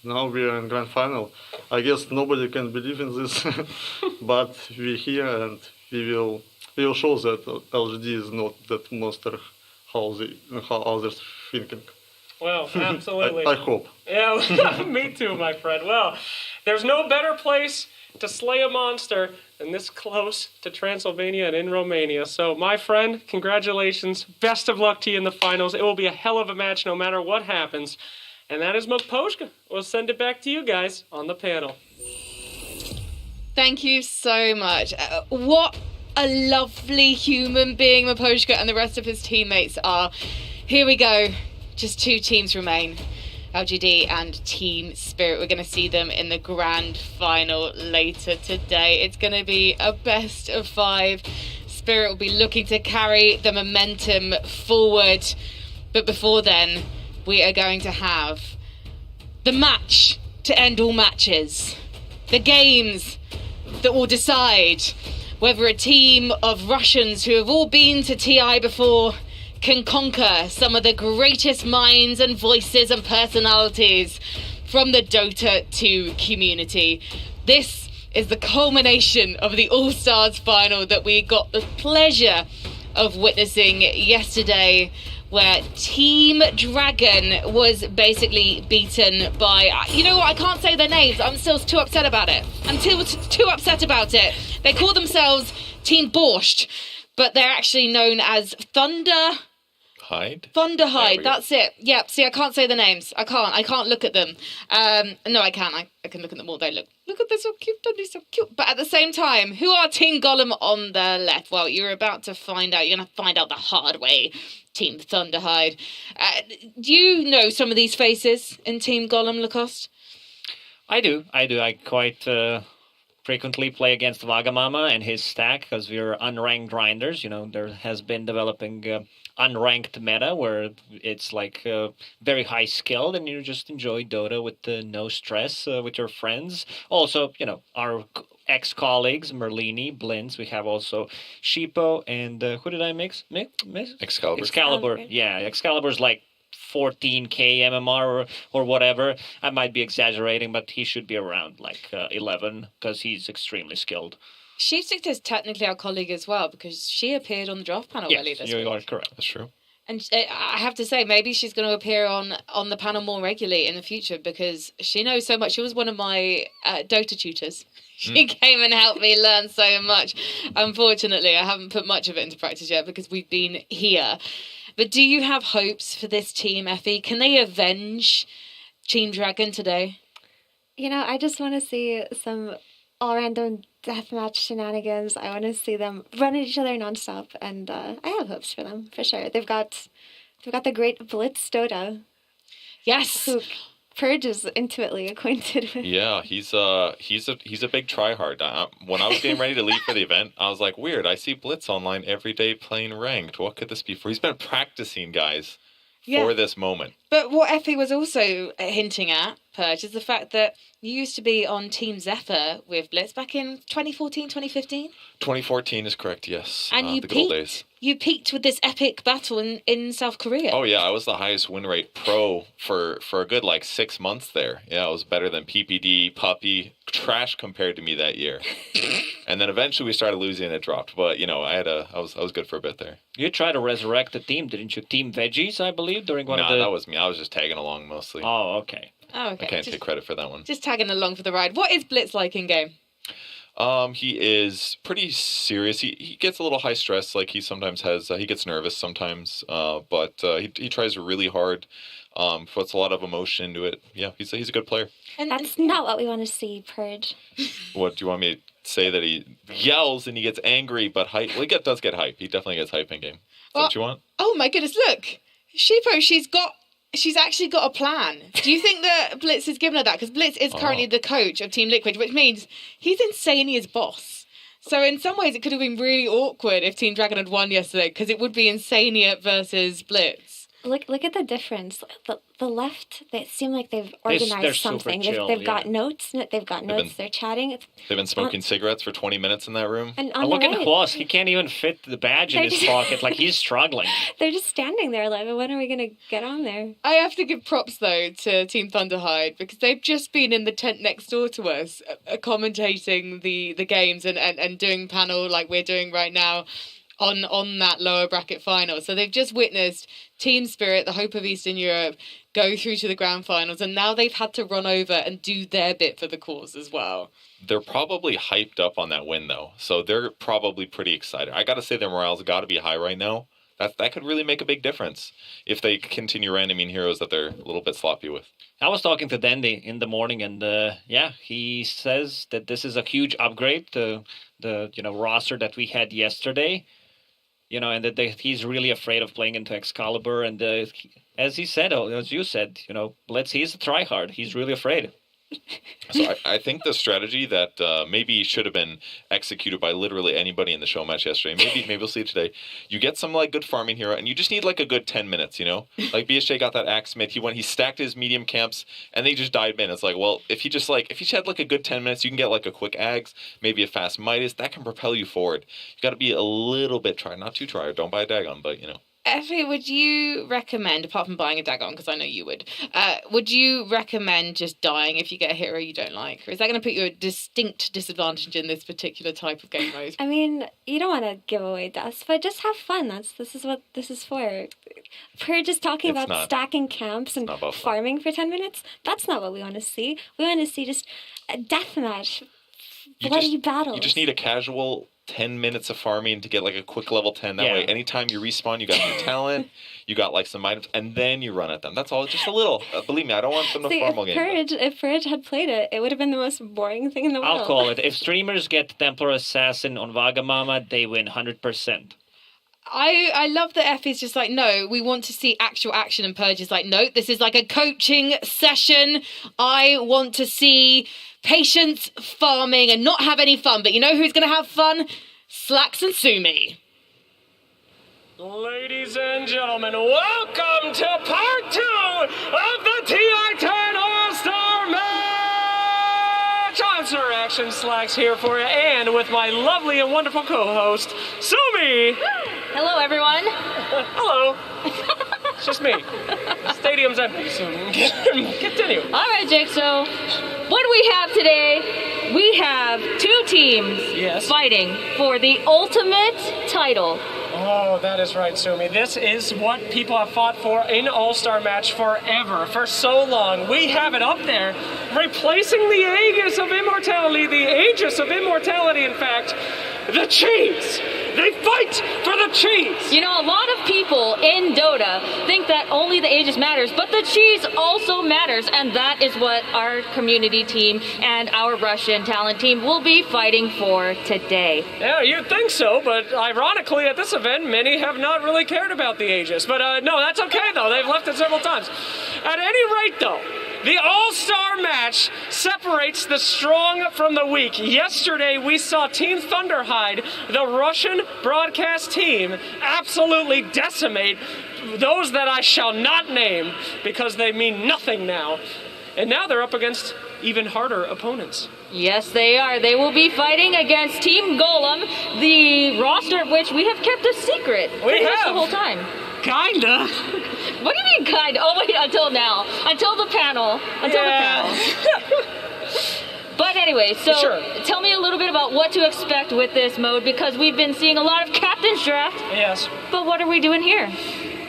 now we are in grand final. I guess nobody can believe in this, but we're here and we will show that LGD is not that monster how others thinking. Well, absolutely. I hope. Yeah, me too, my friend. Well, there's no better place to slay a monster than this close to Transylvania and in Romania. So, my friend, congratulations. Best of luck to you in the finals. It will be a hell of a match no matter what happens. And that is Maposhka. We'll send it back to you guys on the panel. Thank you so much. What a lovely human being Maposhka and the rest of his teammates are. Here we go. Just two teams remain, LGD and Team Spirit. We're going to see them in the grand final later today. It's going to be a best of 5. Spirit will be looking to carry the momentum forward. But before then, we are going to have the match to end all matches. The games that will decide whether a team of Russians who have all been to TI before can conquer some of the greatest minds and voices and personalities from the Dota 2 community. This is the culmination of the All-Stars final that we got the pleasure of witnessing yesterday, where Team Dragon was basically beaten by... You know what? I can't say their names. I'm still too upset about it. I'm too upset about it. They call themselves Team Borscht, but they're actually known as Thunderhide, that's it. Yeah, see, I can't say the names. I can't look at them. No, I can. I can look at them all day. Look at this, so cute. Don't be so cute. But at the same time, who are Team Golem on the left? Well, you're about to find out. You're going to find out the hard way. Team Thunderhide. Do you know some of these faces in Team Golem, Lacoste? I do. I quite frequently play against Vagamama and his stack because we're unranked grinders. You know, there has been developing unranked meta where it's like very high skilled and you just enjoy Dota with no stress with your friends. Also, you know, our ex-colleagues, Merlini, Blintz, we have also Sheepo, and who did I mix? Excalibur. Yeah, Excalibur's like 14k MMR or whatever. I might be exaggerating, but he should be around like 11 because he's extremely skilled. Sheepstick is technically our colleague as well because she appeared on the draft panel earlier this week. You are correct. That's true. And I have to say, maybe she's going to appear on the panel more regularly in the future because she knows so much. She was one of my Dota tutors. She came and helped me learn so much. Unfortunately, I haven't put much of it into practice yet because we've been here. But do you have hopes for this team, Effie? Can they avenge Team Dragon today? You know, I just want to see some all-random deathmatch shenanigans. I want to see them run at each other nonstop, and I have hopes for them for sure. They've got the great Blitz Dota. Yes. Who Purge is intimately acquainted with. Yeah, he's a big tryhard. When I was getting ready to leave for the event, I was like, weird. I see Blitz online every day playing ranked. What could this be for? He's been practicing, guys, for this moment. But what Effie was also hinting at, Purge, is the fact that you used to be on Team Zephyr with Blitz back in 2014, 2015? 2014 is correct, yes. And you the good old days. You peaked with this epic battle in South Korea. Oh, yeah. I was the highest win rate pro for a good, 6 months there. Yeah, it was better than PPD, Puppy, trash compared to me that year. And then eventually we started losing and it dropped. But, you know, I was good for a bit there. You tried to resurrect the team, didn't you? Team Veggies, I believe, during one of the... that was me. I was just tagging along mostly. Oh, okay. I can't take credit for that one. Just tagging along for the ride. What is Blitz like in game? He is pretty serious. He gets a little high stress. Like he sometimes has, he gets nervous sometimes. But he tries really hard. Puts a lot of emotion into it. Yeah, he's a good player. And that's not what we want to see, Purge. What do you want me to say? That he yells and he gets angry, but hype. Well, he does get hype. He definitely gets hype in game. Is that what you want? Oh my goodness! Look, Sheepo, she's actually got a plan. Do you think that Blitz has given her that? Because Blitz is currently the coach of Team Liquid, which means he's Insania's boss. So in some ways, it could have been really awkward if Team Dragon had won yesterday, because it would be Insania versus Blitz. Look at the difference. The left, they seem like they've They're organized super something. chill, They've got yeah. notes. They're chatting. They've been smoking cigarettes for 20 minutes in that room. And And on look the at right, Klos. He can't even fit the badge in They're his just- pocket. Like, he's struggling. they're just standing there like, when are we going to get on there? I have to give props though to Team Thunderhide because they've just been in the tent next door to us, commentating the games and doing panel like we're doing right now on that lower bracket final. So they've just witnessed Team Spirit, the hope of Eastern Europe, go through to the grand finals, and now they've had to run over and do their bit for the cause as well. They're probably hyped up on that win, though. So they're probably pretty excited. I got to say their morale's got to be high right now. That could really make a big difference if they continue randoming heroes that they're a little bit sloppy with. I was talking to Dandy in the morning, and he says that this is a huge upgrade to the roster that we had yesterday. And that he's really afraid of playing into Excalibur. And as he said, as you said, he's a tryhard. He's really afraid. So I think the strategy that maybe should have been executed by literally anybody in the show match yesterday, maybe we'll see it today. You get some good farming hero, and you just need a good 10 minutes. Like BSJ got that Axemate, he stacked his medium camps, and they just died in. It's like, well, if you had a good 10 minutes, you can get a quick Ags, maybe a fast Midas that can propel you forward. You got to be a little bit try, not too try. Don't buy a Dagon, but Effie, would you recommend, apart from buying a Dagon, because I know you would you recommend just dying if you get a hero you don't like? Or is that going to put you at a distinct disadvantage in this particular type of game mode? I mean, you don't want to give away deaths, but just have fun. This is what this is for. For just talking It's about not- stacking camps and not about fun. farming for 10 minutes, that's not what we want to see. We want to see just a deathmatch, bloody battles. You just need a casual 10 minutes of farming to get a quick level 10. That Yeah. way, anytime you respawn, you got your talent, you got some items, and then you run at them. That's all. Just a little. Believe me, I don't want them to See, farm all game. if Purge had played it, it would have been the most boring thing in the world. I'll call it. If streamers get Templar Assassin on Wagamama, they win 100%. I love that F is just like, no, we want to see actual action, and Purge is like, no, this is like a coaching session. I want to see patience, farming, and not have any fun. But you know who's going to have fun? Slacks and Sumi. Ladies and gentlemen, welcome to part 2 of the TI-10 All-Star Match! I'm Sir Action Slacks here for you, and with my lovely and wonderful co-host, Sumi! Hello, everyone. Hello. It's just me. The stadium's empty, so continue. All right, Jake, so what do we have today? We have 2 teams Yes. fighting for the ultimate title. Oh, that is right, Sumi. This is what people have fought for in All-Star Match forever, for so long. We have it up there, replacing the Aegis of Immortality, the Aegis of Immortality, in fact, the cheese. They fight for the cheese. You know, a lot of people in Dota think that only the Aegis matters, but the cheese also matters, and that is what our community team and our Russian talent team will be fighting for today. Yeah, you'd think so, but ironically at this event, many have not really cared about the Aegis. But no, that's okay, though. They've left it several times. At any rate, though, the All-Star Match separates the strong from the weak. Yesterday, we saw Team Thunderhide, the Russian broadcast team, absolutely decimate those that I shall not name because they mean nothing now. And now they're up against even harder opponents. Yes, they are. They will be fighting against Team Golem, the roster of which we have kept a secret pretty much the have. whole time. Kinda. What do you mean, kind? Oh, wait, until now. Until the panel. Until the panel. But anyway, so Sure. tell me a little bit about what to expect with this mode, because we've been seeing a lot of Captain's Draft, Yes. but what are we doing here?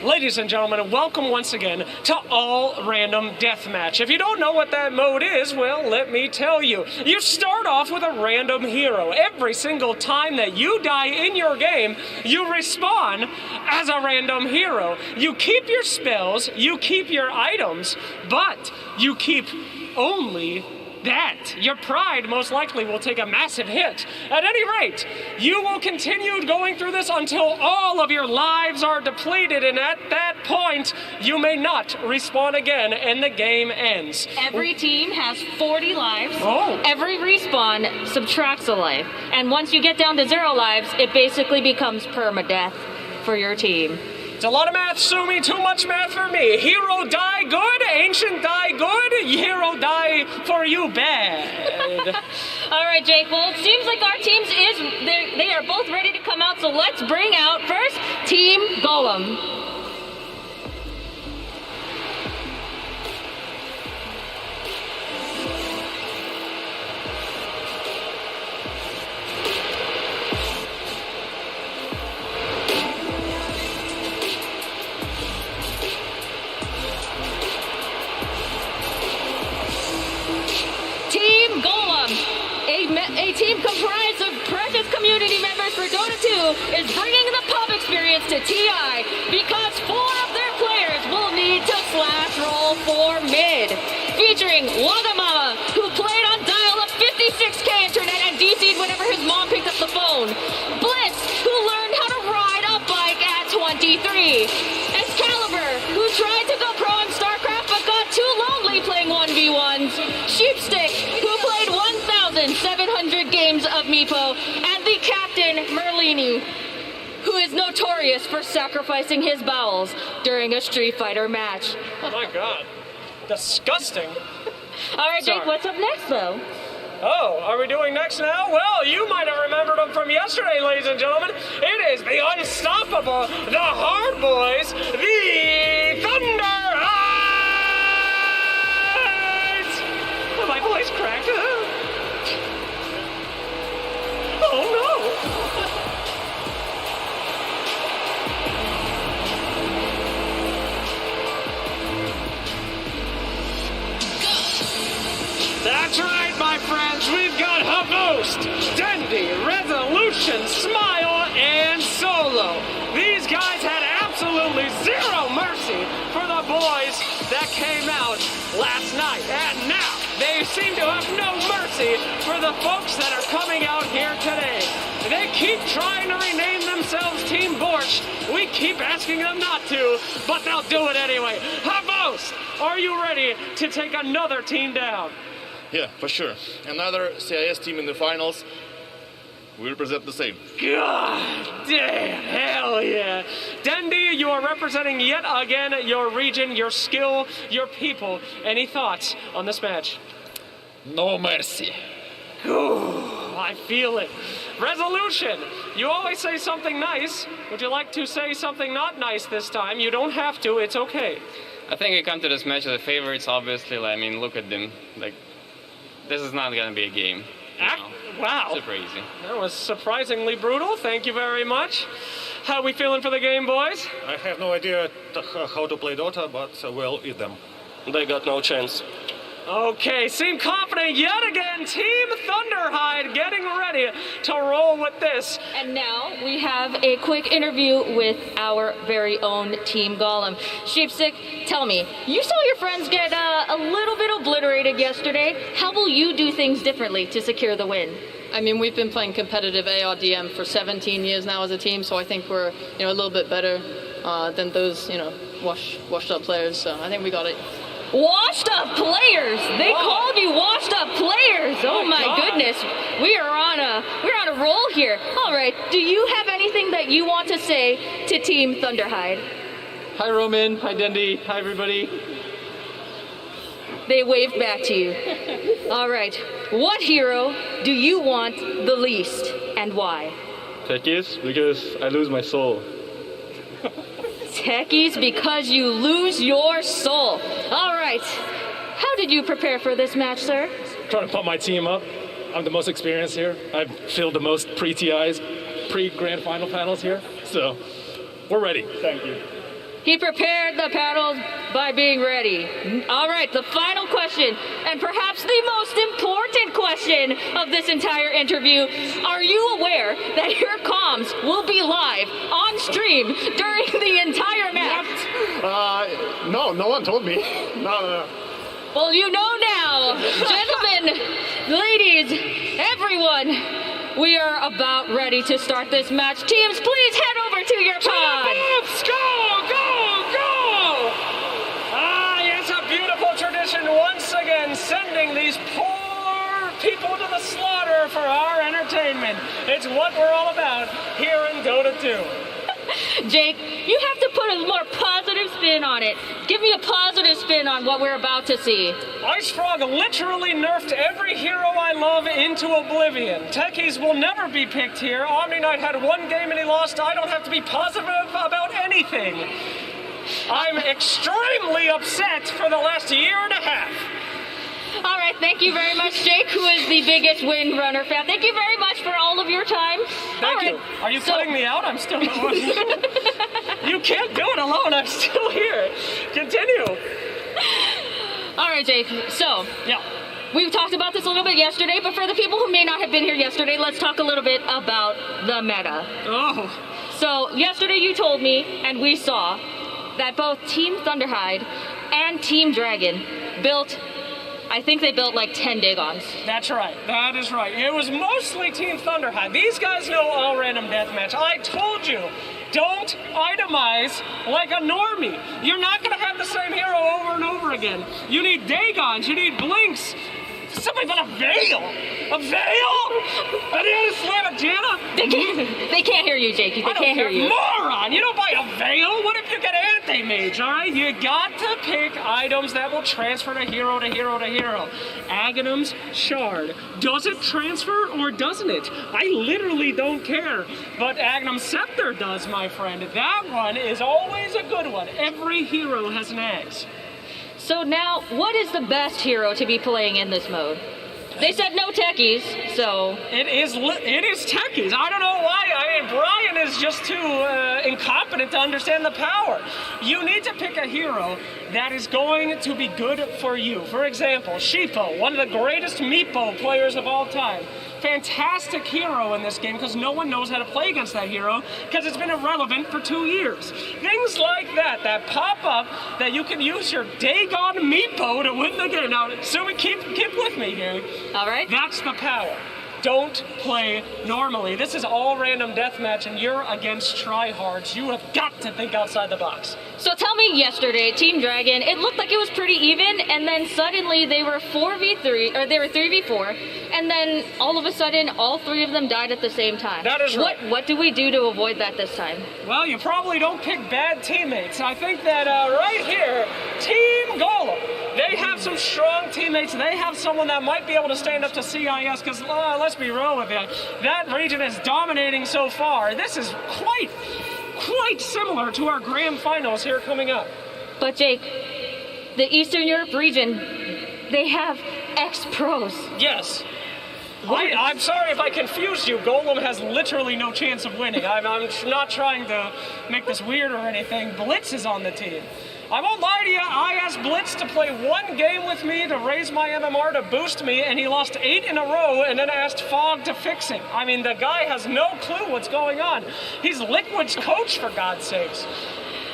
Ladies and gentlemen, welcome once again to All Random Deathmatch. If you don't know what that mode is, well, let me tell you. You start off with a random hero. Every single time that you die in your game, you respawn as a random hero. You keep your spells, you keep your items, but you keep only that. Your pride most likely will take a massive hit. At any rate, you will continue going through this until all of your lives are depleted, and at that point, you may not respawn again and the game ends. Every team has 40 lives. Oh. Every respawn subtracts a life. And once you get down to 0 lives, it basically becomes permadeath for your team. It's a lot of math, Sumi. Too much math for me. Hero die good, ancient die good, hero die for you bad. All right, Jake. Well, it seems like our teams they are both ready to come out. So let's bring out first Team Golem. Team Golem, a team comprised of precious community members for Dota 2, is bringing the pub experience to TI because 4 of their players will need to slash roll for mid. Featuring Wagamama, who played on dial-up 56K internet and DC'd whenever his mom picked up the phone. Blitz, who learned how to ride a bike at 23. Excalibur, who tried to go pro in StarCraft but got too lonely playing 1v1s. Sheepstick, who played 1,700 games of Meepo. And the captain, Merlini, who is notorious for sacrificing his bowels during a Street Fighter match. Oh my god. Disgusting. All right, Jake, Sorry. what's up next, though? Oh, are we doing next now? Well, you might have remembered them from yesterday, ladies and gentlemen. It is the unstoppable, the hard boys, the Thunder Eyes! Oh, my voice cracked. Oh no! That's right, my friends. We've got Host, Dendy, Resolution, Smile, and Solo. These guys had absolutely zero mercy for the boys that came out last night. And now they seem to have no mercy for the folks that are coming out here today. They keep trying to rename themselves Team Borscht. We keep asking them not to, but they'll do it anyway. Host, are you ready to take another team down? Yeah, for sure. Another CIS team in the finals. We represent the same. God damn, hell yeah. Dendy, you are representing yet again your region, your skill, your people. Any thoughts on this match? No mercy. Ooh, I feel it. Resolution, you always say something nice. Would you like to say something not nice this time? You don't have to, it's okay. I think we come to this match as the favorites, obviously. I mean, look at them. Like, this is not going to be a game. Wow. Super easy. That was surprisingly brutal. Thank you very much. How we feeling for the game, boys? I have no idea how to play Dota, but we'll eat them. They got no chance. Okay, seem confident yet again. Team Thunderhide getting ready to roll with this. And now we have a quick interview with our very own Team Golem. Sheepstick, tell me, you saw your friends get a little bit obliterated yesterday. How will you do things differently to secure the win? I mean, we've been playing competitive ARDM for 17 years now as a team, so I think we're, a little bit better than those, washed up players. So I think we got it. Washed up players! They called you washed up players! Oh my goodness. We're on a roll here. All right, do you have anything that you want to say to Team Thunderhide? Hi, Roman. Hi, Dendy. Hi, everybody. They waved back to you. All right, what hero do you want the least and why? Techies, because I lose my soul. Techies, because you lose your soul. All right. How did you prepare for this match, sir? Trying to pump my team up. I'm the most experienced here. I've filled the most pre-TIs, pre-grand final panels here. So, we're ready. Thank you. He prepared the panels by being ready. All right, the final question, and perhaps the most important question of this entire interview. Are you aware that your comms will be live on stream during the entire match? No one told me. No. Well, you know now. Gentlemen, ladies, everyone, we are about ready to start this match. Teams, please head over to your pod. Let's go! Yes, a beautiful tradition once again, sending these poor people to the slaughter for our entertainment. It's what we're all about here in Dota 2. Jake, You have to put a more positive spin on it. Give me a positive spin on what we're about to see. Ice Frog literally nerfed every hero I love into oblivion. Techies will never be picked here. Omni Knight had one game and he lost. I don't have to be positive about anything. I'm extremely upset for the last year and a half. All right, thank you very much, Jake, who is the biggest Windrunner fan. Thank you very much for all of your time. Thank you. Are you cutting me out? I'm still... You can't do it alone. I'm still here. Continue. All right, Jake. So, yeah. We talked about this a little bit yesterday, but for the people who may not have been here yesterday, let's talk a little bit about the meta. Oh. So, yesterday you told me, and we saw, that both Team Thunderhide and Team Dragon built... I think they built like 10 Dagons. That's right. That is right. It was mostly Team Thunderhide. These guys know all random deathmatch. I told you, don't itemize like a normie. You're not going to have the same hero over and over again. You need Dagons. You need Blinks. Somebody put a veil. A veil? Banana slam a Jana? They can't hear you, Jakey. They can't hear you. Moron! You don't buy a veil. What if you get anti-mage, all right? You got to pick items that will transfer to hero to hero to hero. Aghanim's Shard. Does it transfer or doesn't it? I literally don't care. But Aghanim's Scepter does, my friend. That one is always a good one. Every hero has an axe. So now, what is the best hero to be playing in this mode? They said no techies, so... It is techies. I don't know why. I mean, Brian is just too incompetent to understand the power. You need to pick a hero that is going to be good for you. For example, Sheepo, one of the greatest Meepo players of all time. Fantastic hero in this game because no one knows how to play against that hero because it's been irrelevant for 2 years. Things like that pop up that you can use your Dagon Meepo to win the game. Now, Sumi, keep with me here. All right. That's the power. Don't play normally. This is all random deathmatch, and you're against tryhards. You have got to think outside the box. So tell me yesterday, Team Dragon, it looked like it was pretty even, and then suddenly they were 4v3, or they were 3v4, and then all of a sudden, all three of them died at the same time. That is right. What do we do to avoid that this time? Well, you probably don't pick bad teammates. I think that right here, Team Golem, they have some strong teammates. They have someone that might be able to stand up to CIS, because let's be real with you, that region is dominating so far. This is quite similar to our grand finals here coming up. But Jake, the Eastern Europe region, they have ex-pros. Yes. I'm sorry if I confused you. Golem has literally no chance of winning. I'm not trying to make this weird or anything. Blitz is on the team. I won't lie to you, I asked Blitz to play one game with me to raise my MMR to boost me, and he lost 8 in a row, and then asked Fog to fix it. I mean, the guy has no clue what's going on. He's Liquid's coach, for God's sakes.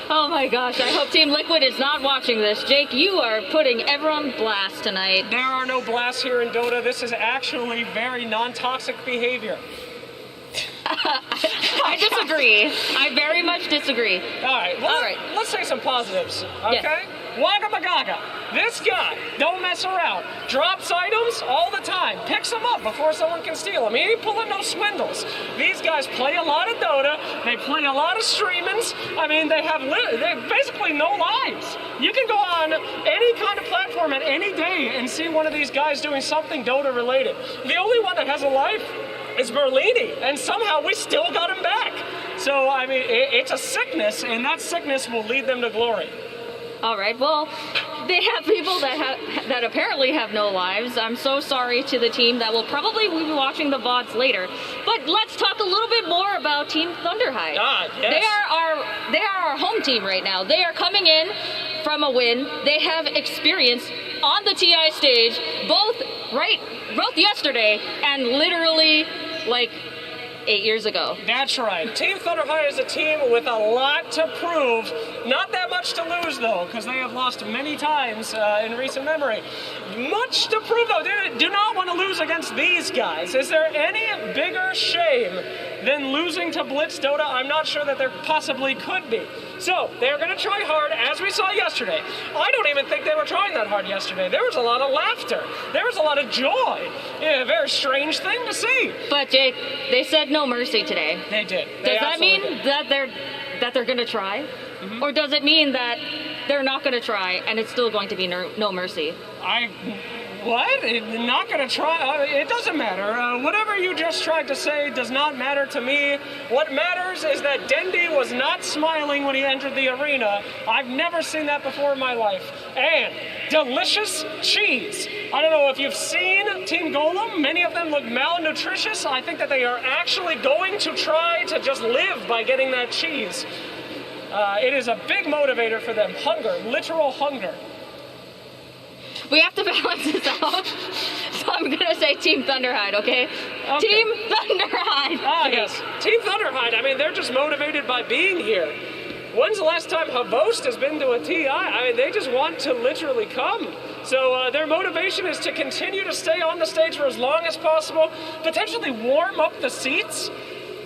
Oh my gosh, I hope Team Liquid is not watching this. Jake, you are putting everyone blast tonight. There are no blasts here in Dota. This is actually very non-toxic behavior. I disagree. I very much disagree. All right, let's say some positives, okay? Yes. Wagga Magaga, this guy, don't mess around. Drops items all the time. Picks them up before someone can steal them. He ain't pulling no swindles. These guys play a lot of Dota. They play a lot of streamings. I mean, they have basically no lives. You can go on any kind of platform at any day and see one of these guys doing something Dota related. The only one that has a life is Merlini, and somehow we still got him back. So, I mean, it's a sickness, and that sickness will lead them to glory. All right, well, they have people that apparently have no lives. I'm so sorry to the team that will probably be watching the VODs later. But let's talk a little bit more about Team Thunderhide. Yes. They are our home team right now. They are coming in from a win. They have experience on the TI stage, both yesterday and literally like 8 years ago. That's right. Team Thunderhide is a team with a lot to prove. Not that much to lose, though, because they have lost many times in recent memory. Much to prove, though. They do not want to lose against these guys. Is there any bigger shame than losing to Blitz Dota? I'm not sure that there possibly could be. So, they're going to try hard, as we saw yesterday. I don't even think they were trying that hard yesterday. There was a lot of laughter. There was a lot of joy. Yeah, a very strange thing to see. But, Jake, they said no mercy today. They did. Does that mean that that they're going to try? Or does it mean that they're not going to try and it's still going to be no mercy? What? Not going to try? It doesn't matter. Whatever you just tried to say does not matter to me. What matters is that Dendi was not smiling when he entered the arena. I've never seen that before in my life. And delicious cheese. I don't know if you've seen Team Golem. Many of them look malnutritious. I think that they are actually going to try to just live by getting that cheese. It is a big motivator for them. Hunger, literal hunger. We have to balance this out. So I'm going to say Team Thunderhide, okay? Team Thunderhide. Ah, yes. Team Thunderhide. I mean, they're just motivated by being here. When's the last time Havost has been to a TI? I mean, they just want to literally come. So their motivation is to continue to stay on the stage for as long as possible, potentially warm up the seats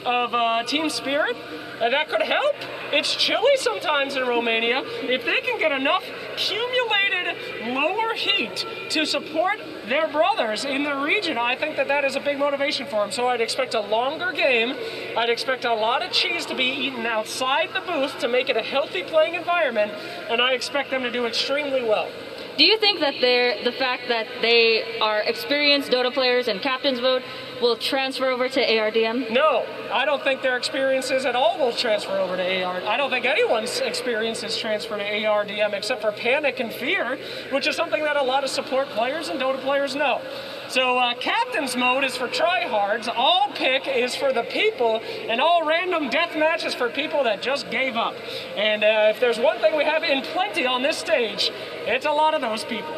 of Team Spirit, and that could help. It's chilly sometimes in Romania. If they can get enough accumulated lower heat to support their brothers in the region, I think that that is a big motivation for them. So I'd expect a longer game. I'd expect a lot of cheese to be eaten outside the booth to make it a healthy playing environment, and I expect them to do extremely well. Do you think that the fact that they are experienced Dota players and captain's vote will transfer over to ARDM? No, I don't think their experiences at all will transfer over to AR. I don't think anyone's experiences transfer to ARDM except for panic and fear, which is something that a lot of support players and Dota players know. So captain's mode is for tryhards, all pick is for the people, and all random deathmatch is for people that just gave up. And if there's one thing we have in plenty on this stage, it's a lot of those people.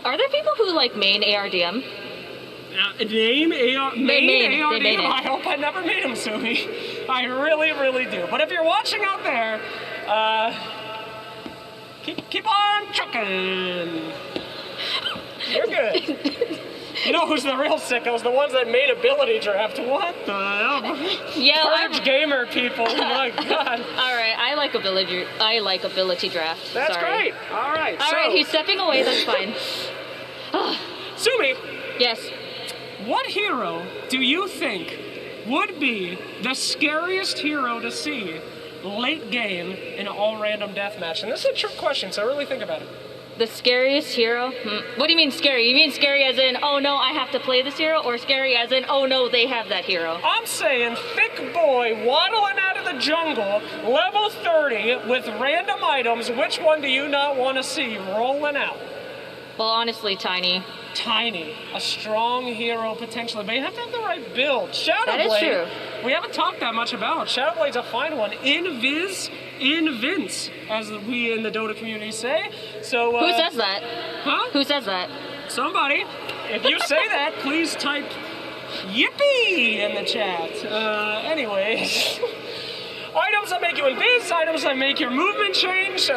Are there people who like main ARDM? Main ARDM? They I hope I never meet him, Sumi. I really, really do. But if you're watching out there, keep on trucking. You're good. You know who's the real sickos? The ones that made ability draft. What the hell? Yeah, Purge gamer people. My God. All right, I like ability draft. That's Sorry. great. All right. All right, he's stepping away. That's fine. Sumi. Yes. What hero do you think would be the scariest hero to see late game in an all random deathmatch? And this is a trick question, so really think about it. The scariest hero? What do you mean scary? You mean scary as in, oh no, I have to play this hero? Or scary as in, oh no, they have that hero? I'm saying thick boy waddling out of the jungle, level 30, with random items. Which one do you not want to see rolling out? Well, honestly, Tiny. Tiny. A strong hero, potentially. But you have to have the right build. Shadowblade. That is true. We haven't talked that much about. Shadowblade's a fine one. Invis, Vince, as we in the Dota community say. So who says that? Huh? Who says that? Somebody. If you say that, please type yippee in the chat. Anyways. Items that make you invis, items that make your movement change.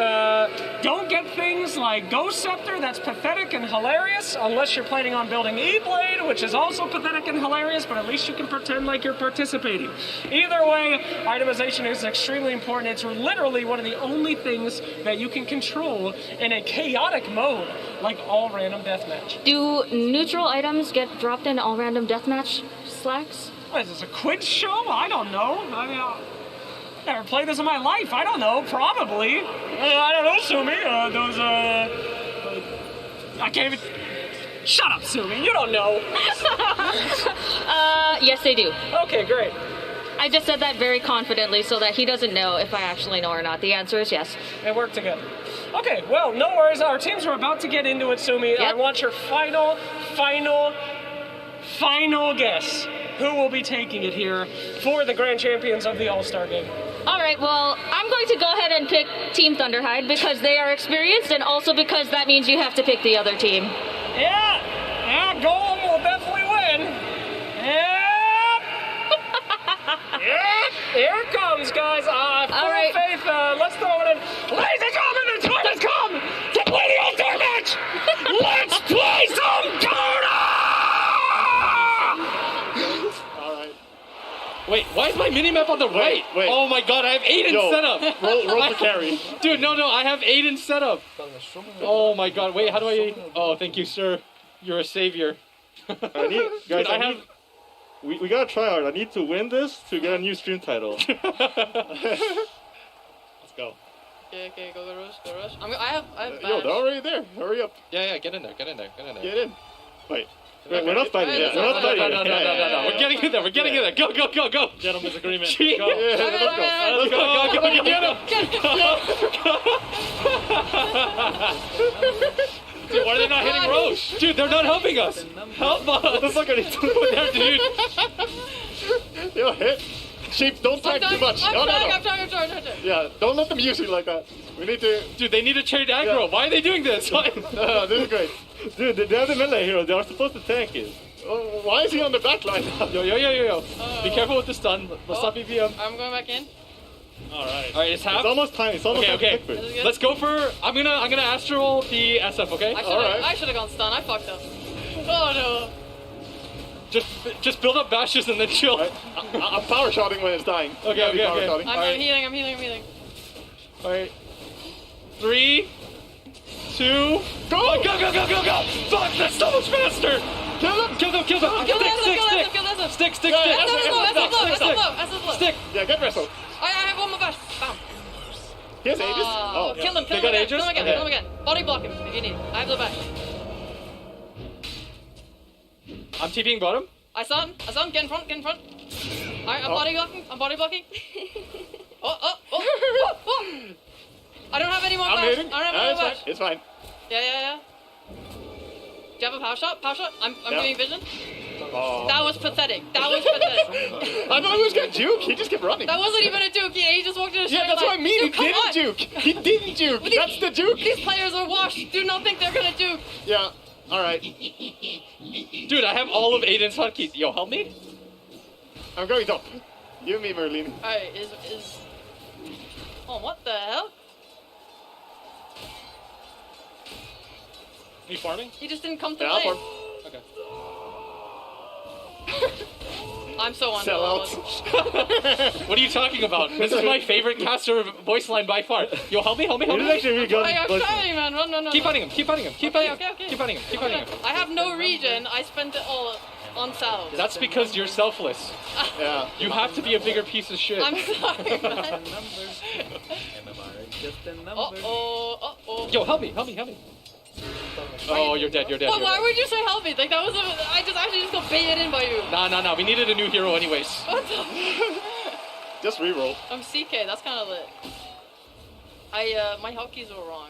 Don't get things like Ghost Scepter, that's pathetic and hilarious, unless you're planning on building E-Blade, which is also pathetic and hilarious, but at least you can pretend like you're participating. Either way, itemization is extremely important. It's literally one of the only things that you can control in a chaotic mode, like all random deathmatch. Do neutral items get dropped in all random deathmatch slacks? What, is this a quiz show? I don't know. I mean, never played this in my life. I don't know. Probably. I don't know, Sumi. I can't even... Shut up, Sumi. You don't know. Yes, they do. Okay, great. I just said that very confidently so that he doesn't know if I actually know or not. The answer is yes. They work together. Okay, well, no worries. Our teams are about to get into it, Sumi. Yep. I want your final guess. Who will be taking it here for the grand champions of the All-Star game? All right, well, I'm going to go ahead and pick Team Thunderhide because they are experienced and also because that means you have to pick the other team. Yeah, Golem will definitely win. Yep. Here it comes, guys. Full faith. Let's throw it in. Ladies and gentlemen, the time has come to play the All-Star match. Let's play some Dota! Wait, why is my minimap on the right? Wait. Oh my god, I have Aiden set up. Roll the carry. Dude, no, I have Aiden set up. Oh my god, wait, how do I... Oh, thank you, sir. You're a savior. Guys, Dude, I have... we gotta try hard. I need to win this to get a new stream title. Let's go. Okay, go rush, go rush. I have Yo, badge. they're already there. Hurry up. Yeah, get in there. Get in. Get in. Wait. We're not fighting yet. We're not fighting No. yet. We're getting in there. We're getting in there. Go. Gentlemen's agreement. Gee. Go. Yeah, let's go. Go. Get him. Dude, why are they not hitting Roche? Dude, they're not helping us. Help us. What the fuck are you doing there, dude? Yo, hit. Sheep, don't tank too much. I'm No. trying. Yeah, don't let them use you like that. We need to... Dude, they need to change aggro. Yeah. Why are they doing this? No, this is great. Dude, they have the melee hero. They are supposed to tank it. Oh, why is he on the back line? Yo. Be careful with the stun. Let's not BBM. I'm going back in. Alright. Alright, it's half. It's almost time. It's almost time to Okay. pick first. This is good. Let's go for. I'm gonna astral the SF. Okay. I should have gone stun. I fucked up. Oh no. Just build up bashes and then chill. Right. I'm power shotting when it's dying. Okay. Power shotting. I'm healing. Alright. 3, 2, Go! Go! Fuck, that's so much faster! Kill him! Kill them! Kill them. Stick! Yeah, Stick! Yeah, get wrestled. I have one more bash. Bam. He has Aegis? Oh. Kill him They again. got Aegis? Kill him again. Okay. Kill him again. Body block him if you need. I have the bash. I'm TPing bottom. I saw him. Get in front. Alright, I'm body blocking. Oh. I don't have any more I'm bash. hitting. I don't have any more It's fine. bash. It's fine. Yeah. Do you have a power shot? I'm Yeah. doing vision. Oh. That was pathetic. I thought he was gonna juke. He just kept running. That wasn't even a juke. He just walked in a straight Yeah, that's line. what I mean. Dude, He come didn't on. juke. He didn't juke. That's the juke. These players are washed. Do not think they're gonna juke. Yeah. All right. Dude, I have all of Aiden's hotkeys. Yo, help me. I'm going top. You and me, Merlin. Alright, is... Oh, what the hell? Are you farming? He just didn't come to Yeah, I'll lane. farm. Okay. I'm so Sell out. underwhelmed. What are you talking about? This is my favorite caster voice line by far. Yo, help me. It is actually really good. Hey, I'm trying, man. Run. Keep fighting him. Okay. Keep fighting him. I have no regen. I spent it all on salve. That's because you're selfless. Yeah. You have to be a bigger piece of shit. I'm sorry, man. Uh-oh. Yo, help me. Oh, you're dead. Well, why would you say help me? Like, that was I just got baited in by you. Nah. We needed a new hero anyways. What the? Just reroll. I'm CK. That's kind of lit. My hotkeys were wrong.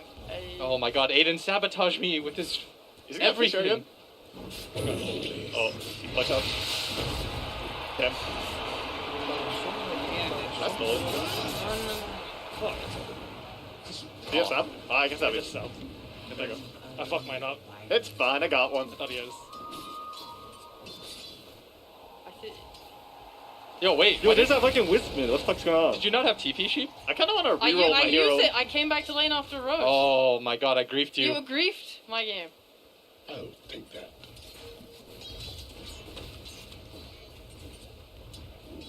Oh my god, Aiden sabotaged me with his Is he gonna push her everything. again? Oh, watch out. Damn. That's bullet. Do you have stab? Oh, I can stab it. South. There you go. I fucked mine up. It's fine, I got one. I thought he has. Yo, wait. Yo, there's that fucking Wisman. What the fuck's going on? Did you not have TP sheep? I kind of want to I reroll my hero. used it. I came back to lane after Roche. Oh my god, I griefed you. You griefed my game. I'll take that.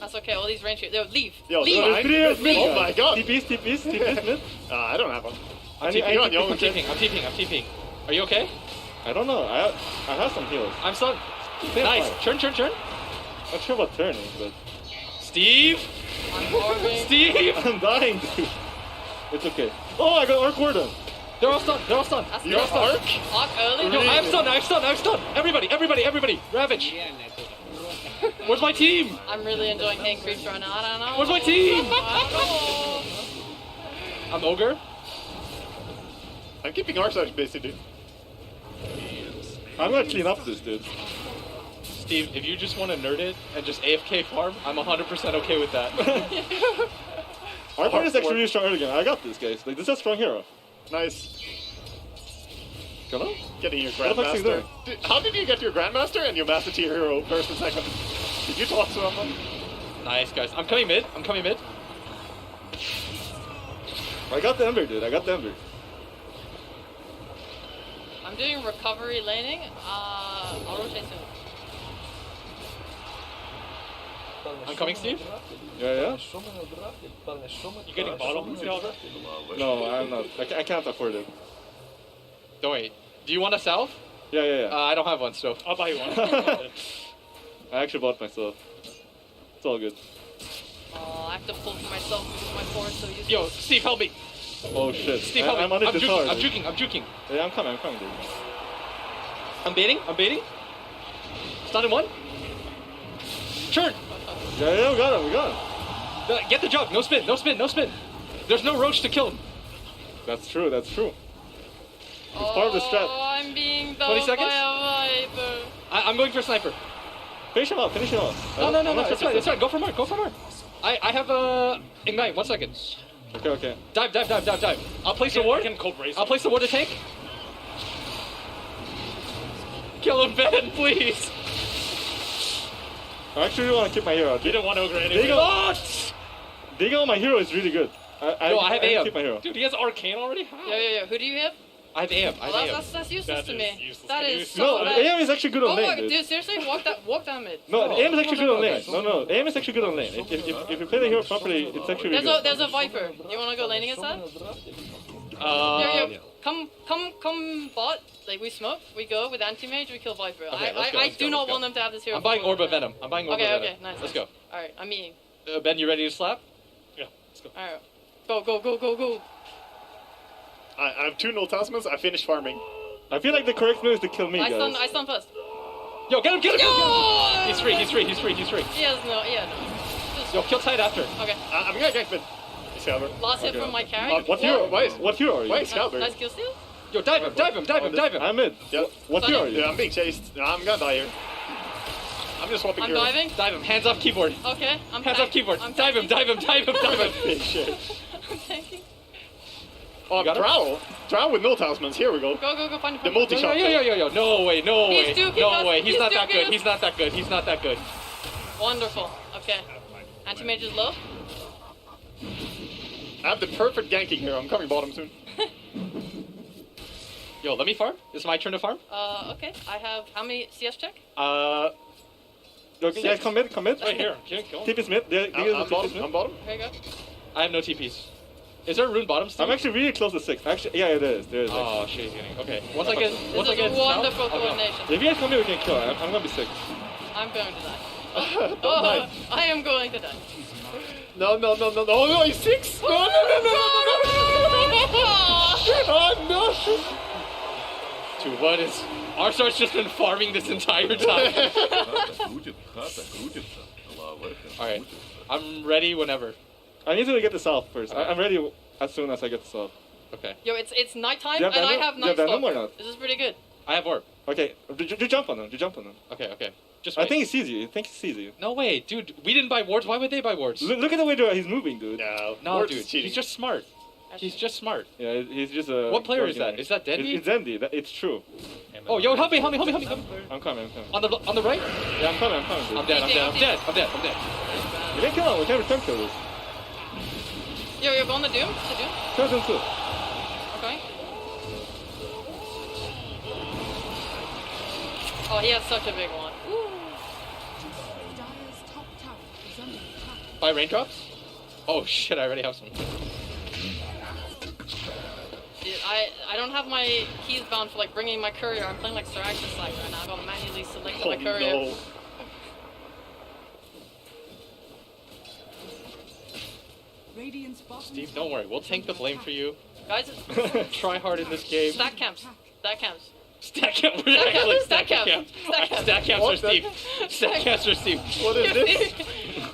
That's okay. All these range. Yo, leave. Yo, leave. there's three of mid. Oh my god. TP's mid. I don't have one. I'm TP on your I'm own kid. TPing. Are you okay? I don't know. I have some heals. I'm stunned. Nice. Turn. Not sure about turning, but Steve! I'm farming. Steve! I'm dying, dude. It's okay. Oh, I got Arc Warden. They're all stunned. That's You got Arc? Arc early. No, I have stunned. Everybody. Ravage. Where's my team? I'm really enjoying tank creeps right now. I don't know. Where's my team? I don't know. I'm Ogre. I'm keeping Arc Surge basically. I'm gonna clean up this, dude. Steve, if you just want to nerd it and just AFK farm, I'm 100% okay with that. Arc Warden is actually really strong early game. I got this, guys. Like, this is a strong hero. Nice. Come on. Getting your What the fuck's he Grandmaster. How did you get your Grandmaster and your Master Tier hero first and second? Did you talk to someone? Nice, guys. I'm coming mid. I got the Ember, dude. I got the Ember. I'm doing recovery laning. I'll rotate soon. I'm coming, Steve. Yeah. You getting bottom? No, I'm not. I can't afford it. Don't wait. Do you want a salve? Yeah. I don't have one, so. I'll buy you one. I actually bought myself. It's all good. Oh, I have to pull for myself because my core is so useless. Yo, Steve, help me! Oh shit. Steve, help me. I'm on it I'm this juking, hard. I'm dude. juking, I'm juking. Yeah, I'm coming, dude. I'm baiting. Stun in one. Turn. Yeah, we got him. Get the jug. No spin. There's no roach to kill him. That's true. It's part of the strat. Oh, I'm being 20 done seconds? by a viper. I'm going for sniper. Finish him off. No. It's fine. Go for more. I have ignite. 1 second. Okay. Dive. I'll place the ward. I'll place the ward to tank. Kill him, Ben, please. I actually want to keep my hero. You don't want ogre anyway. Digging on my hero is really good. I have AM. Keep my hero. Dude, he has arcane already? How? Yeah. Who do you have? I have AM. That's useless to me. Useless. That is so No, bad. AM is actually good on lane, dude. Dude, seriously, walk down mid. No, AM is actually good on lane. Okay. No, AM is actually good on lane. If you play the hero properly, it's actually really good. There's a viper. You wanna go laning against that? Yo, come bot. Like we smoke, we go with anti-mage, we kill viper. Okay, let's go, I let's do go, not let's go. want them to have this hero. I'm buying Orb of Venom. Okay, nice. Let's go. All right, I'm eating. Ben, you ready to slap? Yeah, let's go. All right, go. I have 2 null talismans. I finished farming. I feel like the correct move is to kill me, guys. I stun first. Yo, get him! Yo! He's free. He has no. Yo, kill tight after. Okay. I'm gonna gank mid. Excalibur. Last hit from my carry. What hero are you? Why Excalibur? Nice kill steal. Yo, dive him. I'm mid. Yeah. What hero are you? Yeah, I'm being chased. No, I'm gonna die here. I'm just swapping I'm heroes. diving. Dive him. Hands off keyboard. Okay. Hands off keyboard. I'm Dive him. Big shit. I'm tanking. Oh, got him? Drow with null talismans. Here we go. Go find The multi-shot. Yo. No way. He's duking us. He's not that good. Wonderful. Okay. Anti-mage is low. I have the perfect ganking hero. I'm coming bottom soon. Yo, let me farm. It's my turn to farm. Okay. I have how many CS check? Okay, guys, come mid. Right here. Can't kill him. TP is mid. I'm bottom. Here you go. I have no TPs. Is there a rune bottom still? I'm actually really close to 6. Actually, yeah, there is. Oh shit, he's getting. Okay. Once I This get is wonderful coordination. If you guys come here, we can kill. I'm gonna be 6. I'm going to die. I am going to die. No. Oh no, he's 6. No. Dude, what is... Arsar's just been farming this entire time. Alright, I'm ready whenever. I need to get the south first. I'm ready as soon as I get the south. Okay. Yo, it's nighttime Do you have and I Venom? have Do you have night Venom or stalker. not? This is pretty good. I have orb. Okay, you jump on them. Okay. Just I wait. think he sees you. No way, dude. We didn't buy wards. Why would they buy wards? Look at the way he's moving, dude. No, Wards dude. is cheating. He's just smart. Yeah, he's just a... What player is that? Is that Dendi? It's Dendi. It's true. Oh, yo, help me. I'm coming. On the right? Yeah, I'm coming, dude. I'm dead. You can kill him. We can return kill this. Yo, you're going to Doom? Kill them too. Okay. Oh, he has such a big one. Buy raindrops? Oh shit, I already have some. Dude, I don't have my keys bound for like bringing my courier. I'm playing like Syraxis like right now. I gotta manually select my courier. No. Steve, don't worry. We'll take the blame for you. Guys, Try hard in this game. stack camps. Stack camps. Stack camps. Stack camps for Steve. Stack camps for Steve. What is this?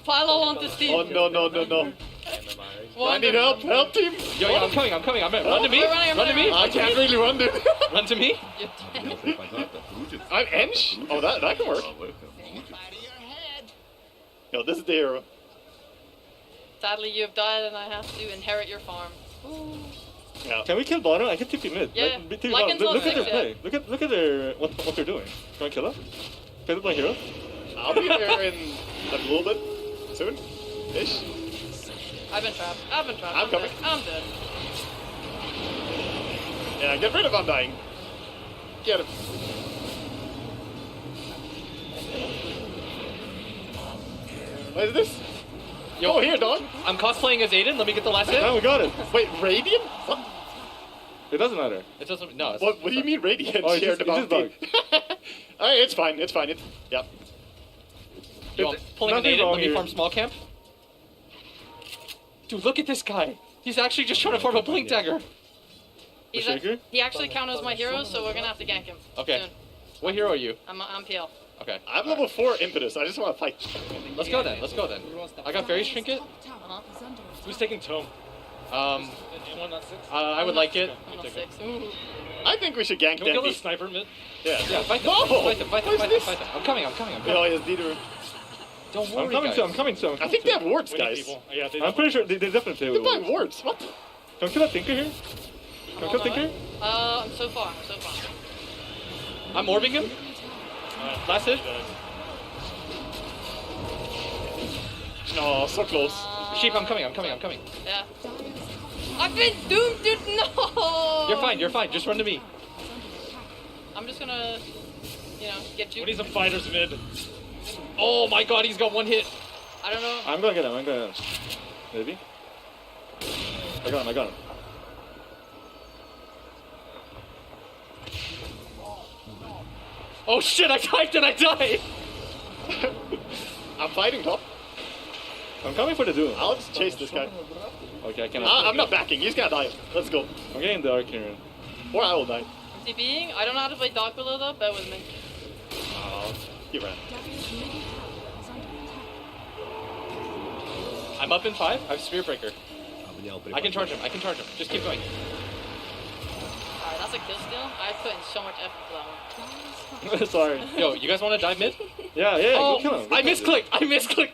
Pile onto Steve. Oh no. I need help. Help, team. Yo, I'm coming. Run to me. Run to me. I can't really run, dude. Run to me. I'm Ench? Oh, that can work. Yo, this is the hero. Sadly, you have died, and I have to inherit your farm. Ooh. Yeah. Can we kill bottom? I can TP mid. Yeah. TP Like bottom. Look at their until play. Look at their what they're doing. Can I kill them? Can I play hero? I'll be there in a little bit. Soon. Ish. I've been trapped. I'm coming. I'm dead. Yeah, get rid of Undying. Get him. What is this? Yo, here, dog. I'm cosplaying as Aiden. Let me get the last hit. No, we got it. Wait, Radiant? What? It doesn't matter. It doesn't. No. What do you mean Radiant? Oh, it's Shared just the bounty. Alright, it's fine. Yeah. Yo, I'm pulling a nothing nade in. wrong Let me here. farm small camp. Dude, look at this guy. He's actually just trying to farm a blink dagger. He actually counters my heroes, so we're gonna have to gank him. Okay. Soon. What hero are you? I'm PL. Okay. I'm level 4 impetus. I just want to fight. Let's go then. Let's go then. I got Fairy's Trinket. Uh-huh. Who's taking Tome? I would like it. I'm not 6. Ooh. I think we should gank Can we kill the Dendy. sniper mid? Yeah. Yeah, fight them. No! Fight them. Fight them. What is Fight them. this? Fight them. I'm coming. Oh, yes, Dieter. Don't worry, I'm coming guys. to. I'm coming to. I think they have wards, We need guys. people. Yeah, I'm pretty sure they definitely They will. have wards. What? Can we kill a Tinker here? Can we kill Tinker? I'm so far. I'm orbing him. Last hit. Oh, so close. Sheep, I'm coming. Yeah. I've been doomed, dude. No. You're fine. Just run to me. I'm just gonna, get you. We need some fighters mid. Oh my god, he's got one hit. I don't know. I'm gonna get him. Maybe. I got him. Oh shit, I typed and I died. I'm fighting top. I'm coming for the duel. I'll just chase this guy. Okay, I cannot. I'm not backing. He's gonna die. Let's go. I'm getting the arc here. Or I will die. I'm TPing. I don't know how to play Dark Below though. Bear with me. Oh, he ran. I'm up in 5. I have Spirit Breaker. I can charge him. Just keep going. Alright, that's a kill steal. I put in so much effort for that one. Sorry. Yo, you guys want to dive mid? Yeah, Oh, go kill him. I misclicked.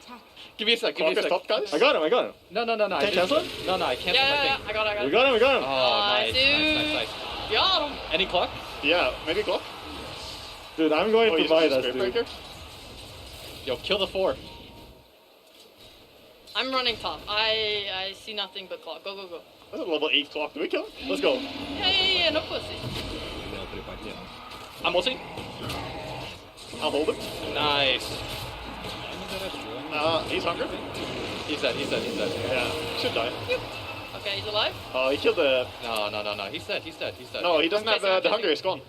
Give me a sec. Focus top, guys. I got him. No. I Can't cancel it? No, I canceled my Yeah, thing. I got it. We got him. Oh, nice. Nice. Got him. Any clock? Yeah, maybe clock. Dude, I'm going to buy that, Spirit dude. Breaker. Yo, kill the 4. I'm running top. I see nothing but clock. Go. That's a level 8 clock. Do we kill him? Let's go. Yeah. No pussy. I'm ulting. I'll hold him. Nice. He's hungry. He's dead. Yeah, should die. Okay, he's alive. Oh, he killed the. No. He's dead. No, he doesn't have the hunger. It's gone.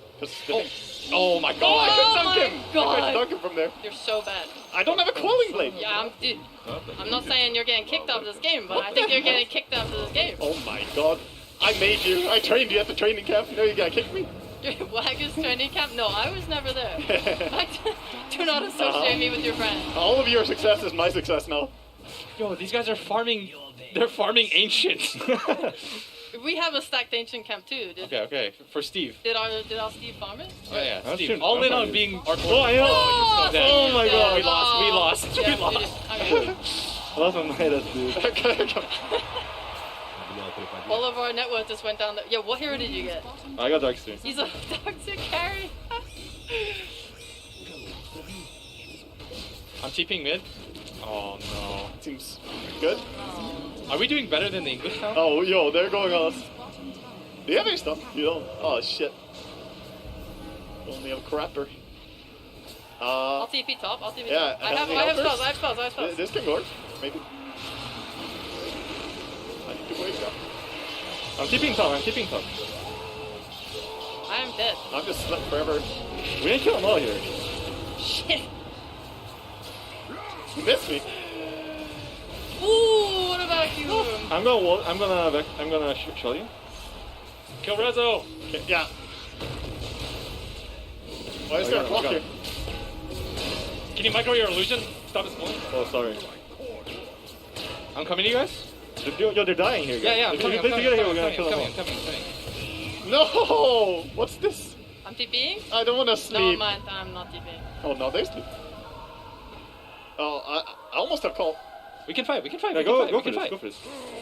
Oh my god. I couldn't dunk him. I God. couldn't dunk him from there. You're so bad. I don't have a Quelling Blade. Yeah, dude. I'm not saying you're getting kicked out of this game, but I think you're getting kicked out of this game. Oh my god. I made you. I trained you at the training camp. Now you gotta kick me. Wagger's training camp? No, I was never there. Do not associate me with your friend. All of your success is my success now. Yo, these guys are farming. They're farming ancients. We have a stacked ancient camp too. Okay. For Steve. Did our Steve farm it? Yeah. That's Steve, true. all I'm in on fine. being our Oh, I know. Oh, Oh my god. We lost. Yeah, We lost. dude, I lost my Midas, dude. all of our net worth just went down. Yeah, what hero did you get? I got Darkster. He's a doctor carry. I'm TPing mid. Oh no. Seems good. Are we doing better than the English now? Oh, yo, they're going on us. Do you have any stuff? You don't? Oh, shit. Only have crapper. I'll TP top. Yeah, I have spells. This can work. Maybe. I need to wake up. I'm keeping top. I am dead. I'm just slept forever. We didn't kill them all here. Shit. You missed me. Ooh, what about you? I'm gonna show you. Kill Rezo. Okay, yeah. Why is there a clock here? Can you micro your illusion? Stop his point. Oh, sorry. I'm coming to you guys. Yo, they're dying here. Yeah. I'm If coming. we play together here, we're gonna kill them all. I'm coming. No! What's this? I'm TPing? I don't want to No, sleep. I'm not TPing. Oh, no, they sleep. Oh, I almost have called. We can fight. Yeah, go for this.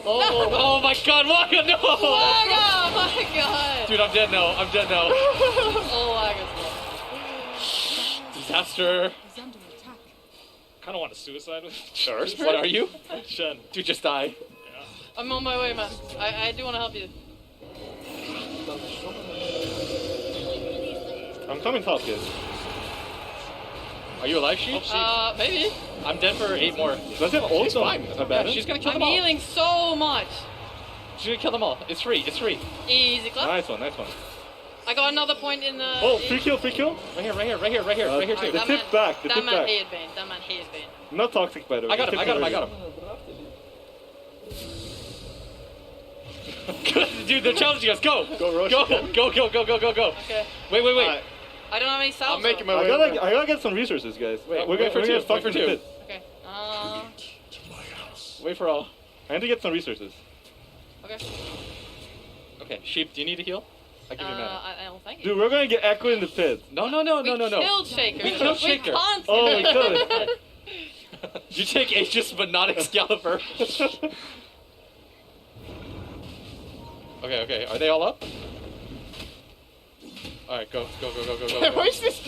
Oh, Oh my god, Waka, no! Wagga! My god! Dude, I'm dead now. Oh, Wagga's Disaster. Kind of want to suicide with Sure. What are you? Shen. Dude, just die. I'm on my way, man. I do want to help you. I'm coming top, kids. Are you alive, Sheep? Maybe. I'm dead for 8 more. Does it have ult? She's fine. Yeah, she's gonna kill I'm them all. healing so much. She's gonna kill them all. It's free. Easy clap. Nice one. I got another point in the. Oh, free kill. Right here too. They tip back. That man hated Bane. Not toxic, by the way. I got him. Dude, they're challenging us. Go. Go, Roche. Go. Okay. Wait. Alright, I don't have any salves. I'm making though. my I way. gotta get some resources, guys. Wait, we're wait for two, gonna wait for two. Okay. Wait for all. I need to get some resources. Okay. Okay, Sheep, do you need a heal? I'll give you a minute. I don't think. Dude, we're gonna get Echo in the pit. No. We killed Shaker. We killed Shaker. can't. Oh, we killed it. You take Aegis but not Excalibur. Okay. Are they all up? Alright, go. Where's this?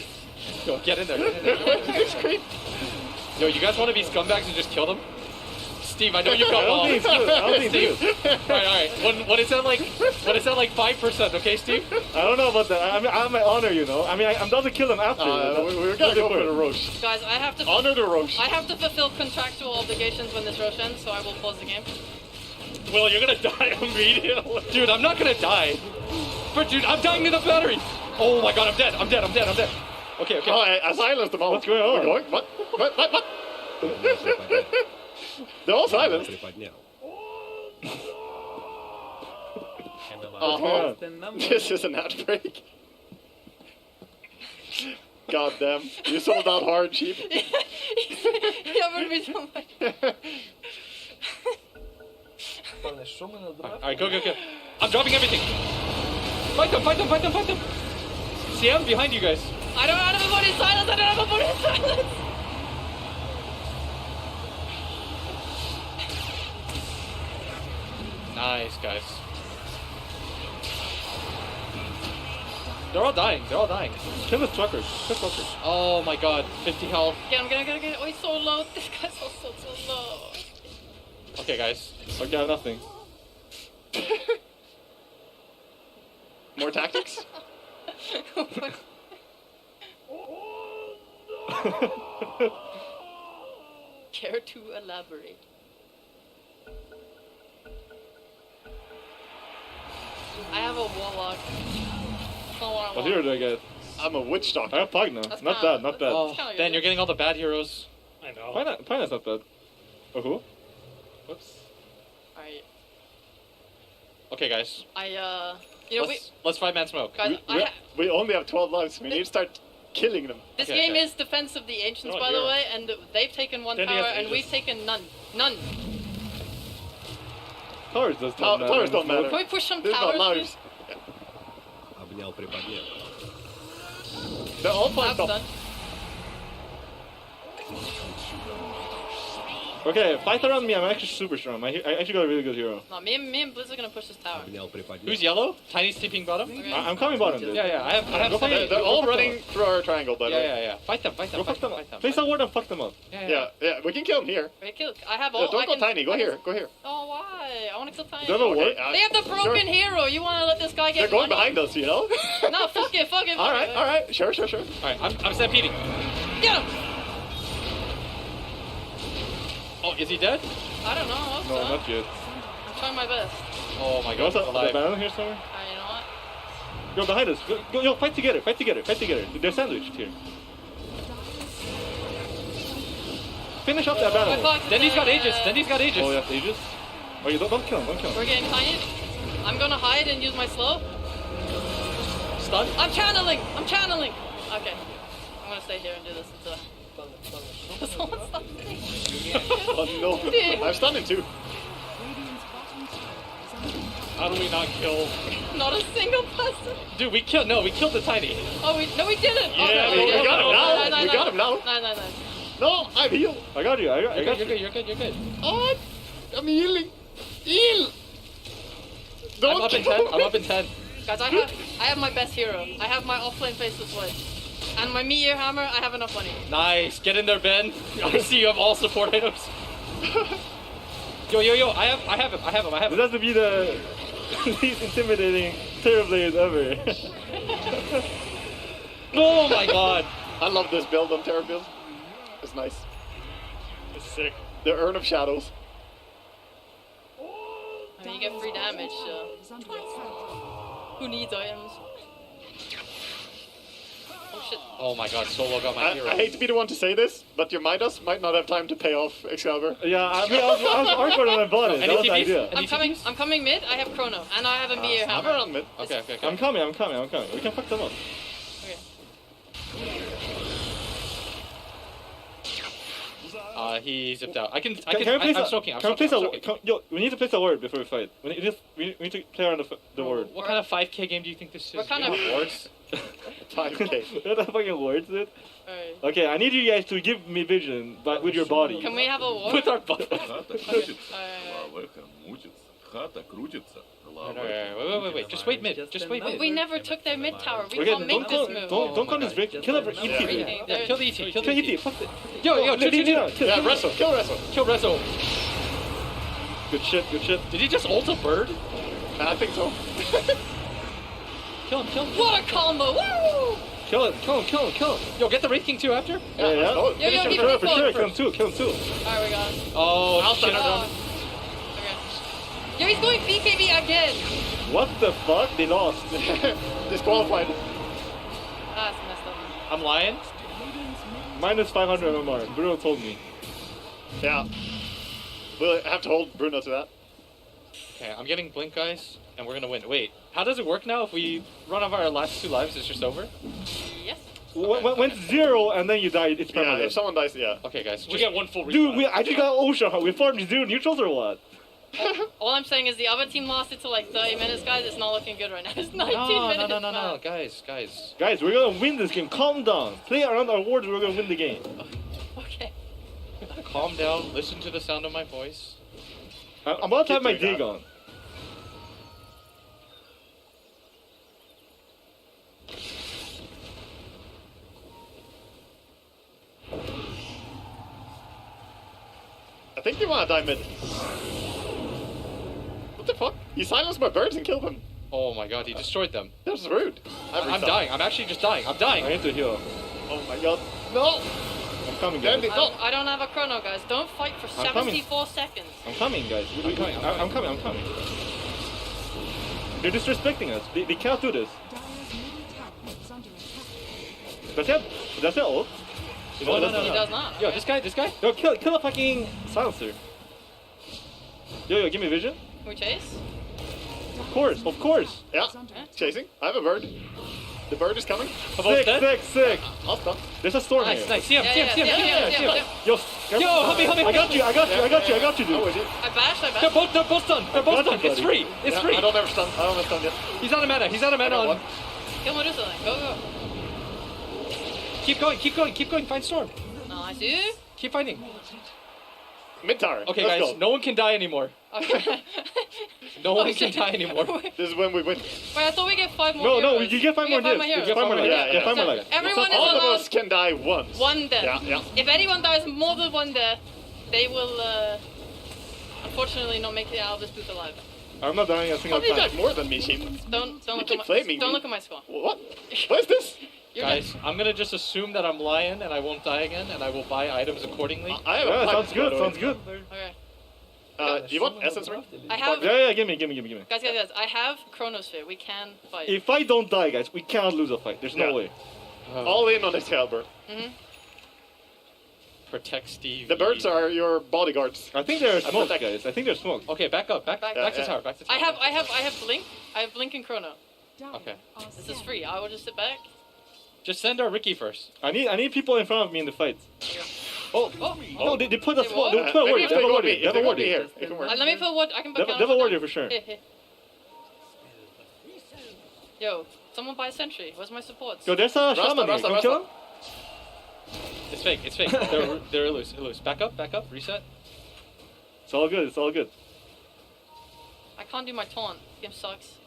Go, get in there. This creep? Yo, you guys want to be scumbags and just kill them? Steve, I know you've I got don't balls. think it's good. I don't think it's Steve. Alright. When it's at like 5%, okay, Steve? I don't know about that. I mean, I'm my honor, you know. I mean, I'm down to kill him after. We're gonna go for the Roche. Guys, I have to. Honor the Roche. I have to fulfill contractual obligations when this Roche ends, so I will pause the game. Will, you're gonna die immediately. Dude, I'm not gonna die. But dude, I'm dying to the battery. Oh my god, I'm dead. Okay. Oh, I silenced them all. What's going on? We're going? What? They're all silenced. Oh, this is an outbreak. God damn. You sold out hard, Sheep. Yeah, but me so much. Alright, go. I'm dropping everything. Fight them. CM, behind you guys. I don't have a body silence. Nice, guys. They're all dying. Kill the truckers. Oh my god, 50 health. Get him. Oh, he's so low. This guy's so low. Okay, guys. Okay, I have nothing. More tactics? Care to elaborate? I have a warlock. That's not what I What want. hero do I get? I'm a witch doctor. I have Pug now. That's Not kinda- bad, not bad. Oh, kinda Dan, good. you're getting all the bad heroes. I know. Pine's not bad. Oh, who? Whoops. Alright. Okay, guys. Let's 5-man smoke. guys, We only have 12 lives. We need to start killing them. this Okay, game okay. is Defense of the Ancients, Oh, by the yeah. way, and they've taken one Then he tower, has and Aegis. we've taken none. None. Towers does Towers don't matter. Can we push some This is towers, not please? lives. They're all fucked That's up. done. Okay, fight around me. I'm actually super strong. I actually got a really good hero. No, me and Blizz are gonna push this tower. Who's yellow? Tiny's TPing bottom? Okay. I'm coming bottom. Dude. Yeah, I have Go some. fight. They're Go all fuck them running up. through our triangle, by the way. Yeah. Fight them. Go fuck them up. Place a ward and fuck them up. Yeah, we can kill them here. Wait, kill. I have Yeah, all. don't go Tiny. Go here. Oh, why? I want to kill Tiny. Do you have a ward? They have the broken hero. You want to let this guy They're get going money? behind us, you know? No, fuck it. Alright. Sure. Alright, I'm stampeding. Get him. Oh, is he dead? I don't know. I hope No, so. not yet. I'm trying my best. Oh my Go god, the he's alive. banner here somewhere. You know what? Go behind us. Yo, fight together. They're sandwiched here. Finish off that banner. Then he's got Aegis. Oh, yeah, Aegis. Oh, you don't kill him. We're getting Tiny. I'm gonna hide and use my slow. Stun? I'm channeling. Okay. I'm gonna stay here and do this until. Someone stop me. Oh no. I'm stunning too. How do we not kill? Not a single person. Dude, we killed the Tiny. Oh, we didn't. Yeah, we got him now. We got him now. No. No, I'm healed. I got you. You're good. Oh, I'm healing. Heal. I'm up in 10. Guys, I have my best hero. I have my off-lane Faceless Wedge. And my Meteor Hammer, I have enough money. Nice. Get in there, Ben. I see you have all support items. Yo. I have him. This has to be the least intimidating Terrorblade ever. Oh my god. I love this build on Terror build. It's nice. It's sick. The Urn of Shadows. I mean, you get free damage, so. Who needs items? Oh shit. Oh my god, Solo got my hero. I hate to be the one to say this, but your Midas might not have time to pay off Excalibur. Yeah, I mean, I was awkward when I bought it. That was the idea. I'm coming mid. I have Chrono, and I have a Mir I'm hammer. around mid. Okay. I'm coming. We can fuck them up. He zipped out. I'm soaking. Yo, we need to place a word before we fight. We need to play around the word. What kind of 5K game do you think this is? What kind of words? 5K. What the fucking words, dude? Alright. Okay, I need you guys to give me vision, but with your body. Can we have a war? With our body. Wait. Just wait mid. We never took their mid tower. We Okay, can't make this move. don't call this break. Kill every ET. Yeah, kill the ET. Kill ET. Fuck it. Yo, Yeah, wrestle. Kill wrestle. Kill Rezo. Good shit. Did he just ult a bird? I think so. Kill him. What a combo! Woo! Kill him. Yo, get the Wraith King too after? Yeah. Yo, keep For it sure. forward. Kill him too. Alright, we got him. Oh, shit. Okay. Yo, he's going BKB again. What the fuck? They lost. Disqualified. That's messed up. I'm lying. Minus 500 MMR. Bruno told me. Yeah. We'll have to hold Bruno to that. Okay, I'm getting blink, guys, and we're gonna win. Wait, how does it work now? If we run off our last 2 lives, it's just over? Yes. When it's 0 and then you die, it's permanent. Yeah, if someone dies, yeah. Okay, guys. We get one full Dude, I just got Ocean Hunt. We farmed 0 neutrals or what? All I'm saying is the other team lost it to like 30 minutes, guys. It's not looking good right now. It's 19 minutes. No, guys. Guys, we're gonna win this game. Calm down. Play around our words. We're gonna win the game. Okay. Calm down. Listen to the sound of my voice. I'm about to have my dig on. I think they want to die mid. What the fuck? You silenced my birds and killed them. Oh my god, he destroyed them. That was rude. I'm dying. I'm actually just dying. I'm dying. I need to heal. Oh my god. No! I'm coming, guys. I don't have a chrono, guys. Don't fight for 74 seconds. I'm coming, guys. I'm coming. They're disrespecting us. They can't do this. That's it ult? No. He does not. Yo, this guy. Yo, kill a fucking silencer. Yo, give me vision. Can we chase? Of course. Yeah. Chasing. I have a bird. The bird is coming. Sick. I'll stop. There's a storm here. Nice. See him. Yo, help me. I got you, dude. I bashed. They're both done. It's free. It's free. I don't have stun yet. He's out of mana. On. Kill Medusa then. Go. Keep going. Find Storm. Nice, dude. Keep fighting. Mid tower. Okay, Let's guys. go. No one can die anymore. Okay. No one can die anymore. This is when we win. Wait, I thought we get 5 more No, heroes. you get 5 more We get lives. heroes. You get 5 more lives. Yeah, 5 more lives. Everyone is All of allowed us can die once. 1 death. Yeah. If anyone dies more than 1 death, they will unfortunately not make it out of this booth alive. I'm not dying a single How many time. died more than me, Sheep? Don't look keep at flaming don't me. look at my score. What? What is this? Guys, I'm gonna just assume that I'm lying and I won't die again, and I will buy items accordingly. I have a Sounds good. Okay. Do you want essence ring? I have. Yeah, give me. Guys, I have Chronosphere. We can fight. If I don't die, guys, we cannot lose a fight. There's no way. All in on Excalibur. Protect Steve. The birds are your bodyguards. I think they're smoked, guys. I think they're smoked. Okay, back up. Back to tower. Back to tower. I have Blink. I have Blink and Chrono. Okay. This is free. I will just sit back. Just send our Ricky first. I need people in front of me in the fight. Oh. No, they put a small. They what? put a word. Maybe They have a word. if They have they a go word me here. here, it can work. Let me put what I can put. They have a word here for sure. Yo, someone buy a sentry. Where's my supports? Yo, there's a shaman here. Can we kill him? It's fake. They're loose. Back up. Reset. It's all good. I can't do my taunt. Game sucks.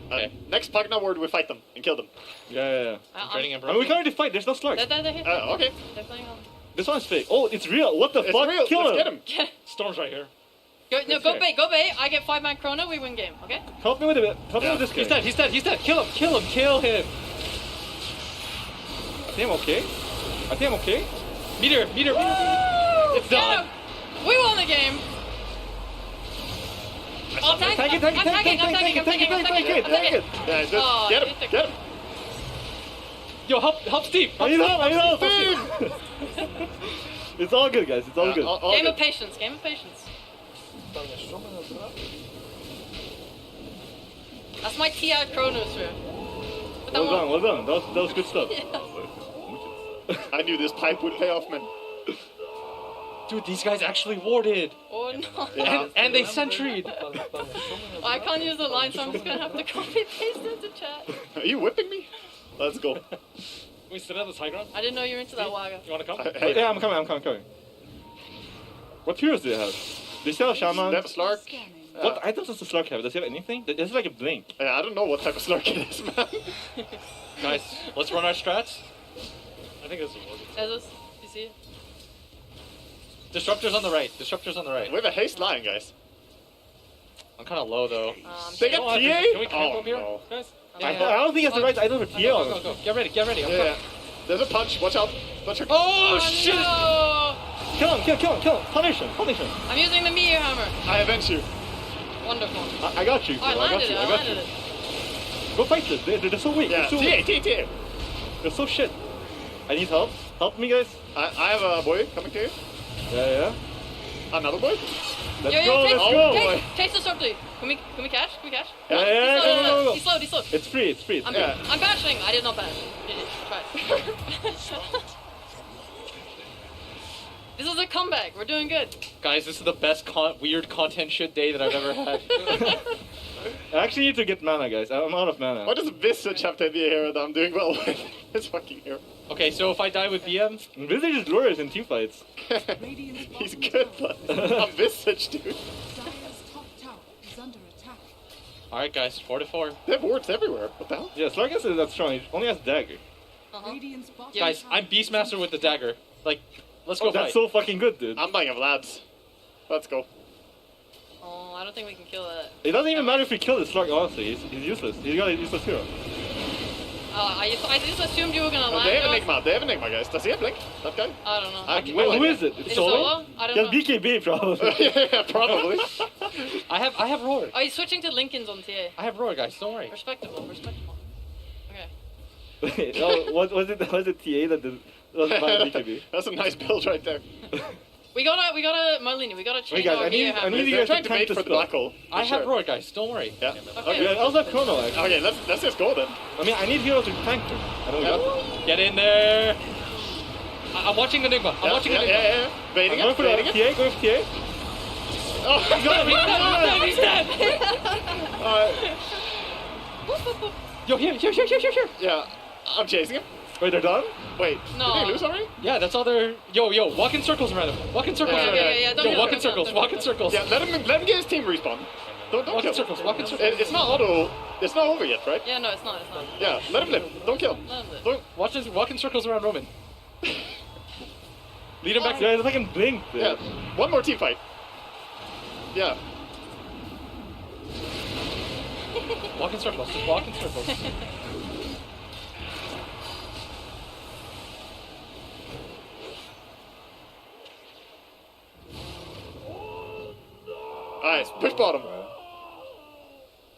Okay. Next Pagna word, we fight them and kill them. Yeah. I'm training I mean, we can already fight. There's no slugs. They're here. Okay. They're playing on. This one's fake. Oh, it's real. What the It's fuck? real. Kill Let's him. get him. Storm's right here. Go bait. I get 5-man Chrono. We win game. Okay. Help me with it. Help me with this guy. He's dead. Kill him. I think I'm okay. Meteor. It's done. We won the game. Oh, tank! Tank it, tank it, I'm tagging, I'm tagging, I'm tagging, I'm tagging. Yeah, just Oh, get him, get him. Yo, help Steve. I need help, Steve. It's all good, guys. It's all good. all Game good. of patience, game of patience. That's my TI Chronos here. Well done. That was good stuff. I knew this pipe would pay off, man. Dude, these guys actually warded. Oh no. Yeah. And they sentried. I can't use the line, so I'm just gonna have to copy paste into chat. Are you whipping me? Let's go. We sit on this high ground. I didn't know you were into that Waga. You wanna come? Yeah, I'm coming. What heroes do they have? They still have Shaman. They have a Slark. What items does the Slark have? Does he have anything? It's like a blink. I don't know what type of Slark it is, man. Guys, let's run our strats. I think this is working. Ezos, you see it? Disruptor's on the right. We have a haste line, guys. I'm kind of low though. They got TA? Can we camp up here, no. guys? Yeah. I don't think it's the right item for TA. Go. Get ready. I'm Yeah. There's a punch. Watch out. Watch out. Oh shit! No! Kill him! Punish him! I'm using the meteor hammer. I avenge you. Wonderful. I got you. Oh, I landed it. Go fight this. They're so weak. Yeah, They're so weak. TA. They're so shit. I need help. Help me, guys. I have a boy coming to you. Yeah. Another boy. Let's Yo, go. taste, Let's go. boy. taste the sword, please. Can we cash? Yeah, go. He's slowed. It's free. I'm bashing. I did not bash. Try. This is a comeback. We're doing good. Guys, this is the best weird content shit day that I've ever had. I actually need to get mana, guys. I'm out of mana. Why does Visage have to be a hero that I'm doing well with? This fucking hero. Okay, so if I die with BM, Visage is glorious in team fights. He's good, but I'm Visage, dude. Alright, guys, 4-4. They have wards everywhere. What the hell? Yeah, Slark isn't that strong. He only has dagger. Guys, I'm Beastmaster with the dagger. Like, let's go that's fight. So fucking good, dude. I'm buying of lads. Let's go. Oh, I don't think we can kill that. It doesn't even matter if we kill this Slark, honestly. He's useless. He's got a useless hero. I just assumed you were gonna land. They have us. Enigma. They have Enigma, guys. Does he have Blink? That guy? I don't know. Wait, who is it? It's Solo? I don't know. Yeah, BKB probably. Yeah, probably. I have Roar. Oh, he's switching to Lincoln's on TA. I have Roar, guys. Don't worry. Respectable. Okay. Oh, was it TA that was buying BKB? That's a nice build right there. We gotta Marlene, we gotta change Wait, guys, our I need you They're guys trying to to bait tank for this the black hole. I have Roar, guys. Don't worry. Yeah. Okay. I also have Chrono, actually. Okay, let's just go then. I mean, I need heroes to tank them. I know we got them. Get in there. I'm watching Enigma. I'm watching Enigma. Yeah. Baiting I'm it. going for Baiting TA. it. Going for TA. Oh, He's dead. Yo, here. Yeah, I'm chasing him. Wait, they're done? Wait, No. did they lose already? Yeah, that's all they're... Yo, walk in circles around him. Walk in circles around him. Yeah, don't Yo, kill walk him, in circles. Walk in circles. Yeah, let him get his team respawn. Don't Walk kill in circles. Walk in circles. It's not auto. It's not over yet, right? Yeah, no, it's not. Yeah, let him live. Don't kill him. Let him live. Don't. Walk in circles around Roman. Lead him back. Guys, if I can blink. Dude. Yeah, one more team fight. Yeah. Walk in circles. Just walk in circles. Alright, push bottom.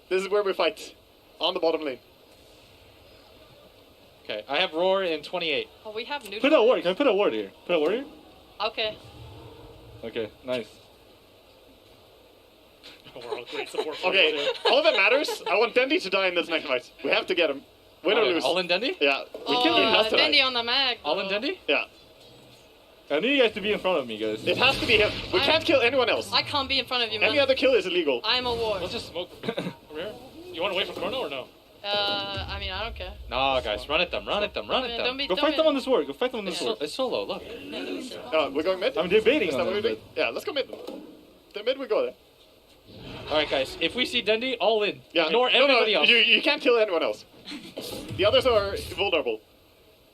This is where we fight. On the bottom lane. Okay, I have Roar in 28. Oh, we have neutral. Put a ward. Can I put a ward here? Put a ward here? Okay. Okay, nice. Okay, all that matters, I want Dendi to die in this next fight. We have to get him. Win or lose. All in Dendi? Yeah. We killed him last time. Dendi on the mag. All in Dendi? Yeah. I need you guys to be in front of me, guys. It has to be him. We can't kill anyone else. I can't be in front of you, man. Any other kill is illegal. I'm a ward. Let's just smoke over here. You want to wait for Chrono or no? I mean, I don't care. Nah, guys, run at them. Don't be- Go don't fight be- them on this ward. Go fight them on this ward. It's solo, look. We're going mid? I'm debating Is on that what we're them, doing? Yeah, let's go mid. The mid we go there. Alright, guys, if we see Dendi, all in. Yeah. Ignore no, everybody else. You can't kill anyone else. The others are vulnerable.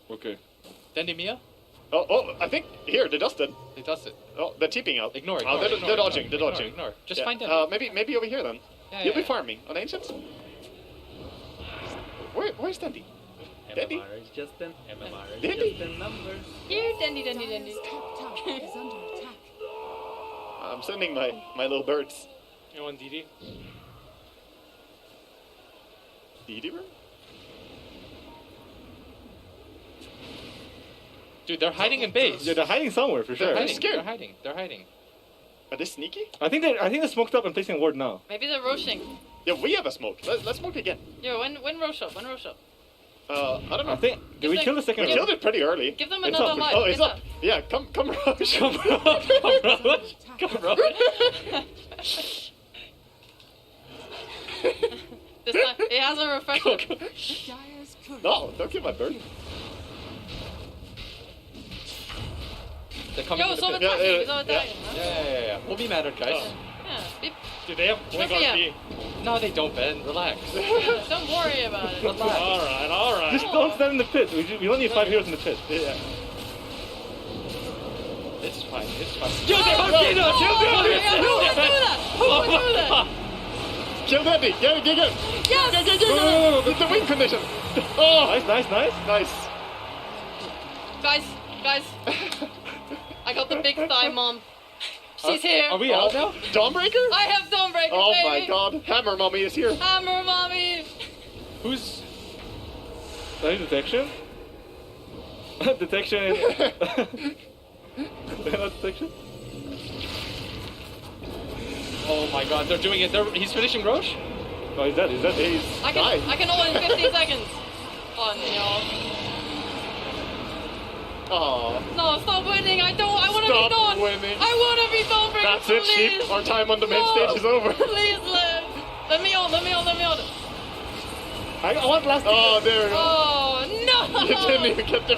Okay. Dendi Mia? Oh, I think here they dusted. They dusted. Oh, they're TPing out. Ignore. They're dodging. They're dodging. Ignore. Just Yeah. find them. Maybe over here then. Yeah, You'll yeah. be farming on ancients. Where's Dendi? Dendi? MMR is just an MMR is Dendi? just a number. Here, Dendi. I'm sending my little birds. You want DD? DD room? Dude, they're hiding in base. Yeah, they're hiding somewhere for sure. They're hiding. scared. They're hiding. Are they sneaky? I think they smoked up and placing a ward now. Maybe they're roshing. Yeah, we have a smoke. Let's smoke again. Yo, when rosh up? When rosh up? I don't know. I think. Did we kill the second? We killed it pretty early. Give them It's another up. life. Oh, it's up. Yeah, come rush. Come on. This time, it has a refresher. No, don't kill my bird. They're coming. Yo, to so the it's pit. attacking. He's on attacking. Yeah. We'll be mattered, guys. Yeah, be, Dude, they have blink on yeah. B. No, they don't, Ben. Relax. don't worry about it. Relax. All right. Just don't stand in the pit. We only need 5 heroes in the pit. Yeah. It's fine. Kill the Hosino! Kill the Kill Andy. Get. Yes! Go. With the wing condition. Oh, Nice. Guys. I got the big thigh mom. She's here. Are we out now? Dawnbreaker? I have Dawnbreaker, Oh baby. my god. Hammer Mommy is here. Hammer mommy. Who's... Sorry, detection? Detection. Detection? Oh my God, they're doing it. He's finishing Roche. Oh, he's dead. He's I can hold in 15 seconds. Oh no. Oh. No, stop winning. I want to be Stop Dawn. winning. I want to be Dawnbreaker. That's it, please. sheep. Our time on the main No. stage is over. Please live. Let me on. I want last. Oh, there we go. Oh no. You didn't even get the...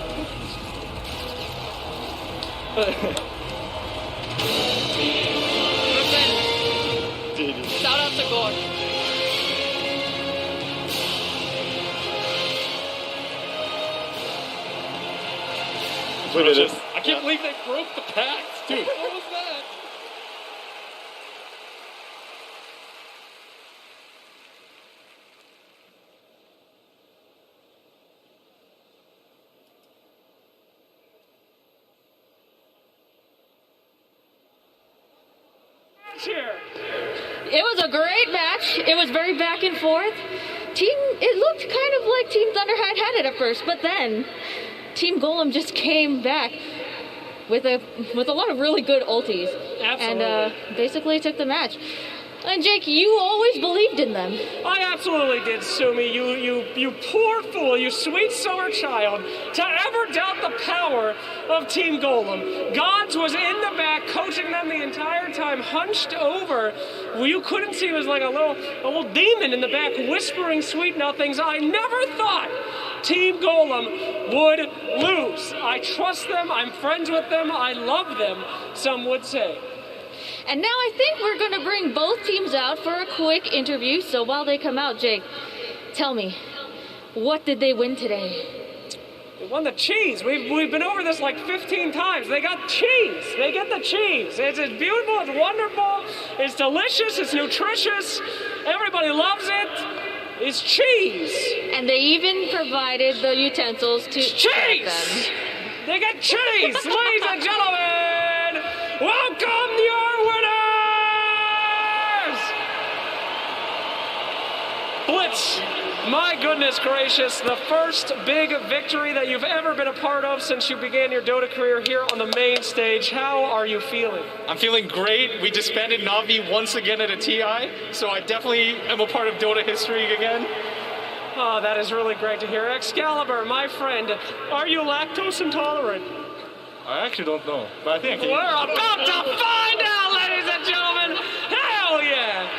Shout out to God. We did it. I can't believe they broke the pact, dude. What was that? Cheer. It was a great match. It was very back and forth. It looked kind of like Team Thunder had it at first, but then Team Golem just came back with a lot of really good ultis. Absolutely. And basically took the match. And Jake, you always believed in them. I absolutely did, Sumi. You poor fool, you sweet summer child, to ever doubt the power of Team Golem. Gods was in the back, coaching them the entire time, hunched over. Well, you couldn't see, it was like a little demon in the back, whispering sweet nothings. I never thought Team Golem would lose. I trust them, I'm friends with them, I love them, some would say. And now I think we're going to bring both teams out for a quick interview. So while they come out, Jake, tell me, what did they win today? They won the cheese. We've been over this like 15 times. They got cheese. They get the cheese. It's beautiful. It's wonderful. It's delicious. It's nutritious. Everybody loves it. It's cheese. And they even provided the utensils to eat them. They get cheese. Ladies and gentlemen, welcome your winners! Blitz. My goodness gracious, the first big victory that you've ever been a part of since you began your Dota career here on the main stage. How are you feeling? I'm feeling great. We disbanded Navi once again at a TI, so I definitely am a part of Dota history again. Oh, that is really great to hear. Excalibur, my friend, are you lactose intolerant? I actually don't know, but I think I can. We're about to find out, ladies and gentlemen. Hell yeah!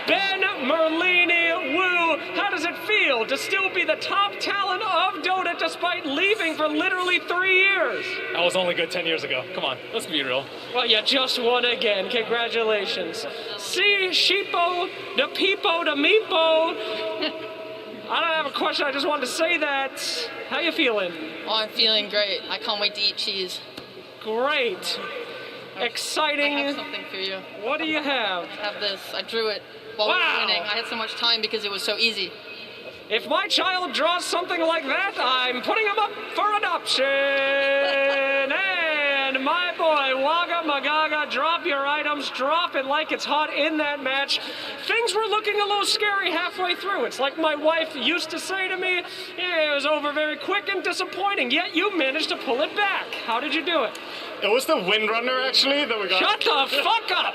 Ben Merlini Wu, how does it feel to still be the top talent of Dota despite leaving for literally 3 years? I was only good 10 years ago. Come on, let's be real. Well, you just won again. Congratulations. See, Sheepo, the Peepo, the Meepo. I don't have a question. I just wanted to say that. How you feeling? Oh, I'm feeling great. I can't wait to eat cheese. Great. Exciting. I have something for you. What do you have? I have this. I drew it while we were winning. I had so much time because it was so easy. If my child draws something like that, I'm putting him up for adoption. And my boy, Wagga Magaga, drop your items. bombs dropping like it's hot in that match. Things were looking a little scary halfway through. It's like my wife used to say to me, yeah, it was over very quick and disappointing, yet you managed to pull it back. How did you do it? It was the Windrunner, actually, that we got. Shut the fuck up!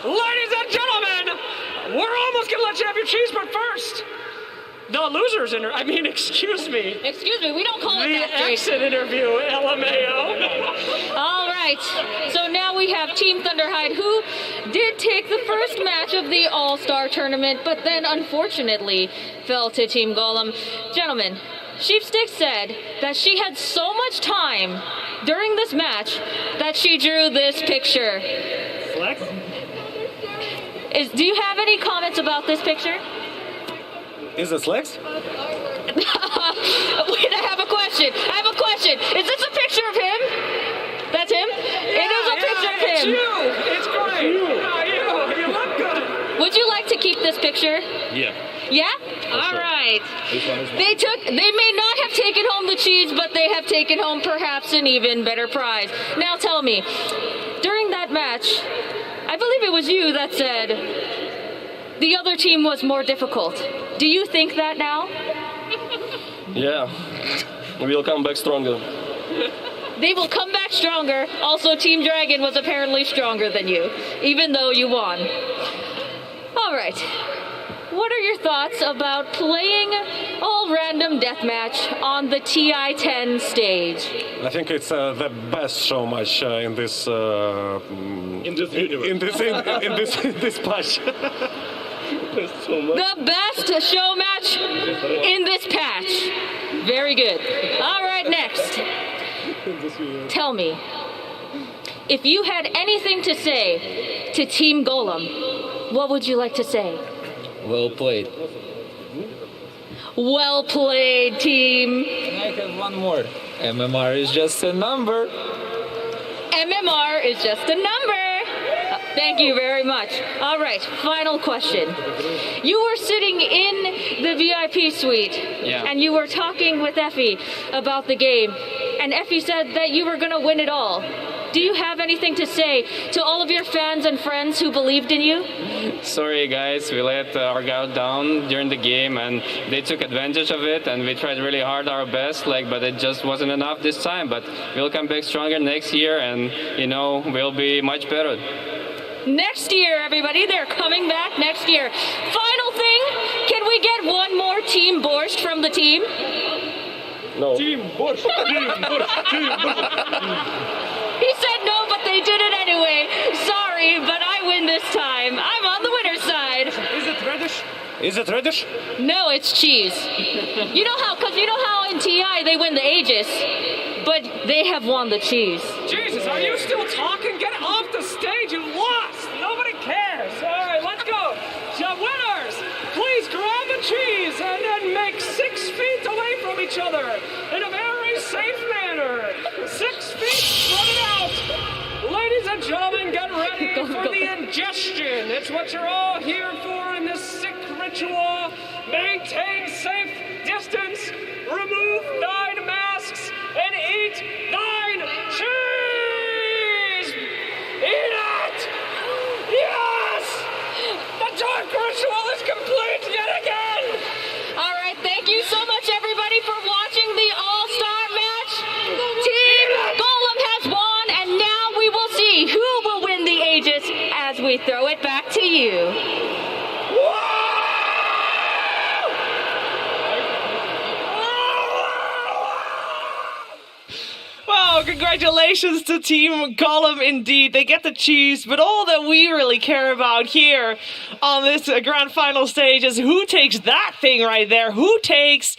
Ladies and gentlemen, we're almost gonna let you have your cheese, but first, the losers excuse me. Excuse me, we don't call it that. The exit interview, LMAO. All right, so now we have Team Thunderhide, who did take the first match of the All-Star Tournament, but then unfortunately fell to Team Golem. Gentlemen, Sheepstick said that she had so much time during this match that she drew this picture. Flex? Do you have any comments about this picture? Is this Lex? Wait, I have a question. Is this a picture of him? That's him? It is a picture of him. It's you. It's great. You look good. Would you like to keep this picture? Yeah. Yeah? All right. They may not have taken home the cheese, but they have taken home perhaps an even better prize. Now tell me, during that match, I believe it was you that said the other team was more difficult. Do you think that now? Yeah. We'll come back stronger. They will come back stronger. Also, Team Dragon was apparently stronger than you, even though you won. All right. What are your thoughts about playing all random deathmatch on the TI-10 stage? I think it's the best show match in this In this universe. in this patch. The best show match in this patch. Very good. All right, next. Tell me, if you had anything to say to Team Golem, what would you like to say? Well played. Well played, team. I have one more. MMR is just a number. MMR is just a number. Thank you very much. All right, final question. You were sitting in the VIP suite, and you were talking with Effie about the game, and Effie said that you were going to win it all. Do you have anything to say to all of your fans and friends who believed in you? Sorry, guys, we let our guard down during the game, and they took advantage of it, and we tried really hard our best, but it just wasn't enough this time. But we'll come back stronger next year, and, we'll be much better. Next year, everybody, they're coming back next year. Final thing, can we get one more Team Borscht from the team? No. Team Borscht. Team Borscht. Team Borscht. He said no, but they did it anyway. Sorry, but I win this time. I'm on the winner's side. Is it reddish? Is it reddish? No, it's cheese. You know how in TI they win the Aegis, but they have won the cheese. Jesus, are you still talking? Get off the stage. You lost. Nobody cares. All right, let's go. So winners, please grab the cheese and then make 6 feet away from each other in a very safe manner. 6 feet, spread it out. Ladies and gentlemen, get ready for the ingestion. It's what you're all here for in this sick ritual. Maintain safe distance, remove 9 masks, and eat 9 cheese! Eat it! Yes! The dark ritual is complete yet again! All right, thank you so much, everybody, for watching the All-Star match. Team Golem has won, and now we will see who will win the Aegis as we throw it back to you. Well, congratulations to Team Golem indeed. They get the cheese, but all that we really care about here on this grand final stage is who takes that thing right there. Who takes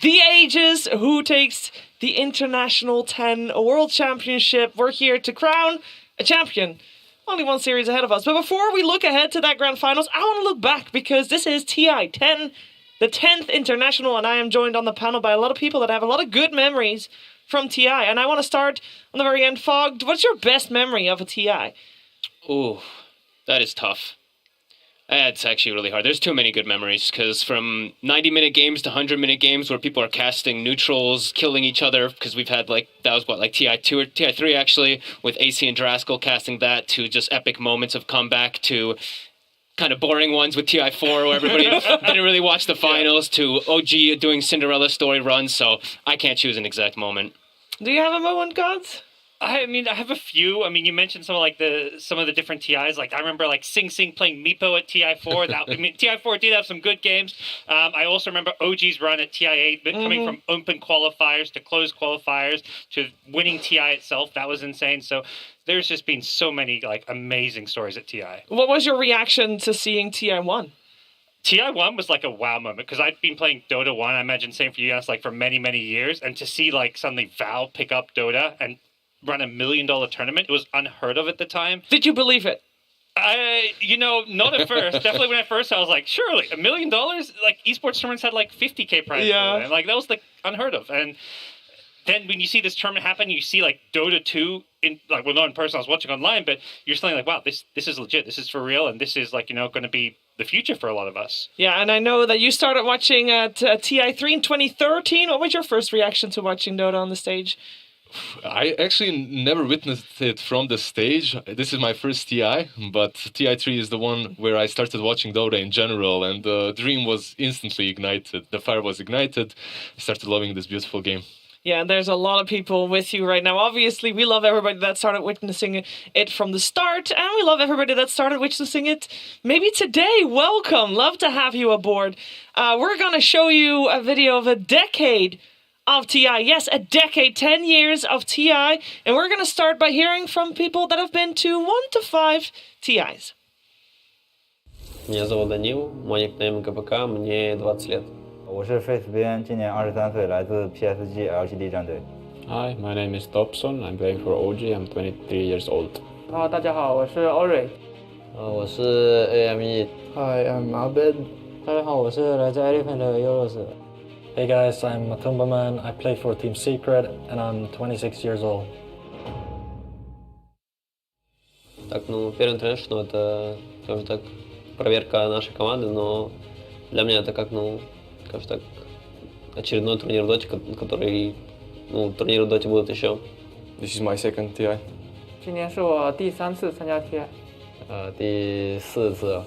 the Aegis? Who takes the International 10 World Championship? We're here to crown a champion. Only one series ahead of us. But before we look ahead to that grand finals, I want to look back because this is TI-10, the 10th International, and I am joined on the panel by a lot of people that have a lot of good memories from TI. And I want to start on the very end. Fogged, what's your best memory of a TI? Ooh, that is tough. It's actually really hard. There's too many good memories because from 90-minute games to 100-minute games where people are casting neutrals, killing each other, because we've had that was what, TI2 or TI3 actually, with AC and Draskell casting that, to just epic moments of comeback, to kind of boring ones with TI4 where everybody didn't really watch the finals, to OG doing Cinderella story runs, so I can't choose an exact moment. Do you have a moment, Gods? I mean, I have a few. I mean, you mentioned some of the different TIs. I remember Sing Sing playing Meepo at TI4. TI4 did have some good games. I also remember OG's run at TI8, coming from open qualifiers to closed qualifiers to winning TI itself. That was insane. So there's just been so many amazing stories at TI. What was your reaction to seeing TI1? TI1 was a wow moment because I'd been playing Dota 1, I imagine same for you guys, for many, many years. And to see suddenly Valve pick up Dota and run $1 million tournament, it was unheard of at the time. Did you believe it? Not at first. Definitely when I first saw, I was like, surely $1 million? Esports tournaments had $50K prize. Yeah. And that was unheard of. And then when you see this tournament happen, you see Dota 2 in not in person, I was watching online, but you're suddenly wow, this is legit. This is for real, and this is going to be the future for a lot of us. Yeah, and I know that you started watching at TI3 in 2013. What was your first reaction to watching Dota on the stage? I actually never witnessed it from the stage. This is my first TI, but TI3 is the one where I started watching Dota in general, and the dream was instantly ignited. The fire was ignited. I started loving this beautiful game. Yeah, there's a lot of people with you right now. Obviously, we love everybody that started witnessing it from the start, and we love everybody that started witnessing it maybe today. Welcome. Love to have you aboard. We're going to show you a video of a decade of TI. Yes, a decade, 10 years of TI. And we're going to start by hearing from people that have been to 1 to 5 TIs. Меня зовут Данил, мой никнейм ГПК, мне 20 лет. 我是 Face 边，今年23岁，来自 PSG.LGD 战队。 Hi, my name is Dobson. I'm playing for OG. I'm 23 years old. 大家好，我是 Ori。我是 AME。 Hi, I'm Abed. 大家好，我是来自 Elephant 的 Euros。 Hey guys, I'm Matumbaman. I play for Team Secret and I'm 26 years old. Так, первый интернешнл это, скажем так, проверка нашей команды, но для меня это как, скажем так, очередной турнир в Доте, который, турниры в Доте будут еще. This is my second TI. 今年是我第3次参加 TI。第4次。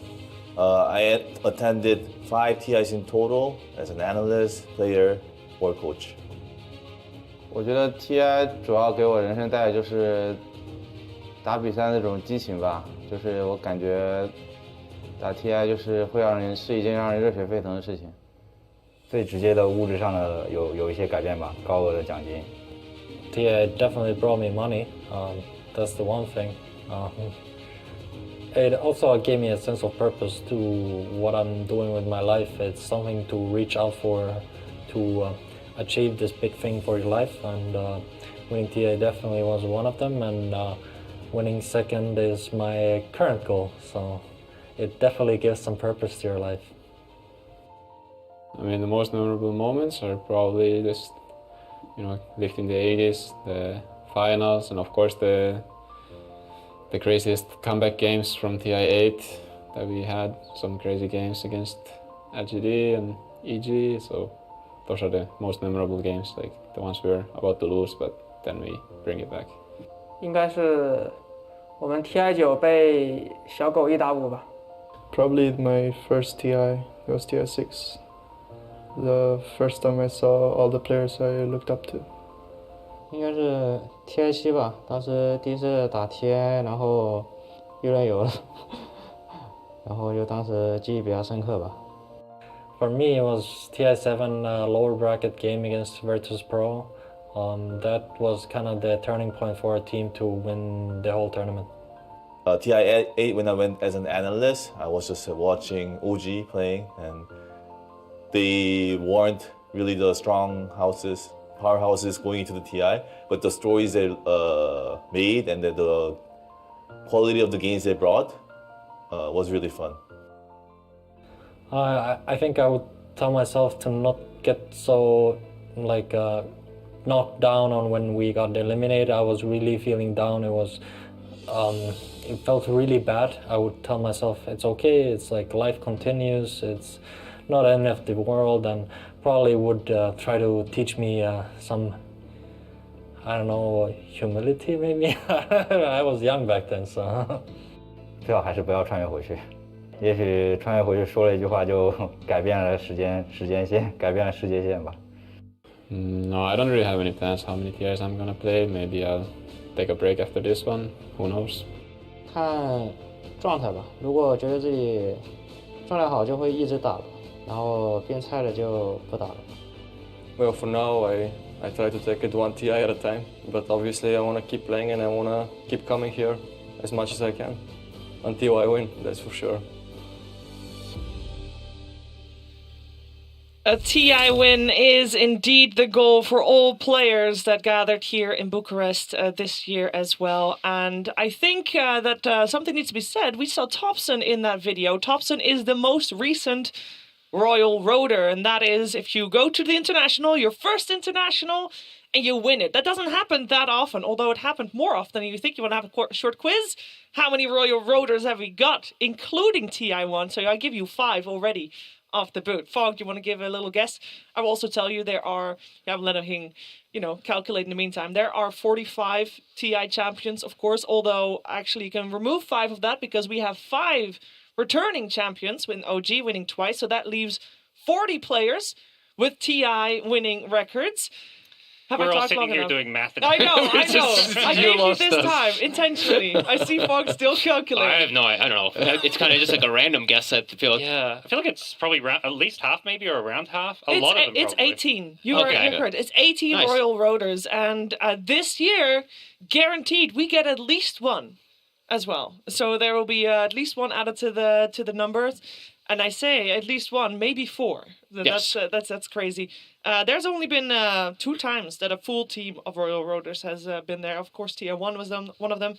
I attended 5 TIs in total as an analyst, player, or coach. 我觉得 TI 主要给我人生带来就是打比赛那种激情吧，就是我感觉打 TI 就是会是一件让人热血沸腾的事情。最直接的物质上的有一些改变吧，高额的奖金。TI definitely brought me money. That's the one thing. It also gave me a sense of purpose to what I'm doing with my life. It's something to reach out for, to achieve this big thing for your life, and winning TI definitely was one of them, and winning second is my current goal, so it definitely gives some purpose to your life. I mean, the most memorable moments are probably just, lifting the 80s, the finals, and of course the craziest comeback games from TI8 that we had. Some crazy games against LGD and EG, so those are the most memorable games, like the ones we were about to lose, but then we bring it back. 应该是我们 TI9 被小狗1打5吧。 Probably my first TI, it was TI6. The first time I saw all the players I looked up to. 应该是 TI7 吧，当时第一次打 TI， 然后遇人游了，然后就当时记忆比较深刻吧。For me, it was TI7 lower bracket game against Virtus Pro. That was kind of the turning point for our team to win the whole tournament. TI8, when I went as an analyst, I was just watching OG playing, and they weren't really the strong powerhouses going into the TI, but the stories they made and the quality of the games they brought was really fun. I think I would tell myself to not get so knocked down on when we got eliminated. I was really feeling down. It was it felt really bad. I would tell myself it's okay, it's like life continues, it's not the end of the world, and probably would try to teach me some, I don't know, humility maybe. I was young back then, so. 最好还是不要穿越回去，也许穿越回去说了一句话就改变了时间线，改变了世界线吧。No, I don't really have any plans how many TIs I'm gonna play. Maybe I'll take a break after this one. Who knows? 看状态吧，如果觉得自己状态好，就会一直打了，然后变菜了就不打了。Well, for now, I try to take it one TI at a time, but obviously I want to keep playing and I want to keep coming here as much as I can until I win, that's for sure. A TI win is indeed the goal for all players that gathered here in Bucharest this year as well. And I think that something needs to be said. We saw Thompson in that video. Thompson is the most recent Royal Roader, and that is if you go to the international, your first international, and you win it. That doesn't happen that often, although it happened more often than you think. You want to have a short quiz? How many Royal Roaders have we got, including TI1? So I give you 5 already off the boot. Fog, do you want to give a little guess? I will also tell you there are, you have let him, calculate in the meantime, there are 45 TI champions, of course, although actually you can remove 5 of that because we have 5 returning champions, with OG winning twice, so that leaves 40 players with TI winning records. We're all sitting here doing math. I know. I gave you this time, intentionally. I see Fog still calculating. I have I don't know. It's kind of just like a random guess. I feel like. Yeah, I feel like it's probably at least half, maybe, or around half. A lot of them. It's probably. 18. You're correct. It's 18 nice. Royal Roaders, and this year, guaranteed, we get at least one as well. So there will be at least one added to the numbers. And I say at least one, maybe 4. Yes. That's crazy. There's only been 2 times that a full team of Royal Roaders has been there. Of course, TI1 was one of them,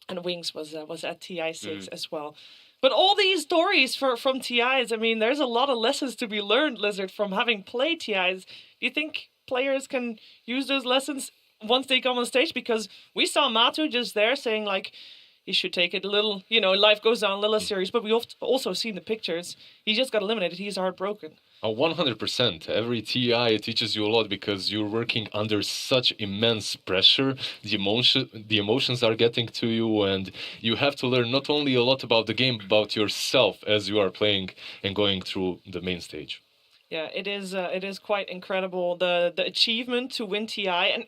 and Wings was at TI6 as well. But all these stories from TIs, I mean, there's a lot of lessons to be learned, Lizard, from having played TIs. Do you think players can use those lessons once they come on stage? Because we saw Matu just there saying, like, he should take it a little, life goes on, a little serious. But we also seen the pictures. He just got eliminated. He's heartbroken. 100%. Every TI teaches you a lot because you're working under such immense pressure. The emotions are getting to you, and you have to learn not only a lot about the game, but about yourself as you are playing and going through the main stage. Yeah, it is quite incredible, the achievement to win TI. And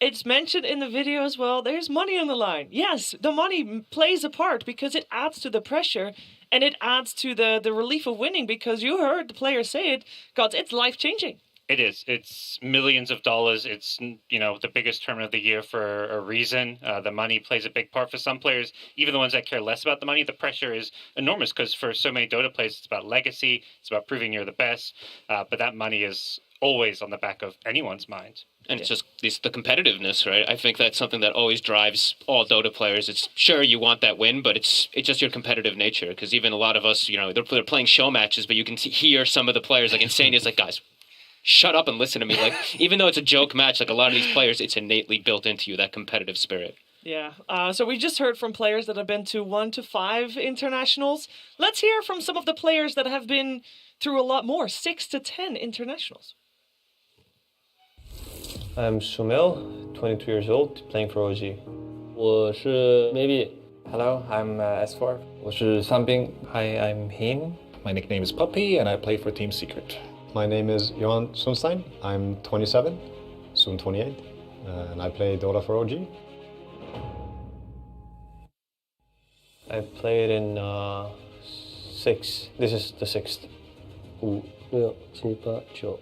it's mentioned in the video as well, there's money on the line. Yes, the money plays a part because it adds to the pressure and it adds to the relief of winning, because you heard the players say it, God, it's life-changing. It is. It's millions of dollars. It's, the biggest tournament of the year for a reason. The money plays a big part for some players. Even the ones that care less about the money, the pressure is enormous because for so many Dota players, it's about legacy. It's about proving you're the best. But that money is always on the back of anyone's mind. And it's just the competitiveness, right? I think that's something that always drives all Dota players. It's sure you want that win, but it's just your competitive nature. Because even a lot of us, they're playing show matches, but you can hear some of the players, like Insane is like, guys, shut up and listen to me. Like, even though it's a joke match, like a lot of these players, it's innately built into you, that competitive spirit. Yeah. So we just heard from players that have been to 1 to 5 internationals. Let's hear from some of the players that have been through a lot more, 6 to 10 internationals. I'm Shumil, 22 years old, playing for OG. 我是 Maybe. Hello, I'm S4. 我是Sanbing. Hi, I'm Heen. My nickname is Puppy, and I play for Team Secret. My name is Johan Sundstein. I'm 27, soon 28, and I play Dota for OG. I played in 6. This is the 6th. 5、6、7、8、9。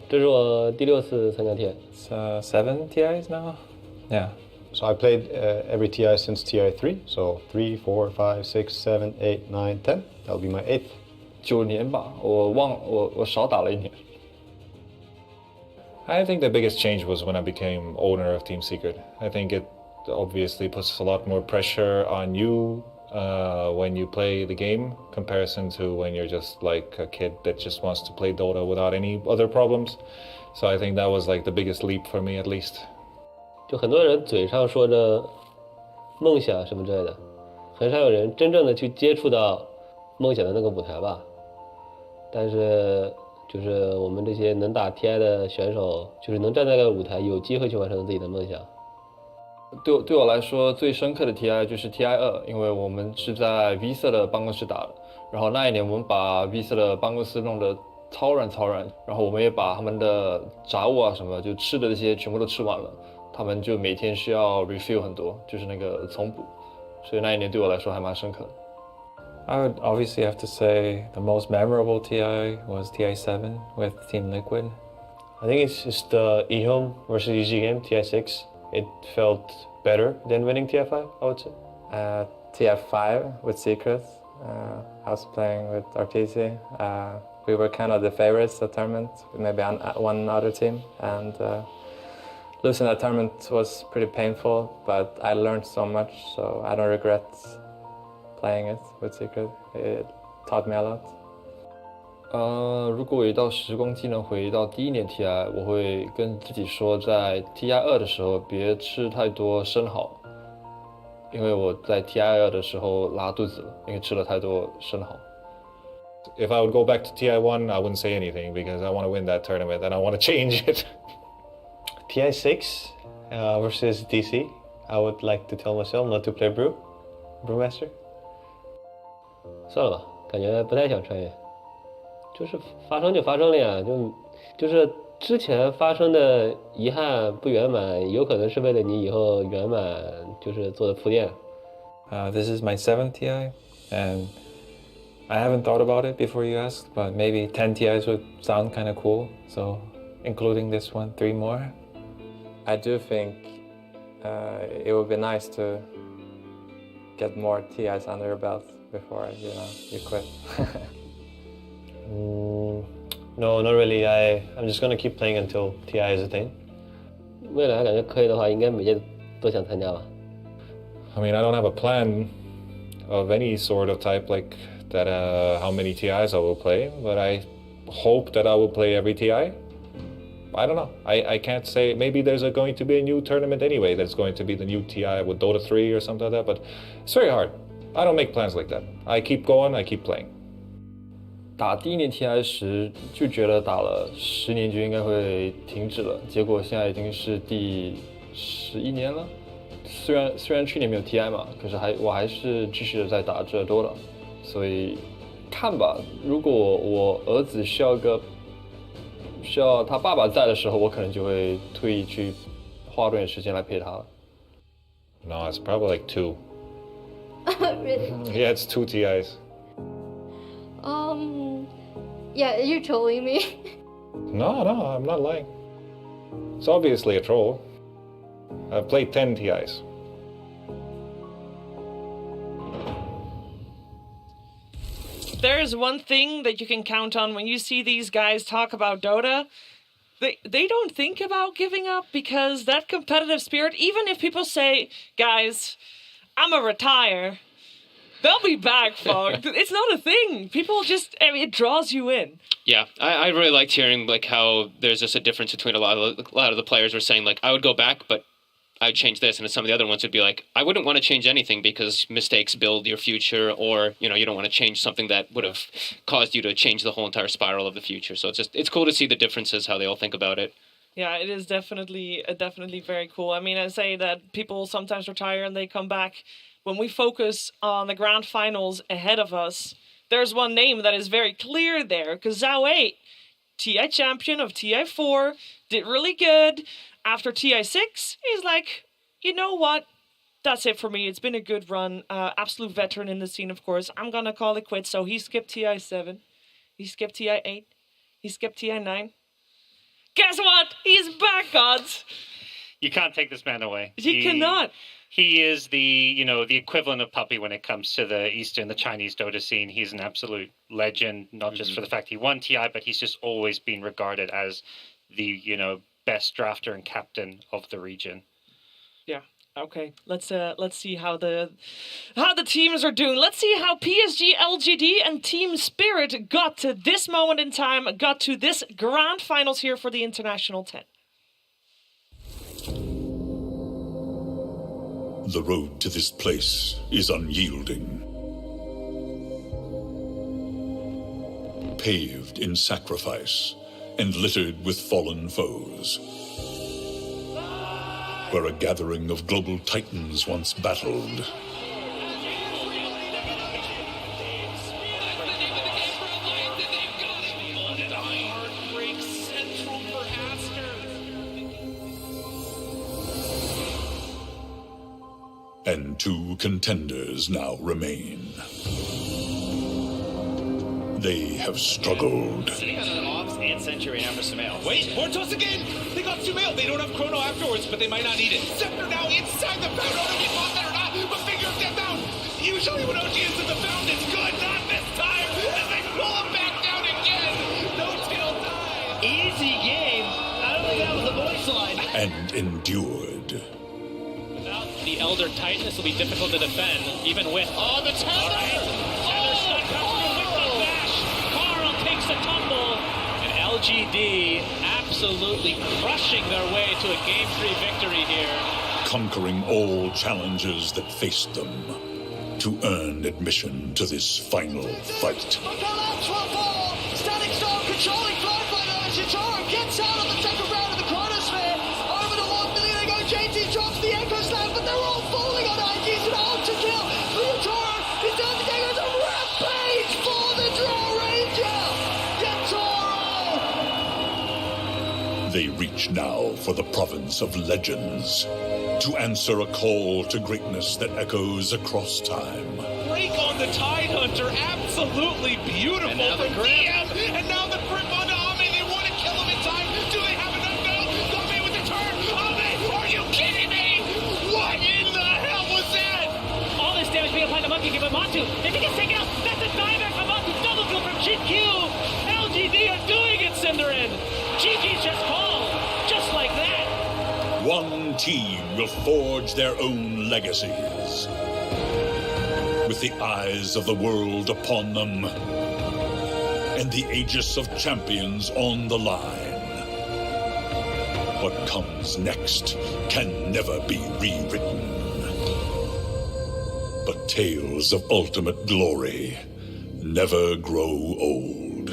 这是我第6次参加 TI. It's 7 TIs now. Yeah. So I played every TI since TI3. So 3, 4, 5, 6, 7, 8, 9, 10. That'll be my 8th. 9年吧，我少打了1年。I think the biggest change was when I became owner of Team Secret. I think it obviously puts a lot more pressure on you when you play the game, comparison to when you're just like a kid that just wants to play Dota without any other problems. So I think that was like the biggest leap for me, at least. 就很多人嘴上说着梦想什么之类的，很少有人真正的去接触到梦想的那个舞台吧。但是就是我们这些能打 TI 的选手，就是能站在那个舞台，有机会去完成自己的梦想。对我来说最深刻的 TI 就是 TI2，因为我们是在 V 社的办公室打的，然后那一年我们把 V 社的办公室弄得超软，然后我们也把他们的杂物啊什么就吃的这些全部都吃完了，他们就每天需要 refill 很多，就是那个重补，所以那一年对我来说还蛮深刻的。I would obviously have to say the most memorable TI was TI7 with Team Liquid. I think it's just the eHome versus EG game, TI6. It felt better than winning TI5, I would say. TF5 with Secret. I was playing with RTC. We were kind of the favorites at the tournament, with maybe one other team. And losing that tournament was pretty painful, but I learned so much, so I don't regret playing it with Secret. It taught me a lot. 如果有一道时光机能回到第一年 TI， 我会跟自己说，在 TI2 的时候别吃太多生蚝，因为我在 TI2 的时候拉肚子了，因为吃了太多生蚝。If I would go back to TI1, I wouldn't say anything because I want to win that tournament and I want to change it. TI6 versus DC. I would like to tell myself not to play Brewmaster. 算了吧，感觉不太想穿越。就是发生就发生了呀，就是之前发生的遗憾不圆满，有可能是为了你以后圆满就是做的铺垫。This is my 7th TI, and I haven't thought about it before you asked, but maybe 10 TIs would sound kind of cool, so including this one, 3 more. I do think it would be nice to get more TIs under your belt before you quit. No, not really. I'm just gonna keep playing until TI is a thing. 未来感觉可以的话，应该每届都想参加吧。I mean, I don't have a plan of any sort of type like that. How many TIs I will play, but I hope that I will play every TI. I don't know. I can't say. Maybe there's going to be a new tournament anyway. That's going to be the new TI with Dota 3 or something like that. But it's very hard. I don't make plans like that. I keep going. I keep playing. 打第一年 TI 时就觉得打了10年就应该会停止了，结果现在已经是第11年了。虽然去年没有 TI 嘛，可是我还是继续的在打这Dota，所以看吧。如果我儿子需要他爸爸在的时候，我可能就会特意去花多点时间来陪他了。No, it's probably like 2. Really? Yeah, it's 2 TIs. Yeah, you're trolling me. No, I'm not lying. It's obviously a troll. I've played 10 TIs. There's one thing that you can count on when you see these guys talk about Dota. They don't think about giving up, because that competitive spirit, even if people say, guys, I'ma retire, they'll be back, folks. It's not a thing. People just, it draws you in. Yeah, I really liked hearing like how there's just a difference between a lot of the players were saying like I would go back, but I would change this, and some of the other ones would be like I wouldn't want to change anything because mistakes build your future, or you don't want to change something that would have caused you to change the whole entire spiral of the future. So it's cool to see the differences, how they all think about it. Yeah, it is definitely very cool. I mean, I say that people sometimes retire and they come back. When we focus on the grand finals ahead of us, there's one name that is very clear there, because Zhao 8, TI champion of TI4, did really good. After TI6, he's like, you know what? That's it for me. It's been a good run. Absolute veteran in the scene, of course. I'm gonna call it quits. So he skipped TI7. He skipped TI8. He skipped TI9. Guess what? He's back, gods! You can't take this man away. You cannot. He is the equivalent of Puppy when it comes to the Chinese Dota scene. He's an absolute legend, not just for the fact he won TI, but he's just always been regarded as the, best drafter and captain of the region. Yeah. Okay. Let's see how the teams are doing. Let's see how PSG.LGD and Team Spirit got to this moment in time, got to this grand finals here for the International 10. The road to this place is unyielding. Paved in sacrifice and littered with fallen foes. Where a gathering of global titans once battled. And 2 contenders now remain. They have struggled. Sitting on an Ops and Century and after Sumail. Wait, more toss again! They got Sumail! They don't have Chrono afterwards, but they might not need it. Scepter now inside the found. I don't know if he thought that or not, but figure of death out! Usually when OG is in the found, it's good. Not this time! And they pull him back down again! No tail die! Easy game. I don't think that was the voice line. And endured. Without the Elder Titan, this will be difficult to defend, even with... Oh, the tether! All right. Tether stuck comes through with the bash. Carl takes a tumble. And LGD absolutely crushing their way to a Game 3 victory here. Conquering all challenges that faced them to earn admission to this final fight. Static Storm controlling Firefly now as Shitara gets out of the second round of the Chronosphere. Over to 1 million they go. JT drops the Echo Slam, but they're all falling on IGs and out to kill. Yatoro is down to get a rampage for the Draw Ranger. Yatoro! They reach now for the province of legends to answer a call to greatness that echoes across time. Break on the Tidehunter, absolutely beautiful from DM. And now the grip onto Ame. They want to kill him in time. Do they have enough? No. Ame with the turn. Ame, are you kidding me? What in the hell was that? All this damage being applied to Monkey, give him Montu. If he gets taken out, that's a dieback from Montu. Double kill from GQ. LGD are doing it, Cinderin. GG's just called, just like that. One team will forge their own legacies. With the eyes of the world upon them, and the Aegis of champions on the line. What comes next can never be rewritten. But tales of ultimate glory never grow old.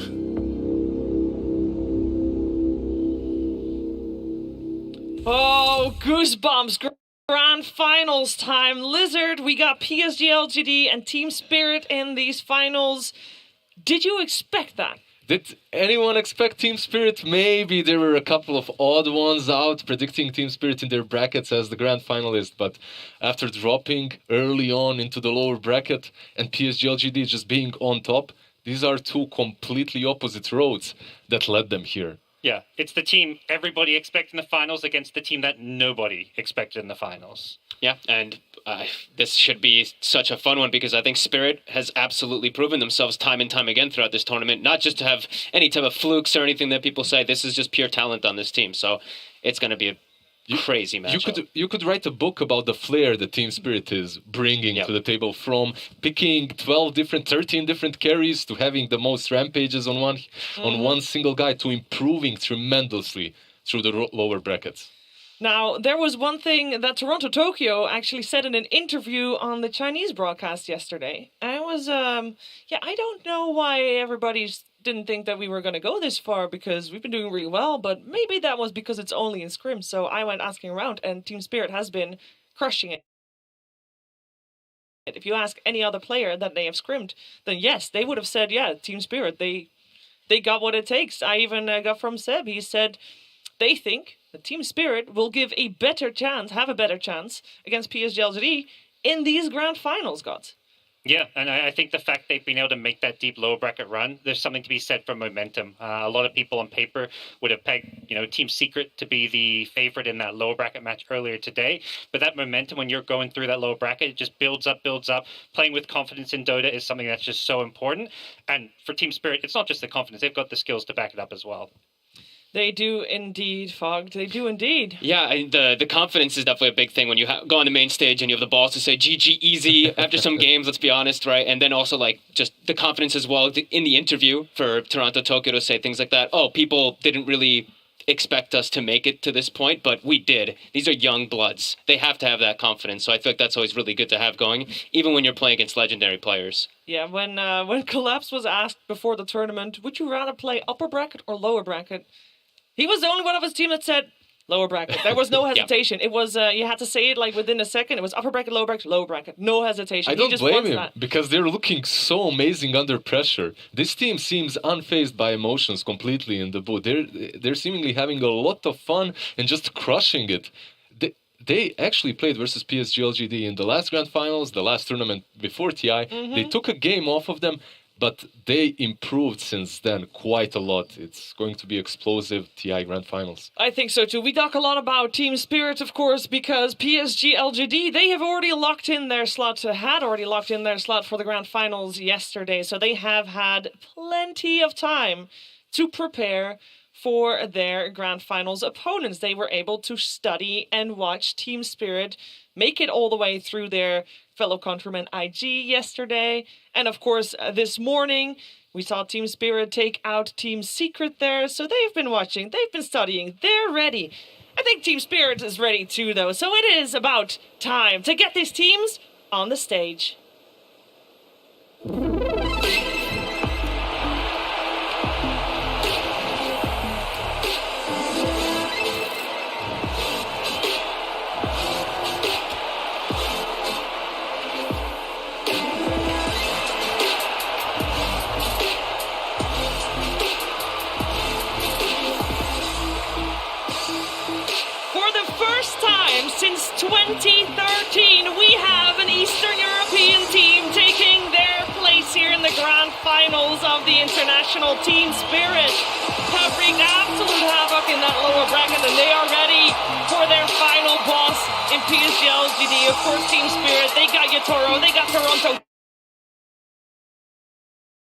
Oh, goosebumps. Grand finals time. Lizard, we got PSG.LGD and Team Spirit in these finals. Did you expect that? Did anyone expect Team Spirit? Maybe there were a couple of odd ones out predicting Team Spirit in their brackets as the grand finalist, but after dropping early on into the lower bracket and PSG.LGD just being on top, these are 2 completely opposite roads that led them here. Yeah, it's the team everybody expected in the finals against the team that nobody expected in the finals. Yeah, and this should be such a fun one because I think Spirit has absolutely proven themselves time and time again throughout this tournament, not just to have any type of flukes or anything that people say. This is just pure talent on this team, so it's going to be a crazy matchup. You could write a book about the flair that Team Spirit is bringing to the table, from picking 13 different carries to having the most rampages on one single guy to improving tremendously through the lower brackets. Now, there was one thing that Toronto Tokyo actually said in an interview on the Chinese broadcast yesterday. And it was, I don't know why everybody didn't think that we were going to go this far because we've been doing really well, but maybe that was because it's only in scrim. So I went asking around, and Team Spirit has been crushing it. If you ask any other player that they have scrimmed, then yes, they would have said, yeah, Team Spirit, they got what it takes. I even got from Seb, he said they think the Team Spirit will have a better chance against PSG.LGD in these grand finals, Gods. Yeah, and I think the fact they've been able to make that deep lower bracket run, there's something to be said for momentum. A lot of people on paper would have pegged, Team Secret to be the favorite in that lower bracket match earlier today. But that momentum, when you're going through that lower bracket, it just builds up. Playing with confidence in Dota is something that's just so important. And for Team Spirit, it's not just the confidence. They've got the skills to back it up as well. They do indeed, Fogged. They do indeed. Yeah, the confidence is definitely a big thing when you go on the main stage and you have the balls to say GG easy after some games, let's be honest, right? And then also just the confidence as well in the interview for Toronto Tokyo to say things like that. Oh, people didn't really expect us to make it to this point, but we did. These are young bloods. They have to have that confidence. So I feel like that's always really good to have going, even when you're playing against legendary players. Yeah, when Collapse was asked before the tournament, would you rather play upper bracket or lower bracket? He was the only one of his team that said lower bracket. There was no hesitation. It was you had to say it like within a second. It was upper bracket, lower bracket, lower bracket. No hesitation. I don't blame him because they're looking so amazing under pressure. This team seems unfazed by emotions completely in the booth. They're seemingly having a lot of fun and just crushing it. They actually played versus PSG.LGD in the last Grand Finals, the last tournament before TI. They took a game off of them, but they improved since then quite a lot. It's going to be explosive TI Grand Finals. I think so too. We talk a lot about team spirit, of course, because PSG.LGD, they have already locked in their slot, had already locked in their slot for the Grand Finals yesterday. So they have had plenty of time to prepare for their Grand Finals opponents. They were able to study and watch Team Spirit make it all the way through their fellow countryman IG yesterday. And of course, this morning, we saw Team Spirit take out Team Secret there. So they've been watching, they've been studying, they're ready. I think Team Spirit is ready too, though. So it is about time to get these teams on the stage. Since 2013, we have an Eastern European team taking their place here in the Grand Finals of the International Team Spirit. Have wreaked absolute havoc in that lower bracket, and they are ready for their final boss in PSG.LGD. Of course, Team Spirit, they got Yatoro, they got Toronto,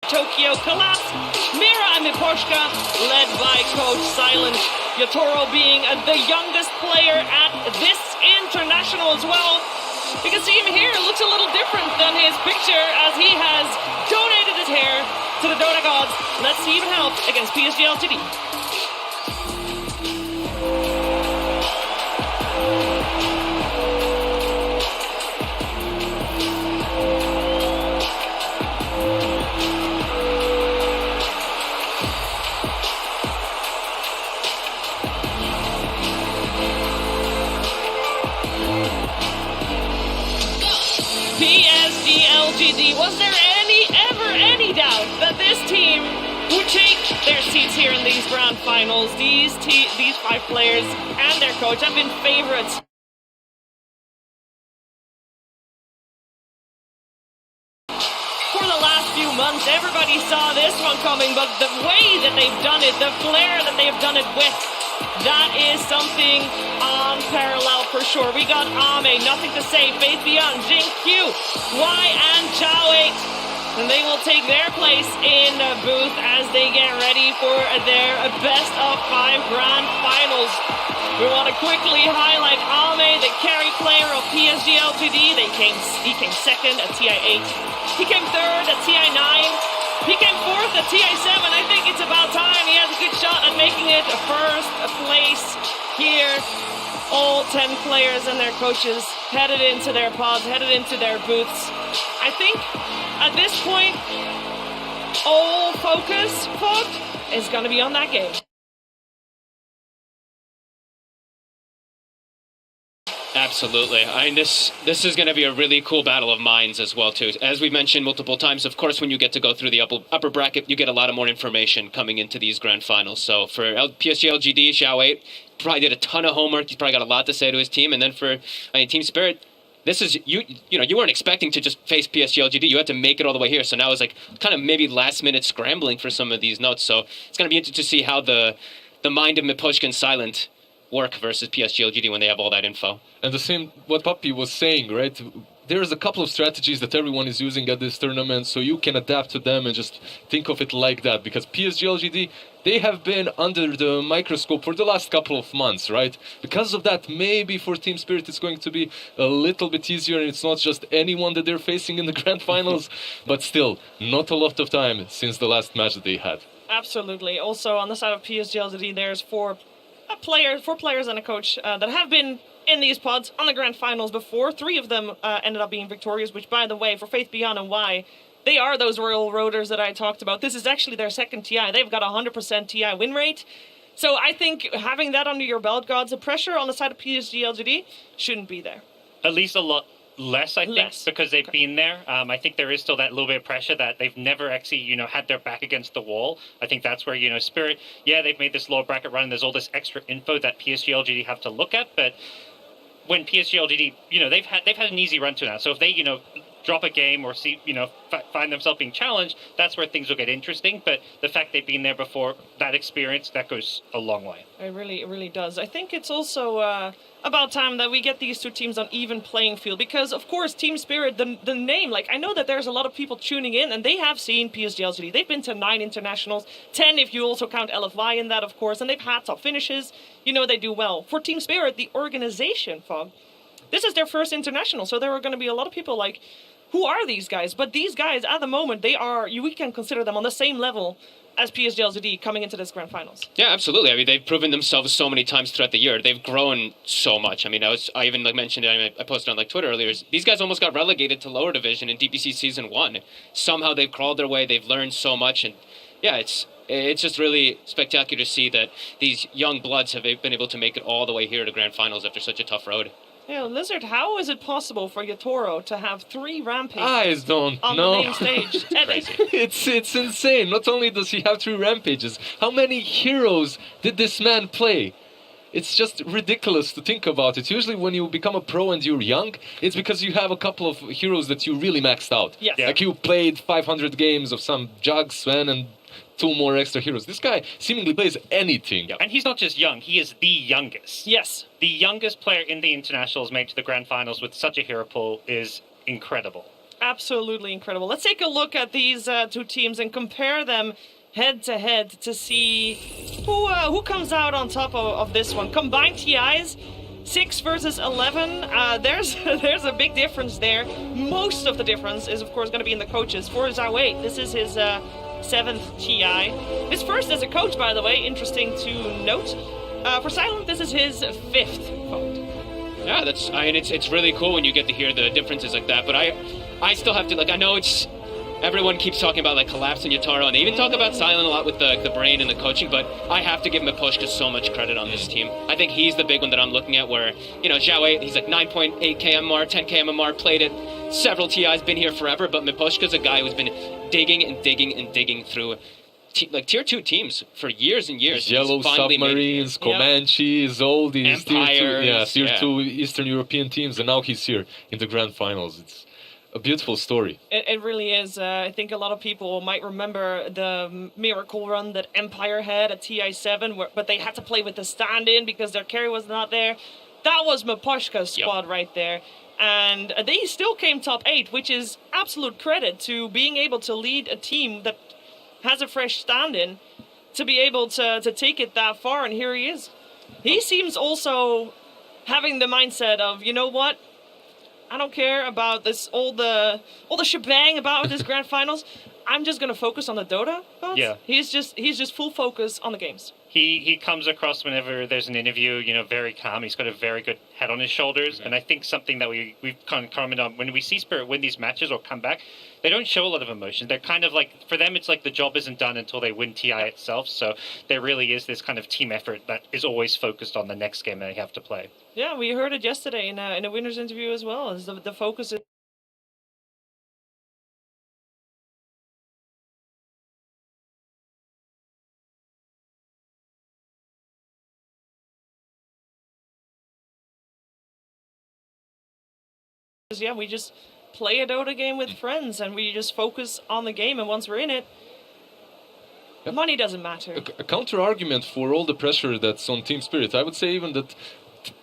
Tokyo, Collapse, Mira, and Miposhka, led by Coach Silent. Yatoro being the youngest player at this international as well. You can see him here, looks a little different than his picture as he has donated his hair to the Dota gods. Let's see if it helps against PSG.LGD. PSG.LGD, was there ever any doubt that this team would take their seats here in these Grand Finals? These 5 players and their coach have been favorites. For the last few months, everybody saw this one coming, but the way that they've done it, the flair that they've done it with, that is something unparalleled for sure. We got Ame, Nothing to Say, Faith Beyond, Jing Q, Y, and Chao 8. And they will take their place in the booth as they get ready for their best of 5 Grand Finals. We want to quickly highlight Ame, the carry player of PSG.LGD. He came second at TI 8. He came third at TI 9. He came fourth at TI 7. I think it's about time. He has a good shot at making it a first place here. All 10 players and their coaches headed into their pods, headed into their booths. I think at this point, all focus, is going to be on that game. Absolutely. I mean, this is going to be a really cool battle of minds as well, too. As we mentioned multiple times, of course, when you get to go through the upper bracket, you get a lot of more information coming into these Grand Finals. So for PSG.LGD, Xiao 8 probably did a ton of homework. He's probably got a lot to say to his team. And then for Team Spirit, this is, you weren't expecting to just face PSG.LGD. You had to make it all the way here. So now it's like kind of maybe last-minute scrambling for some of these notes. So it's going to be interesting to see how the mind of Miposhka and Silent work versus PSG.LGD when they have all that info. And the same, what Papi was saying, right? There's a couple of strategies that everyone is using at this tournament, so you can adapt to them and just think of it like that. Because PSG.LGD, they have been under the microscope for the last couple of months, right? Because of that, maybe for Team Spirit it's going to be a little bit easier, and it's not just anyone that they're facing in the Grand Finals, but still, not a lot of time since the last match that they had. Absolutely. Also, on the side of PSG.LGD, there's 4 4 players and a coach that have been in these pods on the grand finals before. 3 of them ended up being victorious, which, by the way, for Faith Beyond and Y, they are those Royal Roaders that I talked about. This is actually their second TI. They've got a 100% TI win rate. So I think having that under your belt, Gods, the pressure on the side of PSG.LGD shouldn't be there. At least a lot less, I think, because they've been there. I think there is still that little bit of pressure that they've never actually, had their back against the wall. I think that's where, Spirit, they've made this lower bracket run and there's all this extra info that PSG.LGD have to look at, but when PSG.LGD, they've had an easy run to now. So if they, drop a game or see, find themselves being challenged, that's where things will get interesting. But the fact they've been there before, that experience, that goes a long way. It really does. I think it's also about time that we get these 2 teams on even playing field, because of course Team Spirit, the name, I know that there's a lot of people tuning in and they have seen PSG.LGD. They've been to 9 internationals, 10 if you also count LFY in that, of course, and they've had top finishes. They do well. For Team Spirit, the organization, Fog, this is their first international, so there are going to be a lot of people like, who are these guys? But these guys, at the moment, we can consider them on the same level as PSG.LGD coming into this grand finals. Yeah, absolutely. I mean, they've proven themselves so many times throughout the year. They've grown so much. I mean, I even mentioned it, I posted on Twitter earlier, these guys almost got relegated to lower division in DPC Season 1. Somehow they've crawled their way, they've learned so much, and yeah, it's just really spectacular to see that these young bloods have been able to make it all the way here to grand finals after such a tough road. Yeah, Lizard, how is it possible for Yatoro to have 3 rampages I don't on know. the main stage? It's insane. Not only does he have 3 rampages, how many heroes did this man play? It's just ridiculous to think about it. Usually when you become a pro and you're young, it's because you have a couple of heroes that you really maxed out. Yes. Yeah. Like you played 500 games of some Jug, Sven, and 2 more extra heroes. This guy seemingly plays anything. And he's not just young, he is the youngest. Yes. The youngest player in the internationals made to the grand finals with such a hero pool is incredible. Absolutely incredible. Let's take a look at these 2 teams and compare them head to head to see who comes out on top of this one. Combined TIs, 6 versus 11. There's a big difference there. Most of the difference is, of course, going to be in the coaches. For Zawei, this is his 7th TI. His first as a coach, by the way, interesting to note. For Silent, this is his 5th vote. Yeah, it's really cool when you get to hear the differences like that, but I still have to, I know everyone keeps talking about Collapse and Yatoro, and they even talk about Silent a lot with the brain and the coaching, but I have to give Mipushka so much credit on this team. I think he's the big one that I'm looking at where, Zhao, he's 9.8 KMR, 10 KMR, played it several TIs, been here forever, but Mipushka's a guy who's been digging and digging and digging through tier 2 teams for years and years. Yellow Submarines, Comanches, all these tier 2 Eastern European teams, and now he's here in the grand finals. It's a beautiful story. It really is. I think a lot of people might remember the miracle run that Empire had at TI7, but they had to play with the stand-in because their carry was not there. That was Mipushka's squad right there. And they still came top 8, which is absolute credit to being able to lead a team that has a fresh stand-in to be able to take it that far, and here he is. He seems also having the mindset of, you know what? I don't care about this all the shebang about this grand finals. I'm just gonna focus on the Dota. Yeah. He's just full focus on the games. He comes across whenever there's an interview, very calm. He's got a very good head on his shoulders, and I think something that we've kind of commented on when we see Spirit win these matches or come back, they don't show a lot of emotion. They're kind of for them, it's like the job isn't done until they win TI itself. So there really is this kind of team effort that is always focused on the next game they have to play. Yeah, we heard it yesterday in a winner's interview as well. Is the focus is. Yeah, we just play a Dota game with friends and we just focus on the game, and once we're in it, money doesn't matter. A counter argument for all the pressure that's on Team Spirit, I would say even that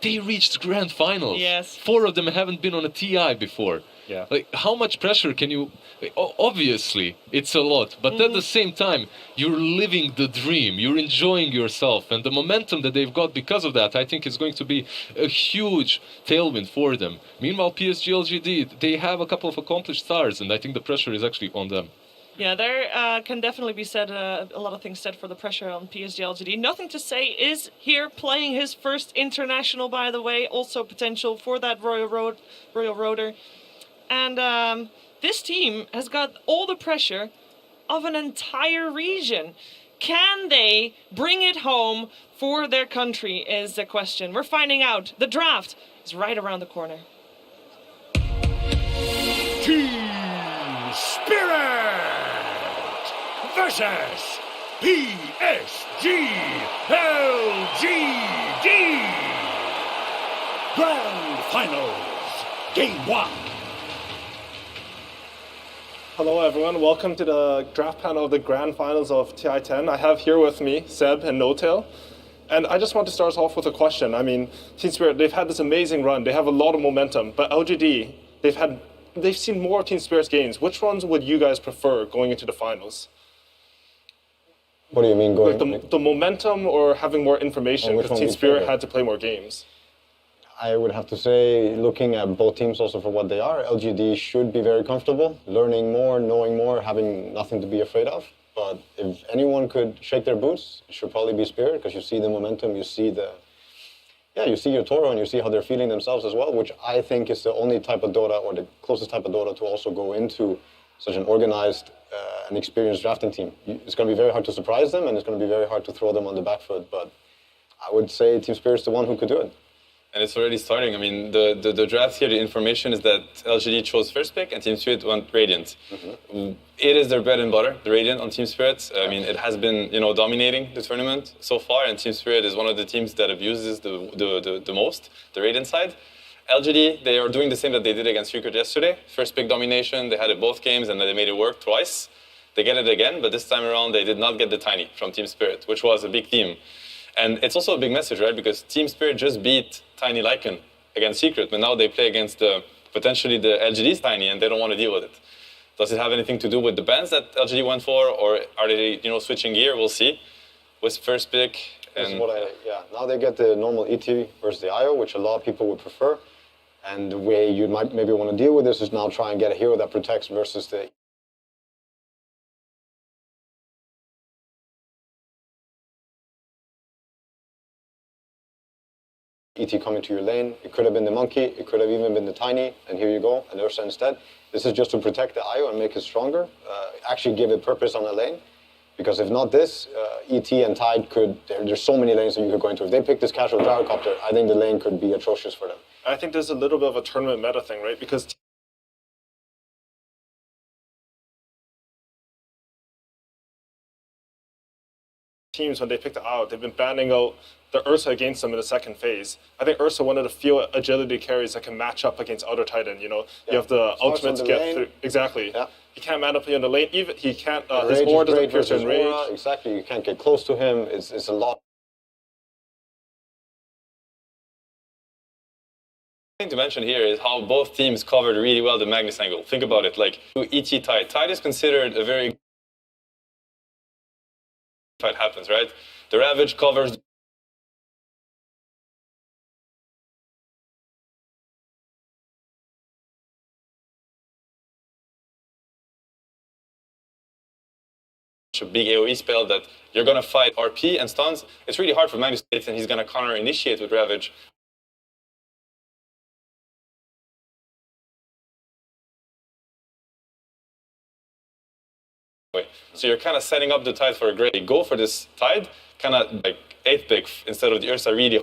they reached grand finals. Yes. 4 of them haven't been on a TI before. Yeah. How much pressure can you... Obviously, it's a lot, but at the same time, you're living the dream, you're enjoying yourself, and the momentum that they've got because of that, I think is going to be a huge tailwind for them. Meanwhile, PSG.LGD, they have a couple of accomplished stars, and I think the pressure is actually on them. Yeah, there can definitely be said a lot of things said for the pressure on PSG.LGD. Nothing to say is here playing his first international, by the way. Also potential for that Royal Roader. And this team has got all the pressure of an entire region. Can they bring it home for their country is the question. We're finding out. The draft is right around the corner. Team Spirit versus PSG.LGD. Grand Finals, Game 1. Hello everyone, welcome to the draft panel of the Grand Finals of TI10. I have here with me Seb and No-Tail. And I just want to start us off with a question. I mean, Team Spirit, they've had this amazing run. They have a lot of momentum. But LGD, they've seen more Team Spirit's games. Which ones would you guys prefer going into the finals? What do you mean going? Like the momentum or having more information? Because Team Spirit had to play more games. I would have to say, looking at both teams also for what they are, LGD should be very comfortable, learning more, knowing more, having nothing to be afraid of. But if anyone could shake their boots, it should probably be Spirit, because you see the momentum, you see you see your Toro and you see how they're feeling themselves as well, which I think is the only type of Dota, or the closest type of Dota to also go into such an organized and experienced drafting team. It's going to be very hard to surprise them, and it's going to be very hard to throw them on the back foot, but I would say Team Spirit's the one who could do it. And it's already starting. I mean, the draft here, the information is that LGD chose first pick and Team Spirit went Radiant. Mm-hmm. It is their bread and butter, the Radiant on Team Spirit. I mean, it has been, dominating the tournament so far, and Team Spirit is one of the teams that abuses the most, the Radiant side. LGD, they are doing the same that they did against Secret yesterday. First pick domination, they had it both games and they made it work twice. They get it again, but this time around they did not get the Tiny from Team Spirit, which was a big theme. And it's also a big message, right? Because Team Spirit just beat Tiny Lycan against Secret, but now they play against potentially the LGD's Tiny, and they don't want to deal with it. Does it have anything to do with the bans that LGD went for, or are they, switching gear? We'll see. With first pick. And now they get the normal ET versus the IO, which a lot of people would prefer. And the way you might maybe want to deal with this is now try and get a hero that protects versus the ET coming to your lane. It could have been the Monkey, it could have even been the Tiny, and here you go, an Ursa instead. This is just to protect the IO and make it stronger, actually give it purpose on the lane. Because if not this, ET and Tide there's so many lanes that you could go into. If they pick this casual gyrocopter, I think the lane could be atrocious for them. I think there's a little bit of a tournament meta thing, right? Because teams, when they pick the out, they've been banning out the Ursa against them in the second phase. I think Ursa one of the few agility carries that can match up against other Titan. You have the ultimate to get through. Exactly. Yeah. He can't man up on the lane. Even he can't. His aura doesn't pierce in rage. Exactly. You can't get close to him. It's a lot. The thing to mention here is how both teams covered really well the Magnus angle. Think about it. Like ET Tide. Tide is considered a very fight happens, right? The Ravage covers a big AoE spell that you're gonna fight RP and stuns. It's really hard for Magnus to hit, and he's gonna counter initiate with Ravage. So you're kind of setting up the Tide for a great go for this Tide, kind of like 8th pick instead of the Ursa really.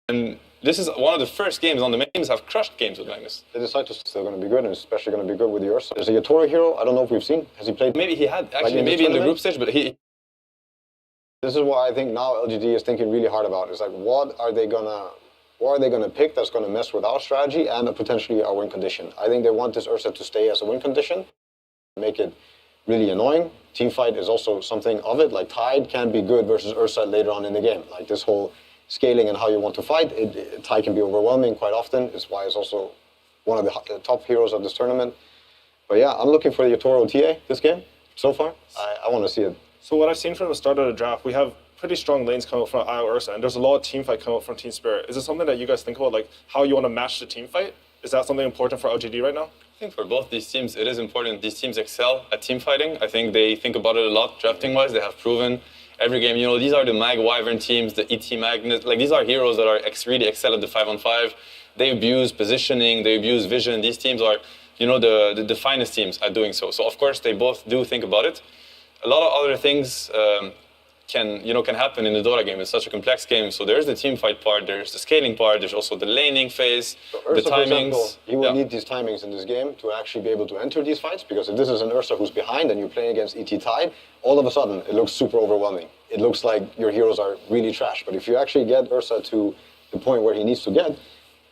And this is one of the first games on the main teams have crushed games with Magnus. They decide to still going to be good, and especially going to be good with the Ursa. There's a Yatoro hero, I don't know if we've seen. Has he played? Maybe he had, actually, like maybe in the group stage, but he... This is what I think now LGD is thinking really hard about. It's like, what are they gonna pick that's gonna mess with our strategy and potentially our win condition? I think they want this Ursa to stay as a win condition, make it really annoying. Teamfight is also something of it. Like Tide can be good versus Ursa later on in the game. Like this whole scaling and how you want to fight, Tide can be overwhelming quite often. It's why it's also one of the top heroes of this tournament. But yeah, I'm looking for the Yatoro TA this game so far. I want to see it. So what I've seen from the start of the draft, we have pretty strong lanes coming up from IO Ursa, and there's a lot of team fight coming up from Team Spirit. Is it something that you guys think about, like how you want to match the team fight? Is that something important for LGD right now? I think for both these teams, it is important. These teams excel at team fighting. I think they think about it a lot, drafting-wise. They have proven every game. You know, these are the Mag Wyvern teams, the ET Magnet. Like, these are heroes that are really excel at the 5-on-5. They abuse positioning. They abuse vision. These teams are, you know, the finest teams at doing so. So, of course, they both do think about it. A lot of other things can happen in the Dota game. It's such a complex game. So there's the team fight part, there's the scaling part, there's also the laning phase, Ursa, the timings. For example, you will need these timings in this game to actually be able to enter these fights, because if this is an Ursa who's behind and you're playing against ET Tide, all of a sudden it looks super overwhelming. It looks like your heroes are really trash. But if you actually get Ursa to the point where he needs to get,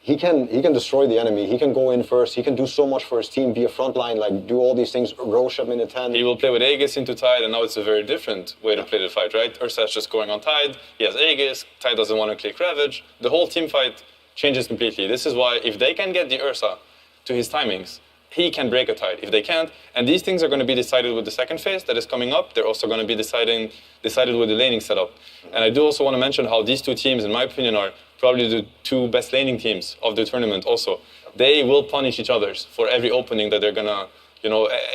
he can destroy the enemy. He can go in first. He can do so much for his team, be a frontline, like do all these things, Roche at minute 10. He will play with Aegis into Tide, and now it's a very different way to play the fight, right? Ursa's just going on Tide. He has Aegis. Tide doesn't want to click Ravage. The whole team fight changes completely. This is why if they can get the Ursa to his timings, he can break a Tide. If they can't, and these things are going to be decided with the second phase that is coming up. They're also going to be decided with the laning setup. And I do also want to mention how these two teams, in my opinion, are probably the two best laning teams of the tournament also. They will punish each other's for every opening that they're gonna,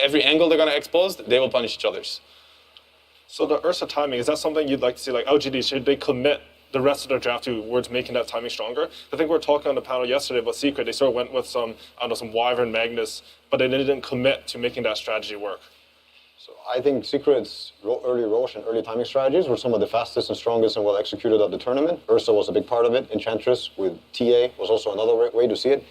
every angle they're gonna expose, they will punish each other's. So the Ursa timing, is that something you'd like to see, like LGD, should they commit the rest of their draft towards making that timing stronger? I think we were talking on the panel yesterday about Secret. They sort of went with some Wyvern Magnus, but they didn't commit to making that strategy work. So I think Secret's early Roche and early timing strategies were some of the fastest and strongest and well executed of the tournament. Ursa was a big part of it. Enchantress with TA was also another way to see it.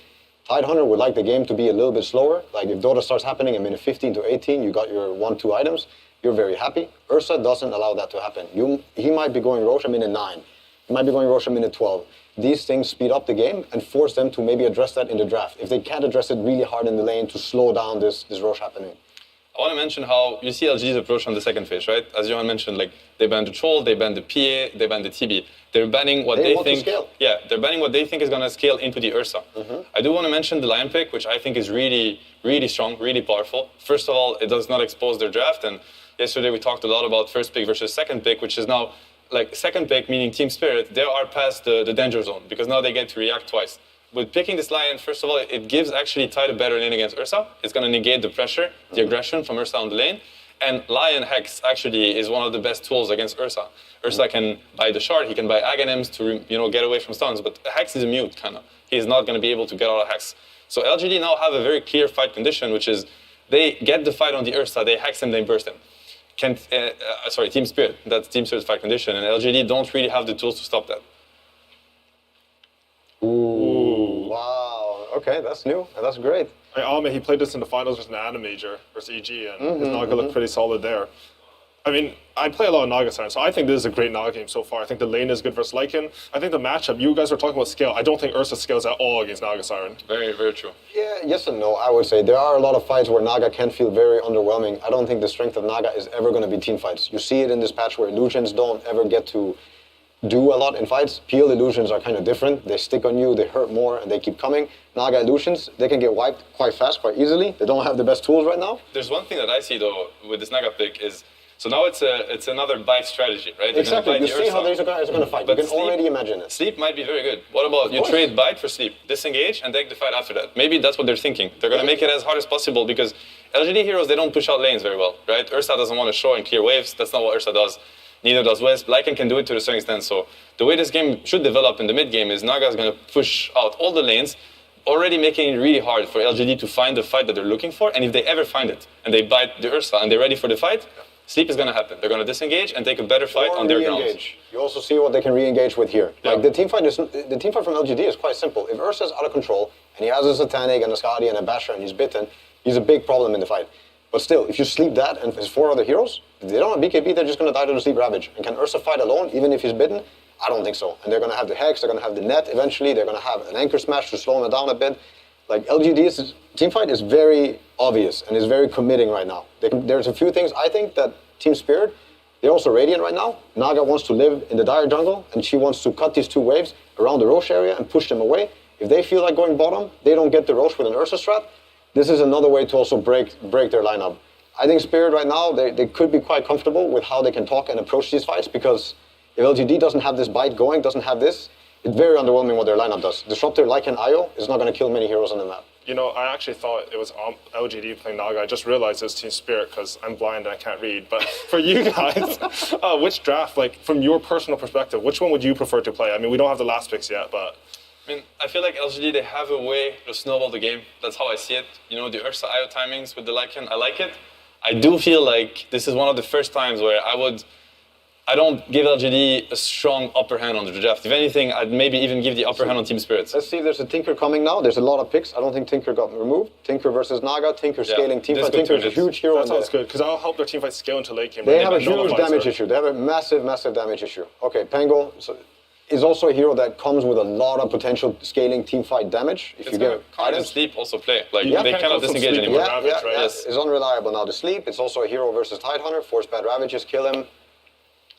Tidehunter would like the game to be a little bit slower. Like if Dota starts happening in minute 15 to 18, you got your 1-2 items, you're very happy. Ursa doesn't allow that to happen. He might be going Roche at minute 9. He might be going Roche at minute 12. These things speed up the game and force them to maybe address that in the draft. If they can't address it really hard in the lane to slow down this Roche happening. I want to mention how you see LGD's approach on the second phase, right? As Johan mentioned, like they banned the Troll, they banned the PA, they banned the TB. They're banning what they think. Yeah, they're banning what they think is going to scale into the Ursa. I do want to mention the Lion pick, which I think is really, really strong, really powerful. First of all, it does not expose their draft, and yesterday we talked a lot about first pick versus second pick, which is now like second pick, meaning Team Spirit. They are past the danger zone because now they get to react twice. With picking this Lion, first of all, it gives actually Tide a better lane against Ursa. It's going to negate the pressure, the aggression from Ursa on the lane. And Lion Hex actually is one of the best tools against Ursa. Ursa can buy the shard, he can buy Aghanims to get away from stuns, but Hex is a mute, kind of. He's not going to be able to get out of Hex. So LGD now have a very clear fight condition, which is they get the fight on the Ursa, they Hex him, they burst him. Team Spirit, that's Team Spirit's fight condition, and LGD don't really have the tools to stop that. Ooh, wow. Okay, that's new, and that's great. He played this in the finals versus an Animajor versus EG, and his Naga looked pretty solid there. I mean, I play a lot of Naga Siren, so I think this is a great Naga game so far. I think the lane is good versus Lycan. I think the matchup, you guys were talking about scale. I don't think Ursa scales at all against Naga Siren. Very, very true. Yeah, yes and no, I would say. There are a lot of fights where Naga can feel very underwhelming. I don't think the strength of Naga is ever going to be team fights. You see it in this patch where illusions don't ever get to do a lot in fights. PL illusions are kind of different. They stick on you, they hurt more, and they keep coming. Naga illusions, they can get wiped quite fast, quite easily. They don't have the best tools right now. There's one thing that I see though with this Naga pick is, so now it's another bite strategy, right? Exactly, you see how these guys are going to fight. You can already imagine it. Sleep might be very good. What about you trade bite for sleep, disengage, and take the fight after that? Maybe that's what they're thinking. They're going to make it as hard as possible because LGD heroes, they don't push out lanes very well, right? Ursa doesn't want to show and clear waves. That's not what Ursa does. Neither does Wisp. Lycan can do it to a certain extent. So the way this game should develop in the mid game is Naga is going to push out all the lanes, already making it really hard for LGD to find the fight that they're looking for. And if they ever find it and they bite the Ursa and they're ready for the fight, sleep is going to happen. They're going to disengage and take a better fight on their ground. You also see what they can re-engage with here. Yeah. Like the team fight from LGD is quite simple. If Ursa's out of control and he has a Satanic and a Skadi and a Basher and he's bitten, he's a big problem in the fight. But still, if you sleep that and his 4 other heroes, if they don't have BKB, they're just going to die to the sleep Ravage. And can Ursa fight alone, even if he's bitten? I don't think so. And they're going to have the Hex, they're going to have the Net eventually, they're going to have an Anchor Smash to slow him down a bit. Like LGD's team fight is very obvious and is very committing right now. There's a few things I think that Team Spirit, they're also Radiant right now. Naga wants to live in the Dire jungle and she wants to cut these 2 waves around the Roche area and push them away. If they feel like going bottom, they don't get the Roche with an Ursa strat. This is another way to also break their lineup. I think Spirit right now, they could be quite comfortable with how they can talk and approach these fights because If LGD doesn't have this bite going, doesn't have this, it's very underwhelming what their lineup does. Disruptor Lycan IO is not going to kill many heroes on the map. You know, I actually thought it was LGD playing Naga. I just realized it was Team Spirit because I'm blind and I can't read. But for you guys, which draft, like from your personal perspective, which one would you prefer to play? I mean, we don't have the last picks yet, but... I mean, I feel like LGD, they have a way to snowball the game. That's how I see it. You know, the Ursa IO timings with the Lycan, I like it. I do feel like this is one of the first times where I don't give LGD a strong upper hand on the draft. If anything, I'd maybe even give the upper hand on Team Spirits. Let's see if there's a Tinker coming now. There's a lot of picks. I don't think Tinker got removed. Tinker versus Naga, Tinker scaling teamfight. Tinker is a huge hero. That sounds good, because that'll help their teamfight scale into late game. They have a huge damage issue. They have a massive, massive damage issue. Okay, Pango is also a hero that comes with a lot of potential scaling teamfight damage. If you get items. Sleep also play. Like, they cannot disengage anymore. Ravage, right? Yes. It's unreliable now. The sleep. It's also a hero versus Tidehunter. Force bad ravages, kill him.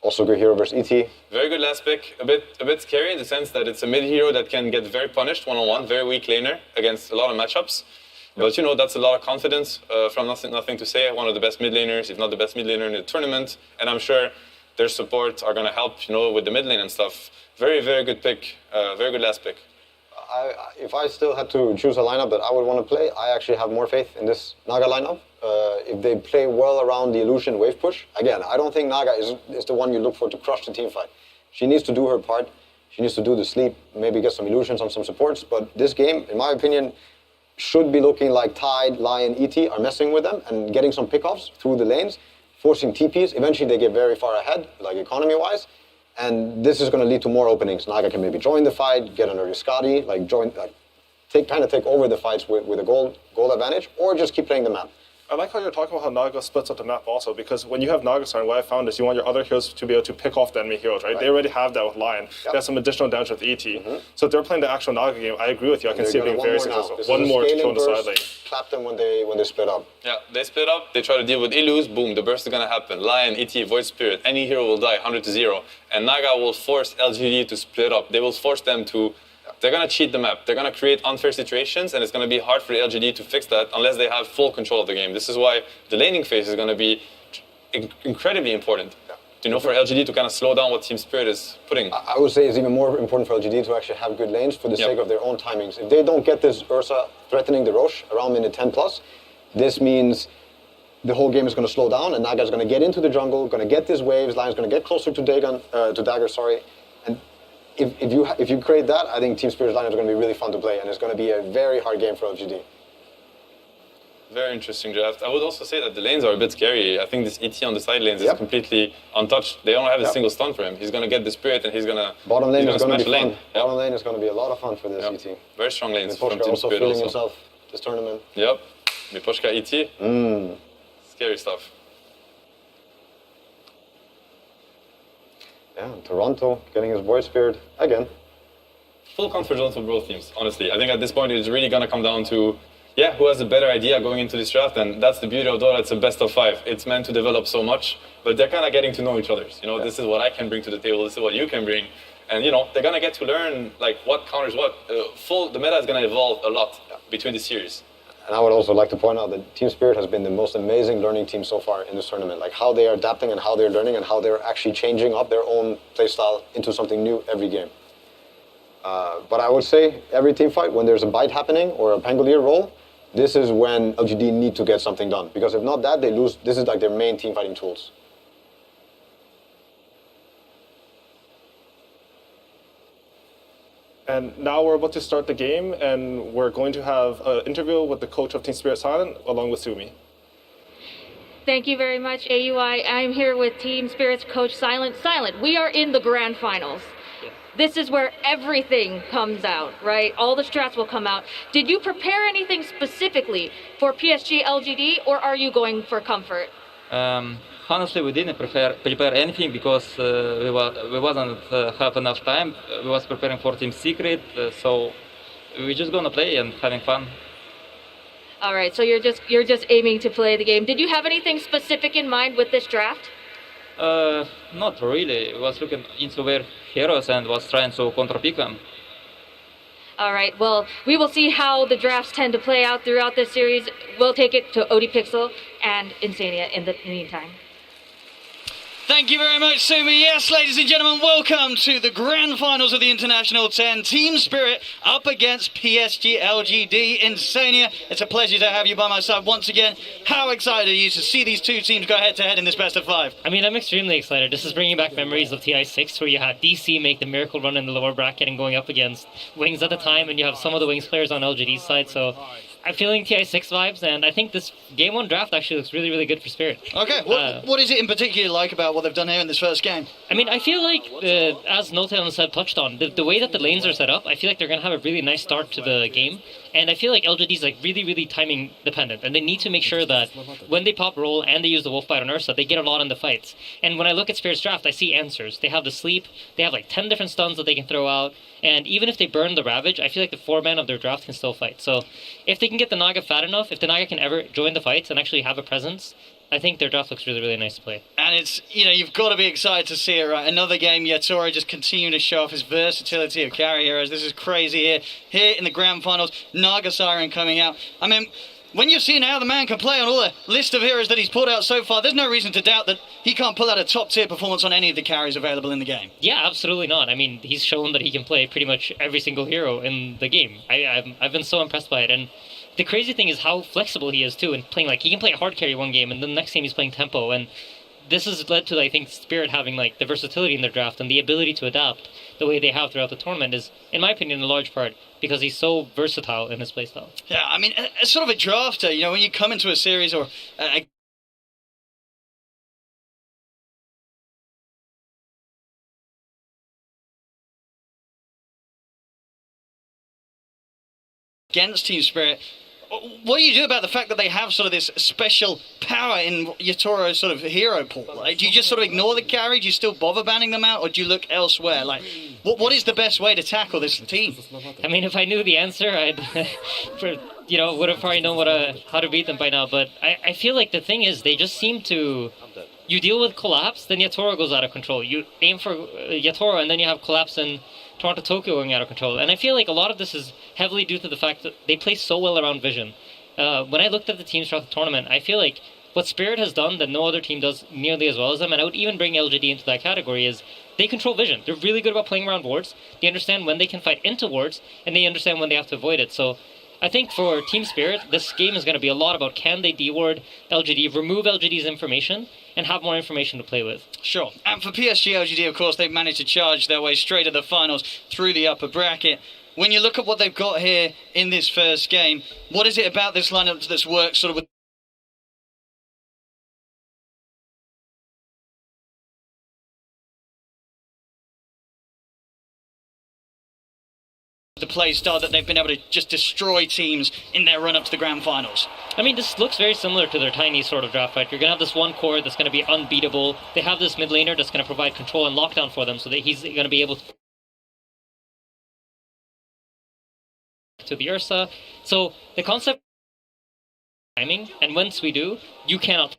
Also good hero versus ET. Very good last pick. A bit scary in the sense that it's a mid hero that can get very punished one-on-one, very weak laner against a lot of matchups. But you know, that's a lot of confidence from nothing to say. One of the best mid laners, if not the best mid laner in the tournament. And I'm sure their support are going to help, you know, with the mid lane and stuff. Very, very good pick. Very good last pick. If I still had to choose a lineup that I would want to play, I actually have more faith in this Naga lineup. If they play well around the illusion wave push, again, I don't think Naga is the one you look for to crush the team fight. She needs to do her part. She needs to do the sleep, maybe get some illusions on some supports. But this game, in my opinion, should be looking like Tide, Lion, ET are messing with them and getting some pickoffs through the lanes, forcing TPs. Eventually, they get very far ahead, like economy-wise. And this is going to lead to more openings. Naga can maybe join the fight, get under Riscati, take over the fights with a goal advantage, or just keep playing the map. I like how you're talking about how Naga splits up the map also, because when you have Naga Star, what I found is you want your other heroes to be able to pick off the enemy heroes, right? They already have that with Lion. Yep. They have some additional damage with ET. So if they're playing the actual Naga game, I agree with you. I can see it being very successful. One more to kill on the side lane. Clap them when they split up. Yeah, they split up, they try to deal with Illus, boom, the burst is going to happen. Lion, ET, Void Spirit, any hero will die 100-0. And Naga will force LGD to split up. They will force them to... They're going to cheat the map. They're going to create unfair situations, and it's going to be hard for the LGD to fix that unless they have full control of the game. This is why the laning phase is going to be incredibly important. You know, for LGD to kind of slow down what Team Spirit is putting. I would say it's even more important for LGD to actually have good lanes for the sake of their own timings. If they don't get this Ursa threatening the Roche around minute 10 plus, this means the whole game is going to slow down, and Naga's going to get into the jungle, going to get these waves, Lion's going to get closer to Dagger, and if you create that, I think Team Spirit's lineup is going to be really fun to play, and it's going to be a very hard game for LGD. Very interesting draft. I would also say that the lanes are a bit scary. I think this ET on the side lanes is completely untouched. They don't have a single stun for him. He's going to get the Spirit, and he's going to bottom lane is going to be fun. Bottom lane is going to be a lot of fun for this ET. Very strong lanes from Team also Spirit feeling himself this tournament. Yep. Miposhka ET. Scary stuff. Yeah, Toronto getting his Void Spirit again. Full confidence for both teams, honestly. I think at this point it's really going to come down to, who has a better idea going into this draft, and that's the beauty of Dota. It's a best of 5. It's meant to develop so much, but they're kind of getting to know each other. You know, this is what I can bring to the table, this is what you can bring, and you know, they're going to get to learn like what counters what. The meta is going to evolve a lot between the series. And I would also like to point out that Team Spirit has been the most amazing learning team so far in this tournament. Like how they are adapting and how they're learning and how they're actually changing up their own playstyle into something new every game. But I would say every team fight, when there's a bite happening or a Pangolier roll, this is when LGD need to get something done. Because if not that, they lose. This is like their main team fighting tools. And now we're about to start the game, and we're going to have an interview with the coach of Team Spirit Silent, along with Sumi. Thank you very much, AUI. I'm here with Team Spirit's coach, Silent. Silent, we are in the grand finals. This is where everything comes out, right? All the strats will come out. Did you prepare anything specifically for PSG.LGD, or are you going for comfort? Honestly, we didn't prepare anything because we wasn't have enough time. We was preparing for Team Secret, so we're just gonna play and having fun. All right, so you're just aiming to play the game. Did you have anything specific in mind with this draft? Not really. We was looking into their heroes and was trying to counter-pick them. All right, well, we will see how the drafts tend to play out throughout this series. We'll take it to OD Pixel and Insania in the meantime. Thank you very much, Sumi. Yes, ladies and gentlemen, welcome to the grand finals of the International 10. Team Spirit up against PSG.LGD. Insania, it's a pleasure to have you by my side once again. How excited are you to see these two teams go head-to-head in this best of 5? I mean, I'm extremely excited. This is bringing back memories of TI6, where you had DC make the miracle run in the lower bracket and going up against Wings at the time, and you have some of the Wings players on LGD's side, so I'm feeling TI6 vibes, and I think this Game 1 draft actually looks really, really good for Spirit. Okay, what is it in particular like about what they've done here in this first game? I mean, I feel like, as Notel and Seb touched on, the way that the lanes are set up, I feel like they're going to have a really nice start to the game, and I feel like LGD is like really, really timing dependent, and they need to make sure that when they pop roll and they use the Wolf Bite on Ursa, they get a lot in the fights. And when I look at Spirit's draft, I see answers. They have the sleep, they have like 10 different stuns that they can throw out, and even if they burn the Ravage, I feel like the 4-man of their draft can still fight. So if they can get the Naga fat enough, if the Naga can ever join the fights and actually have a presence, I think their draft looks really, really nice to play. And it's, you know, you've got to be excited to see it, right? Another game, Yatora just continuing to show off his versatility of carry heroes. This is crazy here. Here in the grand finals, Naga Siren coming out. I mean, when you see how the man can play on all the list of heroes that he's pulled out so far, there's no reason to doubt that he can't pull out a top-tier performance on any of the carries available in the game. Yeah, absolutely not. I mean, he's shown that he can play pretty much every single hero in the game. I've been so impressed by it, and the crazy thing is how flexible he is, too, and playing, like, he can play a hard carry one game, and then the next game he's playing tempo, and this has led to, I think, Spirit having, like, the versatility in their draft and the ability to adapt the way they have throughout the tournament is, in my opinion, in large part because he's so versatile in his playstyle. Yeah, I mean, as sort of a drafter, you know, when you come into a series or against Team Spirit, what do you do about the fact that they have sort of this special power in Yatoro's sort of hero pool? Like, do you just sort of ignore the carry? Do you still bother banning them out, or do you look elsewhere? Like, what is the best way to tackle this team? I mean, if I knew the answer, I'd, would have probably known how to beat them by now. But I feel like the thing is, they just seem to. You deal with collapse, then Yatoro goes out of control. You aim for Yatoro, and then you have collapse and Toronto Tokyo going out of control. And I feel like a lot of this is heavily due to the fact that they play so well around vision. When I looked at the teams throughout the tournament, I feel like what Spirit has done that no other team does nearly as well as them, and I would even bring LGD into that category, is they control vision. They're really good about playing around wards. They understand when they can fight into wards, and they understand when they have to avoid it. So I think for Team Spirit, this game is going to be a lot about can they deward LGD, remove LGD's information, and have more information to play with. Sure. And for PSG.LGD, of course, they've managed to charge their way straight to the finals through the upper bracket. When you look at what they've got here in this first game, what is it about this lineup that's worked sort of with the play style that they've been able to just destroy teams in their run up to the grand finals? I mean, this looks very similar to their tiny sort of draft fight. You're going to have this one core that's going to be unbeatable. They have this mid laner that's going to provide control and lockdown for them so that he's going to be able to the Ursa. So the concept timing, and once we do, you cannot.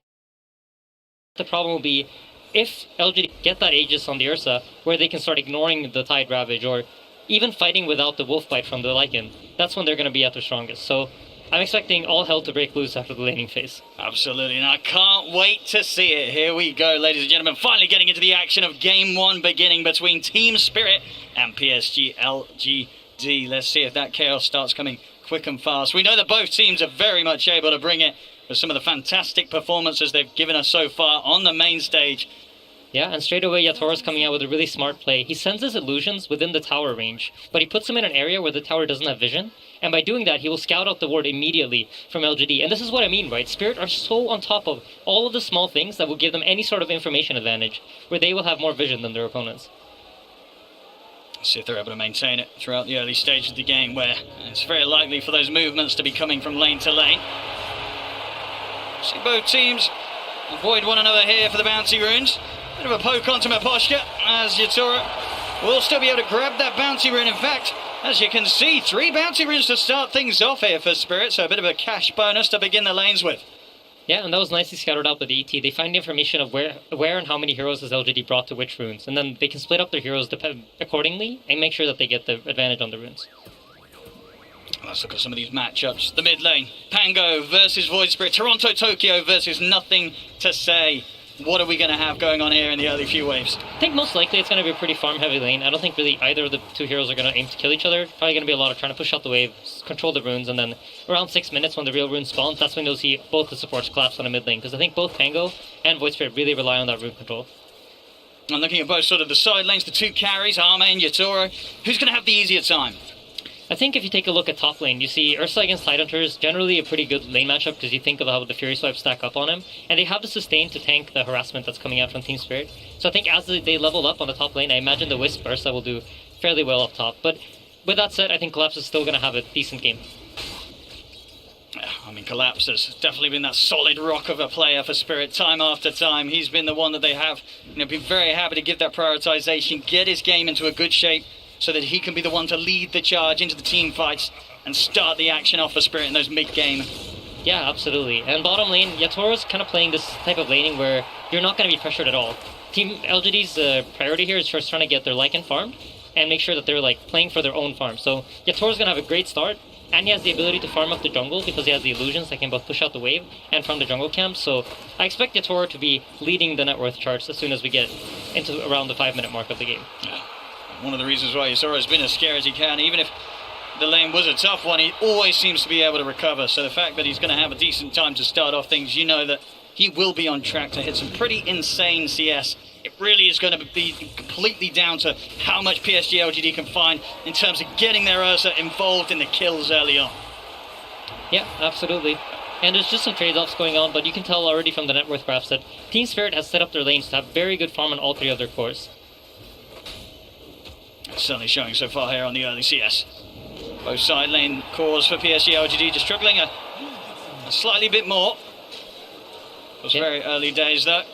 The problem will be if LGD get that Aegis on the Ursa where they can start ignoring the Tide Ravage or even fighting without the Wolf Bite from the Lycan, that's when they're going to be at their strongest. So I'm expecting all hell to break loose after the laning phase. Absolutely, and I can't wait to see it. Here we go, ladies and gentlemen, finally getting into the action of Game 1 beginning between Team Spirit and PSG.LGD. Let's see if that chaos starts coming quick and fast. We know that both teams are very much able to bring it with some of the fantastic performances they've given us so far on the main stage. Yeah, and straight away Yatoro's coming out with a really smart play. He sends his illusions within the tower range, but he puts them in an area where the tower doesn't have vision, and by doing that, he will scout out the ward immediately from LGD. And this is what I mean, right? Spirit are so on top of all of the small things that will give them any sort of information advantage, where they will have more vision than their opponents. Let's see if they're able to maintain it throughout the early stages of the game, where it's very likely for those movements to be coming from lane to lane. See both teams avoid one another here for the bounty runes. Bit of a poke onto Maposhka as Yatora will still be able to grab that bounty rune. In fact, as you can see, 3 bounty runes to start things off here for Spirit, so a bit of a cash bonus to begin the lanes with. Yeah, and that was nicely scattered out with the ET. They find information of where and how many heroes has LGD brought to which runes, and then they can split up their heroes accordingly and make sure that they get the advantage on the runes. Let's look at some of these matchups. The mid lane, Pango versus Void Spirit, Toronto Tokyo versus Nothing to Say. What are we going to have going on here in the early few waves? I think most likely it's going to be a pretty farm-heavy lane. I don't think really either of the two heroes are going to aim to kill each other. Probably going to be a lot of trying to push out the wave, control the runes, and then around 6 minutes when the real rune spawns, that's when you'll see both the supports collapse on a mid lane. Because I think both Pango and Void Spirit really rely on that rune control. I'm looking at both sort of the side lanes, the two carries, Arme and Yatoro. Who's going to have the easier time? I think if you take a look at top lane, you see Ursa against Tidehunter is generally a pretty good lane matchup because you think of how the Fury Swipes stack up on him, and they have the sustain to tank the harassment that's coming out from Team Spirit. So I think as they level up on the top lane, I imagine the Wisp Ursa will do fairly well up top. But with that said, I think Collapse is still going to have a decent game. I mean, Collapse has definitely been that solid rock of a player for Spirit time after time. He's been the one that they have been very happy to give that prioritization, get his game into a good shape, so that he can be the one to lead the charge into the team fights and start the action off for Spirit in those mid-game. Yeah, absolutely. And bottom lane, Yatoro's kind of playing this type of laning where you're not going to be pressured at all. Team LGD's priority here is first trying to get their Lycan farmed and make sure that they're playing for their own farm. So Yatoro's going to have a great start, and he has the ability to farm up the jungle because he has the illusions that can both push out the wave and farm the jungle camp. So I expect Yatoro to be leading the net worth charts as soon as we get into around the 5-minute mark of the game. One of the reasons why Yatoro has been as scary as he can, even if the lane was a tough one, he always seems to be able to recover. So the fact that he's going to have a decent time to start off things, you know that he will be on track to hit some pretty insane CS. It really is going to be completely down to how much PSG.LGD can find in terms of getting their Ursa involved in the kills early on. Yeah, absolutely. And there's just some trade-offs going on, but you can tell already from the net worth graphs that Team Spirit has set up their lanes to have very good farm on all 3 of their cores. It's certainly showing so far here on the early CS. Both side lane cores for PSG.LGD just struggling a slightly bit more. It was very early days though.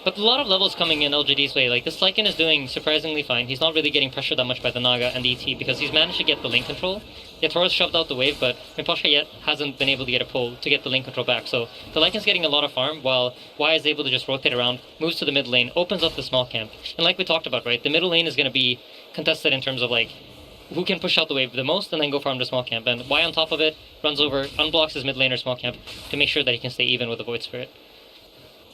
But a lot of levels coming in LGD's way. This Lycan is doing surprisingly fine. He's not really getting pressured that much by the Naga and the ET because he's managed to get the lane control. Yatoro's shoved out the wave, but Rinpoche yet hasn't been able to get a pull to get the lane control back. So the Lycan's getting a lot of farm while Y is able to just rotate around, moves to the mid lane, opens up the small camp. And like we talked about, right, the middle lane is going to be contested in terms of who can push out the wave the most and then go farm the small camp. And Y on top of it runs over, unblocks his mid laner small camp to make sure that he can stay even with the Void Spirit.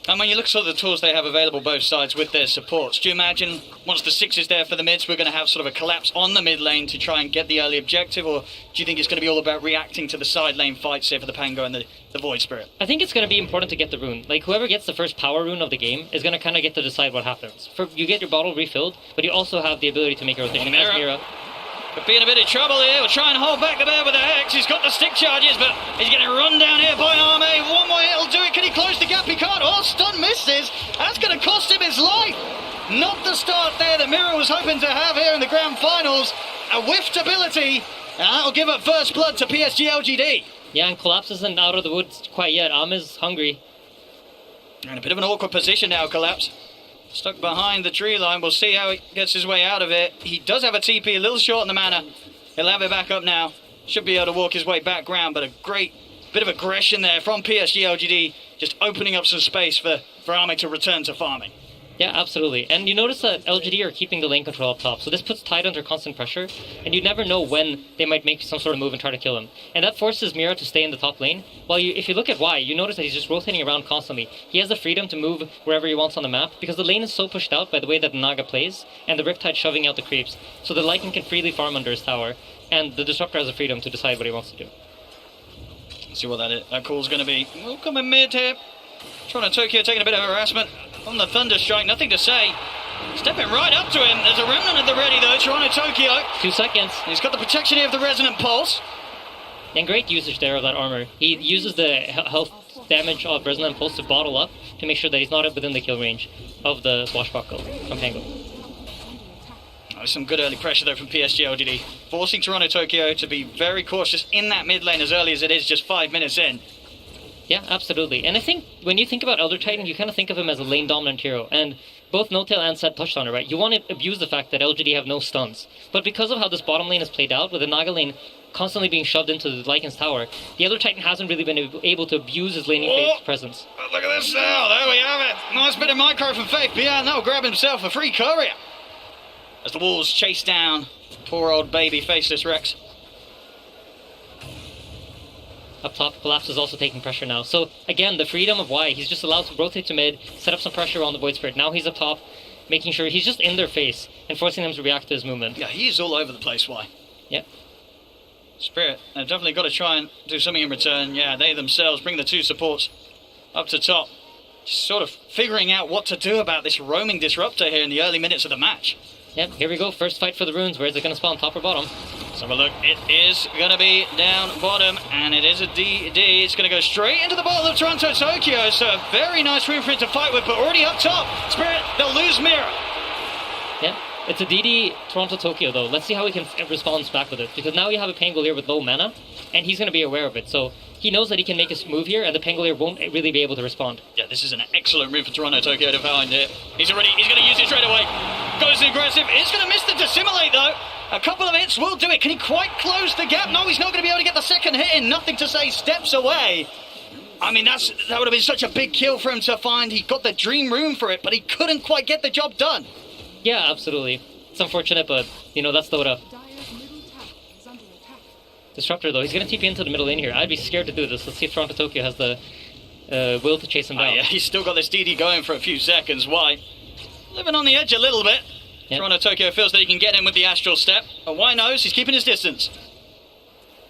And when you look at the tools they have available both sides with their supports, do you imagine once the 6 is there for the mids, we're going to have sort of a collapse on the mid lane to try and get the early objective, or do you think it's going to be all about reacting to the side lane fights here for the Pango and the Void Spirit? I think it's going to be important to get the rune. Whoever gets the first power rune of the game is going to kind of get to decide what happens. You get your bottle refilled, but you also have the ability to make a rotation. Mira could be in a bit of trouble here. We'll try and hold back the bear with the Hex. He's got the stick charges, but he's getting run down here by Arme. One more hit will do it. Can he close the gap? He can't. Oh, stun misses. That's going to cost him his life. Not the start there that Mira was hoping to have here in the grand finals. A whiffed ability, and that'll give up first blood to PSG.LGD. Yeah, and Collapse isn't out of the woods quite yet. Arme's hungry. In a bit of an awkward position now, Collapse. Stuck behind the tree line. We'll see how he gets his way out of it. He does have a TP, a little short in the mana. He'll have it back up now. Should be able to walk his way back ground, but a great bit of aggression there from PSG.LGD, just opening up some space for Arme to return to farming. Yeah, absolutely. And you notice that LGD are keeping the lane control up top, so this puts Tide under constant pressure, and you never know when they might make some sort of move and try to kill him. And that forces Mira to stay in the top lane, while if you look at Y, you notice that he's just rotating around constantly. He has the freedom to move wherever he wants on the map, because the lane is so pushed out by the way that the Naga plays, and the Riptide shoving out the creeps, so the Lycan can freely farm under his tower, and the Disruptor has the freedom to decide what he wants to do. Let's see what that call's going to be. We'll come in mid here. Trying to Tokyo taking a bit of harassment on the Thunder Strike, nothing to say. Stepping right up to him. There's a remnant at the ready though, Toronto Tokyo. 2 seconds. He's got the protection here of the Resonant Pulse. And great usage there of that armor. He uses the health damage of Resonant Pulse to bottle up to make sure that he's not within the kill range of the Swashbuckle from Pango. Some good early pressure though from PSG.LGD, forcing Toronto Tokyo to be very cautious in that mid lane as early as it is, just 5 minutes in. Yeah, absolutely. And I think when you think about Elder Titan, you kind of think of him as a lane dominant hero. And both Notail and Sed touched on it, right? You want to abuse the fact that LGD have no stuns. But because of how this bottom lane is played out, with the Naga lane constantly being shoved into the Lycan's tower, the Elder Titan hasn't really been able to abuse his laning phase presence. Look at this now, there we have it. Nice bit of micro from Faith Beyond, that'll grab himself a free courier. As the Wolves chase down poor old baby faceless Rex. Up top, Collapse is also taking pressure now. So again, the freedom of Y, he's just allowed to rotate to mid, set up some pressure on the Void Spirit. Now he's up top, making sure he's just in their face and forcing them to react to his movement. Yeah, he is all over the place, Y. Yeah. Spirit, they've definitely got to try and do something in return. Yeah, they themselves bring the two supports up to top. Just sort of figuring out what to do about this roaming disruptor here in the early minutes of the match. Yep, here we go. First fight for the runes. Where is it going to spawn, top or bottom? Let's have a look. It is going to be down bottom, and it is a DD. It's going to go straight into the bottom of Toronto Tokyo. So a very nice room for it to fight with, but already up top. Spirit, they'll lose Mirror. Yeah, it's a DD Toronto Tokyo though. Let's see how he can respond back with it, because now you have a Pangolier with low mana, and he's going to be aware of it. So he knows that he can make a move here, and the Pangolier won't really be able to respond. Yeah, this is an excellent move for Toronto Tokyo to find it. He's going to use it straight away. Goes aggressive. It's going to miss the Dissimilate though. A couple of hits will do it. Can he quite close the gap? No, he's not going to be able to get the second hit in. Nothing to say, steps away. I mean, that would have been such a big kill for him to find. He got the dream room for it, but he couldn't quite get the job done. Yeah, absolutely. It's unfortunate, but, that's Dota. Disruptor, though, he's going to TP into the middle lane here. I'd be scared to do this. Let's see if Toronto Tokyo has the will to chase him down. Yeah, he's still got this DD going for a few seconds. Why? Living on the edge a little bit. Yep. Toronto Tokyo feels that he can get in with the Astral Step. But why knows? He's keeping his distance.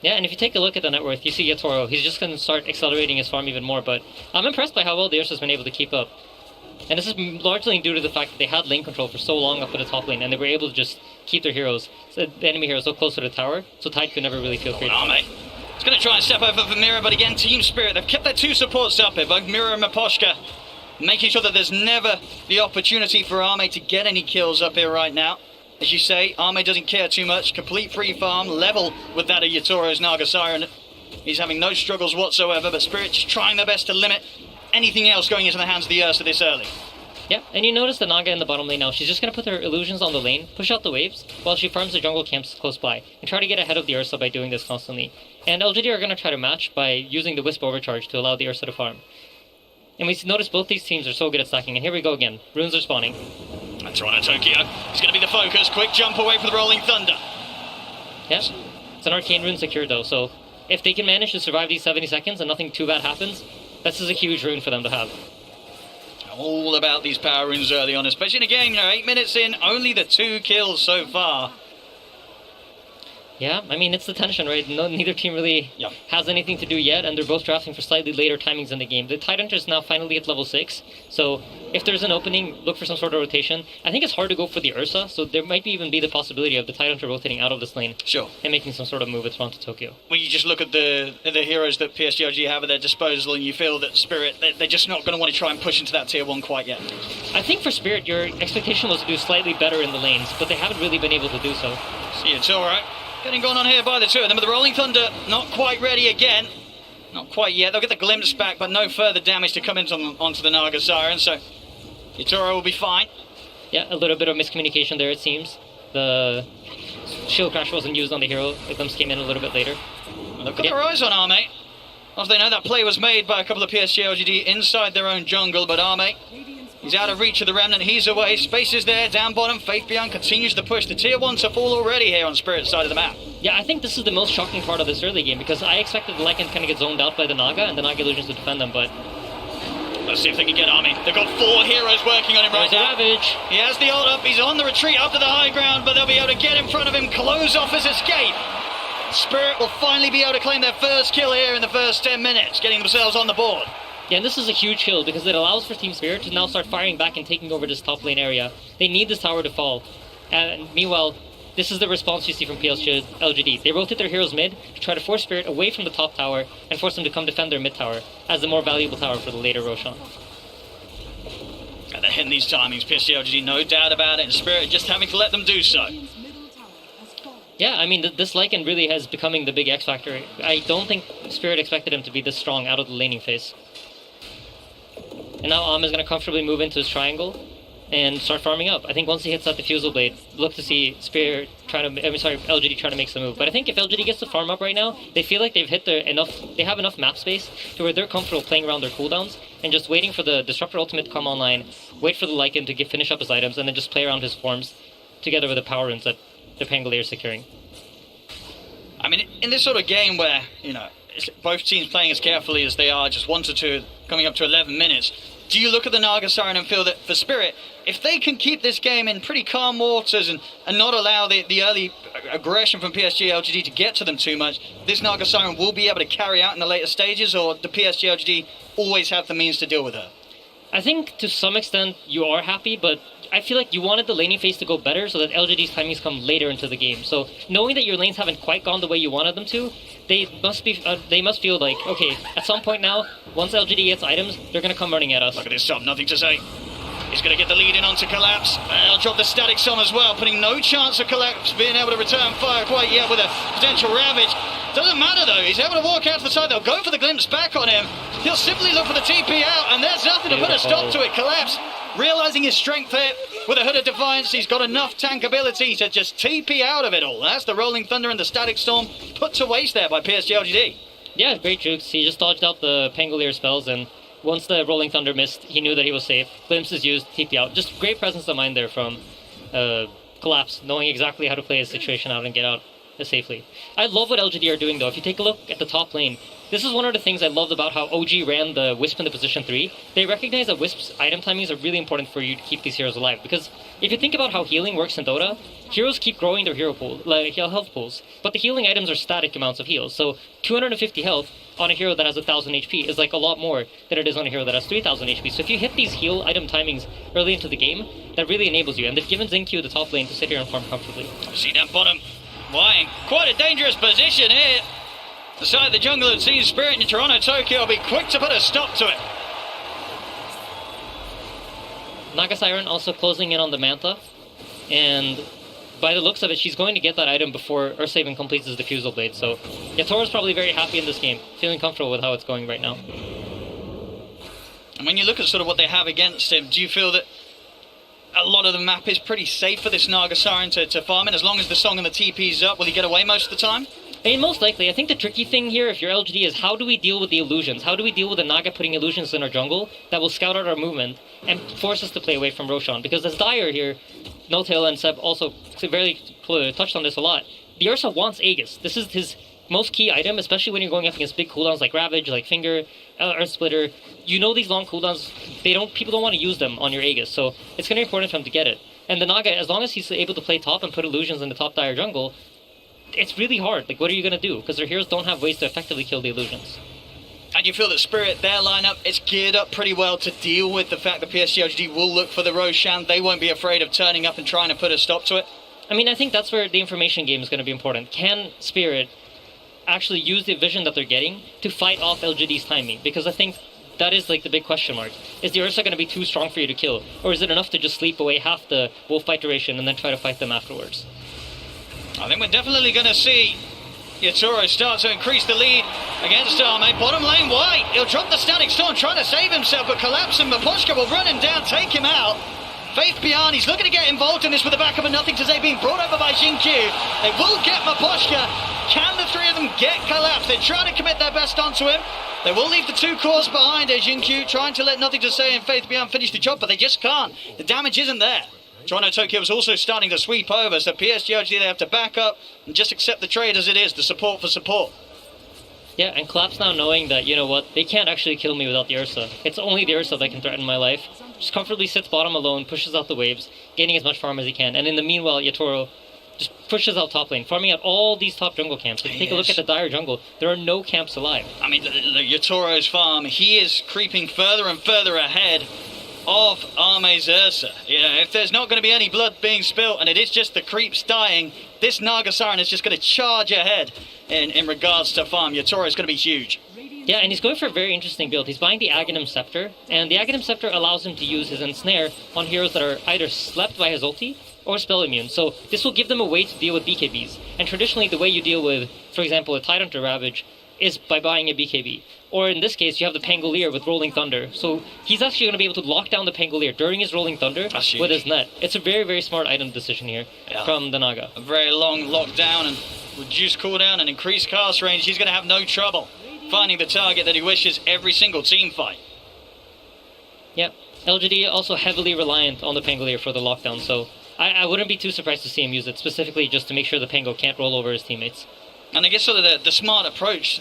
Yeah, and if you take a look at the net worth, you see Yatoro. He's just going to start accelerating his farm even more, but I'm impressed by how well the Ursa's been able to keep up. And this is largely due to the fact that they had lane control for so long up at the top lane, and they were able to just keep their heroes, the enemy heroes, so close to the tower, so Tide could never really feel free. Mate. He's going to try and step over for Mirror, but again, Team Spirit, they've kept their two supports up here, both Mirror and Maposhka, making sure that there's never the opportunity for Arme to get any kills up here right now. As you say, Arme doesn't care too much, complete free farm, level with that of Yatoro's Naga Siren. He's having no struggles whatsoever, but Spirit's trying their best to limit anything else going into the hands of the Ursa this early. Yeah, and you notice the Naga in the bottom lane now. She's just going to put her illusions on the lane, push out the waves, while she farms the jungle camps close by, and try to get ahead of the Ursa by doing this constantly. And LGD are going to try to match by using the Wisp Overcharge to allow the Ursa to farm. And we notice both these teams are so good at stacking, and here we go again. Runes are spawning. And Toronto Tokyo is going to be the focus. Quick jump away from the Rolling Thunder. Yeah, it's an Arcane Rune secured though, so if they can manage to survive these 70 seconds and nothing too bad happens, this is a huge rune for them to have. All about these power runes early on, especially in a game, 8 minutes in, only the 2 kills so far. Yeah, I mean, it's the tension, right? Neither team really has anything to do yet, and they're both drafting for slightly later timings in the game. The Tidehunter is now finally at level 6, so if there's an opening, look for some sort of rotation. I think it's hard to go for the Ursa, so there might even be the possibility of the Tidehunter rotating out of this lane. Sure. And making some sort of move with Toronto Tokyo. When you just look at the heroes that PSG.LGD have at their disposal, and you feel that Spirit, they're just not going to want to try and push into that tier 1 quite yet. I think for Spirit, your expectation was to do slightly better in the lanes, but they haven't really been able to do so. See, it's alright. Getting gone on here by the two of them, but the Rolling Thunder not quite ready again. Not quite yet. They'll get the glimpse back, but no further damage to come onto the Naga Siren, so Yatoro will be fine. Yeah, a little bit of miscommunication there, it seems. The shield crash wasn't used on the hero. The glimpse came in a little bit later. Well, they've got their eyes on Arme. As they know, that play was made by a couple of PSG.LGD inside their own jungle, but Arme, he's out of reach of the Remnant. He's away. Space is there. Down bottom. Faith Beyond continues to push. The tier 1 to fall already here on Spirit's side of the map. Yeah, I think this is the most shocking part of this early game, because I expected the Lycan to kind of get zoned out by the Naga and the Naga Illusions to defend them, but... Let's see if they can get Arme. They've got 4 heroes working on him right now. Ravage. He has the ult up. He's on the retreat up to the high ground, but they'll be able to get in front of him, close off his escape. Spirit will finally be able to claim their first kill here in the first 10 minutes, getting themselves on the board. Yeah, and this is a huge kill because it allows for Team Spirit to now start firing back and taking over this top lane area. They need this tower to fall. And meanwhile, this is the response you see from PSG.LGD. They rotate their heroes mid to try to force Spirit away from the top tower and force them to come defend their mid tower as the more valuable tower for the later Roshan. And they're hitting these timings, PSG.LGD, no doubt about it, and Spirit just having to let them do so. Yeah, I mean, this Lycan really has becoming the big X factor. I don't think Spirit expected him to be this strong out of the laning phase. And now Am is going to comfortably move into his triangle and start farming up. I think once he hits that Diffusal Blade, look to see Spirit LGD trying to make some move. But I think if LGD gets to farm up right now, they feel like they've hit they have enough map space to where they're comfortable playing around their cooldowns and just waiting for the Disruptor ultimate to come online, wait for the Lycan to finish up his items, and then just play around his forms together with the power runes that the Pangolier is securing. I mean, in this sort of game where, both teams playing as carefully as they are, just 1-2 coming up to 11 minutes. Do you look at the Naga Siren and feel that for Spirit, if they can keep this game in pretty calm waters and not allow the early aggression from PSG.LGD to get to them too much, this Naga Siren will be able to carry out in the later stages, or do PSG.LGD always have the means to deal with her? I think to some extent you are happy, but I feel like you wanted the laning phase to go better so that LGD's timings come later into the game. So knowing that your lanes haven't quite gone the way you wanted them to, they must feel like, okay, at some point now, once LGD gets items, they're going to come running at us. Look at this top, nothing to say. He's going to get the lead in onto Collapse. He'll drop the Static Storm as well, putting no chance of Collapse being able to return fire quite yet with a potential Ravage. Doesn't matter though, he's able to walk out to the side. They'll go for the Glimpse back on him. He'll simply look for the TP out, and there's nothing to put a stop to it. Collapse, realising his strength there with a Hood of Defiance, he's got enough tank ability to just TP out of it all. That's the Rolling Thunder and the Static Storm put to waste there by PSG.LGD. Yeah, great jukes. He just dodged out the Pangolier spells, and once the Rolling Thunder missed, he knew that he was safe. Glimpse is used, TP out. Just great presence of mind there from Collapse, knowing exactly how to play his situation out and get out safely. I love what LGD are doing though. If you take a look at the top lane, this is one of the things I loved about how OG ran the Wisp into position 3. They recognize that Wisp's item timings are really important for you to keep these heroes alive, because if you think about how healing works in Dota, heroes keep growing their hero pool, like health pools, but the healing items are static amounts of heals. So 250 health on a hero that has 1000 HP is like a lot more than it is on a hero that has 3000 HP. So if you hit these heal item timings early into the game, that really enables you, and they've given Xingqiu the top lane to sit here and farm comfortably. See down bottom. Why? Quite a dangerous position here. The side of the jungle of Team Spirit in Toronto, Tokyo will be quick to put a stop to it. Naga Siren also closing in on the Manta, and by the looks of it, she's going to get that item before Ursa even completes his Diffusal Blade, so Yatoro's probably very happy in this game, feeling comfortable with how it's going right now. And when you look at sort of what they have against him, do you feel that a lot of the map is pretty safe for this Naga Siren to farm in? As long as the Song and the TP's up, will he get away most of the time? I mean, most likely. I think the tricky thing here, if you're LGD, is how do we deal with the illusions? How do we deal with the Naga putting illusions in our jungle that will scout out our movement and force us to play away from Roshan? Because as Dyer here, No-Tail and Seb also very touched on this a lot, the Ursa wants Aegis. This is his most key item, especially when you're going up against big cooldowns like Ravage, like Finger, Earth Splitter. You know these long cooldowns, people don't want to use them on your Aegis, so it's going to be important for him to get it. And the Naga, as long as he's able to play top and put illusions in the top Dire jungle, it's really hard. Like, what are you going to do? Because their heroes don't have ways to effectively kill the illusions. And you feel that Spirit, their lineup, is geared up pretty well to deal with the fact that PSG.LGD will look for the Roshan. They won't be afraid of turning up and trying to put a stop to it. I mean, I think that's where the information game is going to be important. Can Spirit actually use the vision that they're getting to fight off LGD's timing? Because I think that is like the big question mark. Is the Ursa going to be too strong for you to kill? Or is it enough to just sleep away half the wolf fight duration and then try to fight them afterwards? I think we're definitely going to see Yatoro start to increase the lead against Arme. Bottom lane White, he'll drop the Static Storm, trying to save himself, but collapsing. Mapushka will run him down, take him out. Faith Beyond, he's looking to get involved in this with the backup of Nothing to Say being brought over by Xingqiu. They will get Mapushka. Can the three of them get Collapse? They're trying to commit their best onto him. They will leave the two cores behind as Xingqiu trying to let Nothing to Say and Faith Beyond finish the job, but they just can't. The damage isn't there. Toronto Tokyo is also starting to sweep over, so PSG.LGD, they have to back up and just accept the trade as it is, the support for support. Yeah, and Collapse now knowing that, you know what, they can't actually kill me without the Ursa. It's only the Ursa that can threaten my life. Just comfortably sits bottom alone, pushes out the waves, gaining as much farm as he can. And in the meanwhile, Yatoro just pushes out top lane, farming out all these top jungle camps. If you take a look at the Dire jungle, there are no camps alive. I mean, Yatoro's farm, he is creeping further and further ahead of Arme's Ursa. You know, if there's not going to be any blood being spilt and it is just the creeps dying, this Naga Siren is just going to charge ahead in regards to farm. Yatoro is going to be huge. Yeah, and he's going for a very interesting build. He's buying the Aghanim Scepter, and the Aghanim Scepter allows him to use his Ensnare on heroes that are either slept by his ulti or spell immune. So this will give them a way to deal with BKBs. And traditionally, the way you deal with, for example, a Tidehunter Ravage is by buying a BKB. Or in this case, you have the Pangolier with Rolling Thunder. So he's actually going to be able to lock down the Pangolier during his Rolling Thunder with his net. It's a very, very smart item decision here from the Naga. A very long lockdown and reduced cooldown and increased cast range. He's going to have no trouble finding the target that he wishes every single team fight. Yep. LGD also heavily reliant on the Pangolier for the lockdown, so I wouldn't be too surprised to see him use it, specifically just to make sure the Pango can't roll over his teammates. And I guess sort of the smart approach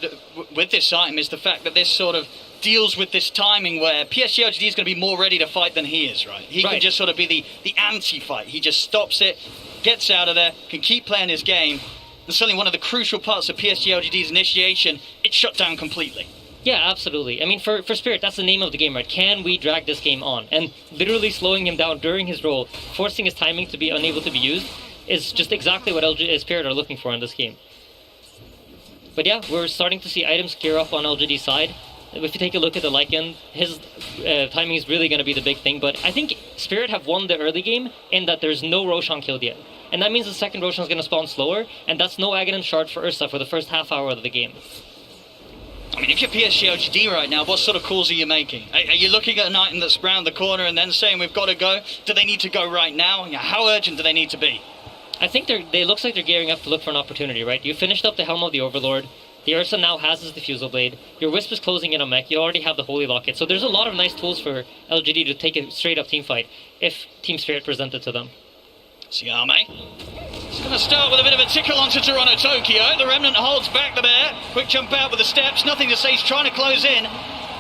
with this item is the fact that this sort of deals with this timing where PSG.LGD is going to be more ready to fight than he is, right? He can just sort of be the anti-fight. He just stops it, gets out of there, can keep playing his game. And suddenly one of the crucial parts of PSG.LGD's initiation, it's shut down completely. Yeah, absolutely. I mean, for Spirit, that's the name of the game, right? Can we drag this game on? And literally slowing him down during his roll, forcing his timing to be unable to be used, is just exactly what Spirit are looking for in this game. But yeah, we're starting to see items gear up on LGD's side. If you take a look at the Lycan, his timing is really going to be the big thing. But I think Spirit have won the early game in that there's no Roshan killed yet. And that means the second Roshan is going to spawn slower, and that's no Aghanim shard for Ursa for the first half hour of the game. I mean, if you're PSG.LGD right now, what sort of calls are you making? Are you looking at an item that's round the corner and then saying we've got to go? Do they need to go right now? How urgent do they need to be? I think they looks like they're gearing up to look for an opportunity, right? You finished up the Helm of the Overlord. The Ursa now has his Diffusal Blade. Your Wisp is closing in on mech. You already have the Holy Locket. So there's a lot of nice tools for LGD to take a straight-up team fight if Team Spirit present it to them. Siame. It's going to start with a bit of a tickle onto Toronto Tokyo. The Remnant holds back the bear. Quick jump out with the steps. Nothing to say. He's trying to close in.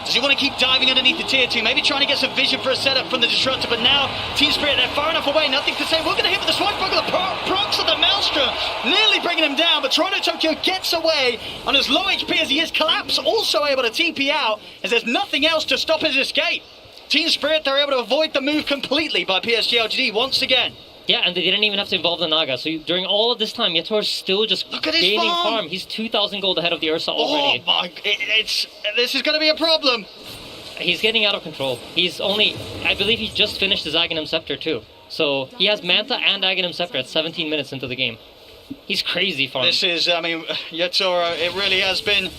Does he want to keep diving underneath the tier 2? Maybe trying to get some vision for a setup from the Disruptor, but now Team Spirit, they're far enough away. Nothing to say. We're going to hit with the Swashbuckler. Procs of the Maelstrom, nearly bringing him down, but Toronto Tokyo gets away. On as low HP as he is, Collapse also able to TP out, as there's nothing else to stop his escape. Team Spirit, they're able to avoid the move completely by PSG.LGD once again. Yeah, and they didn't even have to involve the Naga. So during all of this time, Yator's still just gaining farm. He's 2,000 gold ahead of the Ursa already. Oh my, this is going to be a problem. He's getting out of control. I believe he just finished his Aghanim Scepter too. So he has Manta and Aghanim Scepter at 17 minutes into the game. He's crazy farm. This is, I mean, Yatoro, it really has been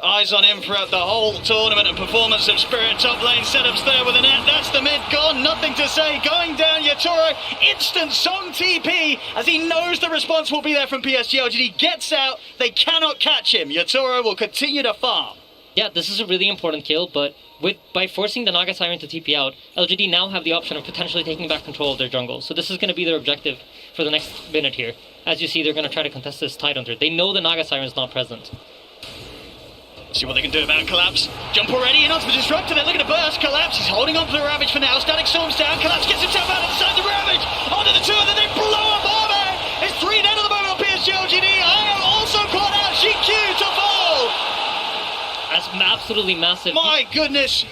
eyes on him throughout the whole tournament and performance of Spirit. Top lane setups there with a net. That's the mid gone. Nothing to say. Going down, Yatoro. Instant Song TP as he knows the response will be there from PSG.LGD. Gets out. They cannot catch him. Yatoro will continue to farm. Yeah, this is a really important kill, but by forcing the Naga Siren to TP out, LGD now have the option of potentially taking back control of their jungle. So this is going to be their objective for the next minute here. As you see, they're going to try to contest this Tidehunter. They know the Naga Siren is not present. See what they can do about Collapse. Jump already in onto the Disruptor. They're looking to burst. Collapse, he's holding on to the Ravage for now. Static Storm's down. Collapse gets himself out inside the Ravage. Onto the 2, and then they blow up Arme. It's 3 dead at the moment on PSG.LGD. I am also caught out. GQ to fall. That's absolutely massive. My goodness.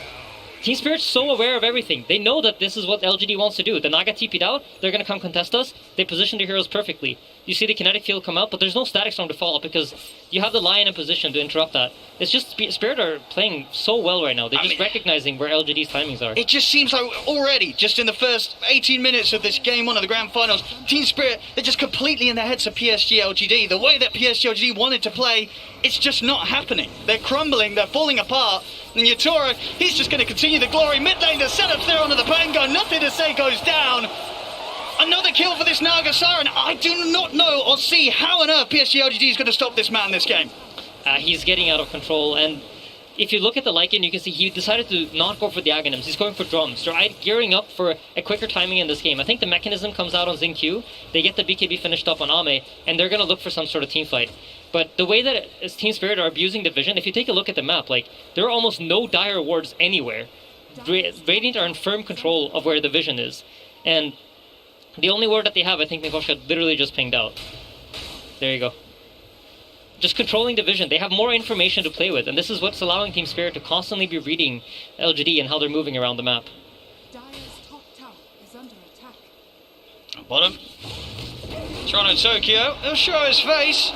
Team Spirit's so aware of everything. They know that this is what LGD wants to do. The Naga TP'd out, they're going to come contest us. They position their heroes perfectly. You see the kinetic field come out, but there's no static storm to follow because you have the Lion in position to interrupt that. It's just Spirit are playing so well right now. They're just recognizing where LGD's timings are. It just seems like already, just in the first 18 minutes of this game 1 of the Grand Finals, Team Spirit, they're just completely in the heads of PSG.LGD. The way that PSG.LGD wanted to play, it's just not happening. They're crumbling, they're falling apart. And Yatoro, he's just going to continue the glory. Mid lane, the setups there onto the Pango. Nothing to say, goes down. Another kill for this Naga Siren. I do not know or see how on earth PSG.LGD is going to stop this man in this game. He's getting out of control, and if you look at the Lycan, you can see he decided to not go for the Aghanims. He's going for drums. They're gearing up for a quicker timing in this game. I think the mechanism comes out on Xingqiu. They get the BKB finished up on Ame, and they're going to look for some sort of team fight. But the way that Team Spirit are abusing the vision, if you take a look at the map, like, there are almost no dire wards anywhere. Radiant are in firm control of where the vision is. And the only ward that they have, I think Mikosha literally just pinged out. There you go. Just controlling the vision. They have more information to play with, and this is what's allowing Team Spirit to constantly be reading LGD and how they're moving around the map. Bottom. Toronto Tokyo, he'll show his face,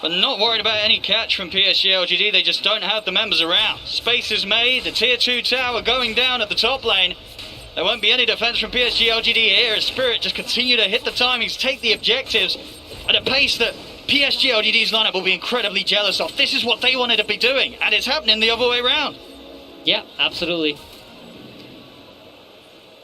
but not worried about any catch from PSG.LGD. They just don't have the members around. Space is made, the tier 2 tower going down at the top lane. There won't be any defense from PSG.LGD here as Spirit just continue to hit the timings, take the objectives at a pace that PSG.LGD's lineup will be incredibly jealous of. This is what they wanted to be doing, and it's happening the other way around. Yeah, absolutely.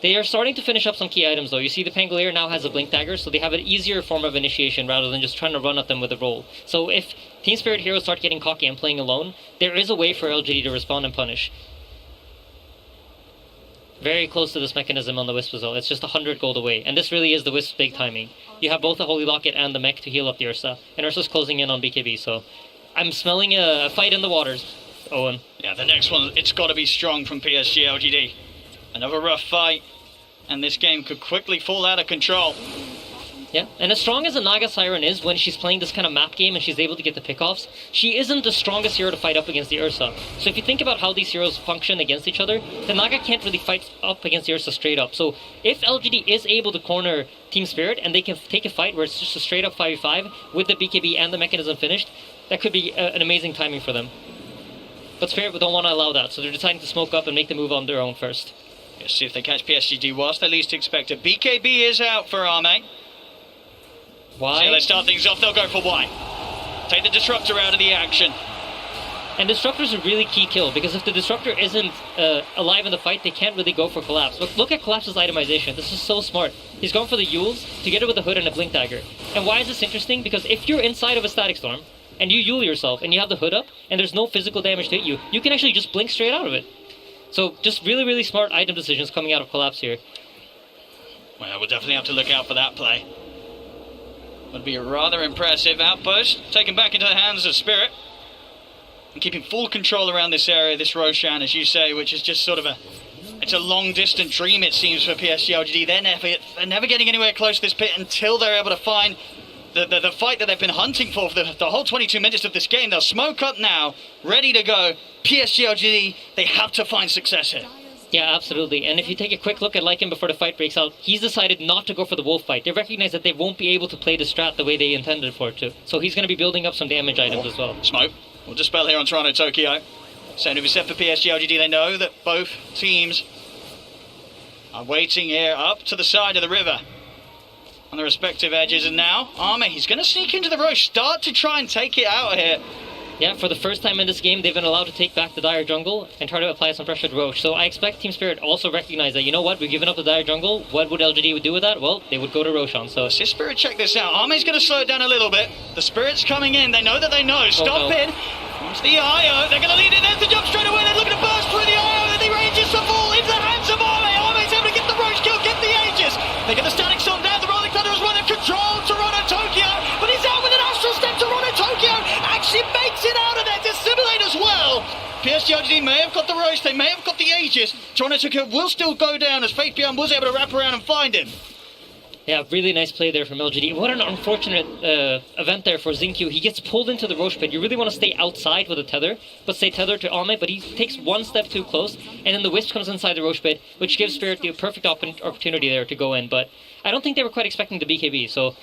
They are starting to finish up some key items, though. You see the Pangolier now has a Blink Dagger, so they have an easier form of initiation rather than just trying to run at them with a roll. So if Team Spirit heroes start getting cocky and playing alone, there is a way for LGD to respond and punish. very close to this mechanism on the Wisp as well. It's just 100 gold away. And this really is the Wisp's big timing. You have both the Holy Locket and the mech to heal up the Ursa. And Ursa's closing in on BKB, so I'm smelling a fight in the waters, Owen. Yeah, the next one, it's got to be strong from PSG.LGD. Another rough fight, and this game could quickly fall out of control. Yeah, and as strong as a Naga Siren is when she's playing this kind of map game and she's able to get the pickoffs, she isn't the strongest hero to fight up against the Ursa. So if you think about how these heroes function against each other, the Naga can't really fight up against the Ursa straight up. So if LGD is able to corner Team Spirit and they can take a fight where it's just a straight up 5v5 with the BKB and the mechanism finished, that could be an amazing timing for them. But Spirit don't want to allow that, so they're deciding to smoke up and make the move on their own first. Let's see if they catch PSG whilst they least expect it. BKB is out for Arme. Why? So let's start things off. They'll go for Y. Take the Disruptor out of the action. And Disruptor's a really key kill, because if the Disruptor isn't alive in the fight, they can't really go for Collapse. Look at Collapse's itemization. This is so smart. He's going for the Yules, together with a Hood and a Blink Dagger. And why is this interesting? Because if you're inside of a Static Storm, and you Yule yourself, and you have the Hood up, and there's no physical damage to hit you, you can actually just blink straight out of it. So just really, really smart item decisions coming out of Collapse here. Well, we'll definitely have to look out for that play. Would be a rather impressive outpost, taken back into the hands of Spirit. And keeping full control around this area, this Roshan, as you say, which is just sort of it's a long distant dream, it seems, for PSG.LGD. They're never getting anywhere close to this pit until they're able to find the fight that they've been hunting for the whole 22 minutes of this game. They'll smoke up now, ready to go. PSG.LGD, they have to find success here. Yeah, absolutely. And if you take a quick look at Lycan before the fight breaks out, he's decided not to go for the wolf fight. They recognize that they won't be able to play the strat the way they intended for it to. So he's going to be building up some damage items as well. Smoke. We'll dispel here on Toronto Tokyo. Same to be said for PSG.LGD. They know that both teams are waiting here up to the side of the river on the respective edges. And now, Arme, he's going to sneak into the Roche, start to try and take it out here. Yeah, for the first time in this game, they've been allowed to take back the Dire Jungle and try to apply some pressure to Roche. So I expect Team Spirit also recognize that, you know what, we've given up the Dire Jungle. What would LGD do with that? Well, they would go to Roshan. So see Spirit, check this out. Arme's going to slow it down a little bit. The Spirit's coming in. They know that they know. Stop in. Once the IO, they're going to lead it. There's the jump straight away. They're looking to burst through the IO. And the Aegis to fall into the hands of Arme. Arme's able to get the Roche kill, get the Aegis. They get the Static Storm down. The Rolling Thunder has run in control. Toronto Tokyo. But he's out with an Astral Step. Toronto Tokyo actually makes it out of there. Dissimulate as well. PSG.LGD may have got the Roche. They may have got the Aegis. Toronto Tokyo will still go down as Faith Beyond was able to wrap around and find him. Yeah, really nice play there from LGD. What an unfortunate event there for Xinkyu. He gets pulled into the Roche pit. You really want to stay outside with a tether, but stay tethered to Arme, but he takes one step too close, and then the Wisp comes inside the Roche pit, which gives Spirit the perfect opportunity there to go in. But I don't think they were quite expecting the BKB, so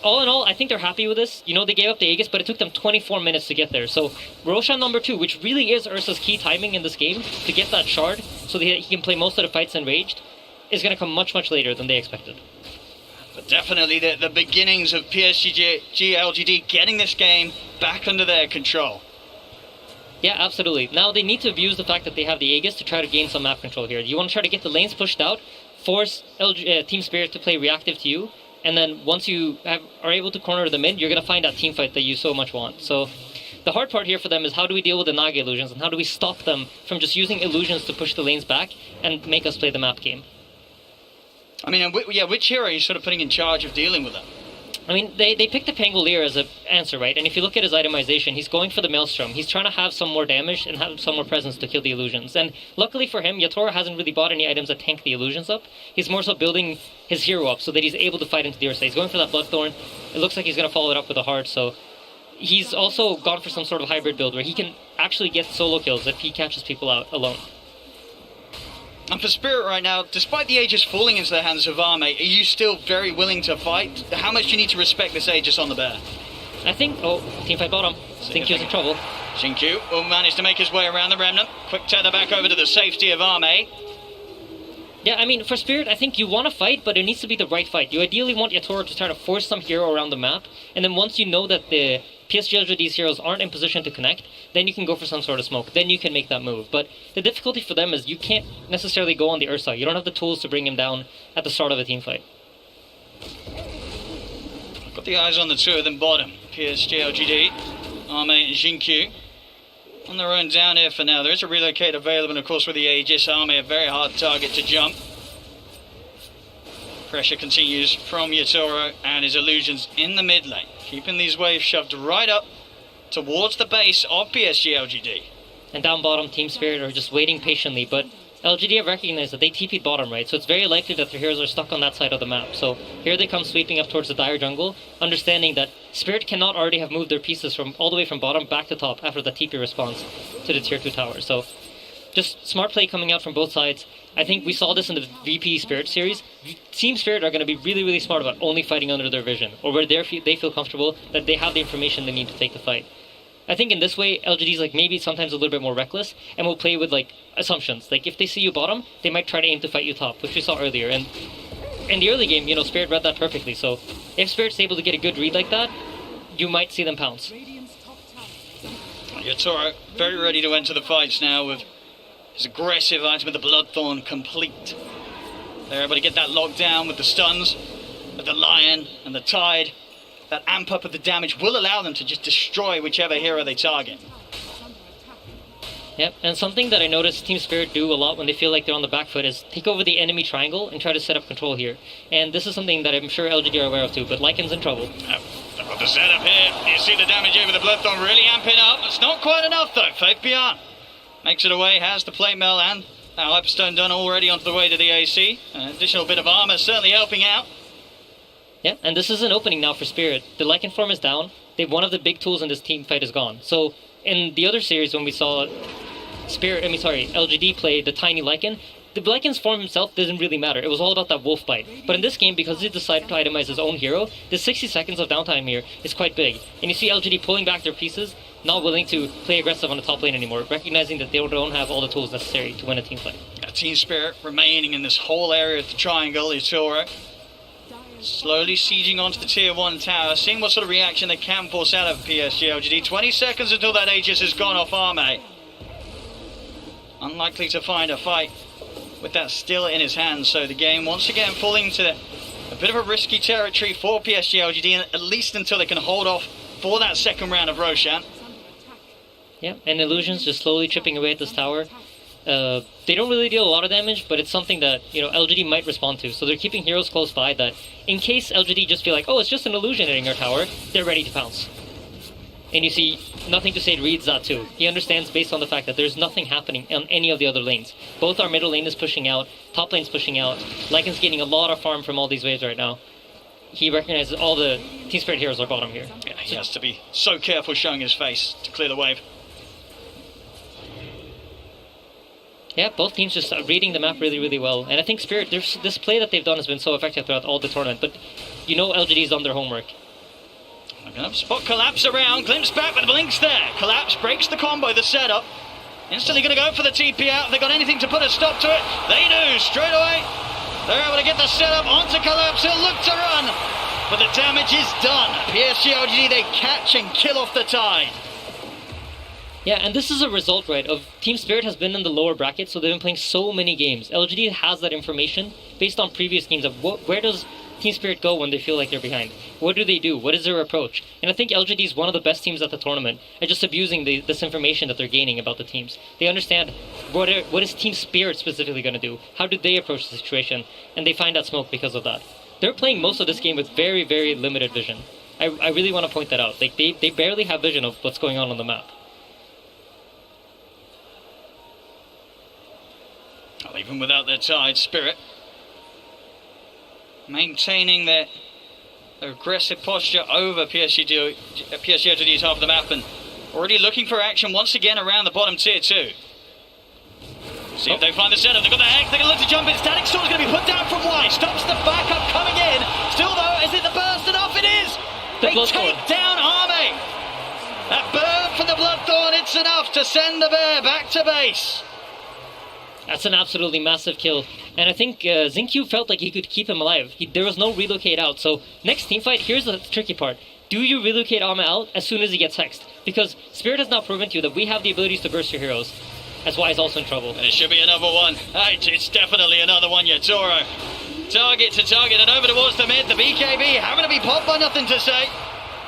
all in all, I think they're happy with this. You know, they gave up the Aegis, but it took them 24 minutes to get there. So Roshan number 2, which really is Ursa's key timing in this game, to get that shard so that he can play most of the fights enraged, is going to come much, much later than they expected. But definitely the beginnings of PSG.LGD getting this game back under their control. Yeah, absolutely. Now they need to abuse the fact that they have the Aegis to try to gain some map control here. You want to try to get the lanes pushed out, force Team Spirit to play reactive to you, and then once you are able to corner the mid, you're going to find that team fight that you so much want. So the hard part here for them is how do we deal with the Naga illusions, and how do we stop them from just using illusions to push the lanes back and make us play the map game. I mean, which hero are you sort of putting in charge of dealing with them? I mean, they picked the Pangolier as an answer, right? And if you look at his itemization, he's going for the Maelstrom. He's trying to have some more damage and have some more presence to kill the illusions. And luckily for him, Yatora hasn't really bought any items that tank the illusions up. He's more so building his hero up so that he's able to fight into the Ursa. He's going for that Bloodthorn. It looks like he's going to follow it up with a Heart, so he's also gone for some sort of hybrid build where he can actually get solo kills if he catches people out alone. And for Spirit right now, despite the Aegis falling into the hands of Arme, are you still very willing to fight? How much do you need to respect this Aegis on the bear? I think, teamfight bottom. Xinkyu's in trouble. Xinkyu will manage to make his way around the Remnant. Quick tether back over to the safety of Arme. Yeah, I mean, for Spirit, I think you want to fight, but it needs to be the right fight. You ideally want Yatora to try to force some hero around the map, and then once you know that the PSG.LGD's heroes aren't in position to connect, then you can go for some sort of smoke. Then you can make that move. But the difficulty for them is you can't necessarily go on the Ursa. You don't have the tools to bring him down at the start of a team fight. Got the eyes on the two of them bottom. PSG.LGD, Arme and Xinkyu. on their own down here for now. There is a relocate available, and of course with the Aegis Army, a very hard target to jump. Pressure continues from Yatoro and his illusions in the mid lane, keeping these waves shoved right up towards the base of PSG.LGD. And down bottom, Team Spirit are just waiting patiently, but LGD have recognized that they TP'd bottom, right? So it's very likely that their heroes are stuck on that side of the map. So here they come sweeping up towards the dire jungle, understanding that Spirit cannot already have moved their pieces from all the way from bottom back to top after the TP response to the tier 2 tower. So just smart play coming out from both sides. I think we saw this in the VP Spirit series. Team Spirit are going to be really, really smart about only fighting under their vision, or where they feel comfortable that they have the information they need to take the fight. I think in this way, LGD's like maybe sometimes a little bit more reckless and will play with like assumptions. Like if they see you bottom, they might try to aim to fight you top, which we saw earlier. And in the early game, Spirit read that perfectly. So if Spirit's able to get a good read like that, you might see them pounce. Yatoro very ready to enter the fights now with his aggressive item of the Bloodthorn complete. They're able to get that locked down with the stuns, with the Lion and the Tide. That amp up of the damage will allow them to just destroy whichever hero they target. Yep, and something that I noticed Team Spirit do a lot when they feel like they're on the back foot is take over the enemy triangle and try to set up control here. And this is something that I'm sure LGD are aware of too, but Lycan's in trouble. Got the setup here. You see the damage here with the Bloodthorn really amping up. It's not quite enough though. Faith Beyond makes it away, has the plate mill and Hyperstone done already onto the way to the AC. An additional bit of armor certainly helping out. Yeah, and this is an opening now for Spirit. The Lycan form is down. One of the big tools in this team fight is gone. So in the other series when we saw LGD play the tiny Lycan, the Lycan's form himself doesn't really matter. It was all about that wolf bite. But in this game, because he decided to itemize his own hero, the 60 seconds of downtime here is quite big. And you see LGD pulling back their pieces, not willing to play aggressive on the top lane anymore, recognizing that they don't have all the tools necessary to win a team fight. Team Spirit remaining in this whole area of the triangle is Yatoro. Slowly sieging onto the tier 1 tower, seeing what sort of reaction they can force out of PSG.LGD. 20 seconds until that Aegis has gone off Arme. Unlikely to find a fight with that still in his hands, so the game once again falling to a bit of a risky territory for PSG.LGD, at least until they can hold off for that second round of Roshan. Yeah, and Illusion's just slowly chipping away at this tower. They don't really deal a lot of damage, but it's something that, LGD might respond to. So they're keeping heroes close by that in case LGD just feel like, oh, it's just an illusion hitting our tower, they're ready to pounce. And you see, Nothing to Say reads that too. He understands based on the fact that there's nothing happening on any of the other lanes. Both our middle lane is pushing out, top lane's pushing out, Lycan's getting a lot of farm from all these waves right now. He recognizes all the Team Spirit heroes are bottom here. Yeah, he has to be so careful showing his face to clear the wave. Yeah, both teams just reading the map really, really well. And I think Spirit, this play that they've done has been so effective throughout all the tournament. But LGD's done their homework. Spot Collapse around, glimpse back with Blinks there. Collapse breaks the combo, the setup. Instantly going to go for the TP out. If they got anything to put a stop to it, they do. Straight away, they're able to get the setup onto Collapse. He'll look to run, but the damage is done. PSG.LGD, they catch and kill off the Tide. Yeah, and this is a result, right, of Team Spirit has been in the lower bracket, so they've been playing so many games. LGD has that information based on previous games of where does Team Spirit go when they feel like they're behind? What do they do? What is their approach? And I think LGD is one of the best teams at the tournament at just abusing this information that they're gaining about the teams. They understand what is Team Spirit specifically going to do? How do they approach the situation? And they find that smoke because of that. They're playing most of this game with very, very limited vision. I really want to point that out. Like they barely have vision of what's going on the map. Well, even without their Tide, Spirit maintaining their aggressive posture over PSG.LGD's half of the map and already looking for action once again around the bottom tier 2. See if they find the setup. They've got the Hex. They're going to look to jump in. Static Sword's going to be put down from Y. Stops the backup coming in. Still though, is it the burst enough? It is. They take down Arme. That burn from the Bloodthorn, it's enough to send the bear back to base. That's an absolutely massive kill. And I think Xingqiu felt like he could keep him alive. There was no relocate out. So next team fight, here's the tricky part. Do you relocate Arma out as soon as he gets hexed? Because Spirit has now proven to you that we have the abilities to burst your heroes. That's why he's also in trouble. There should be another one. It's definitely another one, Yatoro. Target to target and over towards the mid. The BKB having to be popped by Nothing to Say.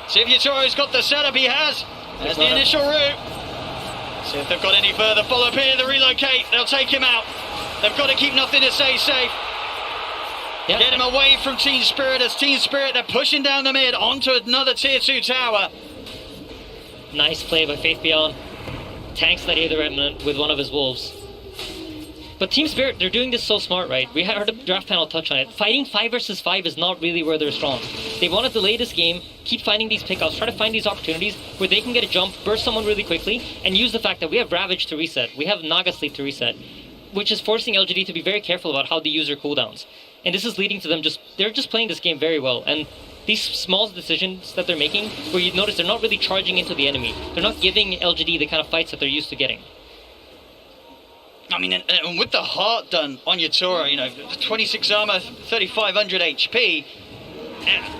See if Yatoro's got the setup. He has. There's the initial route. See if they've got any further follow-up here. They relocate. They'll take him out. They've got to keep nothing to stay safe. Yep. Get him away from Team Spirit. As Team Spirit, they're pushing down the mid onto another tier 2 tower. Nice play by Faith Beyond. Tanks that Aether Remnant with one of his wolves. But Team Spirit, they're doing this so smart, right? We heard the draft panel touch on it. Fighting 5 versus 5 is not really where they're strong. They want to delay this game, keep finding these pickoffs, try to find these opportunities where they can get a jump, burst someone really quickly, and use the fact that we have Ravage to reset. We have Naga Sleep to reset, which is forcing LGD to be very careful about how they use their cooldowns. And this is leading to them they're just playing this game very well. And these small decisions that they're making, where you notice they're not really charging into the enemy. They're not giving LGD the kind of fights that they're used to getting. I mean, and with the heart done on Yatora, 26 armor, 3,500 HP,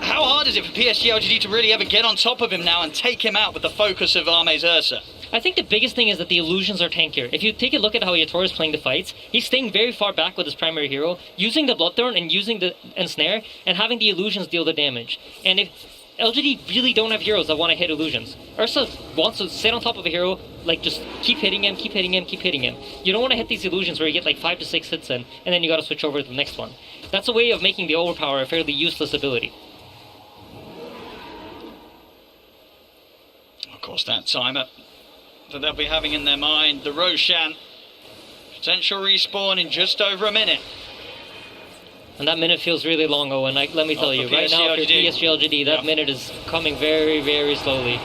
how hard is it for PSG.LGD to really ever get on top of him now and take him out with the focus of Arme's Ursa? I think the biggest thing is that the illusions are tankier. If you take a look at how Yatora is playing the fights, he's staying very far back with his primary hero, using the Bloodthorn and using the Ensnare, and having the illusions deal the damage. And if LGD really don't have heroes that want to hit illusions, Ursa wants to sit on top of a hero, just keep hitting him, keep hitting him, keep hitting him. You don't want to hit these illusions where you get 5 to 6 hits in, and then you gotta switch over to the next one. That's a way of making the Overpower a fairly useless ability. Of course, that timer that they'll be having in their mind, the Roshan, potential respawn in just over a minute. And that minute feels really long, Owen. Let me tell you, right now, for PSG.LGD, that minute is coming very, very slowly.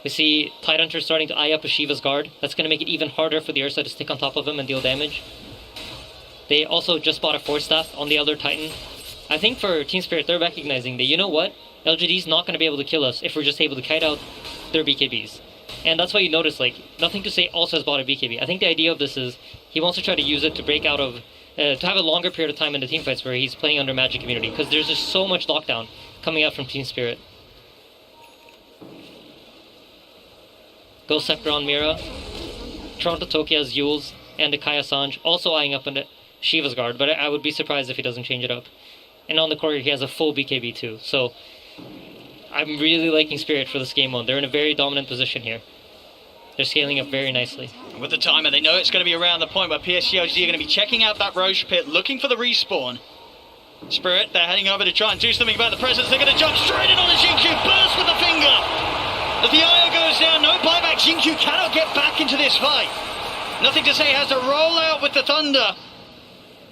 We see Tidehunter starting to eye up a Shiva's Guard. That's going to make it even harder for the Ursa to stick on top of him and deal damage. They also just bought a Force Staff on the Elder Titan. I think for Team Spirit, they're recognizing that, you know what? LGD's not going to be able to kill us if we're just able to kite out their BKBs. And that's why you notice, Nothing to Say also has bought a BKB. I think the idea of this is he wants to try to use it to break out of, to have a longer period of time in the team fights where he's playing under Magic Community, because there's just so much lockdown coming out from Team Spirit. Ghost Scepter on Mira. Toronto Toki has Yules and the Kaya Sanj, also eyeing up on the Shiva's Guard, but I would be surprised if he doesn't change it up. And on the courier, he has a full BKB too, so I'm really liking Spirit for this game 1. They're in a very dominant position here. They're scaling up very nicely. With the timer, they know it's going to be around the point where PSG.LGD are going to be checking out that Roche pit, looking for the respawn. Spirit, they're heading over to try and do something about the presence. They're going to jump straight in on the Xingqiu, burst with the finger. As the IO goes down, no buyback. Xingqiu cannot get back into this fight. Nothing to Say has to roll out with the Thunder.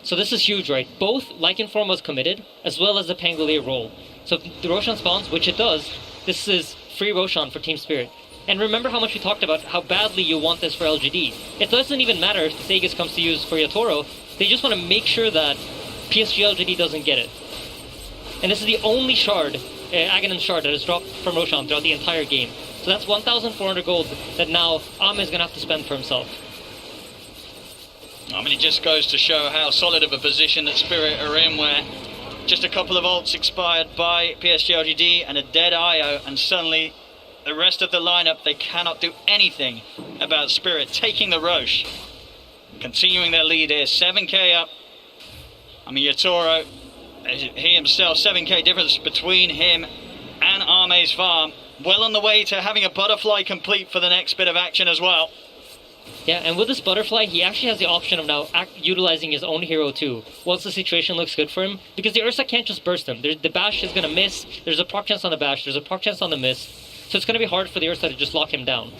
So this is huge, right? Both Lycanform was committed, as well as the Pangolier roll. So if the Roshan spawns, which it does, this is free Roshan for Team Spirit. And remember how much we talked about how badly you want this for LGD. It doesn't even matter if the Sagas comes to use for Yatoro, they just want to make sure that PSG.LGD doesn't get it. And this is the only shard, Aghanim shard, that is dropped from Roshan throughout the entire game. So that's 1,400 gold that now Ame is going to have to spend for himself. I mean, it just goes to show how solid of a position that Spirit are in, where just a couple of ults expired by PSG.LGD and a dead IO, and suddenly the rest of the lineup, they cannot do anything about Spirit taking the Roche. Continuing their lead here, 7k up. I mean, Yatoro, he himself, 7k difference between him and Arme's farm. Well on the way to having a butterfly complete for the next bit of action as well. Yeah, and with this butterfly, he actually has the option of now utilizing his own hero too, once the situation looks good for him, because the Ursa can't just burst him. The bash is going to miss, there's a proc chance on the bash, there's a proc chance on the miss, so it's going to be hard for the Ursa to just lock him down.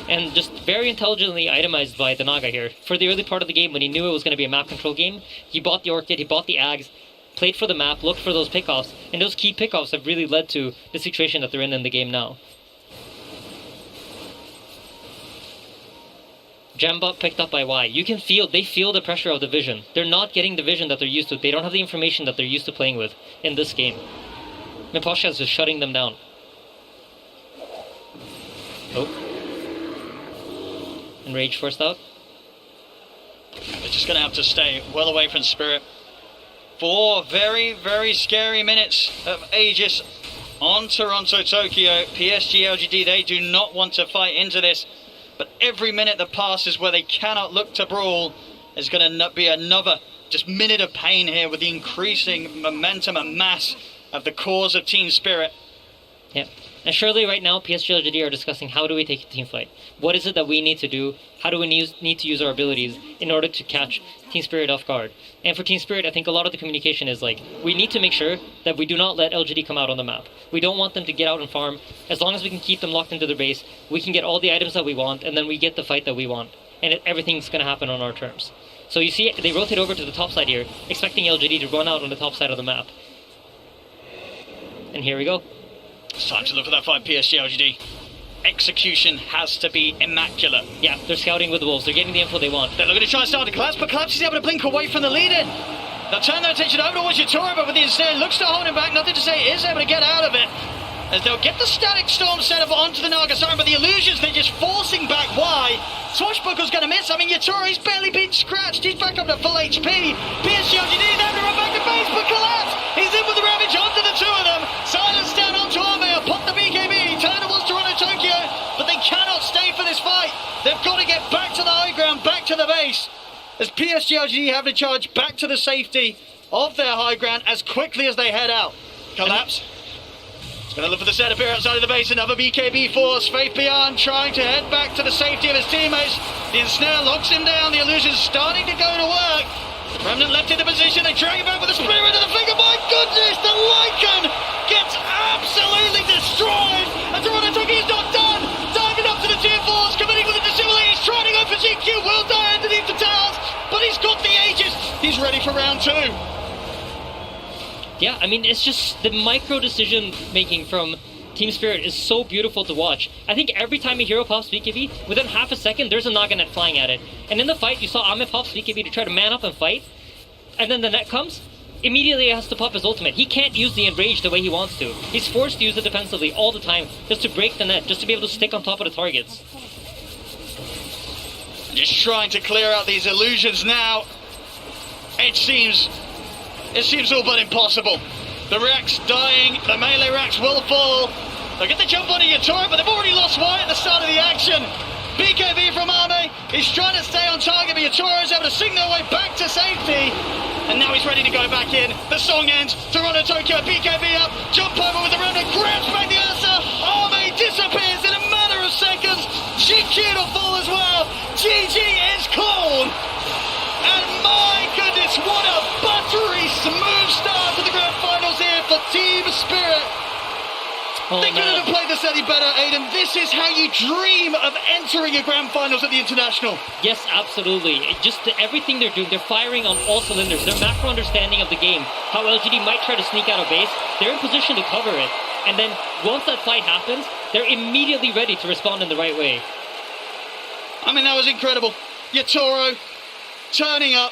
And just very intelligently itemized by the Naga here. For the early part of the game, when he knew it was going to be a map control game, he bought the Orchid, he bought the Ags, played for the map, looked for those pickoffs, and those key pickoffs have really led to the situation that they're in the game now. Jambot picked up by Y. You can feel, they feel the pressure of the vision. They're not getting the vision that they're used to. They don't have the information that they're used to playing with in this game. Miposhka is just shutting them down. Oh. And Rage forced out. They're just going to have to stay well away from Spirit. 4 very, very scary minutes of Aegis on Toronto, Tokyo. PSG.LGD, they do not want to fight into this. But every minute that passes where they cannot look to brawl is going to be another just minute of pain here with the increasing momentum and mass of the cause of Team Spirit. Yeah. And surely right now, PSG.LGD are discussing how do we take a team fight? What is it that we need to do? How do we need to use our abilities in order to catch Team Spirit off guard? And for Team Spirit, I think a lot of the communication is like, we need to make sure that we do not let LGD come out on the map. We don't want them to get out and farm. As long as we can keep them locked into their base, we can get all the items that we want, and then we get the fight that we want. And everything's going to happen on our terms. So you see, they rotate over to the top side here, expecting LGD to run out on the top side of the map. And here we go. It's time to look at that fight, PSG.LGD. Execution has to be immaculate. Yeah, they're scouting with the Wolves. They're getting the info they want. They're looking to try and start the Collapse, but Collapse is able to blink away from the lead-in. They'll turn their attention over towards Yatoro, but with the instead looks to hold him back. Nothing to say, is able to get out of it. As they'll get the Static Storm set up onto the Nagasaki, but the illusions, they're just forcing back. Why? Swashbuckle's going to miss. I mean, Yatoro, he's barely been scratched. He's back up to full HP. PSG.LGD, they have to run back to base, but Collapse, he's in with the Ravage onto the two of them. Silence down onto Armeo, pop the BKB, turn towards Toronto Tokyo, but they cannot stay for this fight. They've got to get back to the high ground, back to the base, as PSG.LGD have to charge back to the safety of their high ground as quickly as they head out. Collapse. Going to look for the setup here outside of the base. Another BKB force. Faith Beyond trying to head back to the safety of his teammates. The ensnare locks him down. The illusion's starting to go to work. Remnant left in the position. They drag him back with a split into the finger. My goodness, the Lycan gets absolutely destroyed. And Toronto Tokyo's not done. Diving up to the tier 4s, committing with a dissimilate. He's trying to go for GQ. Will die underneath the towers, but he's got the Aegis. He's ready for round 2. Yeah, I mean, it's just the micro decision making from Team Spirit is so beautiful to watch. I think every time a hero pops BKB, within half a second, there's a Naga net flying at it. And in the fight, you saw Ame pop BKB to try to man up and fight. And then the net comes, immediately he has to pop his ultimate. He can't use the Enrage the way he wants to. He's forced to use it defensively all the time, just to break the net, just to be able to stick on top of the targets. Just trying to clear out these illusions now. It seems all but impossible. The Racks dying, the melee Racks will fall. They'll get the jump on Yatoro, but they've already lost Y at the start of the action. BKB from Ame, he's trying to stay on target, but Yatoro is able to sing their way back to safety. And now he's ready to go back in. The song ends, Toronto Tokyo, BKB up, jump over with the Remnant, grabs back the Ursa. Ame disappears in a matter of seconds. GQ to fall as well. GG is called. And my goodness, what a buttery smooth start to the grand finals here for Team Spirit. They couldn't have played this any better, Aiden. This is how you dream of entering a grand finals at the International. Yes, absolutely. Everything they're doing, they're firing on all cylinders. Their macro understanding of the game, how LGD might try to sneak out of base, they're in position to cover it. And then once that fight happens, they're immediately ready to respond in the right way. I mean, that was incredible. Yatoro turning up,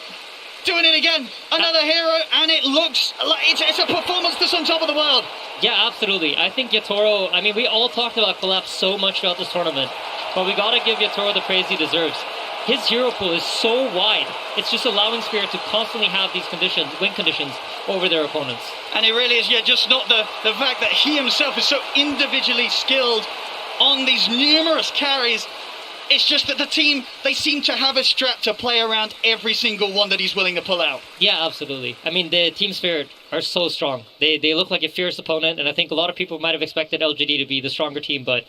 doing it again, another hero, and it looks like it's a performance that's on top of the world. Yeah, absolutely. I think Yatoro, I mean, we all talked about Collapse so much throughout this tournament, but we gotta give Yatoro the praise he deserves. His hero pool is so wide, it's just allowing Spirit to constantly have these win conditions over their opponents. And it really is, just not the fact that he himself is so individually skilled on these numerous carries. It's just that the team, they seem to have a strat to play around every single one that he's willing to pull out. Yeah, absolutely. I mean, the Team Spirit are so strong. They look like a fierce opponent, and I think a lot of people might have expected LGD to be the stronger team, but,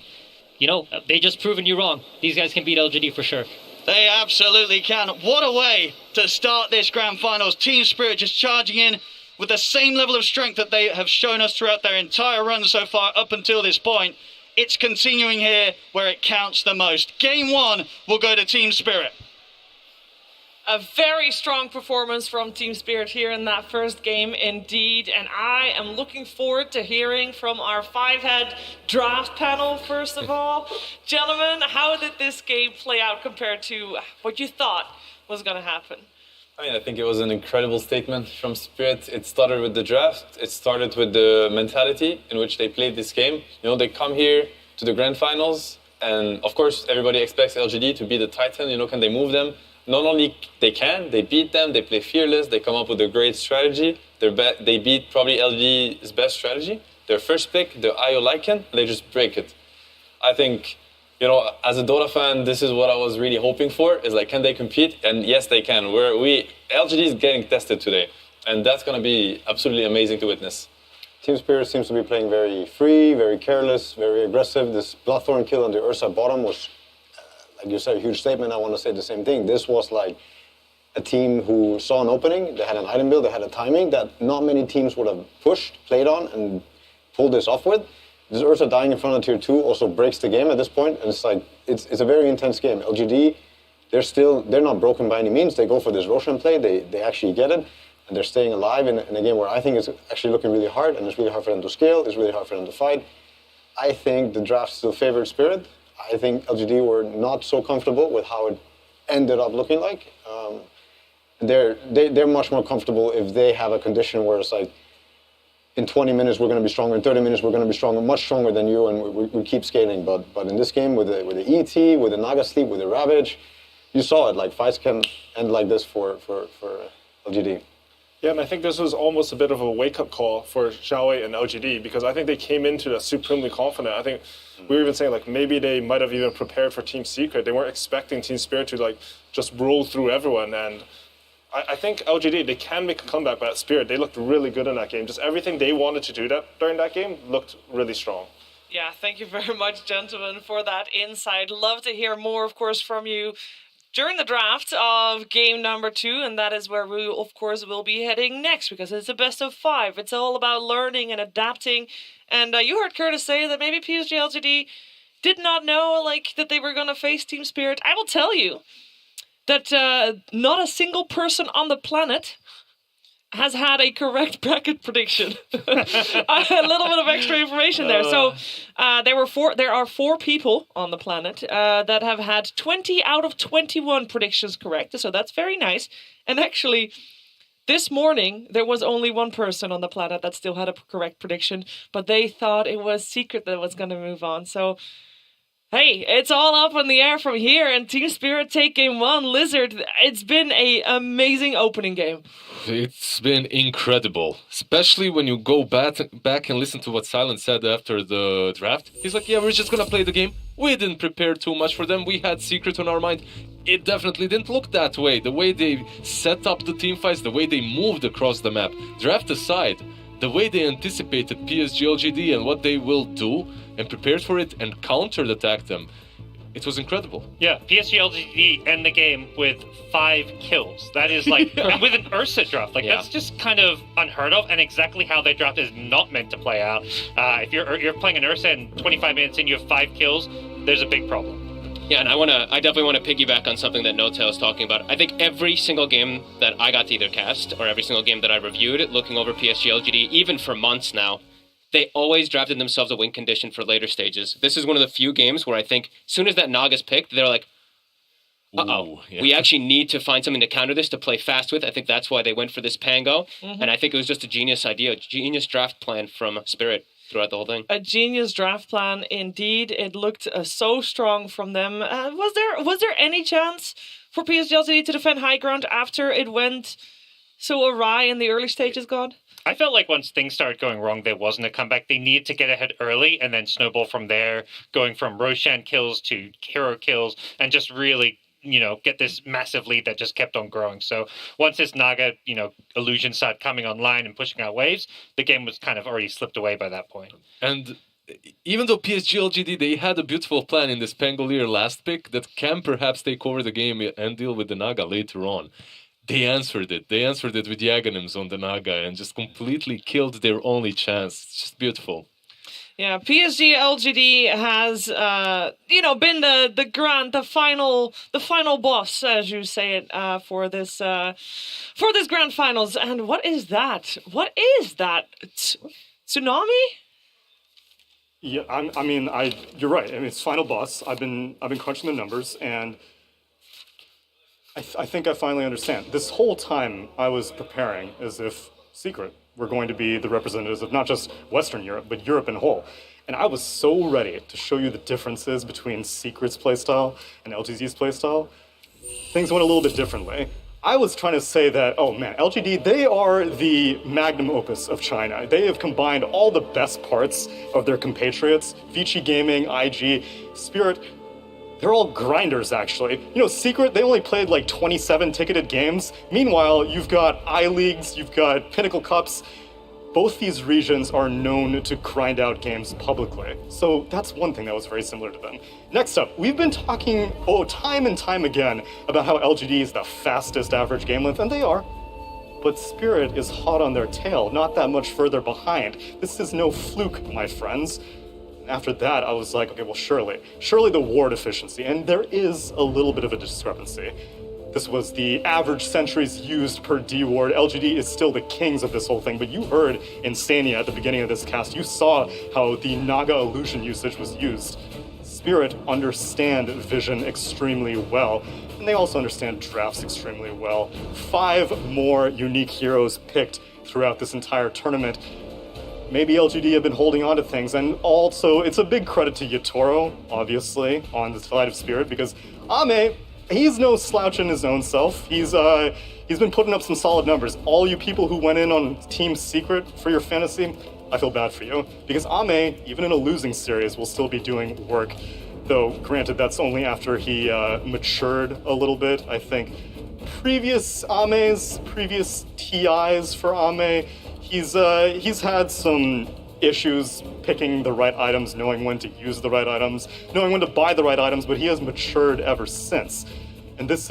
you know, they just proven you wrong. These guys can beat LGD for sure. They absolutely can. What a way to start this grand finals. Team Spirit just charging in with the same level of strength that they have shown us throughout their entire run so far up until this point. It's continuing here where it counts the most. Game 1 will go to Team Spirit. A very strong performance from Team Spirit here in that first game indeed, and I am looking forward to hearing from our 5-head draft panel first of all. Gentlemen, how did this game play out compared to what you thought was going to happen? I mean, I think it was an incredible statement from Spirit. It started with the draft. It started with the mentality in which they played this game. You know, they come here to the grand finals, and of course, everybody expects LGD to be the Titan. You know, can they move them? Not only they can, they beat them. They play fearless. They come up with a great strategy. They beat probably LGD's best strategy. Their first pick, the IO Lycan, and they just break it. I think, you know, as a Dota fan, this is what I was really hoping for, is like, can they compete? And yes, they can. LGD is getting tested today, and that's going to be absolutely amazing to witness. Team Spirit seems to be playing very free, very careless, very aggressive. This Bloodthorn kill on the Ursa bottom was, like you said, a huge statement. I want to say the same thing. This was like a team who saw an opening. They had an item build, they had a timing that not many teams would have pushed, played on, and pulled this off with. This Ursa dying in front of tier 2 also breaks the game at this point, and it's like, it's a very intense game. LGD, they're not broken by any means. They go for this Roshan play, they actually get it. And they're staying alive in a game where I think it's actually looking really hard, and it's really hard for them to scale, it's really hard for them to fight. I think the draft still favored Spirit. I think LGD were not so comfortable with how it ended up looking like. They're much more comfortable if they have a condition where it's like, in 20 minutes we're going to be stronger, in 30 minutes we're going to be stronger, much stronger than you, and we keep scaling. But in this game, with the ET, with the Naga Sleep, with the Ravage, you saw it, like fights can end like this for LGD. Yeah, and I think this was almost a bit of a wake-up call for Xiaowei and LGD, because I think they came into that supremely confident. I think we were even saying, like, maybe they might have even prepared for Team Secret. They weren't expecting Team Spirit to, like, just roll through everyone. And I think LGD, they can make a comeback, but at Spirit, they looked really good in that game. Just everything they wanted to do during that game looked really strong. Yeah, thank you very much, gentlemen, for that insight. Love to hear more, of course, from you during the draft of game number 2, and that is where we, of course, will be heading next, because it's a best of 5. It's all about learning and adapting. And you heard Curtis say that maybe PSG.LGD did not know, like, that they were going to face Team Spirit. I will tell you that not a single person on the planet has had a correct bracket prediction. A little bit of extra information there. So there are 4 people on the planet that have had 20 out of 21 predictions correct. So that's very nice. And actually, this morning, there was only one person on the planet that still had a correct prediction, but they thought it was Secret that was going to move on. So, hey, it's all up in the air from here, and Team Spirit take game 1. Lizard, it's been an amazing opening game. It's been incredible, especially when you go back and listen to what Silent said after the draft. He's like, yeah, we're just gonna play the game. We didn't prepare too much for them. We had Secret on our mind. It definitely didn't look that way. The way they set up the team fights, the way they moved across the map. Draft aside, the way they anticipated PSG.LGD and what they will do and prepared for it and counter-attacked them, it was incredible. Yeah, PSG.LGD end the game with 5 kills. That is like, and with an Ursa draft, like that's just kind of unheard of, and exactly how their draft is not meant to play out. If you're playing an Ursa and 25 minutes in you have 5 kills, there's a big problem. Yeah, and I definitely want to piggyback on something that No-Tail is talking about. I think every single game that I got to either cast or every single game that I reviewed, looking over PSG.LGD, even for months now, they always drafted themselves a win condition for later stages. This is one of the few games where I think as soon as that Naga's picked, they're like, we actually need to find something to counter this, to play fast with. I think that's why they went for this Pango. And I think it was just a genius idea, a genius draft plan from Spirit throughout the whole thing. A genius draft plan, indeed. It looked so strong from them. Was there any chance for PSG.LGD to defend high ground after it went so awry in the early stages, God? I felt like once things started going wrong, there wasn't a comeback. They needed to get ahead early and then snowball from there, going from Roshan kills to hero kills, and just really, get this massive lead that just kept on growing. So once this Naga, illusion started coming online and pushing out waves, the game was kind of already slipped away by that point. And even though PSG.LGD, they had a beautiful plan in this Pangolier last pick that can perhaps take over the game and deal with the Naga later on, they answered it. They answered it with Yaganims on the Naga and just completely killed their only chance. It's just beautiful. Yeah, PSG.LGD has, been the final boss, as you say it, for this grand finals. And what is that? What is that? Tsunami? Yeah, you're right. I mean, it's final boss. I've been crunching the numbers, and I think I finally understand. This whole time I was preparing as if Secret were going to be the representatives of not just Western Europe, but Europe in whole. And I was so ready to show you the differences between Secret's playstyle and LGD's playstyle. Things went a little bit differently. I was trying to say that, oh man, LGD, they are the magnum opus of China. They have combined all the best parts of their compatriots, Vici Gaming, IG, Spirit. They're all grinders, actually. Secret, they only played like 27 ticketed games. Meanwhile, you've got I-Leagues, you've got Pinnacle Cups. both these regions are known to grind out games publicly. So that's one thing that was very similar to them. Next up, we've been talking time and time again about how LGD is the fastest average game length, and they are. But Spirit is hot on their tail, not that much further behind. This is no fluke, my friends. After that, I was like, okay, well, surely the ward efficiency, and there is a little bit of a discrepancy. This was the average centuries used per D ward. LGD is still the kings of this whole thing, but you heard Insania at the beginning of this cast. You saw how the Naga illusion usage was used. Spirit understand vision extremely well, and they also understand drafts extremely well. 5 more unique heroes picked throughout this entire tournament. Maybe LGD have been holding on to things, and also it's a big credit to Yatoro, obviously, on the side of Spirit, because Ame, he's no slouch in his own self. He's been putting up some solid numbers. All you people who went in on Team Secret for your fantasy, I feel bad for you, because Ame, even in a losing series, will still be doing work. Though, granted, that's only after he matured a little bit. I think previous TIs for Ame, he's had some issues picking the right items, knowing when to use the right items, knowing when to buy the right items, but he has matured ever since. And this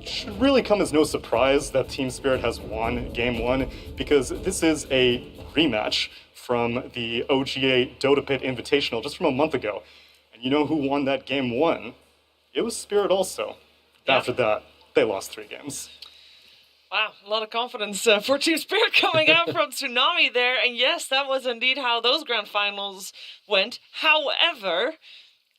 should really come as no surprise that Team Spirit has won Game 1, because this is a rematch from the OGA Dota Pit Invitational just from a month ago. And you know who won that Game 1? It was Spirit also. Yeah. After that, they lost 3 games. Wow, a lot of confidence for Team Spirit coming out from Tsunami there. And yes, that was indeed how those grand finals went. However,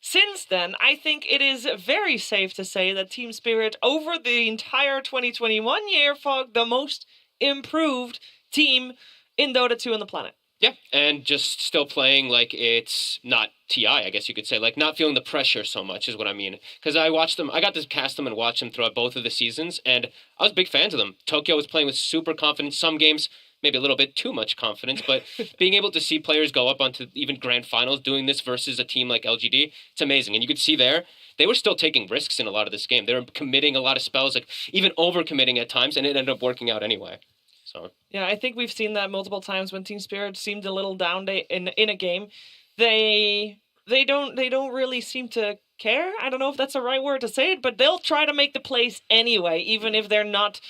since then, I think it is very safe to say that Team Spirit, over the entire 2021 year, Fog, the most improved team in Dota 2 on the planet. Yeah, and just still playing like it's not TI, I guess you could say. Like, not feeling the pressure so much is what I mean. Because I watched them, I got to cast them and watch them throughout both of the seasons, and I was big fans of them. Tokyo was playing with super confidence. Some games, maybe a little bit too much confidence, but being able to see players go up onto even grand finals doing this versus a team like LGD, it's amazing. And you could see there, they were still taking risks in a lot of this game. They were committing a lot of spells, like even over-committing at times, and it ended up working out anyway. So. Yeah, I think we've seen that multiple times when Team Spirit seemed a little down in a game. They don't really seem to care. I don't know if that's the right word to say it, but they'll try to make the plays anyway, even if they're not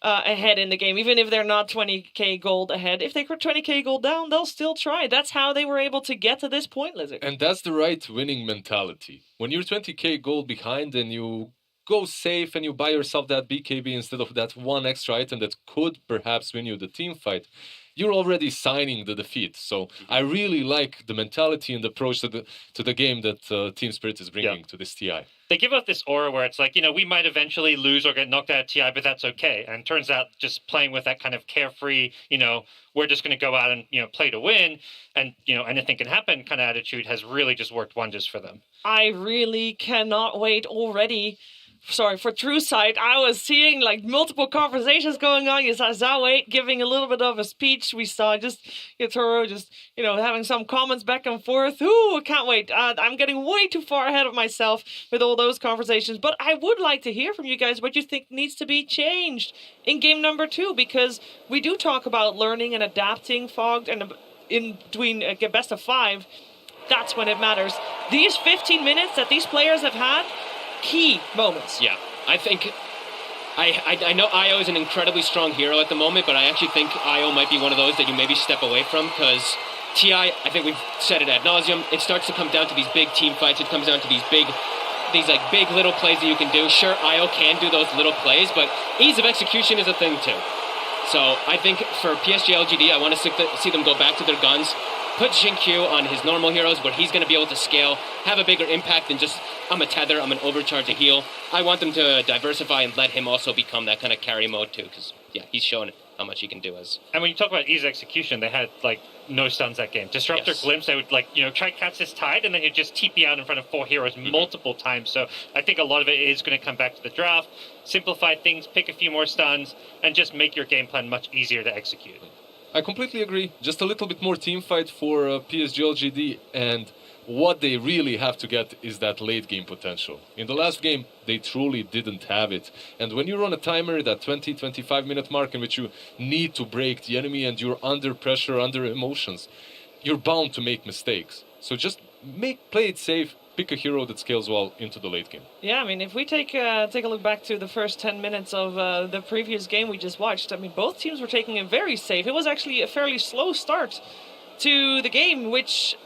ahead in the game, even if they're not 20k gold ahead. If they're 20k gold down, they'll still try. That's how they were able to get to this point, Lizard. And that's the right winning mentality. When you're 20k gold behind and you go safe and you buy yourself that BKB instead of that one extra item that could perhaps win you the team fight, you're already signing the defeat. So I really like the mentality and the approach to the game that Team Spirit is bringing to this TI. They give out this aura where it's like, we might eventually lose or get knocked out of TI, but that's okay. And turns out just playing with that kind of carefree, we're just going to go out and, play to win and, anything can happen kind of attitude has really just worked wonders for them. I really cannot wait already. Sorry, for True Sight, I was seeing multiple conversations going on. You saw Zawait giving a little bit of a speech. We saw just Yatoro just, having some comments back and forth. Ooh, I can't wait. I'm getting way too far ahead of myself with all those conversations. But I would like to hear from you guys what you think needs to be changed in game number 2, because we do talk about learning and adapting, Fogged, and in between best of 5, that's when it matters. These 15 minutes that these players have had, key moments. Yeah, I think I know Io is an incredibly strong hero at the moment, but I actually think Io might be one of those that you maybe step away from, because TI, I think we've said it ad nauseum, it starts to come down to these big team fights. It comes down to these big little plays that you can do. Sure, Io can do those little plays, but ease of execution is a thing too. So I think for PSG.LGD, I want to see them go back to their guns, put Jinkyu on his normal heroes where he's going to be able to scale, have a bigger impact than just, I'm a tether, I'm an overcharge, a heal. I want them to diversify and let him also become that kind of carry mode too, because, he's shown how much he can do as. And when you talk about ease of execution, they had, no stuns that game. Disruptor Glimpse, they would, try catch this tide, and then he'd just TP out in front of 4 heroes multiple times. So I think a lot of it is going to come back to the draft, simplify things, pick a few more stuns, and just make your game plan much easier to execute. I completely agree. Just a little bit more team fight for PSG.LGD, and what they really have to get is that late game potential. In the last game, they truly didn't have it. And when you run a timer, that 20-25 minute mark in which you need to break the enemy and you're under pressure, under emotions, you're bound to make mistakes. So just play it safe, pick a hero that scales well into the late game. Yeah, I mean, if we take a look back to the first 10 minutes of the previous game we just watched, I mean, both teams were taking it very safe. It was actually a fairly slow start to the game, which,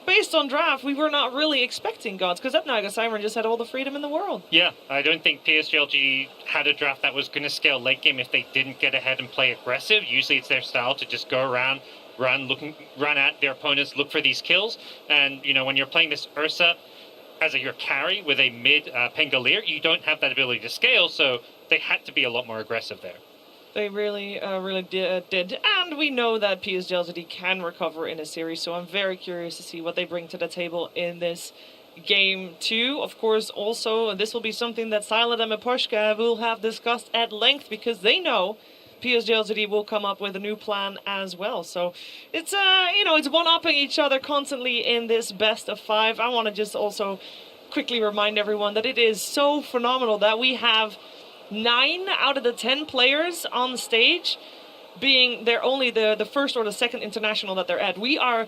based on draft, we were not really expecting Gods, because Naga Simon just had all the freedom in the world. Yeah, I don't think PSG.LGD had a draft that was going to scale late game if they didn't get ahead and play aggressive. Usually it's their style to just go around, run at their opponents, look for these kills. And, you know, when you're playing this Ursa as your carry with a mid Pengalier, you don't have that ability to scale, so they had to be a lot more aggressive there. They really did. And we know that PSG.LGD can recover in a series, so I'm very curious to see what they bring to the table in this game too. Of course, also, this will be something that Silent and Miposhka will have discussed at length, because they know PSG.LGD will come up with a new plan as well. So it's it's one-upping each other constantly in this best of 5. I want to just also quickly remind everyone that it is so phenomenal that we have 9 out of the 10 players on the stage being they're only the first or the second international that they're at. We are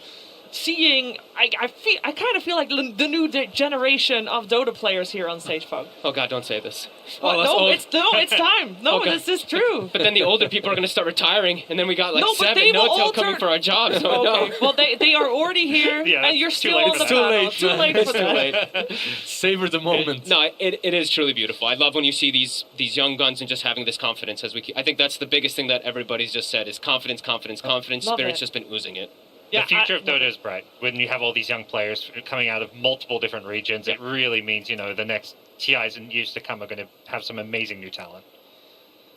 seeing, I kind of feel like the new generation of Dota players here on stage, Fog. Oh God, don't say this. It's time. No, okay. This is true. But then the older people are going to start retiring, and then we got like Seb and No-Tail coming for our jobs. So okay. No. Well, they are already here, and you're still on the panel. Too late for that. Savor the moment. It is truly beautiful. I love when you see these young guns and just having this confidence. I think that's the biggest thing that everybody's just said is confidence. Spirit's just been oozing it. The future of Dota is bright. When you have all these young players coming out of multiple different regions, it really means, the next TIs in years to come are going to have some amazing new talent.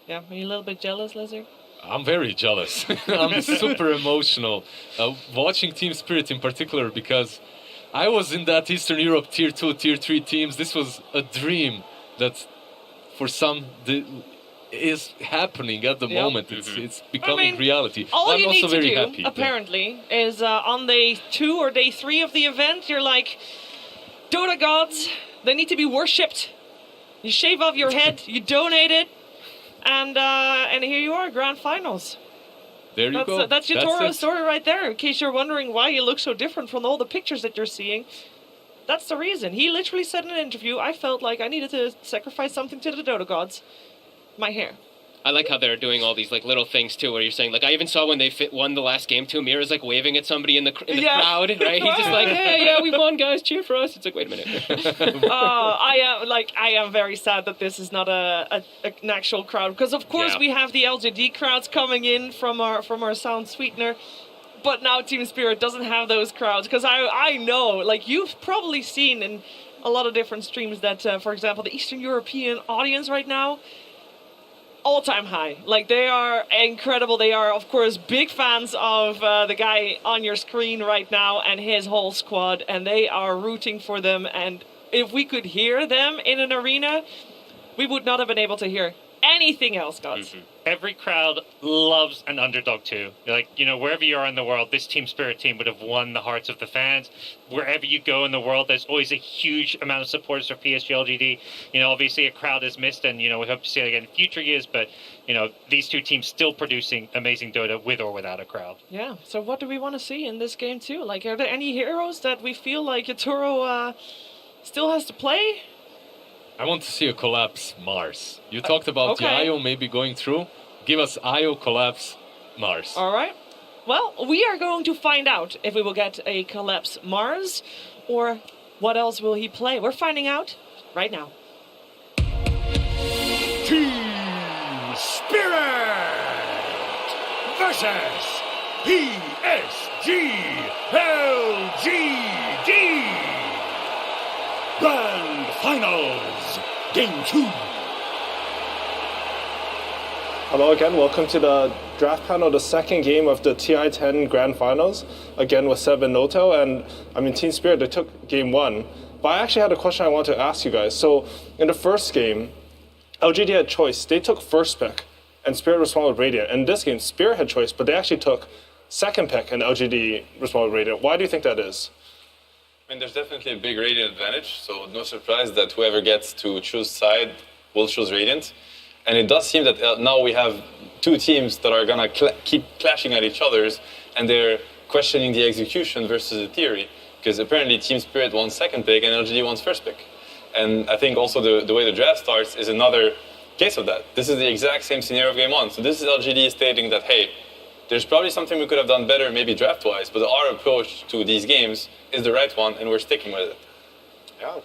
Yeah, are you a little bit jealous, Lizard? I'm very jealous. I'm super emotional. Watching Team Spirit in particular, because I was in that Eastern Europe Tier 2, Tier 3 teams. This was a dream that for some is happening at the moment. It's becoming reality. All I'm you also need very to do, happy. apparently, is on day 2 or day 3 of the event, you're like, Dota gods, they need to be worshipped. You shave off your head, you donate it, and here you are, grand finals. There you go. That's your Toro story right there, in case you're wondering why you look so different from all the pictures that you're seeing. That's the reason. He literally said in an interview, I felt like I needed to sacrifice something to the Dota gods. My hair. I like how they're doing all these like little things too, where you're saying like I even saw when they won the last game too. Mira's like waving at somebody in the crowd, right? He's just like, hey, yeah, we won, guys, cheer for us. It's like, wait a minute. I am very sad that this is not an actual crowd, because of course we have the LGD crowds coming in from our sound sweetener, but now Team Spirit doesn't have those crowds, because I know, like you've probably seen in a lot of different streams that, for example, the Eastern European audience right now. All-time high. Like, they are incredible. They are, of course, big fans of the guy on your screen right now and his whole squad, and they are rooting for them. And if we could hear them in an arena, we would not have been able to hear anything else, guys. Every crowd loves an underdog too. Like, wherever you are in the world, this Team Spirit team would have won the hearts of the fans. Wherever you go in the world, there's always a huge amount of supporters for PSG.LGD. Obviously a crowd is missed, and, we hope to see it again in future years, but, these two teams still producing amazing Dota with or without a crowd. Yeah, so what do we want to see in this game too? Like, are there any heroes that we feel like Yatoro still has to play? I want to see a collapse Mars. You talked about the IO maybe going through. Give us IO collapse Mars. All right. Well, we are going to find out if we will get a collapse Mars, or what else will he play. We're finding out right now. Team Spirit versus PSG.LGD. Grand Finals, Game 2. Hello again, welcome to the draft panel, the second game of the TI10 Grand Finals, again with Seb and No-Tail. And Team Spirit, they took game 1. But I actually had a question I wanted to ask you guys. So in the first game, LGD had choice. They took first pick, and Spirit responded with Radiant. In this game, Spirit had choice, but they actually took second pick, and LGD responded with Radiant. Why do you think that is? I mean, there's definitely a big Radiant advantage, so no surprise that whoever gets to choose side will choose Radiant. And it does seem that now we have two teams that are going to keep clashing at each other's, and they're questioning the execution versus the theory, because apparently Team Spirit wants second pick and LGD wants first pick. And I think also the way the draft starts is another case of that. This is the exact same scenario of game one. So this is LGD stating that, hey, there's probably something we could have done better, maybe draft-wise, but our approach to these games is the right one, and we're sticking with it. Yeah.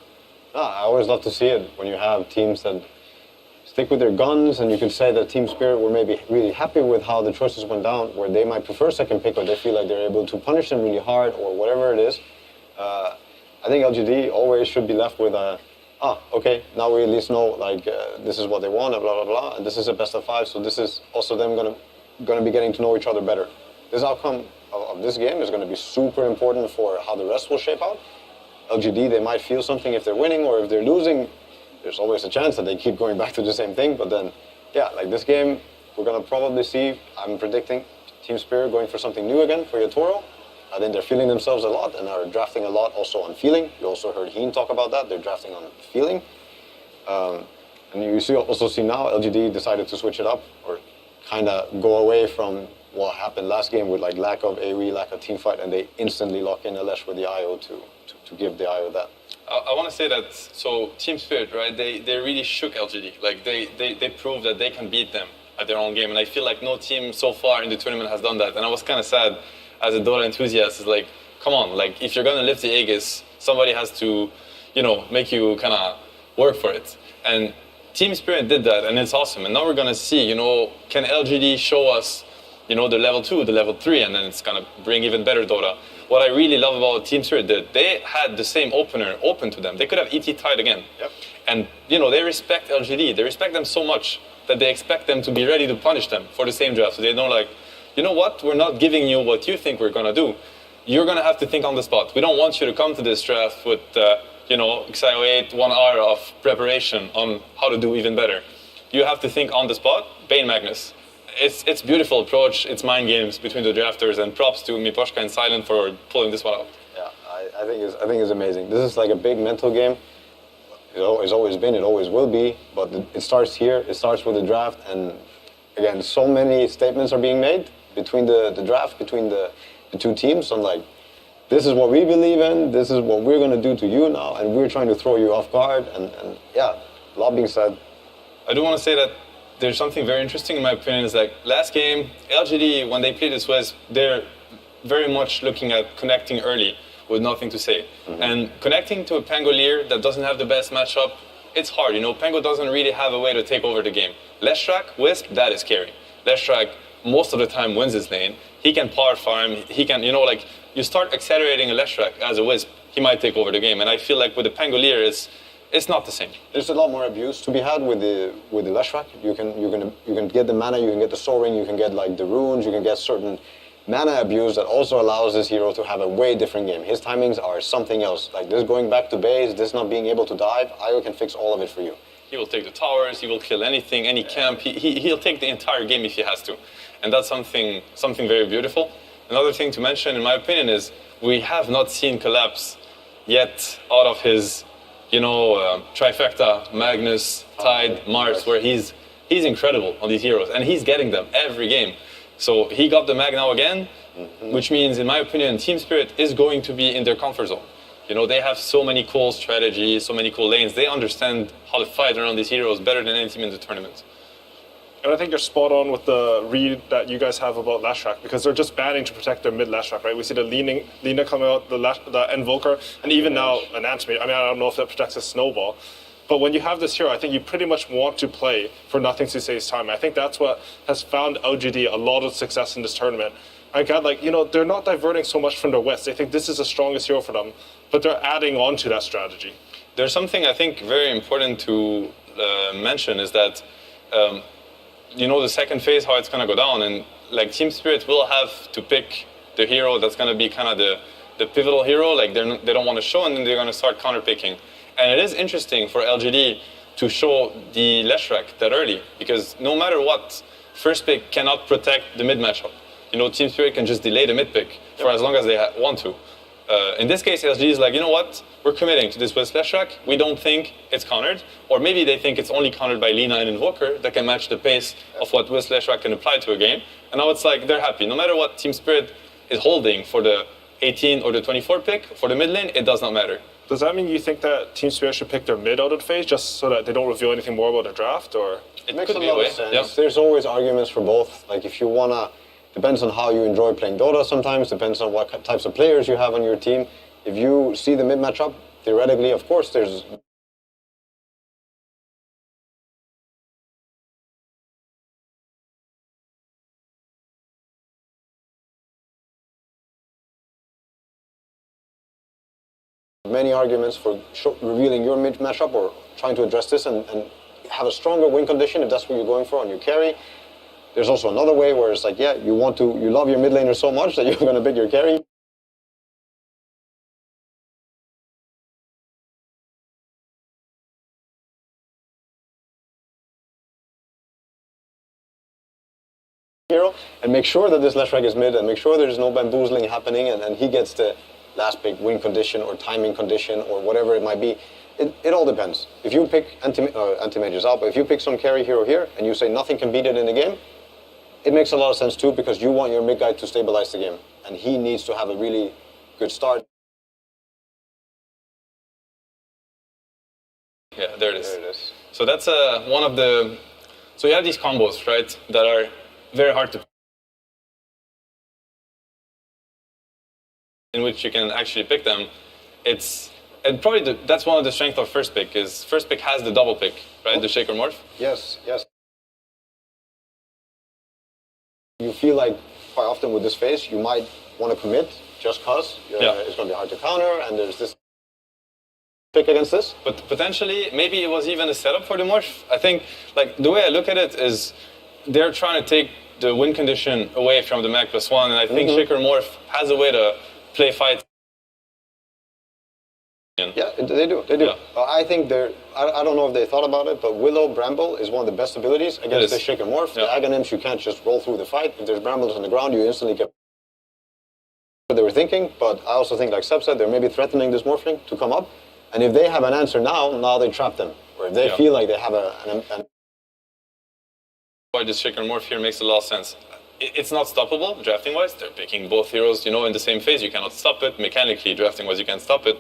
No, I always love to see it when you have teams that stick with their guns, and you could say that Team Spirit were maybe really happy with how the choices went down, where they might prefer second pick, or they feel like they're able to punish them really hard, or whatever it is. I think LGD always should be left with okay, now we at least know, like, this is what they want, blah, blah, blah, and this is a best of 5, so this is also them going to be getting to know each other better. This outcome of this game is going to be super important for how the rest will shape out. LGD, they might feel something if they're winning, or if they're losing, there's always a chance that they keep going back to the same thing, but then, yeah, like this game, we're going to probably see, I'm predicting, Team Spirit going for something new again for Yatoro. I think they're feeling themselves a lot and are drafting a lot also on feeling. You also heard Heen talk about that. They're drafting on feeling. And you also see now LGD decided to switch it up, or kind of go away from what happened last game with like lack of AoE, lack of team fight, and they instantly lock in Alesh with the IO to give the IO that. I want to say that, so Team Spirit, right, they really shook LGD. Like they proved that they can beat them at their own game, and I feel like no team so far in the tournament has done that. And I was kind of sad as a Dota enthusiast, is like, come on, like if you're gonna lift the Aegis, somebody has to, make you kind of work for it. And Team Spirit did that, and it's awesome. And now we're gonna see, can LGD show us, the level 2, the level 3, and then it's gonna bring even better Dota. What I really love about what Team Spirit did, they had the same opener open to them. They could have ET tied again. Yep. And, they respect LGD. They respect them so much that they expect them to be ready to punish them for the same draft. So they don't like, you know what, we're not giving you what you think we're going to do. You're going to have to think on the spot. We don't want you to come to this draft with, XIO8, 1 hour of preparation on how to do even better. You have to think on the spot. Bane Magnus. It's beautiful approach. It's mind games between the drafters, and props to Miposhka and Silent for pulling this one out. Yeah, I think it's amazing. This is like a big mental game. It's always been, it always will be, but it starts here. It starts with the draft, and again, so many statements are being made between the draft, between the two teams. I'm like, this is what we believe in, this is what we're going to do to you now, and we're trying to throw you off guard. And yeah, a lot being said. I do want to say that there's something very interesting in my opinion, is like last game, LGD, when they play this West, they're very much looking at connecting early with nothing to say. Mm-hmm. And connecting to a Pangolier that doesn't have the best matchup, it's hard. Pango doesn't really have a way to take over the game. Leshrac, Wisp, that is scary. Leshrac most of the time wins his lane. He can power farm. He can, you start accelerating a Leshrac as a Wisp, he might take over the game. And I feel like with the Pangolier, it's not the same. There's a lot more abuse to be had with the Leshrac. You can get the mana, you can get the soaring, you can get like the runes, you can get certain mana abuse that also allows this hero to have a way different game. His timings are something else. Like this going back to base, this not being able to dive, IO can fix all of it for you. He will take the towers, he will kill anything, any camp. He'll take the entire game if he has to. And that's something very beautiful. Another thing to mention, in my opinion, is we have not seen Collapse yet out of his, trifecta, Magnus, Tide, Mars, where he's incredible on these heroes. And he's getting them every game. So he got the mag now again, which means, in my opinion, Team Spirit is going to be in their comfort zone. They have so many cool strategies, so many cool lanes. They understand how to fight around these heroes better than any team in the tournament. And I think you're spot on with the read that you guys have about Leshrac, because they're just banning to protect their mid Leshrac, right? We see the Lina coming out, the Invoker, and even now an Animate. I don't know if that protects a Snowball. But when you have this hero, I think you pretty much want to play for nothing to say time. I think that's what has found LGD a lot of success in this tournament. I got they're not diverting so much from their West. They think this is the strongest hero for them, but they're adding on to that strategy. There's something I think very important to mention is that, the second phase, how it's going to go down. And like Team Spirit will have to pick the hero that's going to be kind of the pivotal hero. Like they don't want to show, and then they're going to start counter-picking. And it is interesting for LGD to show the Leshrac that early, because no matter what, first pick cannot protect the mid matchup. Team Spirit can just delay the mid pick for as long as they want to. In this case, LG is like, you know what? We're committing to this with slash track. We don't think it's countered. Or maybe they think it's only countered by Lina and Invoker that can match the pace of what with slash track can apply to a game. And now it's like they're happy. No matter what Team Spirit is holding for the 18 or the 24 pick, for the mid lane, it does not matter. Does that mean you think that Team Spirit should pick their mid out of the phase just so that they don't reveal anything more about their draft? Or it makes could a be lot a way. of sense. Yeah. There's always arguments for both. Like if you wanna, depends on how you enjoy playing Dota sometimes, depends on what types of players you have on your team. If you see the mid matchup, theoretically, of course, there's many arguments for revealing your mid matchup or trying to address this and have a stronger win condition if that's what you're going for on your carry. There's also another way where it's like, yeah, you love your mid laner so much that you're going to pick your carry. Hero and make sure that this Leshrac is mid and make sure there's no bamboozling happening and he gets the last pick win condition or timing condition or whatever it might be. It all depends. If you pick anti-mage is out, but if you pick some carry hero here and you say nothing can beat it in the game, it makes a lot of sense too because you want your mid guy to stabilize the game and he needs to have a really good start. Yeah, there it is. So that's one of the... So you have these combos, right, that are very hard to... in which you can actually pick them. And probably that's one of the strengths of first pick is first pick has the double pick, right, the Shaker Morph. Yes. You feel like quite often with this phase, you might want to commit just because it's going to be hard to counter and there's this pick against this. But potentially, maybe it was even a setup for the Morph. I think, like, the way I look at it is they're trying to take the win condition away from the Mac +1, and I think Shaker Morph has a way to play fights. Yeah, they do. Yeah. I think I don't know if they thought about it, but Willow Bramble is one of the best abilities against the Shaker Morph. The Aghanim's, you can't just roll through the fight. If there's Brambles on the ground, you instantly get what they were thinking. But I also think, like Seb said, they're maybe threatening this Morphling to come up. And if they have an answer now they trap them. Or if they feel like they have an why this Shaker Morph here makes a lot of sense. It's not stoppable, drafting-wise. They're picking both heroes, in the same phase. You cannot stop it. Mechanically, drafting-wise, you can't stop it.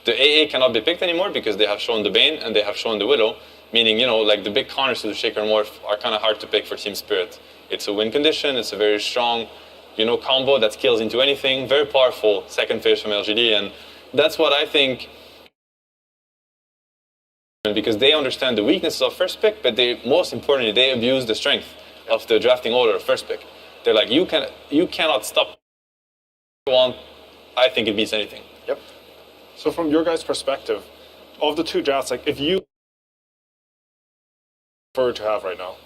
The AA cannot be picked anymore because they have shown the Bane and they have shown the Willow. Meaning, like the big counters to the Shaker Morph are kind of hard to pick for Team Spirit. It's a win condition. It's a very strong, combo that scales into anything. Very powerful second phase from LGD. And that's what I think... because they understand the weaknesses of first pick, but most importantly, they abuse the strength of the drafting order of first pick. They're like, you cannot stop one. I think it beats anything. Yep. So from your guys' perspective, of the two drafts, like if you prefer to have right now?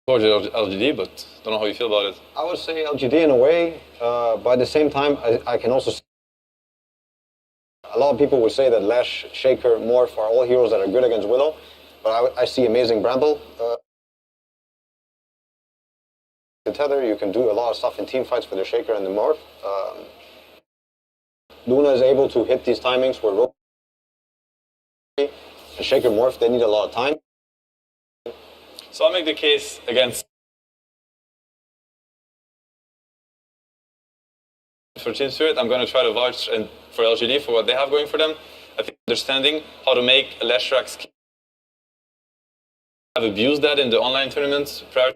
Towards LGD, but don't know how you feel about it. I would say LGD in a way, but at the same time, I can also see a lot of people would say that Lash, Shaker, Morph are all heroes that are good against Willow, but I see amazing Bramble. The Tether, you can do a lot of stuff in team fights for the Shaker and the Morph. Luna is able to hit these timings where and Shaker Morph, they need a lot of time. So I'll make the case against for Team Spirit. I'm going to try to vouch and for LGD for what they have going for them. I think understanding how to make a Leshrac have abused that in the online tournaments prior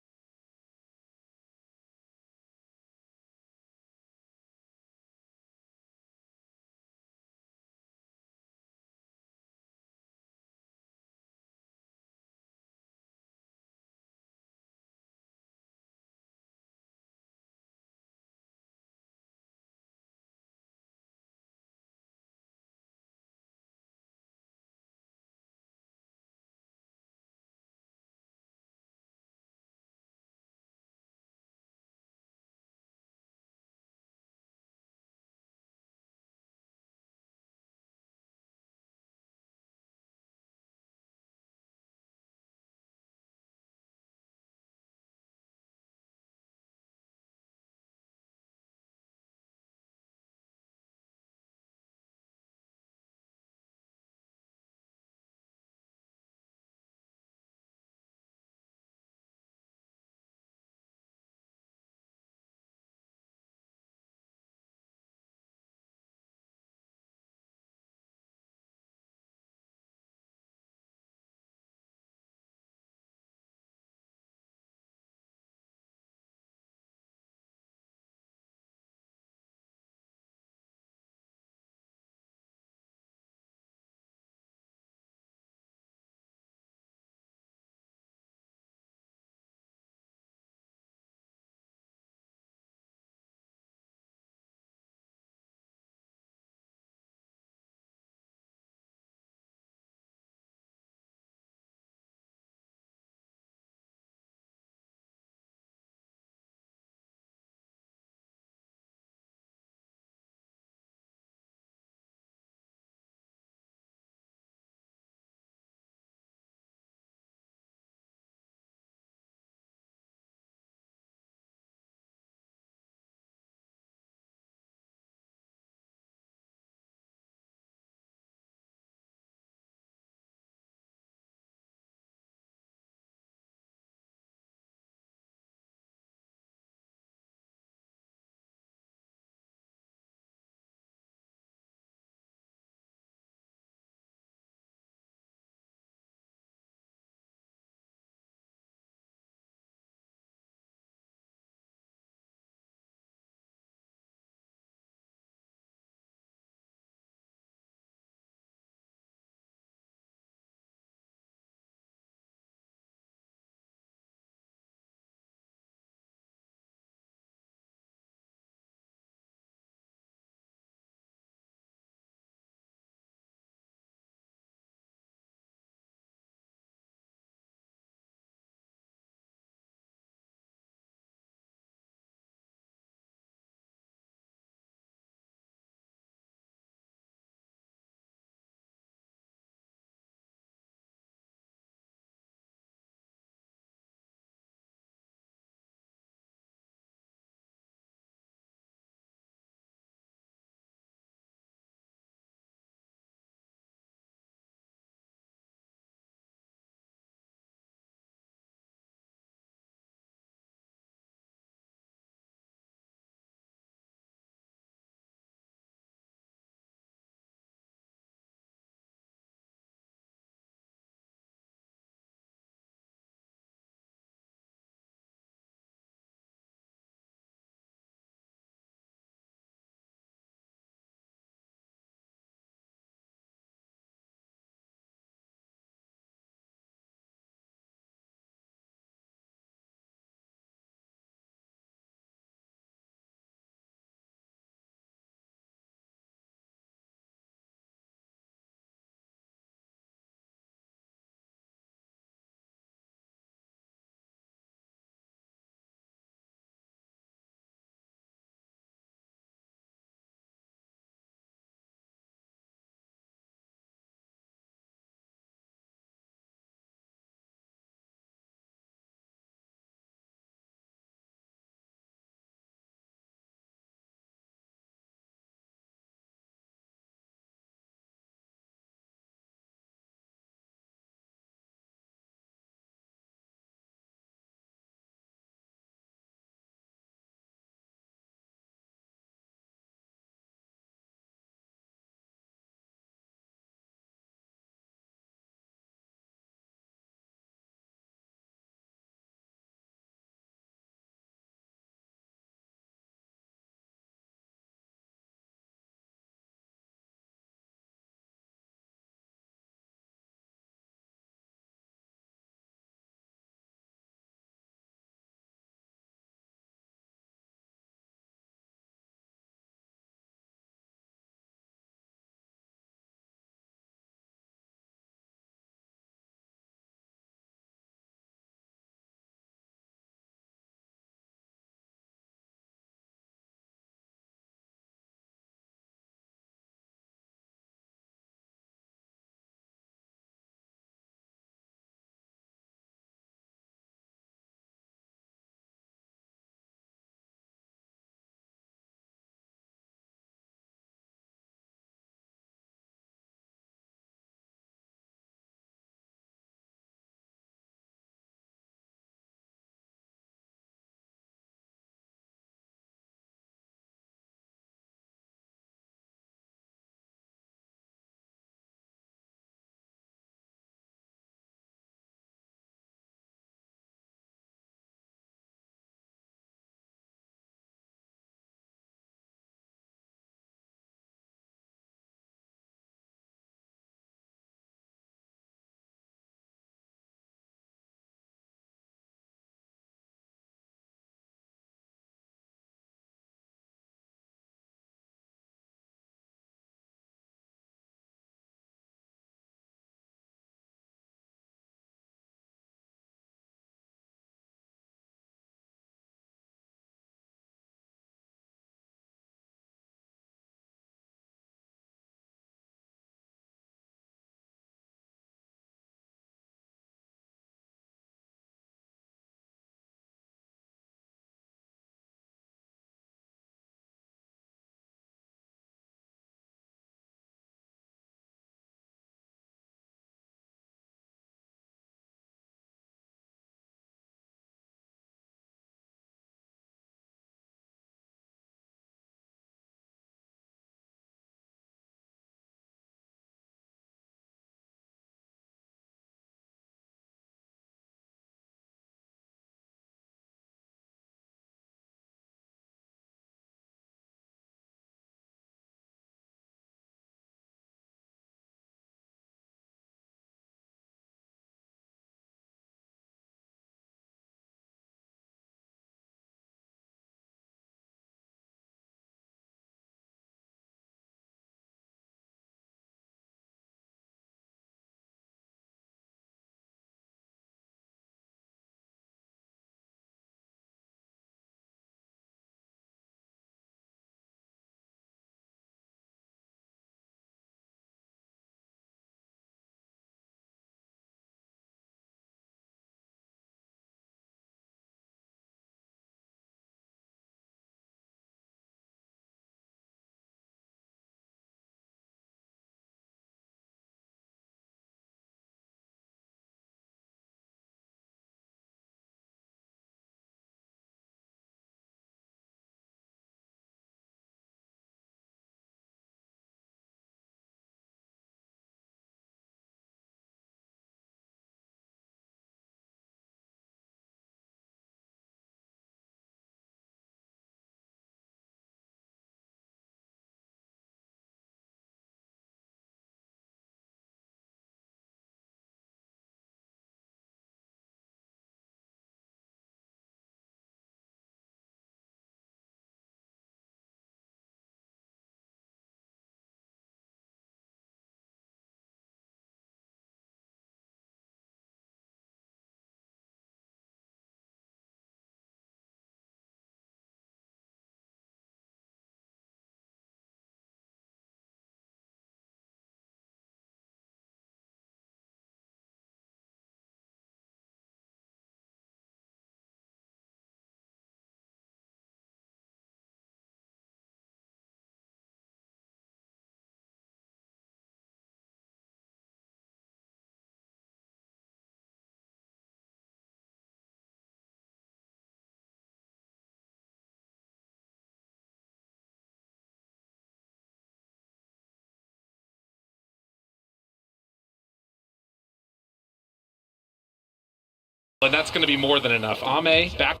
And that's going to be more than enough. Ame backs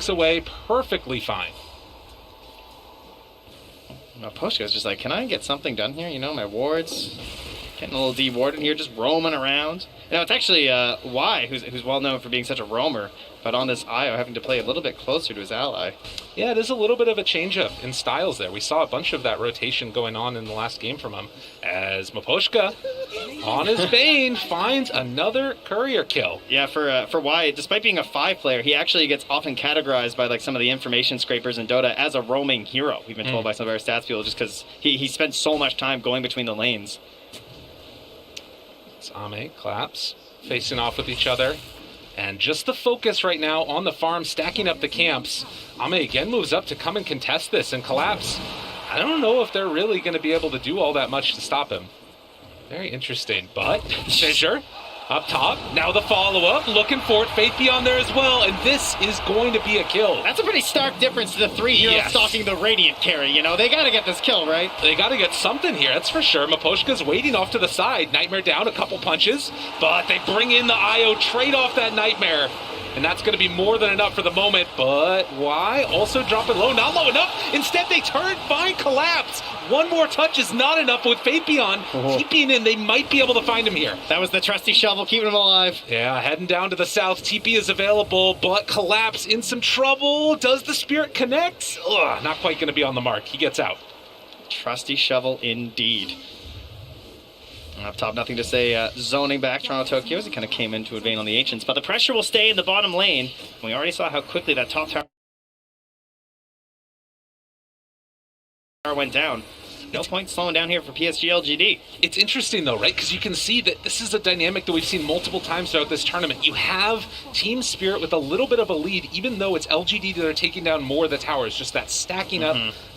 away perfectly fine. Poshka's just like, can I get something done here? You know, my wards, getting a little de-warded here, just roaming around. You know, it's actually Y, who's well known for being such a roamer, but on this IO having to play a little bit closer to his ally. Yeah, it is a little bit of a change-up in styles there. We saw a bunch of that rotation going on in the last game from him, as Miposhka, on his Bane, finds another courier kill. Yeah, for Y, despite being a 5-player, he actually gets often categorized by like some of the information scrapers in Dota as a roaming hero. We've been told by some of our stats people, just because he spent so much time going between the lanes. It's Ame, Collapse, facing off with each other. And just the focus right now on the farm, stacking up the camps. Ame again moves up to come and contest this, and Collapse, I don't know if they're really going to be able to do all that much to stop him. Very interesting, but Fissure up top. Now the follow-up, looking for it. Faith Beyond there as well, and this is going to be a kill. That's a pretty stark difference to the 3 heroes stalking the Radiant carry, you know? They gotta get this kill, right? They gotta get something here, that's for sure. Miposhka's waiting off to the side. Nightmare down, a couple punches, but they bring in the IO, trade off that Nightmare. And that's going to be more than enough for the moment, but why? Also dropping low, not low enough. Instead, they turn, find Collapse. One more touch is not enough with Faith Beyond. TPing in, they might be able to find him here. That was the trusty shovel, keeping him alive. Yeah, heading down to the south. TP is available, but Collapse in some trouble. Does the Spirit connect? Ugh, not quite going to be on the mark. He gets out. Trusty shovel indeed. Up top, nothing to say. Zoning back Toronto Tokyo as he kind of came into advance on the Ancients, but the pressure will stay in the bottom lane. We already saw how quickly that top tower went down. No point slowing down here for PSG.LGD. It's interesting though, right? Because you can see that this is a dynamic that we've seen multiple times throughout this tournament. You have Team Spirit with a little bit of a lead, even though it's LGD that are taking down more of the towers. Just that stacking up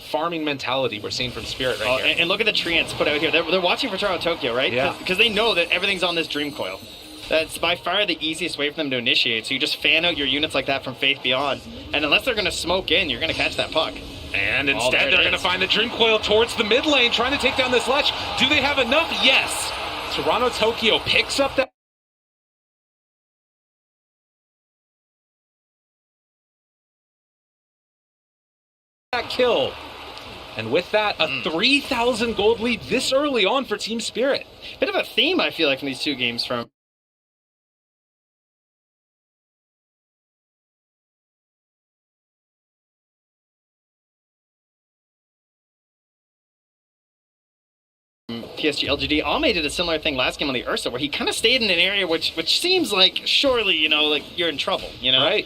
farming mentality we're seeing from Spirit right here. And look at the treants put out here. They're watching for Toronto Tokyo, right? Yeah. Because they know that everything's on this Dream Coil. That's by far the easiest way for them to initiate. So you just fan out your units like that from Faith Beyond. And unless they're going to smoke in, you're going to catch that puck. And instead, they're going to find the Dream Coil towards the mid lane, trying to take down this Lech. Do they have enough? Yes. Toronto Tokyo picks up that kill. And with that, a 3,000 gold lead this early on for Team Spirit. Bit of a theme, I feel like, from these two games from PSG.LGD. Ame did a similar thing last game on the Ursa, where he kind of stayed in an area which seems like, surely, you know, like you're in trouble, you know? Right.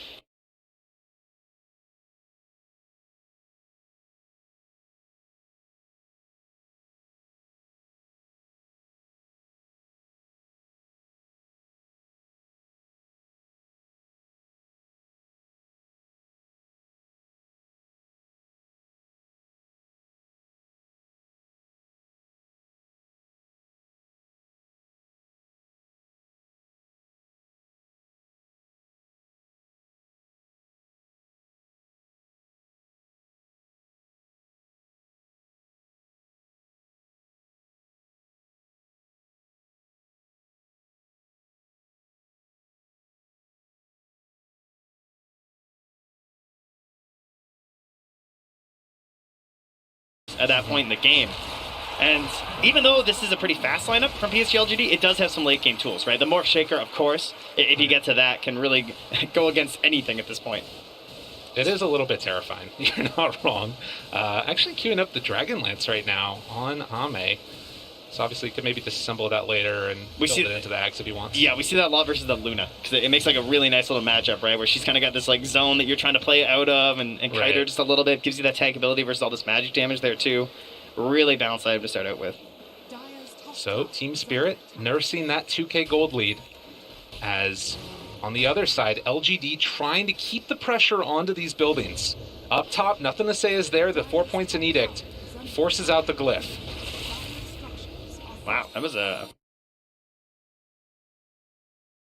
At that point in the game. And even though this is a pretty fast lineup from PSG.LGD, it does have some late game tools, right? The Morph Shaker, of course, if you get to that, can really go against anything at this point. It is a little bit terrifying. You're not wrong. Actually queuing up the Dragon Lance right now on Ame. So obviously you could maybe disassemble that later and build it into the Axe if he wants. Yeah, we see that a lot versus the Luna, because it makes like a really nice little matchup, right? Where she's kind of got this like zone that you're trying to play out of and kite her just a little bit. Gives you that tankability versus all this magic damage there too. Really balanced item to start out with. So Team Spirit nursing that 2k gold lead, as on the other side, LGD trying to keep the pressure onto these buildings. Up top, nothing to say is there. The 4 points in Edict forces out the glyph. Wow, that was a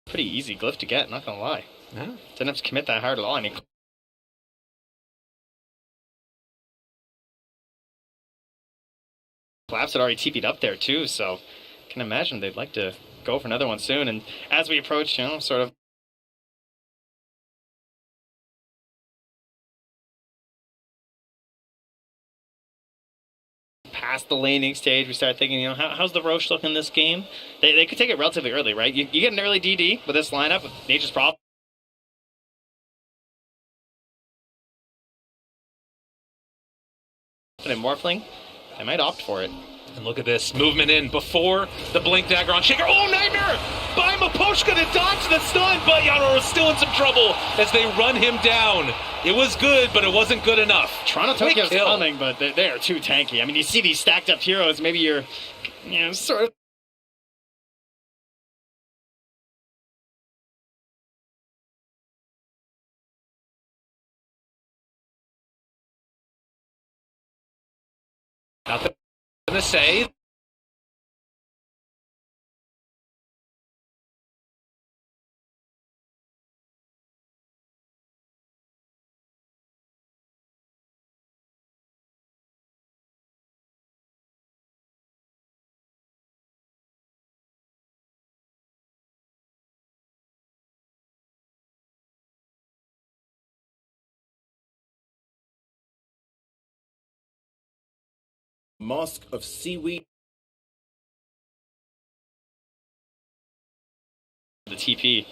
pretty easy glyph to get, not gonna lie. Yeah. Didn't have to commit that hard at all. I mean, Collapse had already TP'd up there too, so I can imagine they'd like to go for another one soon. And as we approach, you know, sort of past the laning stage, we start thinking, you know, how's the Roche look in this game? They could take it relatively early, right? You get an early DD with this lineup with Nature's Problem. And Morphling, they might opt for it. And look at this movement in before the blink dagger on Shaker. Oh, nightmare by Maposhka to dodge the stun, but Yaror is still in some trouble as they run him down. It was good, but it wasn't good enough. Toronto Tokyo's coming, but they are too tanky. I mean, you see these stacked up heroes, maybe you're, you know, sort of. Nothing to say. Mosque of Seaweed. The TP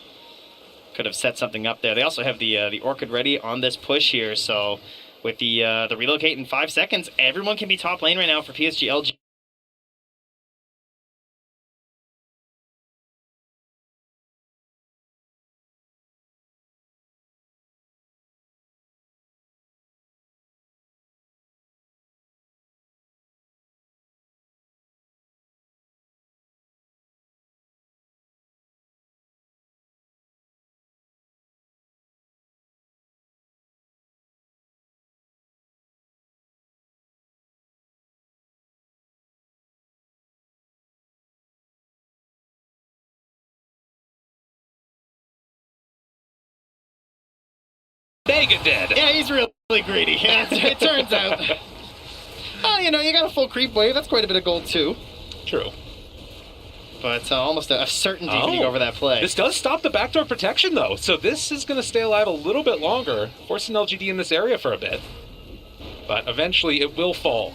could have set something up there. They also have the Orchid ready on this push here, so with the relocate in 5 seconds, everyone can be top lane right now for PSG.LGD. Mega dead. Yeah, he's really greedy. Yeah, it turns out. Oh, you know, you got a full creep wave. That's quite a bit of gold, too. True. But almost a certainty when you go over that play. This does stop the backdoor protection, though. So this is going to stay alive a little bit longer, forcing LGD in this area for a bit. But eventually it will fall.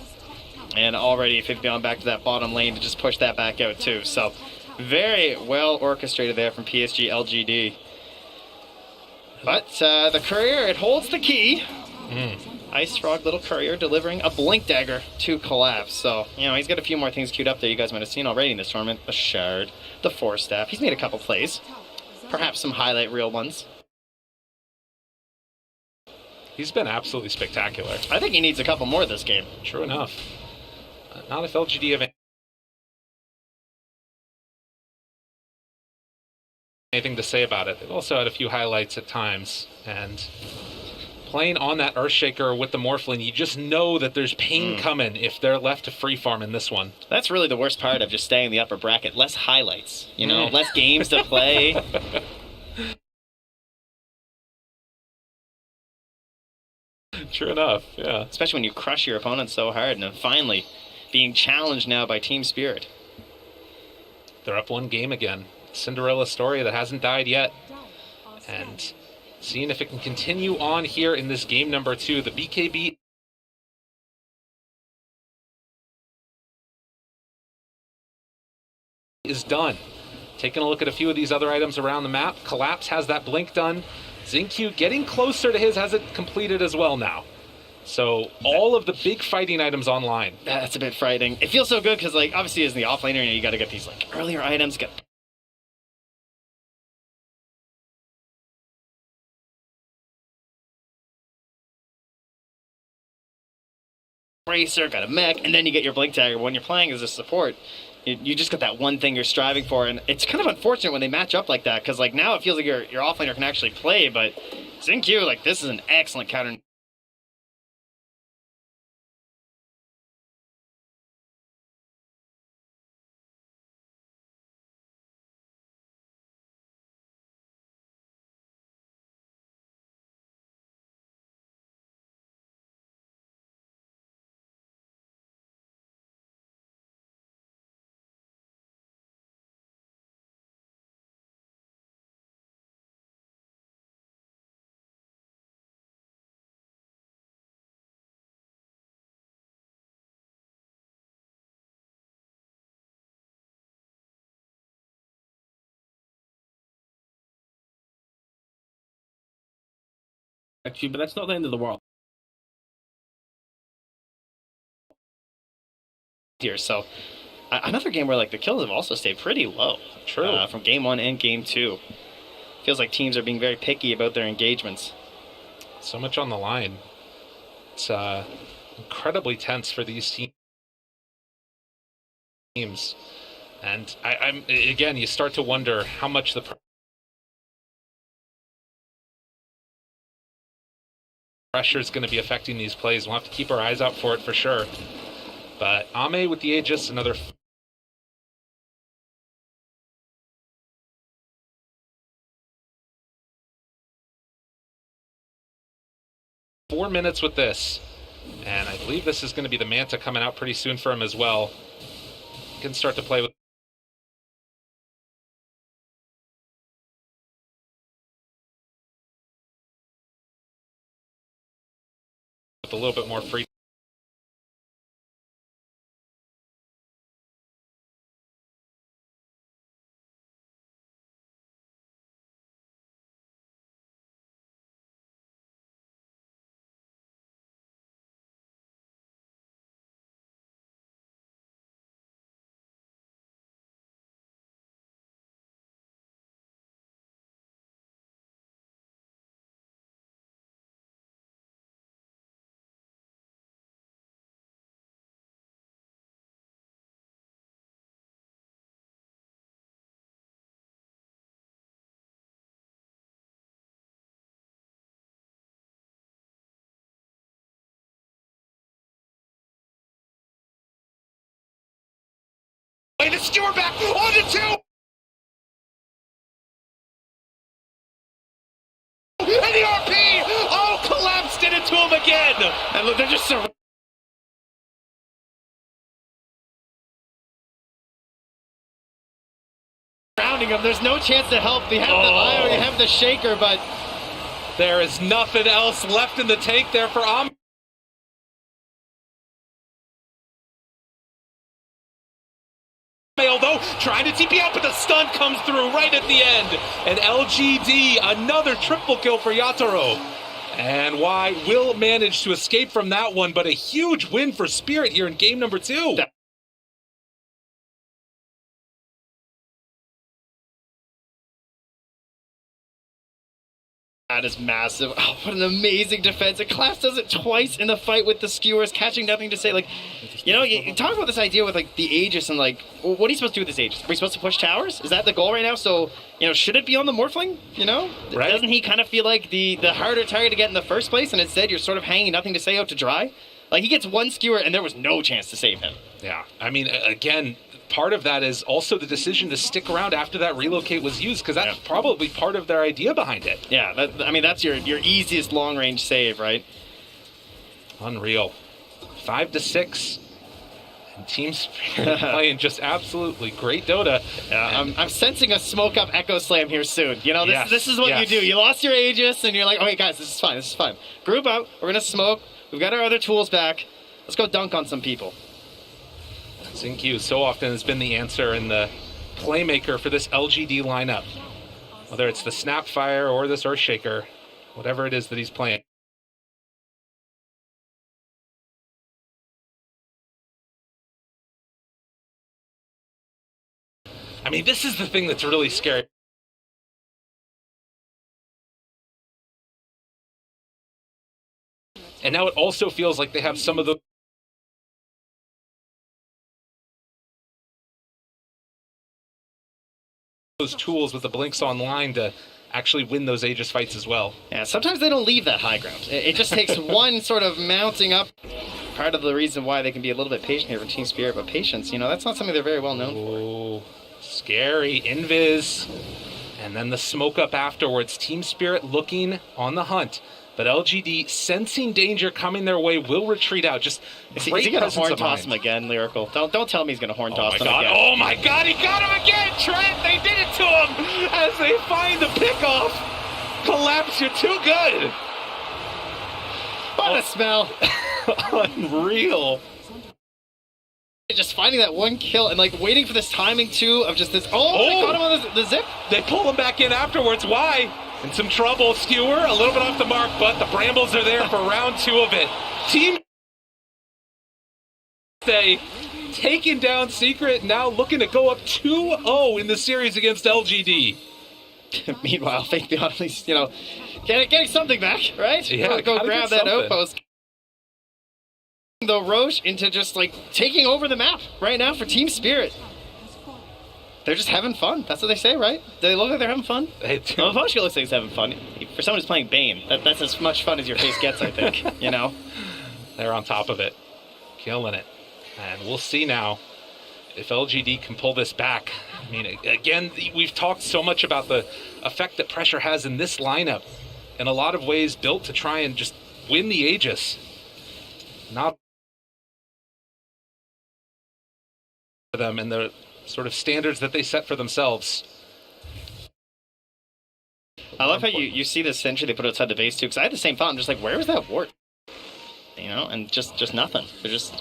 And already if they've gone back to that bottom lane to just push that back out, too. So very well orchestrated there from PSG.LGD. But the courier, it holds the key. Ice Frog, little courier, delivering a blink dagger to Collapse. So, you know, he's got a few more things queued up there you guys might have seen already in this tournament. The Shard, the Force Staff. He's made a couple plays. Perhaps some highlight reel ones. He's been absolutely spectacular. I think he needs a couple more this game. True enough. Not if LGD have anything to say about it. They've also had a few highlights at times, and playing on that Earthshaker with the Morphling, you just know that there's pain coming if they're left to free farm in this one. That's really the worst part of just staying in the upper bracket. Less highlights, you know, less games to play. True enough, yeah. Especially when you crush your opponent so hard, and then finally being challenged now by Team Spirit. They're up one game again. Cinderella story that hasn't died yet. And seeing if it can continue on here in this game number 2. The BKB is done. Taking a look at a few of these other items around the map. Collapse has that blink done. Xingqiu getting closer to his, has it completed as well now. So all of the big fighting items online. That's a bit frightening. It feels so good because, like, obviously as the offlaner, you got to get these like earlier items. Get Bracer, got a mech, and then you get your blink dagger. When you're playing as a support, you just got that one thing you're striving for, and it's kind of unfortunate when they match up like that because, like, now it feels like your offlaner can actually play, but Xingqiu, like, this is an excellent counter. But that's not the end of the world. Here, so another game where like the kills have also stayed pretty low. True. From game 1 and game 2. Feels like teams are being very picky about their engagements. So much on the line. It's incredibly tense for these teams. And I'm again, you start to wonder how much the pressure is going to be affecting these plays. We'll have to keep our eyes out for it for sure. But Ame with the Aegis, another 4 minutes with this. And I believe this is going to be the Manta coming out pretty soon for him as well. He can start to play with a little bit more free. The skewer back on the 2. And the RP! Oh, collapsed it into him again! And look, they're just surrounding him. There's no chance to help. You have the IO, you have the Shaker, but there is nothing else left in the tank there for Ame. Though, trying to TP out, but the stun comes through right at the end. And LGD, another triple kill for Yatoro. And Y will manage to escape from that one, but a huge win for Spirit here in game number 2. That is massive. Oh, what an amazing defense. And Class does it twice in the fight with the skewers, catching nothing to say. Like, you know, you talk about this idea with like the Aegis and like, well, what are you supposed to do with this Aegis? Are we supposed to push towers? Is that the goal right now? So, you know, should it be on the Morphling? You know? Right. Doesn't he kind of feel like the harder target to get in the first place, and instead you're sort of hanging nothing to say out to dry? Like, he gets one skewer and there was no chance to save him. Yeah, I mean, again, part of that is also the decision to stick around after that relocate was used, because that's probably part of their idea behind it. Yeah, I mean, that's your easiest long-range save, right? Unreal. 5-6. And Team Spirit playing just absolutely great Dota. Yeah, I'm sensing a smoke-up Echo Slam here soon. You know, this is what you do. You lost your Aegis, and you're like, okay, guys, this is fine. Group out. We're going to smoke. We've got our other tools back. Let's go dunk on some people. Xingqiu so often has been the answer and the playmaker for this LGD lineup. Whether it's the Snapfire or this Earthshaker, whatever it is that he's playing. I mean, this is the thing that's really scary. And now it also feels like they have some of those tools with the Blinks Online to actually win those Aegis fights as well. Yeah, sometimes they don't leave that high ground. It just takes one sort of mounting up. Part of the reason why they can be a little bit patient here for Team Spirit, but patience, you know, that's not something they're very well known for. Scary. Invis. And then the smoke up afterwards. Team Spirit looking on the hunt. But LGD, sensing danger coming their way, will retreat out. Just is he going to horn toss him again, Lyrical? Don't tell me he's going to horn toss him again. Oh my god, he got him again, Trent! They did it to him as they find the pickoff. Collapse, you're too good. What a smell. Unreal. Just finding that one kill and like waiting for this timing too of just this. Oh, they caught him on the zip. They pull him back in afterwards. Why? in some trouble. Skewer, a little bit off the mark, but the Brambles are there for round 2 of it. Team Stay taking down Secret, now looking to go up 2-0 in the series against LGD. Meanwhile, Faith.Beyond at least, getting something back, right? Yeah, go grab that outpost. The Roche into just taking over the map right now for Team Spirit. They're just having fun. That's what they say, right? They look like they're having fun. Well, Voshka looks like he's having fun. For someone who's playing Bane, that's as much fun as your face gets, I think. They're on top of it, killing it. And we'll see now if LGD can pull this back. I mean, again, we've talked so much about the effect that pressure has in this lineup. In a lot of ways built to try and just win the Aegis. Not for them and the sort of standards that they set for themselves. I love how you see this sentry they put outside the base too, because I had the same thought. I'm just like, where was that ward? And just nothing.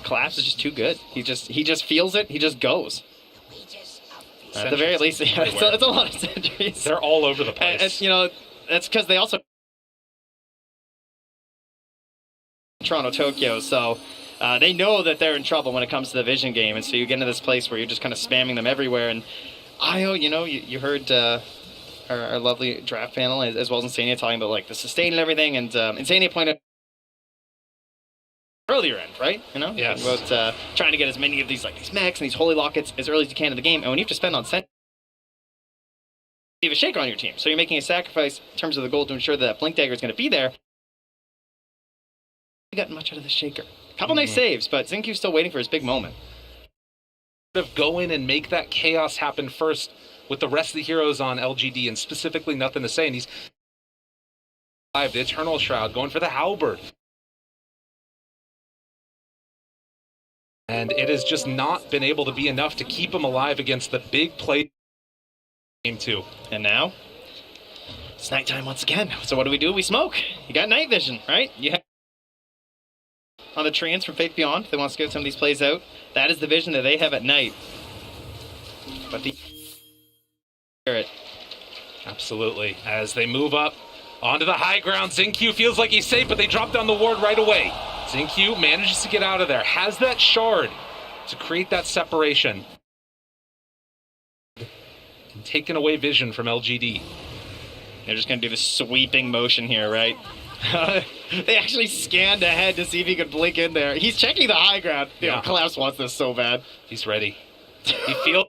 Collapse is just too good. He just feels it. He just goes. At the very least, it's a lot of sentries. They're all over the place. And, that's because they also Toronto, Tokyo, so they know that they're in trouble when it comes to the vision game, and so you get into this place where you're just kind of spamming them everywhere. And IO, you heard our lovely draft panel as well as Insania talking about the sustain and everything, and Insania pointed earlier end, right? Yes. About trying to get as many of these these mechs and these holy lockets as early as you can in the game, and when you have to spend on set, you have a shaker on your team, so you're making a sacrifice in terms of the goal to ensure that Blink Dagger is going to be there. You got much out of the shaker. Couple nice saves, but Xinq's still waiting for his big moment. Go in and make that chaos happen first with the rest of the heroes on LGD, and specifically Nothing to Say. And he's the Eternal Shroud going for the Halberd. And it has just not been able to be enough to keep him alive against the big play game 2. And now it's nighttime once again. So what do? We smoke. You got night vision, right? You have on the Treants from Faith.Beyond. They want to scout some of these plays out. That is the vision that they have at night. But the absolutely. As they move up onto the high ground, Xinq feels like he's safe, but they drop down the ward right away. Xinq manages to get out of there, has that shard to create that separation. And taking away vision from LGD. They're just going to do the sweeping motion here, right? They actually scanned ahead to see if he could blink in there. He's checking the high ground. Collapse wants this so bad. He's ready. He feels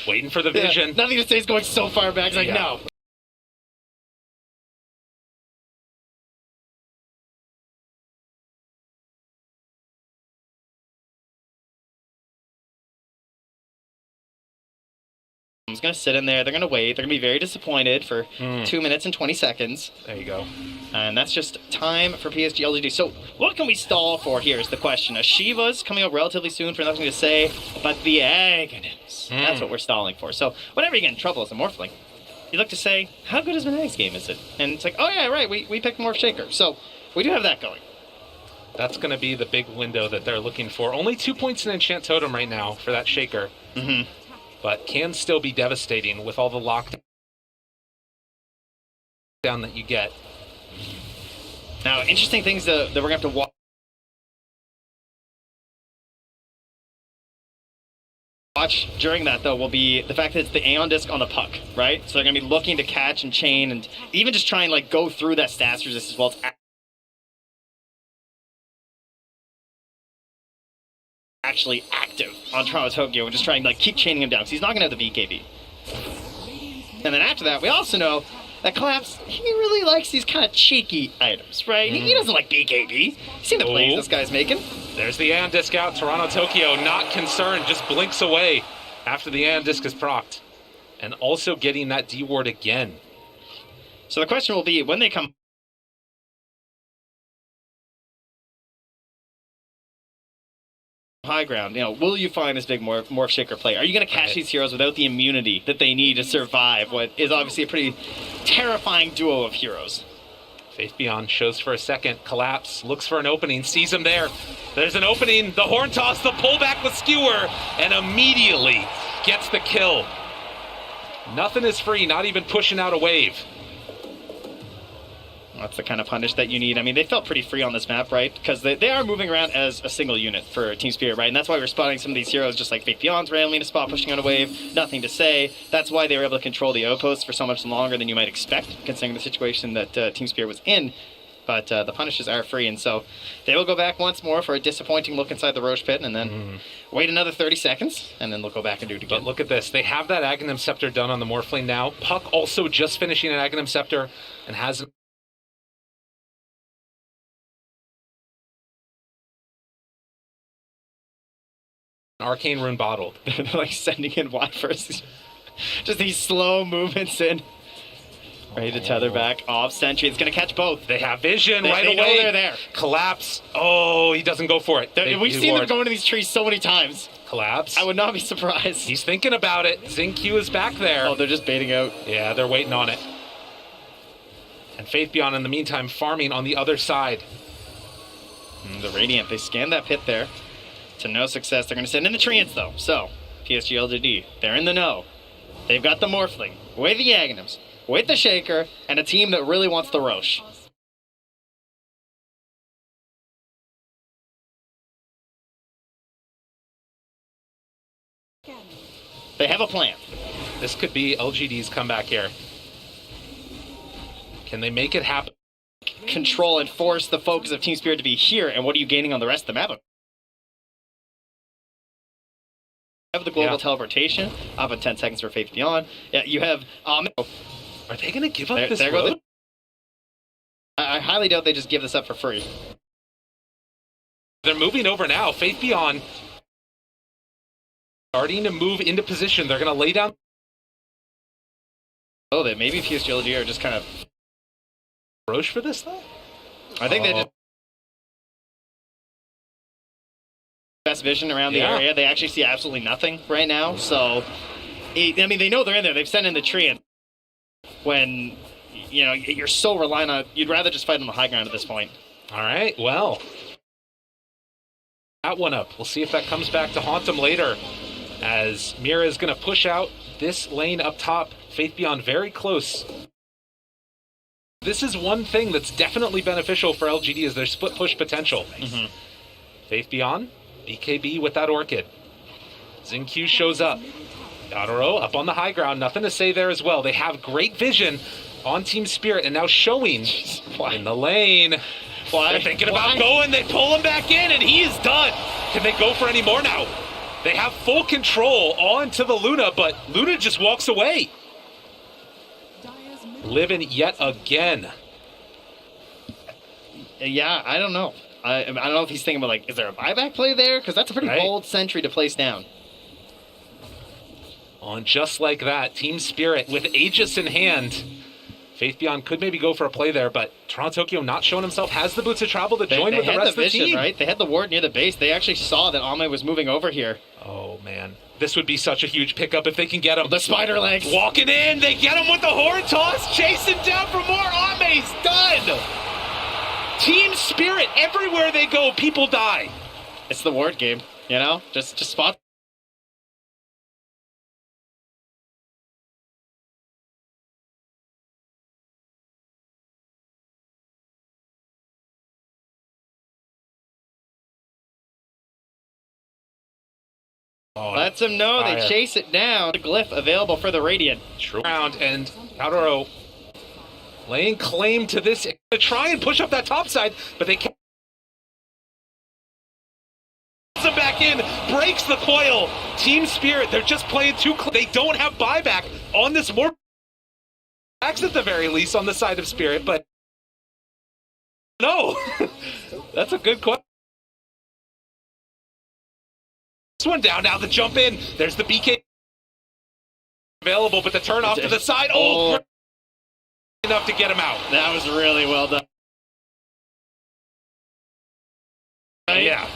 waiting for the vision. Nothing to say, he's going so far back. He's like, no. He's going to sit in there. They're going to wait. They're going to be very disappointed for 2 minutes and 20 seconds. There you go. And that's just time for PSG.LGD. So what can we stall for here is the question. Shiva's coming up relatively soon for Nothing to Say, but the Aghanims, that's what we're stalling for. So whenever you get in trouble as a Morphling, you look to say, how good is Manag's game is it? And it's like, oh yeah, right, we picked Morph Shaker. So we do have that going. That's going to be the big window that they're looking for. Only 2 points in Enchant Totem right now for that Shaker. But can still be devastating with all the lockdown that you get. Now, interesting things that we're going to have to watch during that, though, will be the fact that it's the Aeon Disc on the puck, right? So they're going to be looking to catch and chain and even just try and go through that stats resist as well as actually active on Toronto, Tokyo, and just trying to keep chaining him down because he's not going to have the BKB. And then after that, we also know that Collapse, he really likes these kind of cheeky items, right? He doesn't like BKB. You see the plays this guy's making. There's the Aeon Disc out. Toronto, Tokyo not concerned, just blinks away after the Aeon Disc is procced. And also getting that D-ward again. So the question will be, when they come high ground, will you find this big Morph Shaker play? Are you going to catch these heroes without the immunity that they need to survive what is obviously a pretty terrifying duo of heroes? Faith.Beyond shows for a second, Collapse, looks for an opening, sees him there. There's an opening, the horn toss, the pullback with Skewer, and immediately gets the kill. Nothing is free, not even pushing out a wave. That's the kind of punish that you need. I mean, they felt pretty free on this map, right? Because they are moving around as a single unit for Team Spirit, right? And that's why we're spotting some of these heroes just like Faith Beyond's randomly in a spot pushing on a wave, nothing to say. That's why they were able to control the outposts for so much longer than you might expect, considering the situation that Team Spirit was in. But the punishes are free, and so they will go back once more for a disappointing look inside the Roche pit, and then wait another 30 seconds, and then they'll go back and do it again. But look at this. They have that Aghanim Scepter done on the Morphling now. Puck also just finishing an Aghanim Scepter and has an Arcane Rune bottled. They're like sending in Wifers. Just these slow movements in. Ready to tether back off Sentry. It's going to catch both. They have vision they right know away. They're there. Collapse. Oh, he doesn't go for it. We've seen them go into these trees so many times. Collapse. I would not be surprised. He's thinking about it. Xingqiu is back there. Oh, they're just baiting out. Yeah, they're waiting on it. And Faith Beyond, in the meantime, farming on the other side. The Radiant, they scanned that pit there. To no success. They're going to send in the Treants, though. So, PSG.LGD, they're in the know. They've got the Morphling, with the Aghanims, with the Shaker, and a team that really wants the Roche. They have a plan. This could be LGD's comeback here. Can they make it happen? Control and force the focus of Team Spirit to be here, and what are you gaining on the rest of the map? You have the global teleportation, up in 10 seconds for Faith Beyond. Yeah, you have... Are they going to give up this road? I highly doubt they just give this up for free. They're moving over now. Faith Beyond starting to move into position. They're going to lay down... Oh, that maybe PSG.LGD are just kind of... Roche for this, though? I think they just... Best vision around the area. They actually see absolutely nothing right now. So, I mean, they know they're in there. They've sent in the tree. And when, you know, you're so reliant on... You'd rather just fight on the high ground at this point. All right, well... That one up. We'll see if that comes back to haunt them later. As Mira is going to push out this lane up top. Faith Beyond very close. This is one thing that's definitely beneficial for LGD is their split push potential. Faith Beyond, BKB with that Orchid. Xingqiu shows up. Dotaro up on the high ground, nothing to say there as well. They have great vision on Team Spirit and now showing in the lane. They're thinking about going, they pull him back in and he is done. Can they go for any more now? They have full control onto the Luna, but Luna just walks away. Living yet again. Yeah, I don't know. I don't know if he's thinking about, like, is there a buyback play there? Because that's a pretty bold sentry to place down. On just like that, Team Spirit with Aegis in hand. Faith Beyond could maybe go for a play there, but Toronto Tokyo not showing himself, has the boots of travel to join with the rest of the team. Right? They had the ward near the base. They actually saw that Ame was moving over here. Oh, man. This would be such a huge pickup if they can get him. The spider legs. Walking in. They get him with the horn toss. Chasing down for more. Ame's done. Team Spirit. Everywhere they go, people die. It's the ward game, you know? Just spot. Lets them know they chase it down. The glyph available for the Radiant. True. Round and Outaro laying claim to this to try and push up that top side, but they can't. Him back in, breaks the coil. Team Spirit, they're just playing too close. They don't have buyback on this more backs at the very least on the side of Spirit, but no. That's a good question. This one down now, the jump in. There's the BK available, but the turn off to the side. Oh, enough to get him out. That was really well done. Right? Yeah.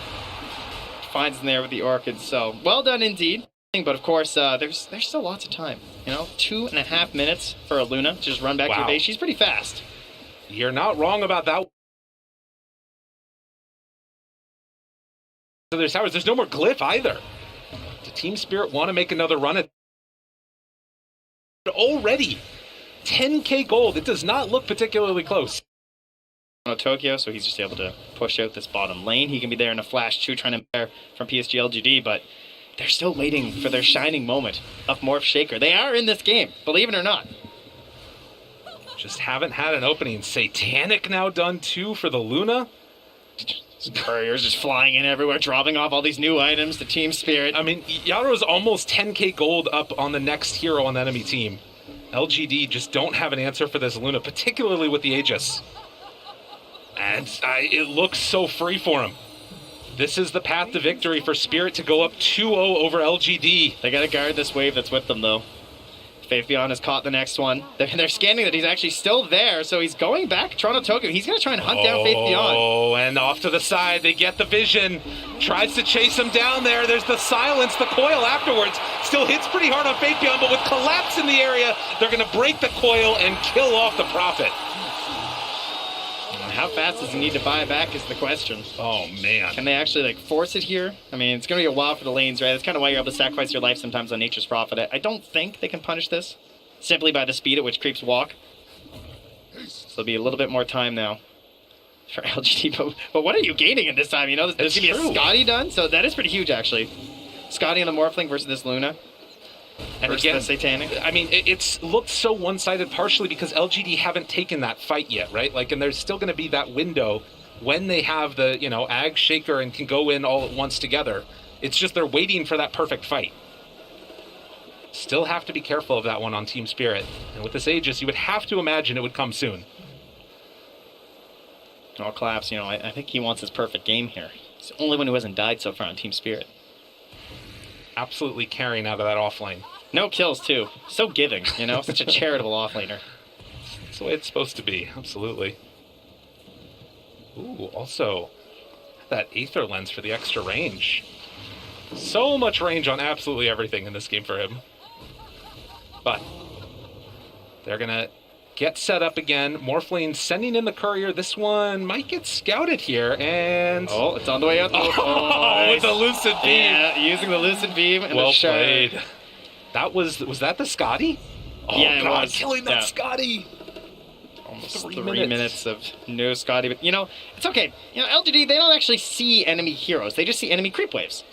Finds in there with the Orchids, so well done indeed. But of course, there's still lots of time. You know, 2.5 minutes for a Luna to just run back to your base. She's pretty fast. You're not wrong about that. So there's no more glyph either. Does Team Spirit want to make another run at Already 10k gold. It does not look particularly close. Tokyo, so he's just able to push out this bottom lane. He can be there in a flash too, trying to bear from PSG.LGD, but they're still waiting for their shining moment of Morph Shaker. They are in this game, believe it or not. Just haven't had an opening. Satanic now done too for the Luna. Couriers just flying in everywhere, dropping off all these new items, the Team Spirit. I mean, Yaro's almost 10k gold up on the next hero on the enemy team. LGD just don't have an answer for this Luna, particularly with the Aegis. And it looks so free for him. This is the path to victory for Spirit to go up 2-0 over LGD. They gotta guard this wave that's with them, though. Faithbeyond has caught the next one. They're scanning that he's actually still there, so he's going back. Toronto Tokyo, he's gonna try and hunt down Faithbeyond. Oh, and off to the side, they get the vision. Tries to chase him down there. There's the silence, the coil afterwards. Still hits pretty hard on Faithbeyond, but with collapse in the area, they're gonna break the coil and kill off the Prophet. How fast does he need to buy back is the question. Oh, man. Can they actually, like, force it here? I mean, it's going to be a while for the lanes, right? That's kind of why you're able to sacrifice your life sometimes on Nature's Prophet. I don't think they can punish this simply by the speed at which creeps walk. So there'll be a little bit more time now for LGD. But what are you gaining in this time? You know, there's going to be a Scotty done, so that is pretty huge, actually. Scotty on the Morphling versus this Luna. And again, the Satanic. I mean, it's looked so one-sided partially because LGD haven't taken that fight yet, right? Like, and there's still going to be that window when they have the, you know, Ag Shaker and can go in all at once together. It's just they're waiting for that perfect fight. Still have to be careful of that one on Team Spirit. And with this Aegis, you would have to imagine it would come soon. Oh, Collapse, you know, I think he wants his perfect game here. He's the only one who hasn't died so far on Team Spirit. Absolutely carrying out of that offlane. No kills, too. So giving, you know? Such a charitable offlaner. That's the way it's supposed to be, absolutely. Ooh, also, that Aether Lens for the extra range. So much range on absolutely everything in this game for him. But they're going to get set up again. Morphling sending in the courier. This one might get scouted here, and... Oh, it's on the way out. Oh, with the Lucid Beam. Yeah, using the Lucid Beam. And well the shard. played. That was that the Scotty? Oh, yeah, it God, was. killing that Scotty. Almost 3 minutes of no Scotty. But, you know, it's okay. You know, LGD, they don't actually see enemy heroes. They just see enemy creep waves.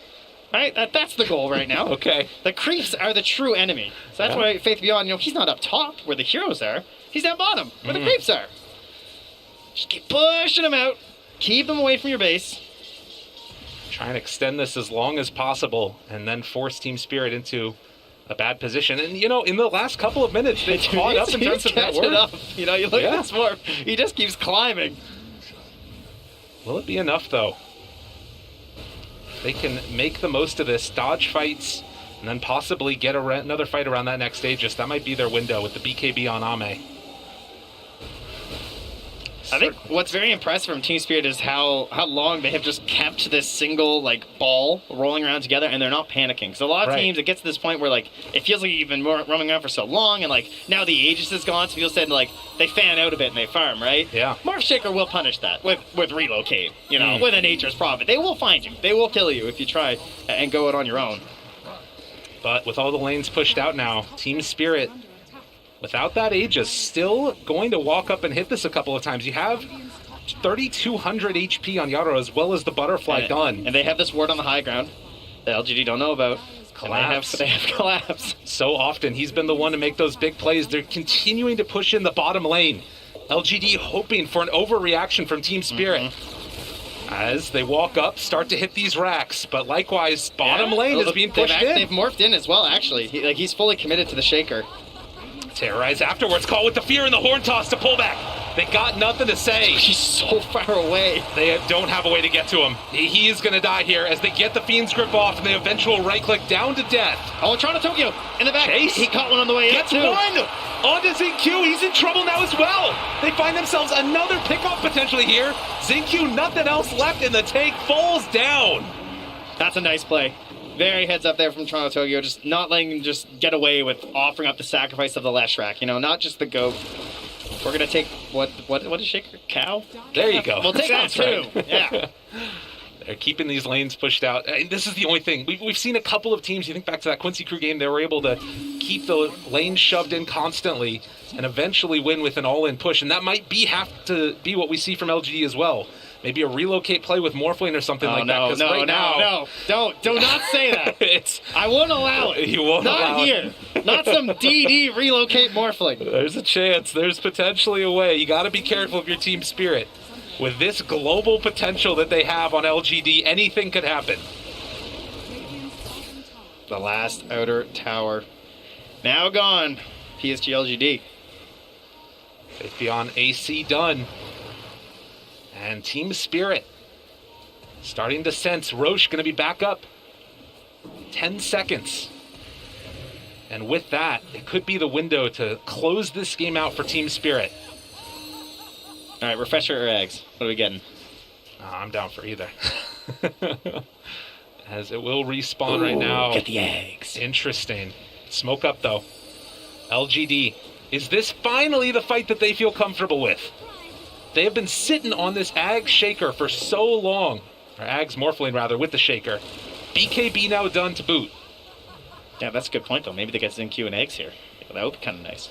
Right? That's the goal right now. Okay. The creeps are the true enemy. So that's why Faithbeyond, you know, he's not up top where the heroes are. He's down bottom where the creeps are. Just keep pushing them out. Keep them away from your base. Try and extend this as long as possible and then force Team Spirit into a bad position. And, you know, in the last couple of minutes, they've caught up in terms of net worth. Up. You know, you look at this Morph, he just keeps climbing. Will it be enough, though? They can make the most of this, dodge fights, and then possibly get another fight around that next Aegis. That might be their window with the BKB on Ame. I think what's very impressive from Team Spirit is how long they have just kept this single, like, ball rolling around together, and they're not panicking. So a lot of teams, it gets to this point where, like, it feels like you've been roaming around for so long, and, like, now the Aegis is gone, so people said, like, they fan out a bit and they farm, right? Yeah. Morph Shaker will punish that with Relocate, you know, with a Nature's Prophet. They will find you. They will kill you if you try and go it on your own. But with all the lanes pushed out now, Team Spirit, without that Aegis, still going to walk up and hit this a couple of times. You have 3,200 HP on Yaro as well as the Butterfly gun. And they have this ward on the high ground that LGD don't know about. Collapse. They have Collapse. So often, he's been the one to make those big plays. They're continuing to push in the bottom lane. LGD hoping for an overreaction from Team Spirit. As they walk up, start to hit these racks. But likewise, bottom lane is being pushed in. They've morphed in as well, actually. He's fully committed to the Shaker. Terrorize afterwards, caught with the fear and the horn toss to pull back. They got nothing to say. He's so far away. They don't have a way to get to him. He is going to die here as they get the Fiend's grip off and the eventual right click down to death. Oh, Toronto Tokyo in the back. Chase. He caught one on the way Gets in, too. one! Onto ZQ, he's in trouble now as well. They find themselves another pickoff potentially here. ZQ, nothing else left in the tank, falls down. That's a nice play. Very heads up there from Toronto Tokyo, just not letting him just get away with offering up the sacrifice of the Leshrac, you know, not just the goat. We're gonna take what is Shaker? Cow? There you go. We'll take that too. Right. Yeah. They're keeping these lanes pushed out. And this is the only thing. We've seen a couple of teams, you think back to that Quincy Crew game, they were able to keep the lanes shoved in constantly and eventually win with an all-in push. And that might have to be what we see from LGD as well. Maybe a relocate play with Morphling or something like that. No. Do not say that. I won't allow it. You won't allow Not here. Not some DD relocate Morphling. There's a chance. There's potentially a way. You got to be careful of your team spirit. With this global potential that they have on LGD, anything could happen. The last outer tower. Now gone. PSG.LGD. Beyond AC done. And Team Spirit starting to sense Roche going to be back up. 10 seconds. And with that, it could be the window to close this game out for Team Spirit. All right, refresher or eggs? What are we getting? I'm down for either. As it will respawn right now. Get the eggs. Interesting. Smoke up, though. LGD. Is this finally the fight that they feel comfortable with? They have been sitting on this Ag Shaker for so long. Or Ag's Morphling, rather, with the Shaker. BKB now done to boot. Yeah, that's a good point, though. Maybe they get Zinq and eggs here. That would be kind of nice.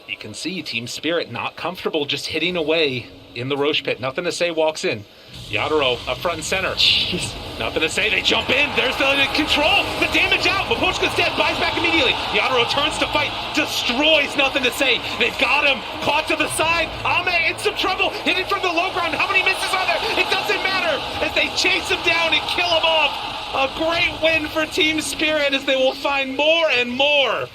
You can see Team Spirit not comfortable just hitting away in the Roche pit. Nothing to say, walks in. Yadaro up front and center. Jeez. Nothing to say, they jump in. There's the control. The damage out. Mapochka's dead, buys back immediately. Yadaro turns to fight, destroys. Nothing to say. They've got him. Caught to the side. Ame in some trouble. Hit it from the low ground. How many misses are there? It doesn't matter as they chase him down and kill him off. A great win for Team Spirit as they will find more and more.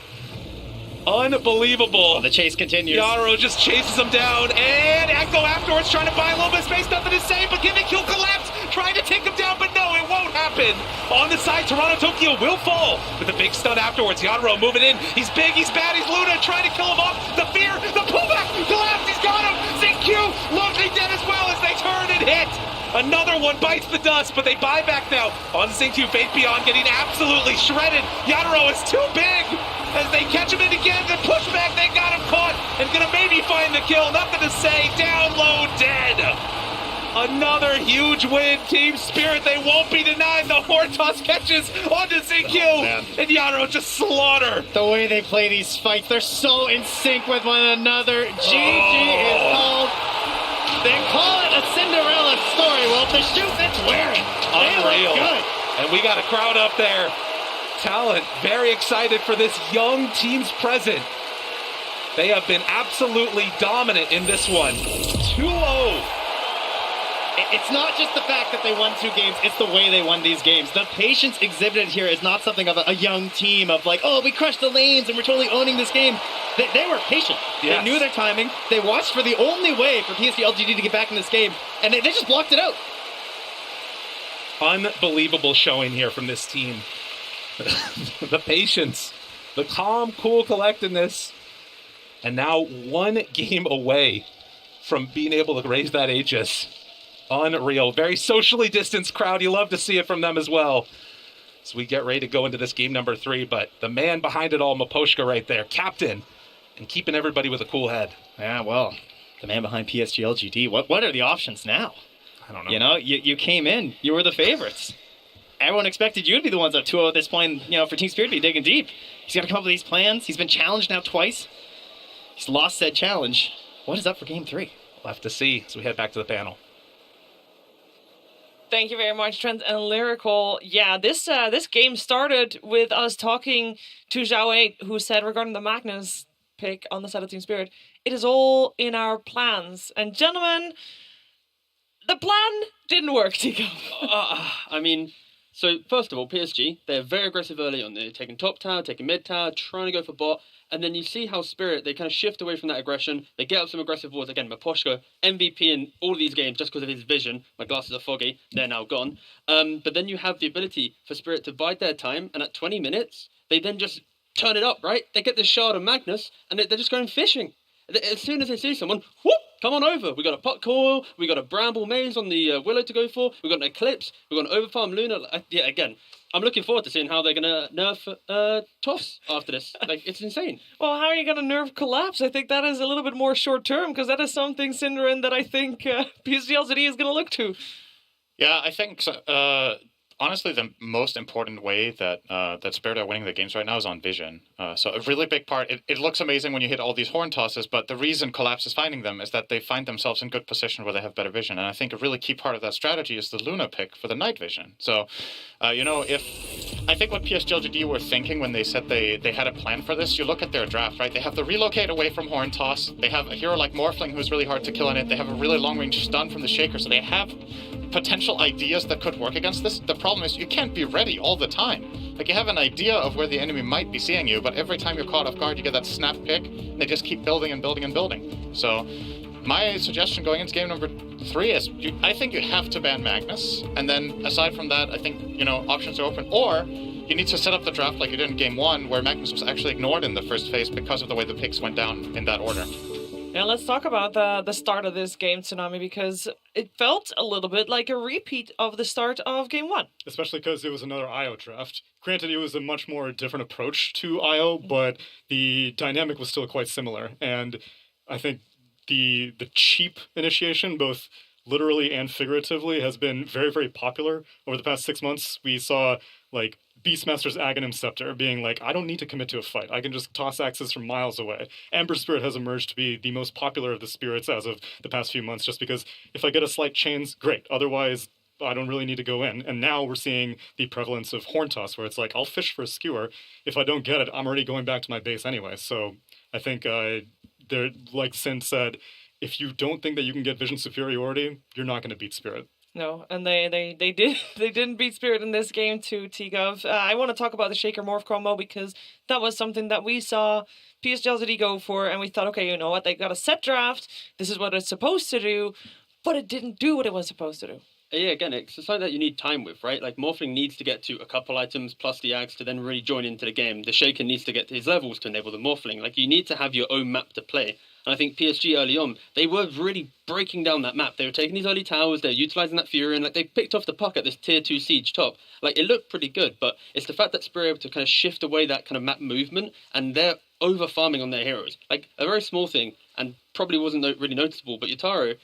Unbelievable. The chase continues. Yaro just chases him down, and Echo afterwards trying to buy a little bit of space. Nothing to say, but Gimmick Kill collapse, trying to take him down, but no, it won't happen. On the side, Toronto Tokyo will fall with a big stun afterwards. Yaro moving in. He's big, he's bad, he's Luna trying to kill him off. The fear, the pullback, collapse, he's got him. Zinq looking dead as well as they turn and hit. Another one bites the dust, but they buy back now. On Zinq, Faith Beyond getting absolutely shredded. Yadaro is too big as they catch him in again. The pushback, they got him caught and gonna maybe find the kill. Nothing to say. Down low, dead. Another huge win, Team Spirit. They won't be denied. The Hortos catches onto Zinq, and Yadaro just slaughter. The way they play these fights, they're so in sync with one another. GG is called. They call it a Cinderella story. Well, if the shoe fits, wear it. Unreal. They look good. And we got a crowd up there. Talent, very excited for this young team's present. They have been absolutely dominant in this one. 2-0. It's not just the fact that they won 2 games, it's the way they won these games. The patience exhibited here is not something of a young team of like, oh, we crushed the lanes and we're totally owning this game. They were patient. Yes. They knew their timing. They watched for the only way for PSG.LGD to get back in this game, and they just blocked it out. Unbelievable showing here from this team. The patience, the calm, cool collectedness, and now 1 game away from being able to raise that Aegis. Unreal. Very socially distanced crowd. You love to see it from them as well. So we get ready to go into this game number 3, but the man behind it all, Mapochka right there, captain, and keeping everybody with a cool head. Yeah, well, the man behind PSG.LGD. What are the options now? I don't know. You know, you came in, you were the favorites. Everyone expected you to be the ones up 2-0 at this point, you know, for Team Spirit to be digging deep. He's got to come up with these plans. He's been challenged now twice. He's lost said challenge. What is up for game 3? We'll have to see as we head back to the panel. Thank you very much, Trent and Lyrical. Yeah, this game started with us talking to Zhao 8, who said regarding the Magnus pick on the side of Team Spirit, it is all in our plans. And gentlemen, the plan didn't work, Tico. I mean, so first of all, PSG, they're very aggressive early on. They're taking top tower, taking mid tower, trying to go for bot. And then you see how Spirit, they kind of shift away from that aggression. They get up some aggressive wards. Again, Mapochka, MVP in all of these games just because of his vision. My glasses are foggy. They're now gone. But then you have the ability for Spirit to bide their time. And at 20 minutes, they then just turn it up, right? They get this shard of Magnus, and they're just going fishing. As soon as they see someone, whoop, come on over. We got a pot coil. We got a bramble maze on the Willow to go for. We got an Eclipse. We got an overfarm Luna. Yeah, again, I'm looking forward to seeing how they're gonna nerf Toss after this. Like, it's insane. Well, how are you gonna nerf Collapse? I think that is a little bit more short term because that is something, Cinderin, that I think PSG.LGD is gonna look to. Yeah, I think so, honestly, the most important way that that Spirit are winning the games right now is on vision. So a really big part. It looks amazing when you hit all these horn tosses, but the reason Collapse is finding them is that they find themselves in good position where they have better vision. And I think a really key part of that strategy is the Luna pick for the night vision. So, if I think what PSG.LGD were thinking when they said they had a plan for this, you look at their draft, right? They have the relocate away from horn toss. They have a hero like Morphling who's really hard to kill in it. They have a really long range stun from the Shaker, so they have potential ideas that could work against this. The problem is you can't be ready all the time. Like, you have an idea of where the enemy might be seeing you, but every time you're caught off guard, you get that snap pick, and they just keep building and building and building. So my suggestion going into game number 3 is I think you have to ban Magnus, and then aside from that, I think, options are open. Or you need to set up the draft like you did in game 1, where Magnus was actually ignored in the first phase because of the way the picks went down in that order. Now let's talk about the start of this game, Tsunami, because it felt a little bit like a repeat of the start of Game 1. Especially because it was another IO draft. Granted, it was a much more different approach to IO, but the dynamic was still quite similar. And I think the cheap initiation, both literally and figuratively, has been very, very popular over the past 6 months. We saw, Beastmaster's Aghanim Scepter being like, I don't need to commit to a fight. I can just toss axes from miles away. Amber Spirit has emerged to be the most popular of the spirits as of the past few months, just because if I get a slight chains, great. Otherwise, I don't really need to go in. And now we're seeing the prevalence of Horn Toss, where it's like, I'll fish for a skewer. If I don't get it, I'm already going back to my base anyway. So I think, they're, like Sin said, if you don't think that you can get vision superiority, you're not going to beat Spirit. No, and they didn't beat Spirit in this game too, T-Gov. I want to talk about the Shaker Morph combo because that was something that we saw PSG.LGD go for, and we thought, okay, you know what, they got a set draft, this is what it's supposed to do, but it didn't do what it was supposed to do. Yeah, again, it's something that you need time with, right? Like, Morphling needs to get to a couple items plus the Axe to then really join into the game. The Shaker needs to get to his levels to enable the Morphling. Like, you need to have your own map to play. And I think PSG early on, they were really breaking down that map. They were taking these early towers, they're utilising that Fury, and they picked off the puck at this tier 2 siege top. It looked pretty good, but it's the fact that Spirit are able to kind of shift away that kind of map movement, and they're over-farming on their heroes. A very small thing, and probably wasn't really noticeable, but Yataro,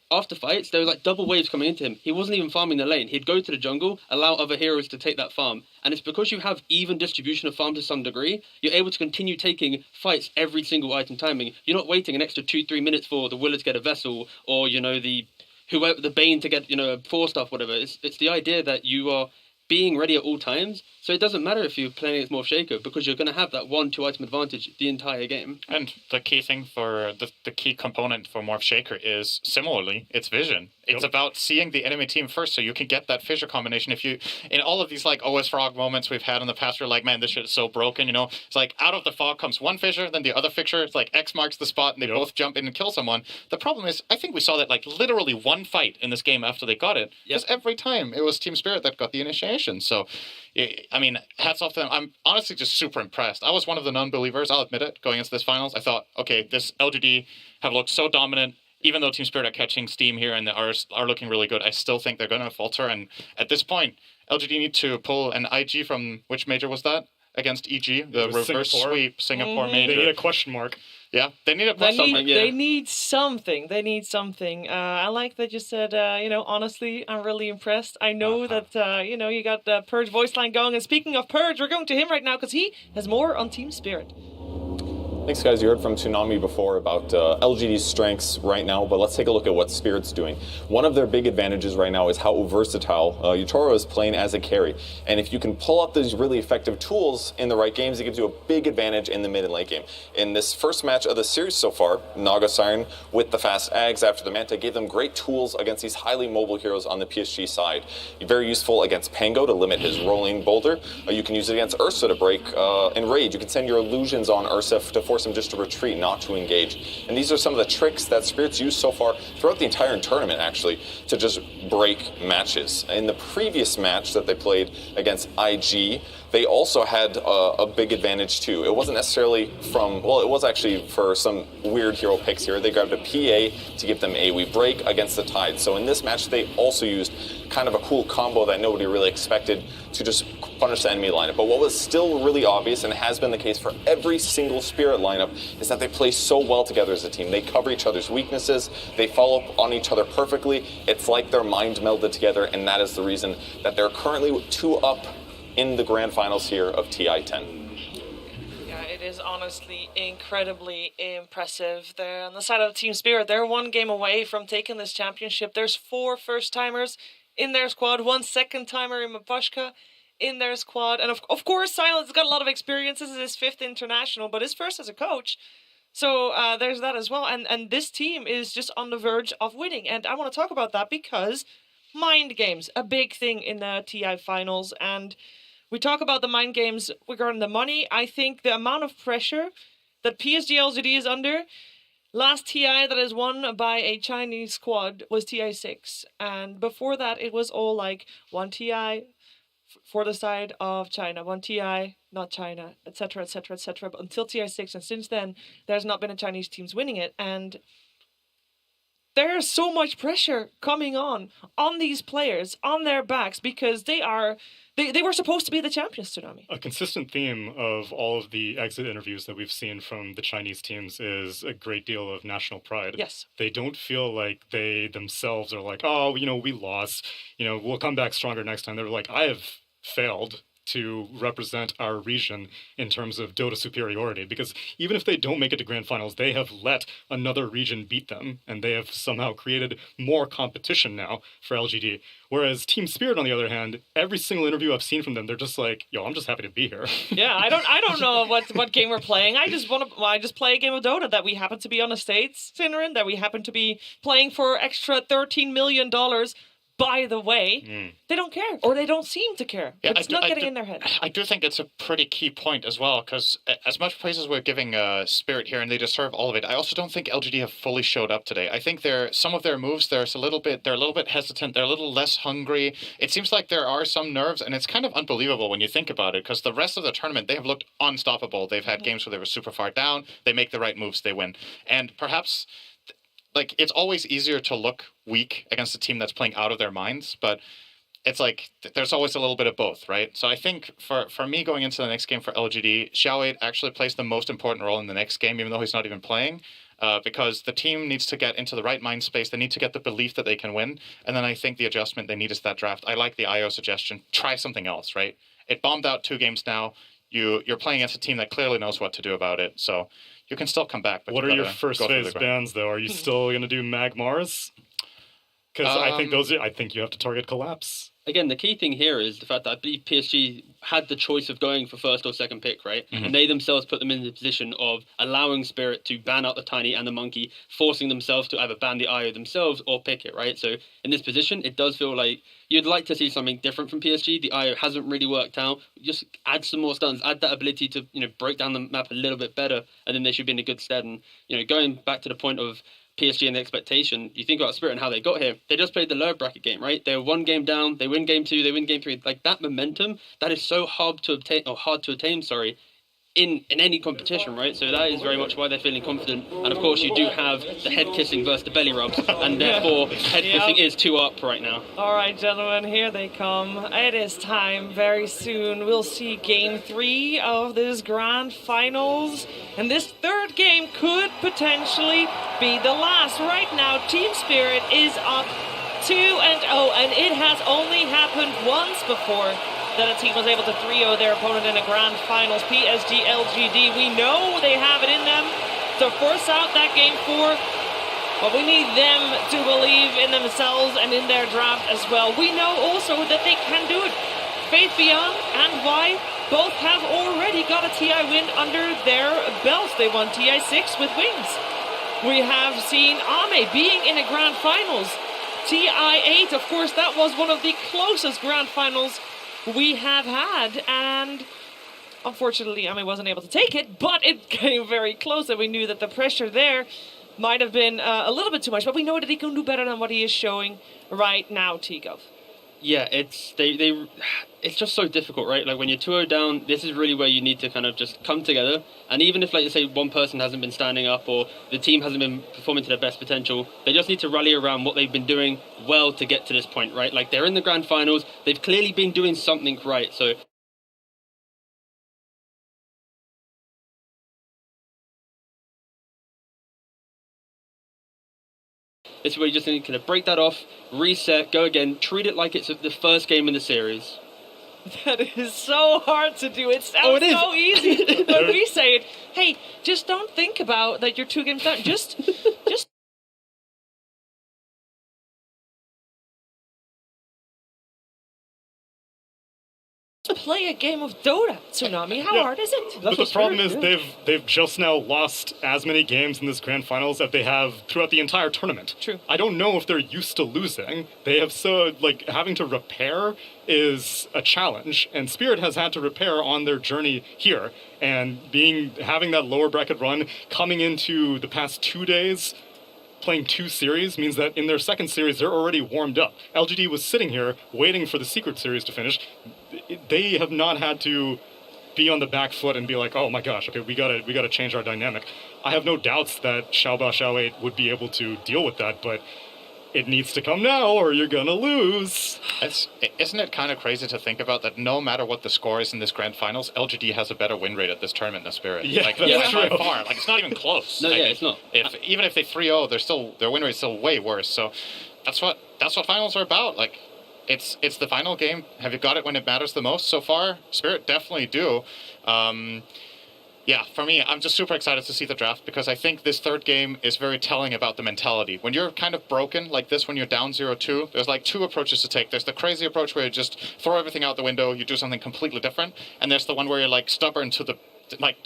after fights, there was double waves coming into him. He wasn't even farming the lane. He'd go to the jungle, allow other heroes to take that farm. And it's because you have even distribution of farm to some degree, you're able to continue taking fights every single item timing. You're not waiting an extra 2-3 minutes for the Willer to get a vessel, or, the Bane to get, a 4-staff, whatever. It's the idea that you are being ready at all times. So it doesn't matter if you're playing against Morph Shaker, because you're going to have that 1-2 item advantage the entire game. And the key thing for the key component for Morph Shaker is similarly, it's vision. It's about seeing the enemy team first, so you can get that fissure combination. If you, in all of these OS Frog moments we've had in the past, we're like, man, this shit is so broken, It's out of the fog comes one fissure, then the other fissure, it's X marks the spot, and they both jump in and kill someone. The problem is, I think we saw that literally one fight in this game after they got it, because every time it was Team Spirit that got the initiation. So, I mean, hats off to them. I'm honestly just super impressed. I was one of the non-believers, I'll admit it, going into this finals. I thought, okay, this LGD have looked so dominant. Even though Team Spirit are catching steam here and are looking really good, I still think they're going to falter. And at this point, LGD need to pull an IG from, which major was that? Against EG, the reverse sweep Singapore major. They need a question mark. Yeah, they need something. They need something. They need something. I like that you said, honestly, I'm really impressed. I know that, you got the Purge voice line going. And speaking of Purge, we're going to him right now because he has more on Team Spirit. Thanks, guys. You heard from Tsunami before about LGD's strengths right now, but let's take a look at what Spirit's doing. One of their big advantages right now is how versatile Yatoro is playing as a carry. And if you can pull out these really effective tools in the right games, it gives you a big advantage in the mid and late game. In this first match of the series so far, Naga Siren with the fast Ags after the Manta gave them great tools against these highly mobile heroes on the PSG side. Very useful against Pango to limit his rolling boulder. You can use it against Ursa to break Enrage. You can send your illusions on Ursa to force him just to retreat, not to engage. And these are some of the tricks that Spirit's used so far throughout the entire tournament, actually, to just break matches. In the previous match that they played against IG, they also had a big advantage too. It wasn't necessarily from, well, it was actually for some weird hero picks here. They grabbed a PA to give them AoE break against the Tide. So in this match, they also used kind of a cool combo that nobody really expected to just punish the enemy lineup. But what was still really obvious, and has been the case for every single Spirit lineup, is that they play so well together as a team. They cover each other's weaknesses, they follow up on each other perfectly. It's like they're mind melded together, and that is the reason that they're currently 2 up in the grand finals here of TI10. It is honestly incredibly impressive. They're on the side of Team Spirit. They're 1 game away from taking this championship. There's 4 first-timers in their squad, 1 second-timer in Mapushka in their squad. And of course, Silent's got a lot of experience. This is his 5th international, but his first as a coach. So there's that as well. And this team is just on the verge of winning. And I want to talk about that because mind games, a big thing in the TI finals. And we talk about the mind games regarding the money. I think the amount of pressure that PSG.LGD is under, last TI that is won by a Chinese squad was TI6. And before that, it was all like 1 TI for the side of China, 1 TI, not China, etc., etc., etc. But until TI6, and since then, there's not been a Chinese teams winning it. And there's so much pressure coming on these players, on their backs, because they were supposed to be the champions, Tsunami. A consistent theme of all of the exit interviews that we've seen from the Chinese teams is a great deal of national pride. Yes. They don't feel like they themselves are like, oh, we lost, we'll come back stronger next time. They're like, I have failed to represent our region in terms of Dota superiority, because even if they don't make it to grand finals, they have let another region beat them, and they have somehow created more competition now for LGD. Whereas Team Spirit, on the other hand, every single interview I've seen from them, they're just like, yo, I'm just happy to be here. Yeah, I don't know what game we're playing. I just play a game of Dota that we happen to be on the States, Sinnerin, that we happen to be playing for extra $13 million. By the way, they don't care, or they don't seem to care. Yeah, it's not getting in their head. I do think it's a pretty key point as well, because as much praise as we're giving Spirit here, and they deserve all of it, I also don't think LGD have fully showed up today. I think some of their moves, they're a little bit hesitant, they're a little less hungry. It seems like there are some nerves, and it's kind of unbelievable when you think about it, because the rest of the tournament, they have looked unstoppable. They've had games where they were super far down, they make the right moves, they win. And perhaps it's always easier to look weak against a team that's playing out of their minds, but it's like there's always a little bit of both, right? So I think for me going into the next game for LGD, Xiao8 actually plays the most important role in the next game, even though he's not even playing, because the team needs to get into the right mind space. They need to get the belief that they can win, and then I think the adjustment they need is that draft. I like the IO suggestion. Try something else, right? It bombed out 2 games now. You're playing against a team that clearly knows what to do about it, so you can still come back. But what are your first phase bans, though? Are you still going to do Mag Mars? Because I think you have to target Collapse. Again, the key thing here is the fact that I believe PSG had the choice of going for first or second pick, right? Mm-hmm. And they themselves put them in the position of allowing Spirit to ban out the Tiny and the Monkey, forcing themselves to either ban the IO themselves or pick it, right? So in this position, it does feel like you'd like to see something different from PSG. The IO hasn't really worked out. Just add some more stuns, add that ability to break down the map a little bit better, and then they should be in a good stead. And going back to the point of PSG and the expectation, you think about Spirit and how they got here. They just played the lower bracket game, right? They were 1 game down, they win game 2, they win game 3. Like that momentum, that is so hard to attain, in any competition, right? So that is very much why they're feeling confident. And of course, you do have the head kissing versus the belly rubs, and therefore head kissing is 2 up right now. All right, gentlemen, here they come. It is time very soon. We'll see game 3 of this grand finals, and this 3rd game could potentially be the last. Right now, Team Spirit is up 2-0, and it has only happened once before that a team was able to 3-0 their opponent in a grand finals. PSG.LGD, we know they have it in them to force out that game 4, but we need them to believe in themselves and in their draft as well. We know also that they can do it. Faith Beyond and Y both have already got a TI win under their belts. They won TI6 with Wings. We have seen Ame being in a grand finals. TI8, of course, that was one of the closest grand finals we have had, and unfortunately Ame wasn't able to take it, but it came very close, and we knew that the pressure there might have been a little bit too much, but we know that he can do better than what he is showing right now, Tigov. Yeah, it's just so difficult, right? Like when you're 2-0 down, this is really where you need to kind of just come together. And even if, like you say, one person hasn't been standing up or the team hasn't been performing to their best potential, they just need to rally around what they've been doing well to get to this point, right? Like they're in the grand finals, they've clearly been doing something right. So This is where you just need to kind of break that off, reset, go again, treat it like it's the first game in the series. That is so hard to do. It sounds so easy when we say it. Hey, just don't think about that you're 2 games down. Just play a game of Dota, Tsunami. How hard is it? But the problem is they've just now lost as many games in this grand finals that they have throughout the entire tournament. True. I don't know if they're used to losing. They have having to repair is a challenge, and Spirit has had to repair on their journey here. And having that lower bracket run coming into the past 2 days, playing 2 series means that in their second series they're already warmed up. LGD was sitting here waiting for the secret series to finish. They have not had to be on the back foot and be like, oh my gosh, okay, we gotta change our dynamic. I have no doubts that Xiaoba Xiao8 would be able to deal with that, but it needs to come now or you're gonna lose. Isn't it kind of crazy to think about that no matter what the score is in this grand finals, LGD has a better win rate at this tournament than Spirit? Yeah, like, that's by true. far. Like, it's not even close. No, like, it's not. Even if they 3-0, their win rate is still way worse. So that's what finals are about. Like, it's the final game. Have you got it when it matters the most so far? Spirit definitely do. Yeah, for me, I'm just super excited to see the draft because I think this third game is very telling about the mentality. When you're kind of broken like this, when you're down 0-2, there's like 2 approaches to take. There's the crazy approach where you just throw everything out the window, you do something completely different, and there's the one where you're like stubborn to the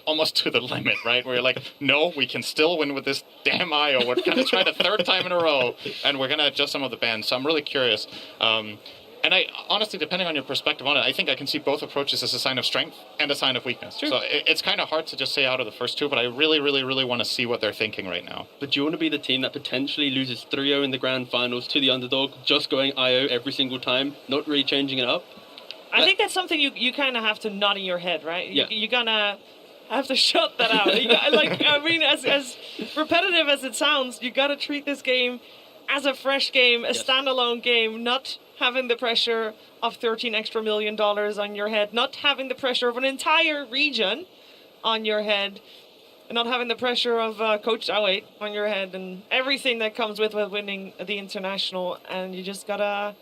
almost to the limit, right? Where you're like, no, we can still win with this damn IO. We're gonna try the 3rd time in a row, and we're gonna adjust some of the bans. So I'm really curious. And I honestly, depending on your perspective on it, I think I can see both approaches as a sign of strength and a sign of weakness. Sure. So it's kind of hard to just say out of the first 2, but I really, really, really want to see what they're thinking right now. But do you want to be the team that potentially loses 3-0 in the grand finals to the underdog, just going IO every single time, not really changing it up? I think that's something you kind of have to nod in your head, right? Yeah. You're gonna have to shut that out. As repetitive as it sounds, you gotta treat this game as a fresh game, a standalone game, not having the pressure of $13 extra million on your head, not having the pressure of an entire region on your head, and not having the pressure of Coach Xiao8 on your head, and everything that comes with winning the international. And you just gotta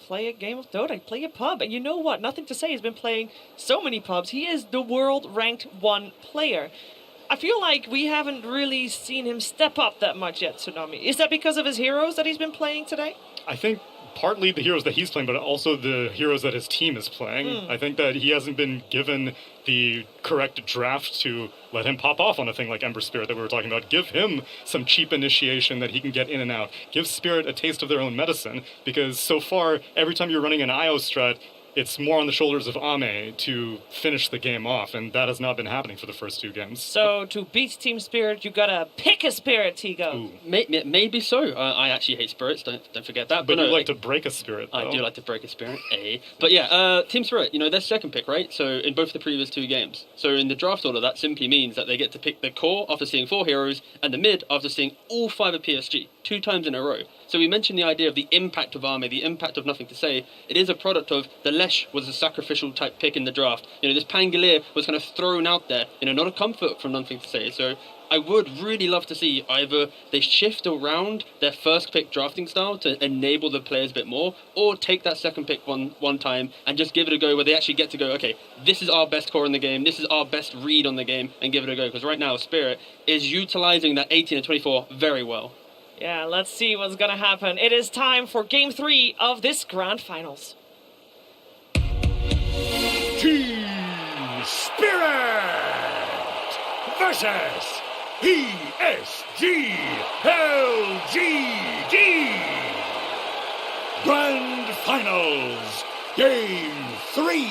play a game of Dota, play a pub. And you know what? Nothing to say. He's been playing so many pubs. He is the world ranked 1 player. I feel like we haven't really seen him step up that much yet, Tsunami. Is that because of his heroes that he's been playing today? I think partly the heroes that he's playing, but also the heroes that his team is playing. I think that he hasn't been given the correct draft to let him pop off on a thing like Ember Spirit that we were talking about. Give him some cheap initiation that he can get in and out. Give Spirit a taste of their own medicine, because so far, every time you're running an IO strat, it's more on the shoulders of Ame to finish the game off, and that has not been happening for the first 2 games. So to beat Team Spirit, you gotta pick a Spirit, Tigo. Maybe so. I actually hate spirits. Don't forget that. But you like to break a spirit, though. I do like to break a spirit. But yeah, Team Spirit. Their second pick, right? So in both the previous 2 games. So in the draft order, that simply means that they get to pick the core after seeing 4 heroes, and the mid after seeing all 5 of PSG 2 times in a row. So we mentioned the idea of the impact of Ame, the impact of Nothing to Say. It is a product of the Lesh was a sacrificial type pick in the draft. This Pangolier was kind of thrown out there, not a comfort from Nothing to Say. So I would really love to see either they shift around their first pick drafting style to enable the players a bit more, or take that second pick one time and just give it a go where they actually get to go, okay, this is our best core in the game, this is our best read on the game, and give it a go. Because right now, Spirit is utilizing that 18 and 24 very well. Yeah, let's see what's gonna happen. It is time for Game 3 of this Grand Finals. Team Spirit versus PSG.LGD. Grand Finals, Game 3.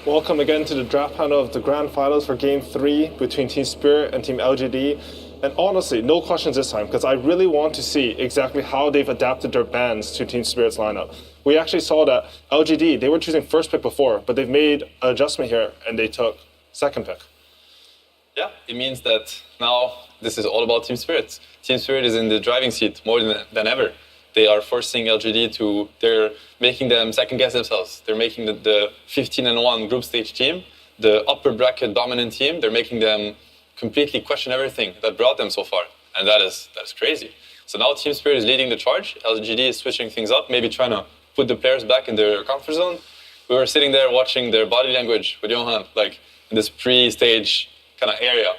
Welcome again to the draft panel of the Grand Finals for Game 3 between Team Spirit and Team LGD. And honestly, no questions this time, because I really want to see exactly how they've adapted their bans to Team Spirit's lineup. We actually saw that LGD, they were choosing first pick before, but they've made an adjustment here, and they took second pick. Yeah, it means that now this is all about Team Spirit. Team Spirit is in the driving seat more than ever. They are forcing LGD they're making them second guess themselves. They're making the 15-1 group stage team, the upper bracket dominant team, they're making them completely question everything that brought them so far. and that is crazy. So now Team Spirit is leading the charge. LGD is switching things up, maybe trying to put the players back in their comfort zone. We were sitting there watching their body language with Johan, like in this pre-stage kind of area.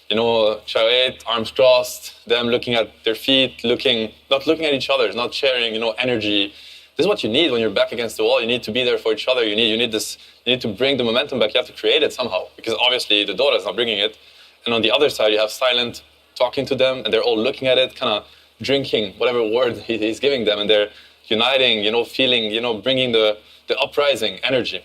You know, Chao 8, arms crossed, them looking at their feet, not looking at each other, not sharing, energy. This is what you need when you're back against the wall. You need to be there for each other. You need to bring the momentum back. You have to create it somehow, because obviously the Dota is not bringing it. And on the other side, you have Silent talking to them, and they're all looking at it, kind of drinking whatever word he's giving them, and they're uniting, feeling, bringing the uprising energy.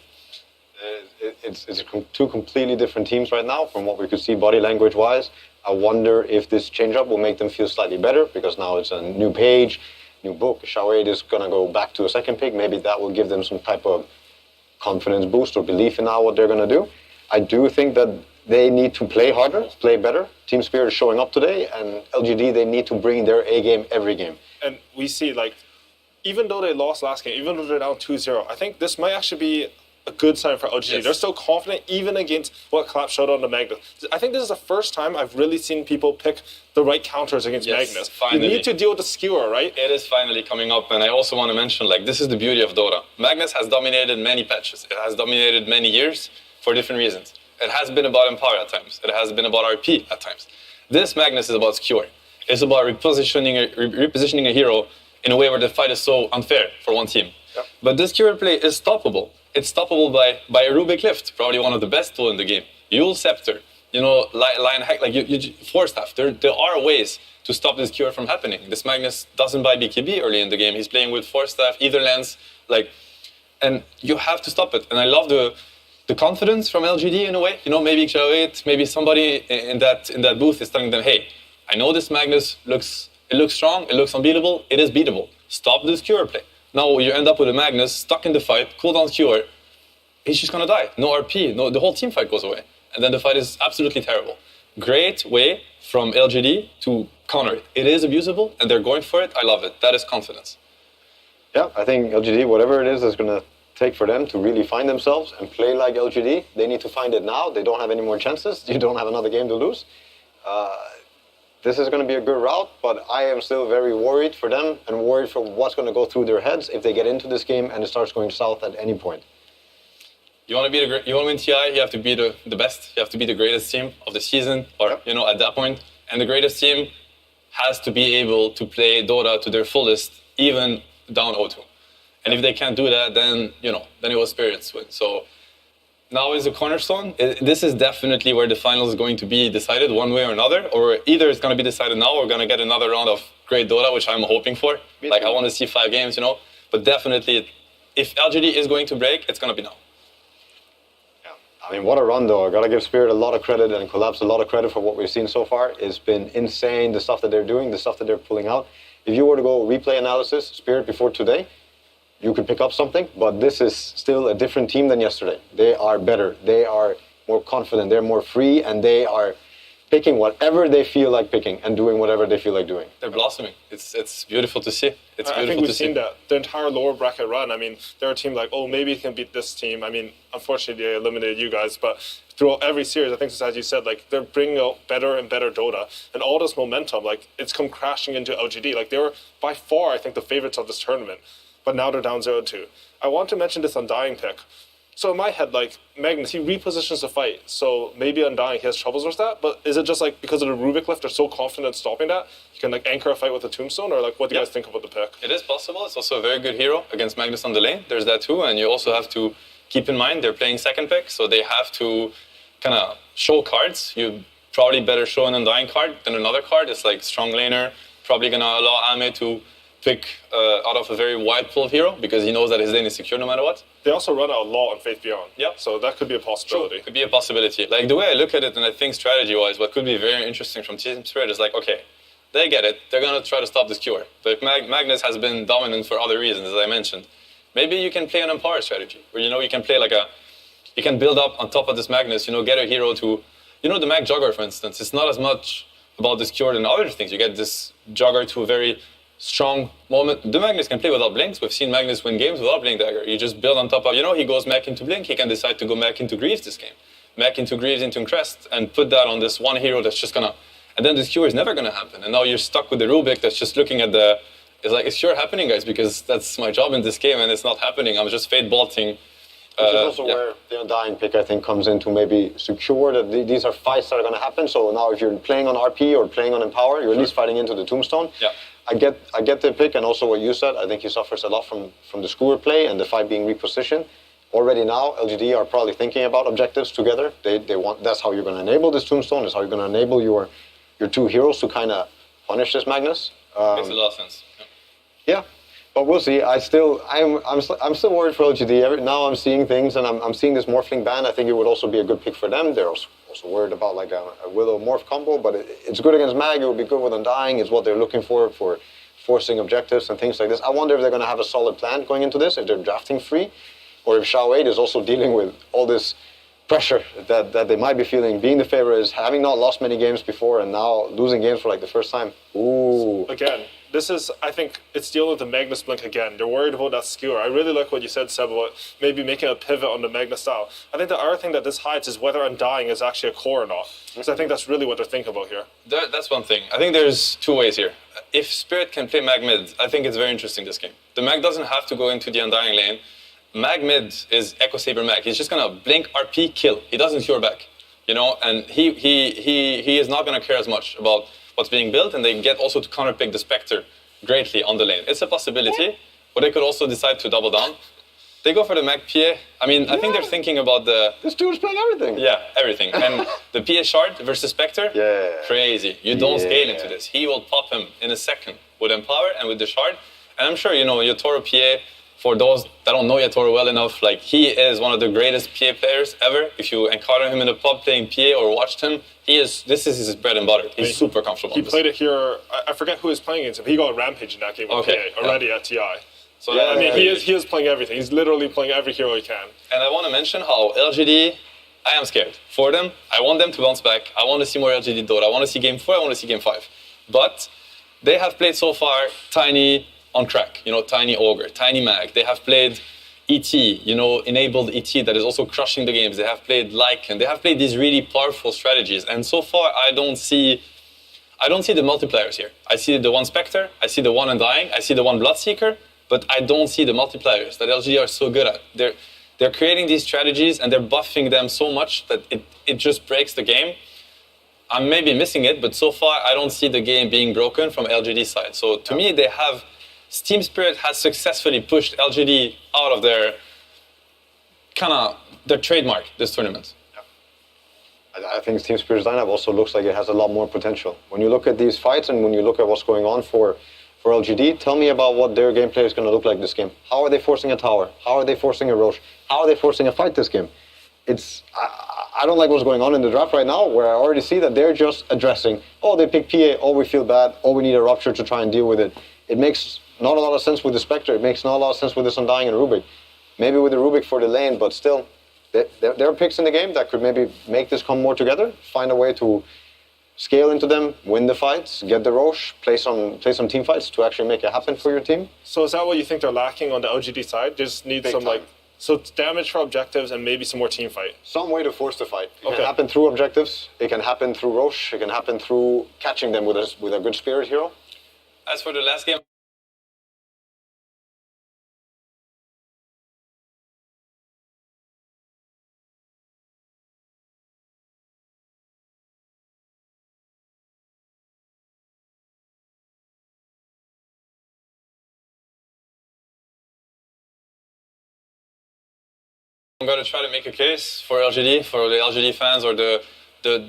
It's two completely different teams right now from what we could see body language-wise. I wonder if this change-up will make them feel slightly better, because now it's a new page, new book. Chao 8 is going to go back to a second pick. Maybe that will give them some type of confidence boost or belief in now what they're going to do. I do think that they need to play harder, play better. Team Spirit is showing up today, and LGD, they need to bring their A game every game. And we see, even though they lost last game, even though they're down 2-0, I think this might actually be a good sign for LGD. Yes. They're still confident, even against what Collapse showed on the Magnus. I think this is the first time I've really seen people pick the right counters against Magnus. Finally. You need to deal with the skewer, right? It is finally coming up, and I also want to mention, this is the beauty of Dota. Magnus has dominated many patches. It has dominated many years for different reasons. It has been about Empower at times. It has been about RP at times. This Magnus is about skewer. It's about repositioning a hero in a way where the fight is so unfair for one team. Yep. But this skewer play is stoppable. It's stoppable by a Rubik Lift, probably one of the best tools in the game. Yule Scepter, Lion Hack, Force Staff. There are ways to stop this cure from happening. This Magnus doesn't buy BKB early in the game. He's playing with Force Staff, either lens, and you have to stop it. And I love the confidence from LGD in a way. Maybe Chao 8, maybe somebody in that booth is telling them, hey, I know this Magnus looks strong, it looks unbeatable, it is beatable. Stop this cure play. Now you end up with a Magnus stuck in the fight, cooldown cure, he's just gonna die. No RP, the whole team fight goes away. And then the fight is absolutely terrible. Great way from LGD to counter it. It is abusable, and they're going for it. I love it. That is confidence. Yeah, I think LGD, whatever it is gonna take for them to really find themselves and play like LGD, they need to find it now. They don't have any more chances. You don't have another game to lose. This is going to be a good route, but I am still very worried for them and worried for what's going to go through their heads if they get into this game and it starts going south at any point. You want to win TI, you have to be the best. You have to be the greatest team of the season, or at that point. And the greatest team has to be able to play Dota to their fullest, even down 0-2. And if they can't do that, then it was Spirits win. So now is the cornerstone. This is definitely where the final is going to be decided one way or another, or either it's going to be decided now or we're going to get another round of great Dota, which I'm hoping for. I want to see 5 games, but definitely if LGD is going to break, it's going to be now. Yeah. I mean, what a run though. I got to give Spirit a lot of credit and Collapse a lot of credit for what we've seen so far. It's been insane, the stuff that they're doing, the stuff that they're pulling out. If you were to go replay analysis, Spirit before today, you could pick up something, but this is still a different team than yesterday. They are better. They are more confident. They're more free, and they are picking whatever they feel like picking and doing whatever they feel like doing. They're blossoming. It's beautiful to see. It's beautiful to see. I think we've seen that. The entire lower bracket run, they're a team maybe it can beat this team. Unfortunately, they eliminated you guys, but throughout every series, I think, as you said, they're bringing out better and better Dota. And all this momentum, it's come crashing into LGD. They were, by far, I think, the favorites of this tournament. But now they're down 0-2. I want to mention this Undying pick. So in my head, Magnus, he repositions the fight. So maybe Undying, he has troubles with that. But is it just because of the Rubik Lift, they're so confident in stopping that? You can anchor a fight with a Tombstone? Or what do you guys think about the pick? It is possible. It's also a very good hero against Magnus on the lane. There's that too. And you also have to keep in mind they're playing second pick. So they have to kind of show cards. You probably better show an Undying card than another card. It's strong laner. Probably going to allow Ame to pick out of a very wide pool of hero because he knows that his lane is secure no matter what. They also run out a lot on Faith Beyond. Yeah. So that could be a possibility. True. Could be a possibility. The way I look at it and I think strategy-wise, what could be very interesting from Team Spirit is okay, they get it. They're going to try to stop this cure. Magnus has been dominant for other reasons, as I mentioned. Maybe you can play an Empower strategy where, you can play you can build up on top of this Magnus, get a hero to, the Mag Jugger, for instance. It's not as much about this cure than other things. You get this Jugger to a very strong moment. The Magnus can play without blinks. We've seen Magnus win games without blink dagger. You just build on top of, he goes back into blink. He can decide to go back into Greaves this game. Back into Greaves, into Crest, and put that on this one hero that's just gonna and then the skewer is never going to happen. And now you're stuck with the Rubik that's just looking at the. It's like, it's sure happening, guys, because that's my job in this game, and it's not happening. I'm just fade bolting. Which is also where the Undying pick, I think, comes in to maybe secure that these are fights that are going to happen. So now if you're playing on RP or playing on Empower, you're at least fighting into the Tombstone. Yeah. I get the pick, and also what you said. I think he suffers a lot from the skewer play and the fight being repositioned. Already now, LGD are probably thinking about objectives together. They want, that's how you're going to enable this Tombstone. That's how you're going to enable your two heroes to kind of punish this Magnus. Makes a lot of sense. Yeah, but we'll see. I'm still worried for LGD. Now I'm seeing things, and I'm seeing this Morphling ban. I think it would also be a good pick for them. They're also worried about like a Willow Morph combo, but it's good against Mag. It would be good with Undying. It's what they're looking for forcing objectives and things like this. I wonder if they're going to have a solid plan going into this, if they're drafting free, or if Shao 8 is also dealing with all this pressure that they might be feeling, being the favorites, having not lost many games before, and now losing games for like the first time. Ooh. Again, this is, I think, it's dealing with the Magnus Blink again. They're worried about that skewer. I really like what you said, Seb, about maybe making a pivot on the Magnus style. I think the other thing that this hides is whether Undying is actually a core or not. Because I think that's really what they're thinking about here. That's one thing. I think there's two ways here. If Spirit can play Mag mid, I think it's very interesting, this game. The Mag doesn't have to go into the Undying lane. Mag mid is Echo Saber Mag. He's just gonna blink, RP, kill. He doesn't cure back, you know. And he is not gonna care as much about what's being built, and they get also to counterpick the Spectre greatly on the lane. It's a possibility, but they could also decide to double down. They go for the Mag PA. I mean, I think they're thinking about the. This dude's playing everything. Yeah, everything. And the PA shard versus Spectre. Yeah. Crazy. You don't scale into this. He will pop him in a second with Empower and with the shard. And I'm sure you know Yotoro PA. For those that don't know Yatoro well enough, like he is one of the greatest PA players ever. If you encounter him in a pub playing PA or watched him, this is his bread and butter. He's super comfortable. He played it here. I forget who was playing against him. He got Rampage in that game with PA already at TI. So yeah, I mean, he is playing everything. He's literally playing every hero he can. And I want to mention how LGD, I am scared for them. I want them to bounce back. I want to see more LGD Dota. I want to see Game 4. I want to see Game 5. But they have played so far Tiny on crack, you know, Tiny Ogre, Tiny Mag. They have played ET, you know, enabled ET that is also crushing the games. They have played Lycan. They have played these really powerful strategies. And so far, I don't see the multipliers here. I see the one Spectre, I see the one Undying, I see the one Bloodseeker, but I don't see the multipliers that LGD are so good at. They're creating these strategies and they're buffing them so much that it just breaks the game. I'm maybe missing it, but so far, I don't see the game being broken from LGD's side. So to me, they have... Team Spirit has successfully pushed LGD out of their trademark this tournament. Yeah. I think Team Spirit's lineup also looks like it has a lot more potential. When you look at these fights and when you look at what's going on for LGD, tell me about what their gameplay is going to look like this game. How are they forcing a tower? How are they forcing a Roche? How are they forcing a fight this game? I don't like what's going on in the draft right now, where I already see that they're just addressing, oh, they pick PA, oh, we feel bad, oh, we need a Rupture to try and deal with it. It makes not a lot of sense with the Spectre. It makes not a lot of sense with this Undying and Rubik. Maybe with the Rubik for the lane, but still, there are picks in the game that could maybe make this come more together, find a way to scale into them, win the fights, get the Roche, play some team fights to actually make it happen for your team. So is that what you think they're lacking on the LGD side? Just need some so it's damage for objectives and maybe some more team fight. Some way to force the fight. It can happen through objectives. It can happen through Roche. It can happen through catching them with a good spirit hero. As for the last game, I'm going to try to make a case for LGD, for the LGD fans or the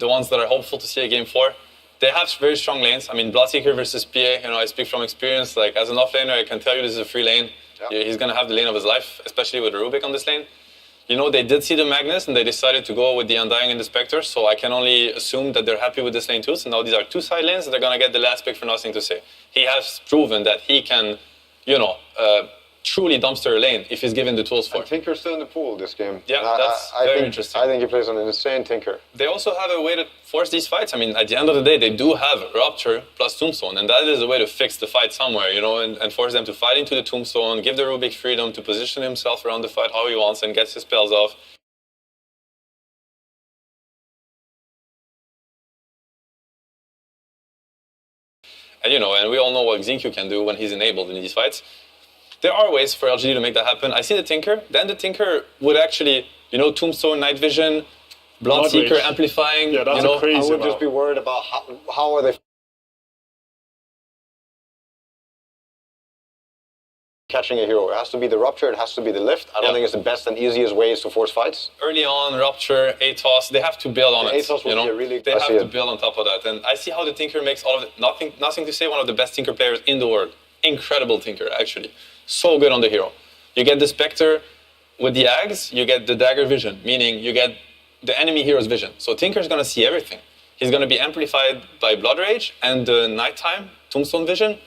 ones that are hopeful to see a Game 4. They have very strong lanes. I mean, Bloodseeker versus PA, you know, I speak from experience. Like, as an offlaner, I can tell you this is a free lane. Yeah. He's going to have the lane of his life, especially with the Rubik on this lane. You know, they did see the Magnus, and they decided to go with the Undying and the Spectre, so I can only assume that they're happy with this lane too. So now these are two side lanes, and they're going to get the last pick for nothing to say. He has proven that he can, you know, truly dumpster a lane if he's given the tools for it. Tinker's still in the pool this game. Yeah, that's very interesting. I think he plays on an insane Tinker. They also have a way to force these fights. I mean, at the end of the day, they do have Rupture plus Tombstone, and that is a way to fix the fight somewhere, you know, and force them to fight into the Tombstone, give the Rubik freedom to position himself around the fight how he wants and gets his spells off. And and we all know what Xingqiu can do when he's enabled in these fights. There are ways for LGD to make that happen. I see the Tinker. Then the Tinker would actually, Tombstone, Night Vision, Bloodseeker Rage. amplifying. Yeah, that's a crazy I would just be worried about how are they catching a hero. It has to be the Rupture, it has to be the Lift. I don't think it's the best and easiest ways to force fights. Early on, Rupture, ATOS, they have to build on it. ATOS would be a really... They have to build on top of that. And I see how the Tinker makes all of it. Nothing to say, one of the best Tinker players in the world. Incredible Tinker, actually. So good on the hero. You get the Spectre with the Ags, you get the Dagger Vision, meaning you get the enemy hero's vision. So Tinker's going to see everything. He's going to be amplified by Blood Rage and the Nighttime Tombstone Vision.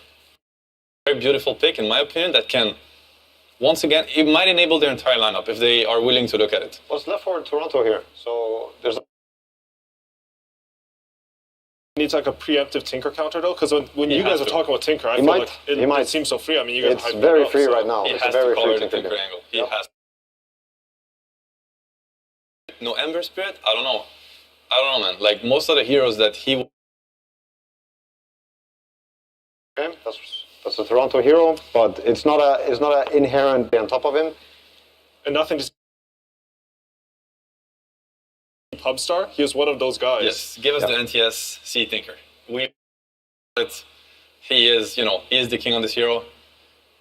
Very beautiful pick, in my opinion, that can, once again, it might enable their entire lineup if they are willing to look at it. What's left for Toronto here? So there's... Needs like a preemptive Tinker counter though, because when you guys are talking about Tinker, I feel like it seems so free. I mean, you guys it's very free right now. He It's has a very to color free the Tinker angle. He has. No Ember Spirit? I don't know, man. Like most of the heroes that he... Okay, that's a Toronto hero, but it's not a inherent on top of him. And nothing to... Pubstar, he was one of those guys. Yes, give us the NTS C Tinker. He is the king on this hero.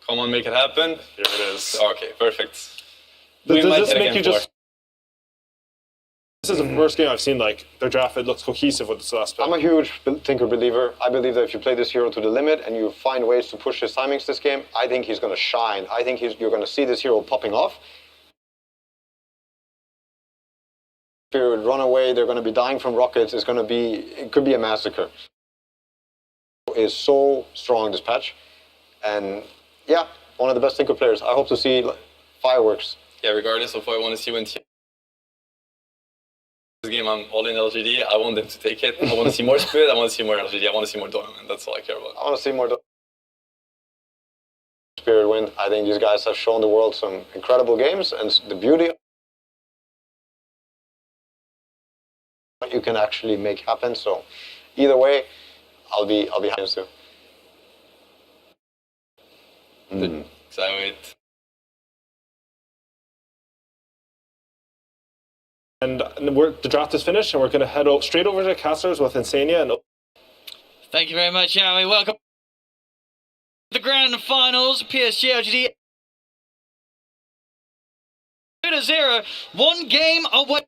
Come on, make it happen. Here it is. Okay, perfect. Does this make you just... This is the first game I've seen like their draft. It looks cohesive with this last pick. I'm a huge Tinker believer. I believe that if you play this hero to the limit and you find ways to push his timings this game, I think he's going to shine. I think you're going to see this hero popping off. Spirit run away. They're going to be dying from rockets. It could be a massacre. Is so strong this patch, and yeah, one of the best Tinker players. I hope to see fireworks. Yeah, regardless of what I want to see when this game, I'm all in LGD. I want them to take it. I want to see more Spirit. I want to see more LGD. I want to see more Dota, man. That's all I care about. I want to see more Spirit win. I think these guys have shown the world some incredible games, and the beauty what you can actually make happen. So either way, I'll be happy too. Excited. And the draft is finished, and we're going to head straight over to Casters with Insania. And Thank you very much, Yowie. Welcome to the grand finals. PSG.LGD 2-0. One game away.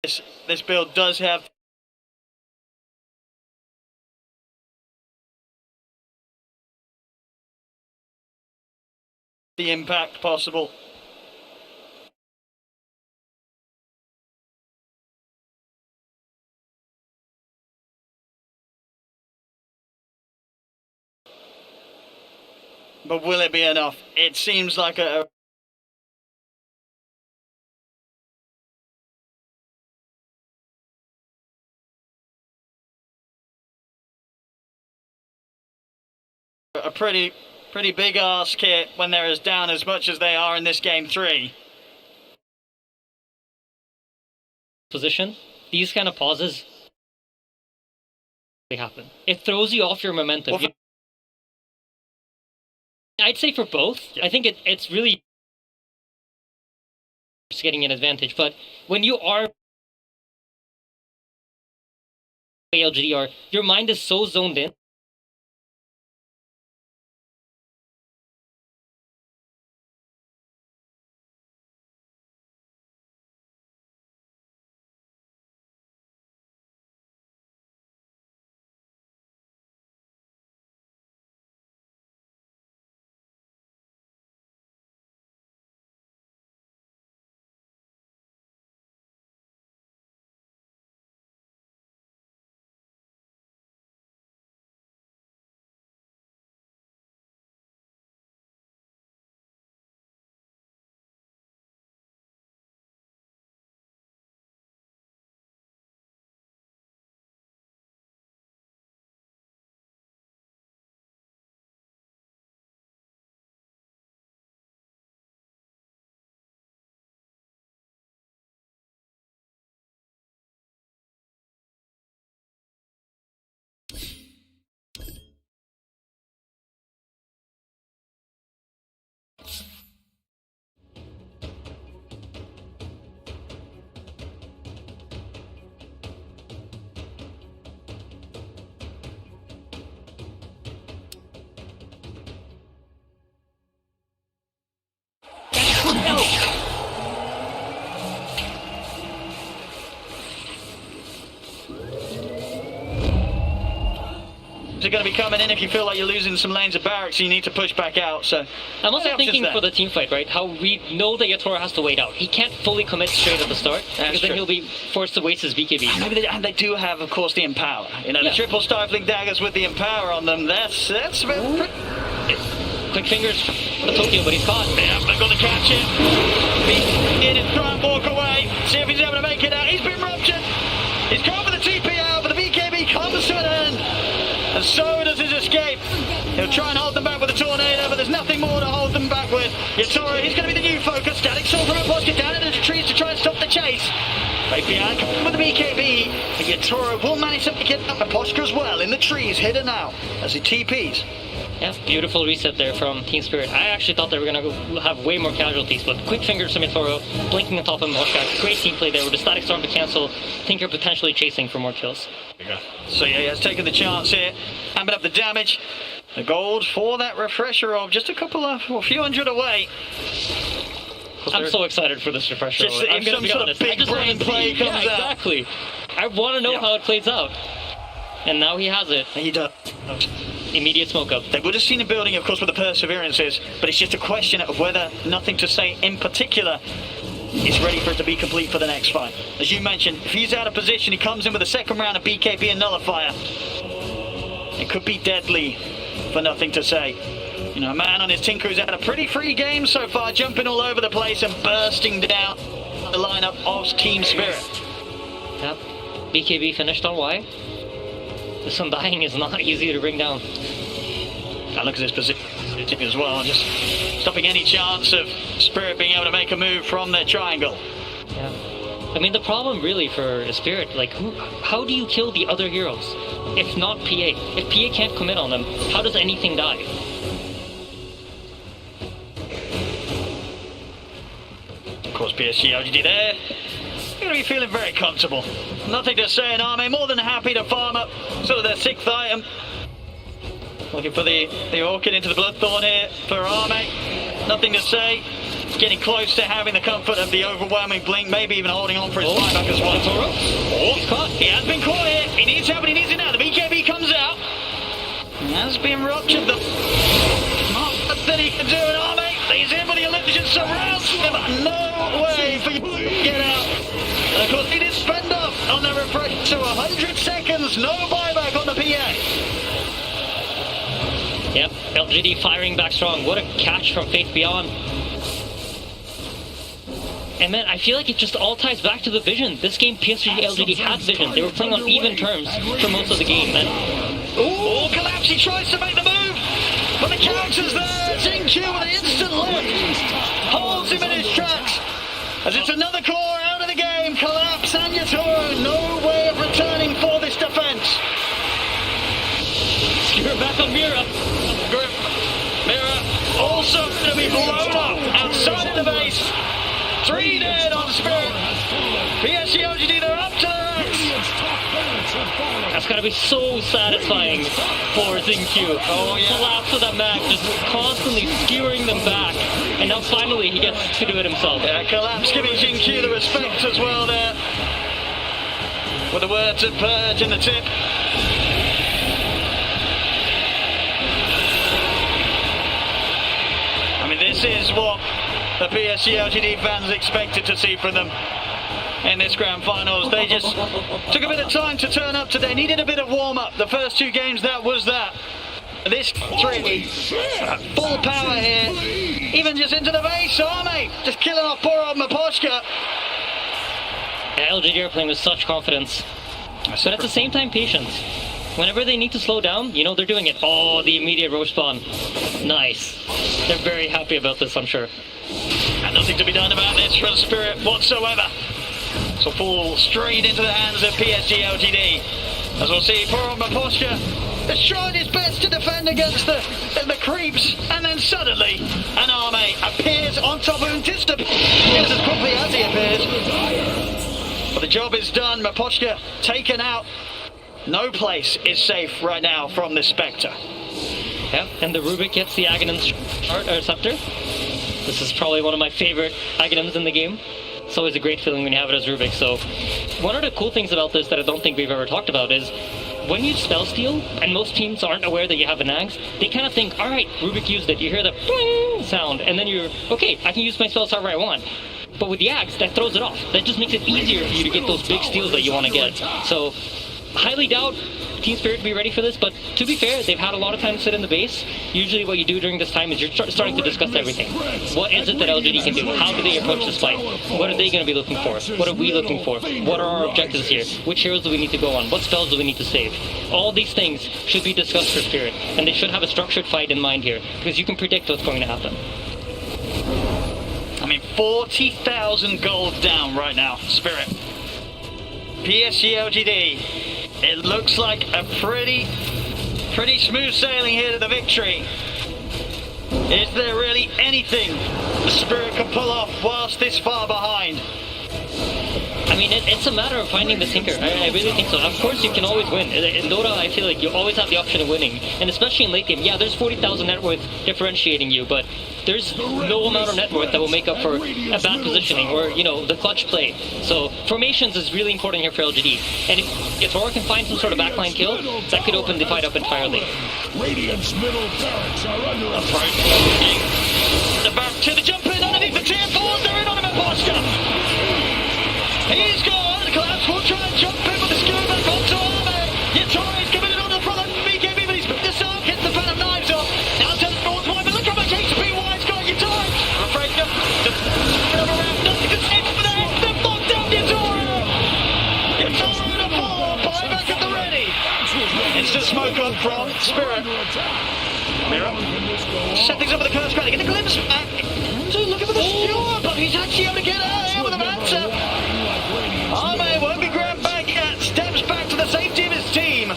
This build does have the impact possible. But will it be enough? It seems like a pretty big ask here when they're as down as much as they are in this game 3. Position, these kind of pauses, they happen. It throws you off your momentum. I'd say for both. I think it's really just getting an advantage. But when you are LGD, your mind is so zoned in. Are going to be coming in if you feel like you're losing some lanes of barracks, you need to push back out. So I'm also thinking for the team fight, right? How we know that Yatoro has to wait out. He can't fully commit straight at the start because then he'll be forced to waste his BKB. Maybe they do have, of course, the Empower. You know, the triple stifling daggers with the Empower on them. That's quick fingers for the Tokyo, but he's caught. Yeah, they're going to catch him. He's in and try and walk away. See if he's able to make it out. He's been ruptured. He's caught for the TP out, but the BKB comes to an end. And so does his escape. He'll try and hold them back with a tornado, but there's nothing more to hold them back with. Yatoro, he's going to be the new focus. Static Soul from Apostle down into the trees to try and stop the chase. Right behind with the BKB. And Yatoro will manage to pick it up. Apostle as well in the trees, hidden now as he TPs. Yeah, beautiful reset there from Team Spirit. I actually thought they were going to have way more casualties, but quick fingers from Yatoro, blinking on top of Moshka. Great team play there with the Static Storm to cancel. Tinker potentially chasing for more kills. So yeah, he has taken the chance here, amping up the damage. The gold for that refresher of just a few hundred away. I'm so excited for this refresher. Just I'm going to be honest. Big brain play comes out. Exactly. I want to know how it plays out. And now he has it. He does. Immediate smoke up. They would have seen a building, of course, with the perseverances, but it's just a question of whether Nothing to Say in particular is ready for it to be complete for the next fight. As you mentioned, if he's out of position, he comes in with a second round of BKB and Nullifier. It could be deadly for Nothing to Say. You know, a man on his Tinker who's had a pretty free game so far, jumping all over the place and bursting down the lineup of Team Spirit. Yep. BKB finished on Y. This Undying is not easy to bring down. And look at his position as well, just stopping any chance of Spirit being able to make a move from their triangle. Yeah. I mean, the problem really for Spirit, like, how do you kill the other heroes? If not PA. If PA can't commit on them, how does anything die? Of course, PSG.LGD there. You're going to be feeling very comfortable. Nothing to Say in Arme, more than happy to farm up sort of their 6th item. Looking for the Orchid into the Bloodthorn here for Arme. Nothing to say. Getting close to having the comfort of the overwhelming blink, maybe even holding on for his buyback as well. He's caught. He has been caught here. He needs help and he needs it now. The BKB comes out. He has been ruptured. Not that he can do it, Army. He's in with the illusion surrounds him. No way for you to get out. And of course, he did spend up on the refresh. So 100 seconds, no buyback on the PA. Yep, LGD firing back strong. What a catch from Faith Beyond. And man, I feel like it just all ties back to the vision. This game, PSG.LGD had vision. They were playing on even terms for most of the game. Ooh, Collapse, he tries to make the move, but the counter's there. Xingqiu with an instant lift holds him in his tracks. As it's another core out of the game. Collapse and Yatoro, no way of returning for this defense. You're back on Mira. Mira also going to be blown up outside of the base. 3 dead on Spirit. PSG.LGD, they're up to their axe. That's gotta be so satisfying for Xingqiu. Oh, yeah. Collapse of that mag, just constantly skewering them back. And now finally he gets to do it himself. Yeah, Collapse giving Xingqiu the respect as well there. With the words of Purge in the tip. I mean, this is what the PSG.LGD fans expected to see from them in this grand finals. They just took a bit of time to turn up today. Needed a bit of warm-up. The first 2 games, that was that. This 3, full power here. Even just into the base, Army just killing off poor old Mapochka. Yeah, LGD are playing with such confidence. But at the same time, patience. Whenever they need to slow down, you know they're doing it. Oh, the immediate roach spawn. Nice. They're very happy about this, I'm sure. And nothing to be done about this from Spirit whatsoever. So fall straight into the hands of PSG.LGD. As we'll see, poor old Mapochka has tried his best to defend against the creeps, and then suddenly an army appears on top of him just as quickly as he appears. But the job is done. Mapochka taken out. No place is safe right now from this Spectre. Yep, and the Rubik gets the Aghanim's scepter. This is probably one of my favorite Aghanims in the game. It's always a great feeling when you have it as Rubik. So one of the cool things about this that I don't think we've ever talked about is when you spell steal, and most teams aren't aware that you have an Aghs, they kind of think, alright, Rubik used it. You hear the bling sound, and then you're, okay, I can use my spells however I want. But with the Aghs, that throws it off. That just makes it easier for you to get those big steals that you want to get. So highly doubt Team Spirit to be ready for this, but to be fair, they've had a lot of time to sit in the base. Usually what you do during this time is you're starting to discuss everything. What is it that LGD can do? How do they approach this fight? What are they going to be looking for? What are we looking for? What are our objectives here? Which heroes do we need to go on? What spells do we need to save? All these things should be discussed for Spirit, and they should have a structured fight in mind here, because you can predict what's going to happen. I mean, 40,000 gold down right now, Spirit. PSG.LGD. It looks like a pretty smooth sailing here to the victory. Is there really anything the Spirit can pull off whilst this far behind? I mean, it's a matter of finding the tinker. I really think so. Of course, you can always win. In Dota, I feel like you always have the option of winning. And especially in late game, yeah, there's 40,000 net worth differentiating you, but there's no amount of net worth that will make up for a bad positioning or, you know, the clutch play. So formations is really important here for LGD. And if Yatoro can find some sort of backline kill, that could open the fight up entirely. Radiant's middle barracks are under attack. The back to the jump in underneath the tier 4. They're in on him at Posca. He's gone. Collapse will try and jump in with the skewer back onto Arme. Yatoro's coming in on the front of BKB, but he's put this up, gets the Phantom Knives off. Now turns towards one, but look how much HP Wide's got Yatoro. I'm afraid just around, nothing to save for that. They've locked down Yatoro. Yatoro in a 4, buyback at the ready. Instant smoke on from Spirit. Mira. Set things up with the curse crack. Get a glimpse back. Look at the skewer, but he's actually able to get out here with a Manta. Arme won't be grabbed back yet. Steps back to the safety of his team.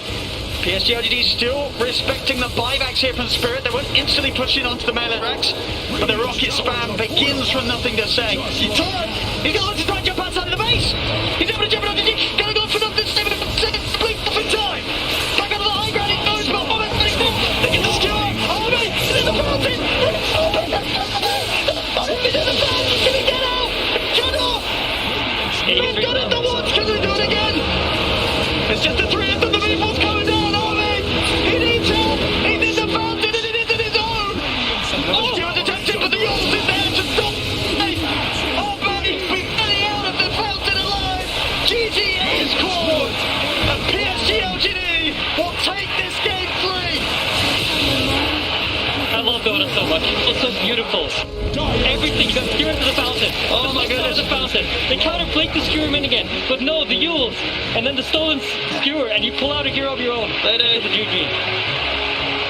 PSG.LGD still respecting the buybacks here from Spirit. They won't instantly push in onto the melee racks, but the rocket spam begins from nothing to say. He's got to try and jump outside of the base. He's able to jump it LGD. Going on for nothing. 7 seconds to blink off in time. Back out of the high ground. He knows about momentum. They get the skewer. Arme is in the fountain. He's got it, the watch, can they do it again? It's just the three of them, the meatballs coming down, Army! He needs help, he's in the fountain and it is in his own! Oh, Stuart attempting, but the Yols in there to stop. Oh, man, he's been getting out of the fountain alive! GTA is called, and PSG.LGD will take this game 3! I love Dota so much. It's so beautiful. Everything, you got skewer into the fountain. Oh my goodness. The fountain. They counterplate the skewer minion, but no, the Yules. And then the stolen skewer, and you pull out a hero of your own. They do. The GG.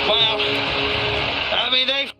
Wow. I mean, they.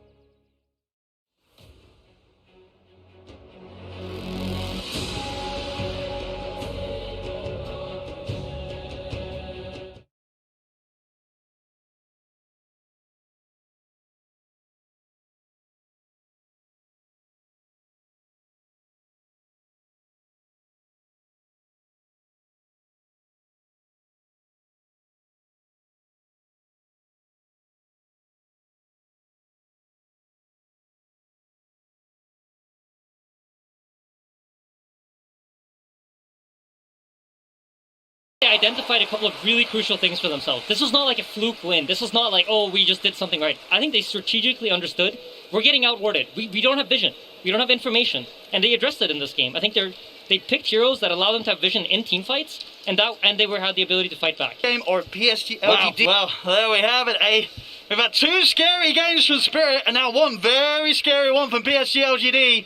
They identified a couple of really crucial things for themselves. This was not like a fluke win. This was not like, oh, we just did something right. I think they strategically understood we're getting outwarded. We don't have vision. We don't have information. And they addressed it in this game. I think they picked heroes that allow them to have vision in team fights, and they had the ability to fight back. Game or PSG.LGD. Wow. Well, there we have it. We've had two scary games from Spirit, and now one very scary one from PSG.LGD.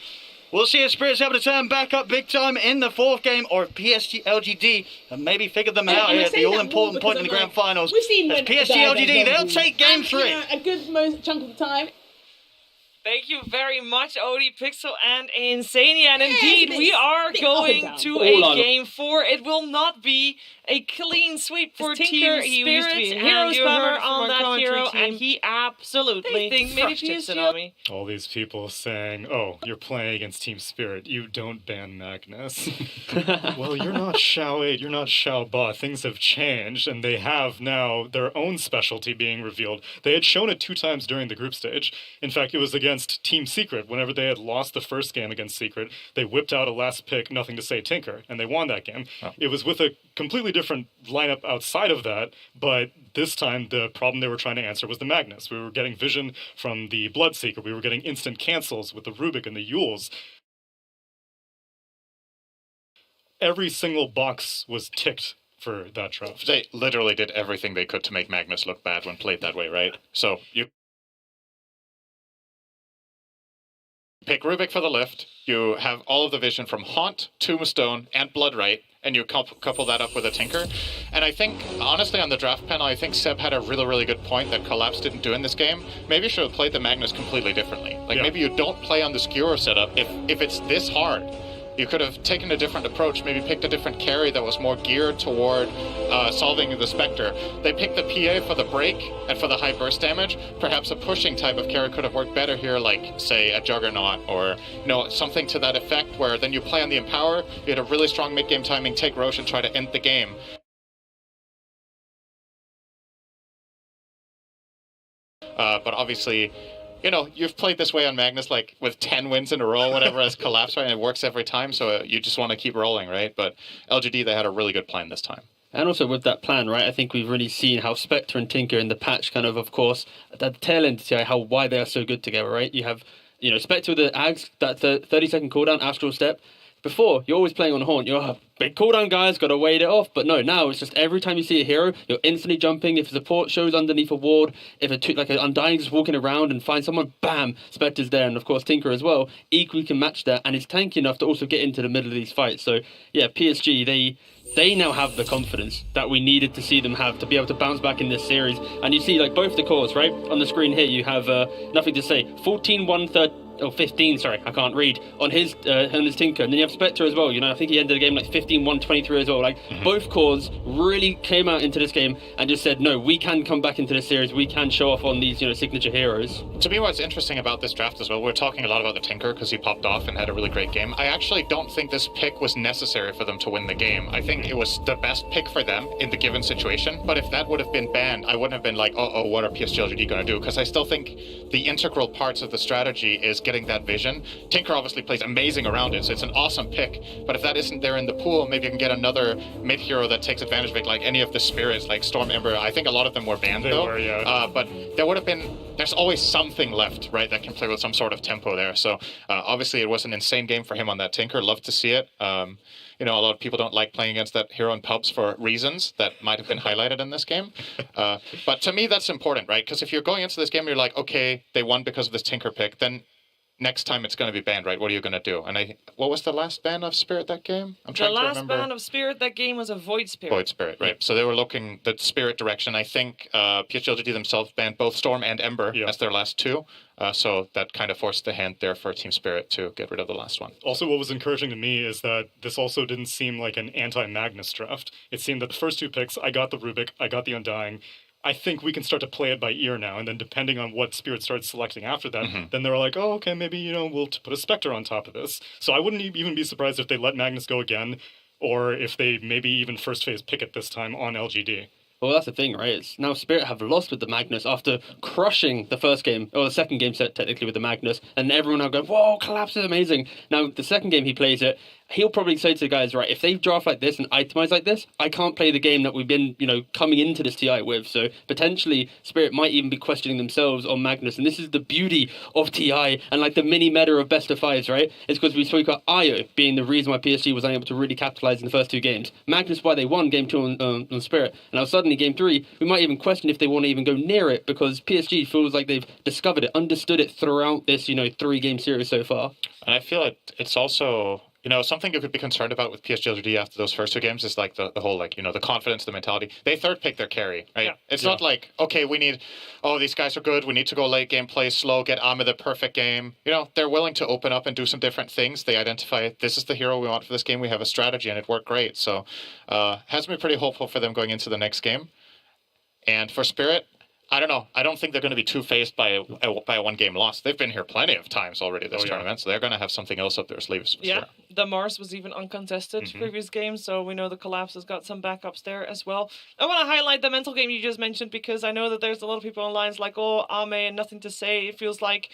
We'll see if Spirit's able to turn back up big time in the fourth game, or if PSG.LGD and maybe figure them out here at the all-important point in the grand finals. We've seen when PSG.LGD, they'll take game 3. A good chunk of the time. Thank you very much, Odie, Pixel, and Insania. And indeed, we are going to a game 4. It will not be a clean sweep for Team Spirit. Hero spammer on that hero, and he absolutely crushed it, Tsunami. All these people saying, oh, you're playing against Team Spirit, you don't ban Magnus. Well, you're not Shao 8, you're not Shao Ba. Things have changed, and they have now their own specialty being revealed. They had shown it 2 times during the group stage. In fact, it was against Team Secret. Whenever they had lost the first game against Secret, they whipped out a last pick, nothing to say, Tinker, and they won that game. Oh. It was with a completely different lineup outside of that, but this time the problem they were trying to answer was the Magnus. We were getting vision from the Bloodseeker. We were getting instant cancels with the Rubik and the Yules. Every single box was ticked for that draft. They literally did everything they could to make Magnus look bad when played that way, right? So you pick Rubik for the lift, you have all of the vision from Haunt, Tombstone, and Bloodright, and you couple that up with a Tinker. And I think, honestly, on the draft panel, I think Seb had a really good point that Collapse didn't do in this game. Maybe you should have played the Magnus completely differently. Like, maybe you don't play on the Skewer setup if it's this hard. You could have taken a different approach, maybe picked a different carry that was more geared toward solving the Spectre. They picked the PA for the break and for the high burst damage. Perhaps a pushing type of carry could have worked better here, like, say, a Juggernaut or, something to that effect where then you play on the Empower, you had a really strong mid-game timing, take Roche and try to end the game. But obviously, you've played this way on Magnus, like, with 10 wins in a row, whatever, as Collapse, right? And it works every time, so you just want to keep rolling, right? But LGD, they had a really good plan this time. And also with that plan, right, I think we've really seen how Spectre and Tinker in the patch of course, at the tail end, why they are so good together, right? You have, Spectre with the Ags, that 30-second cooldown, Astral Step. Before, you're always playing on Haunt. You're big cooldown, guys, got to wait it off. But no, now it's just every time you see a hero, you're instantly jumping. If a support shows underneath a ward, if an Undying is walking around and finds someone, bam, Spectre's there. And of course, Tinker as well, equally can match that. And it's tanky enough to also get into the middle of these fights. So, yeah, PSG, they now have the confidence that we needed to see them have to be able to bounce back in this series. And you see, both the cores, right? On the screen here, you have nothing to say. 14-1-13. Oh, 15, sorry, I can't read, on his Tinker. And then you have Spectre as well, I think he ended the game 15-1-23 as well. Both cores really came out into this game and just said, no, we can come back into this series, we can show off on these, signature heroes. To me, what's interesting about this draft as well, we're talking a lot about the Tinker because he popped off and had a really great game. I actually don't think this pick was necessary for them to win the game. I think it was the best pick for them in the given situation, but if that would have been banned, I wouldn't have been like, what are PSG.LGD going to do? Because I still think the integral parts of the strategy is getting that vision. Tinker obviously plays amazing around it, so it's an awesome pick. But if that isn't there in the pool, maybe you can get another mid hero that takes advantage of it, like any of the spirits, like Storm Ember. I think a lot of them were banned though. But there would have been. There's always something left, right, that can play with some sort of tempo there. So obviously it was an insane game for him on that Tinker. Love to see it. A lot of people don't like playing against that hero in pubs for reasons that might have been highlighted in this game. But to me, that's important, right? Because if you're going into this game and you're like, okay, they won because of this Tinker pick, then next time it's going to be banned, right? What are you going to do? And what was the last ban of Spirit that game? I'm trying to remember. The last ban of Spirit that game was a Void Spirit. Void Spirit, right. So they were looking the Spirit direction. I think PSG.LGD themselves banned both Storm and Ember as their last two. So that kind of forced the hand there for Team Spirit to get rid of the last one. Also, what was encouraging to me is that this also didn't seem like an anti-Magnus draft. It seemed that the first two picks, I got the Rubik, I got the Undying. I think we can start to play it by ear now, and then depending on what Spirit starts selecting after that, then they're like, oh, okay, maybe, we'll put a Spectre on top of this. So I wouldn't even be surprised if they let Magnus go again, or if they maybe even first phase pick it this time on LGD. Well, that's the thing, right? It's now Spirit have lost with the Magnus after crushing the first game, or the second game set technically with the Magnus, and everyone now going, whoa, Collapse is amazing. Now, the second game he plays it, he'll probably say to the guys, right, if they draft like this and itemize like this, I can't play the game that we've been, coming into this TI with. So potentially Spirit might even be questioning themselves on Magnus. And this is the beauty of TI and like the mini meta of best of fives, right? It's because we spoke about Io being the reason why PSG was unable to really capitalize in the first two games. Magnus why they won game 2 on Spirit. And now suddenly game 3, we might even question if they want to even go near it because PSG feels like they've discovered it, understood it throughout this, 3-game series so far. And I feel like it's also... something you could be concerned about with PSG.LGD after those first two games is like the whole, the confidence, the mentality. They third pick their carry, right? Yeah. It's not like, okay, these guys are good. We need to go late game, play slow, get Ame the perfect game. They're willing to open up and do some different things. They identify, this is the hero we want for this game. We have a strategy and it worked great. So has me pretty hopeful for them going into the next game. And for Spirit, I don't know. I don't think they're going to be too phased by a one-game loss. They've been here plenty of times already this tournament, so they're going to have something else up their sleeves. For sure. The Mars was even uncontested previous games, so we know the Collapse has got some backups there as well. I want to highlight the mental game you just mentioned because I know that there's a lot of people online like, oh, Ame and nothing to say. It feels like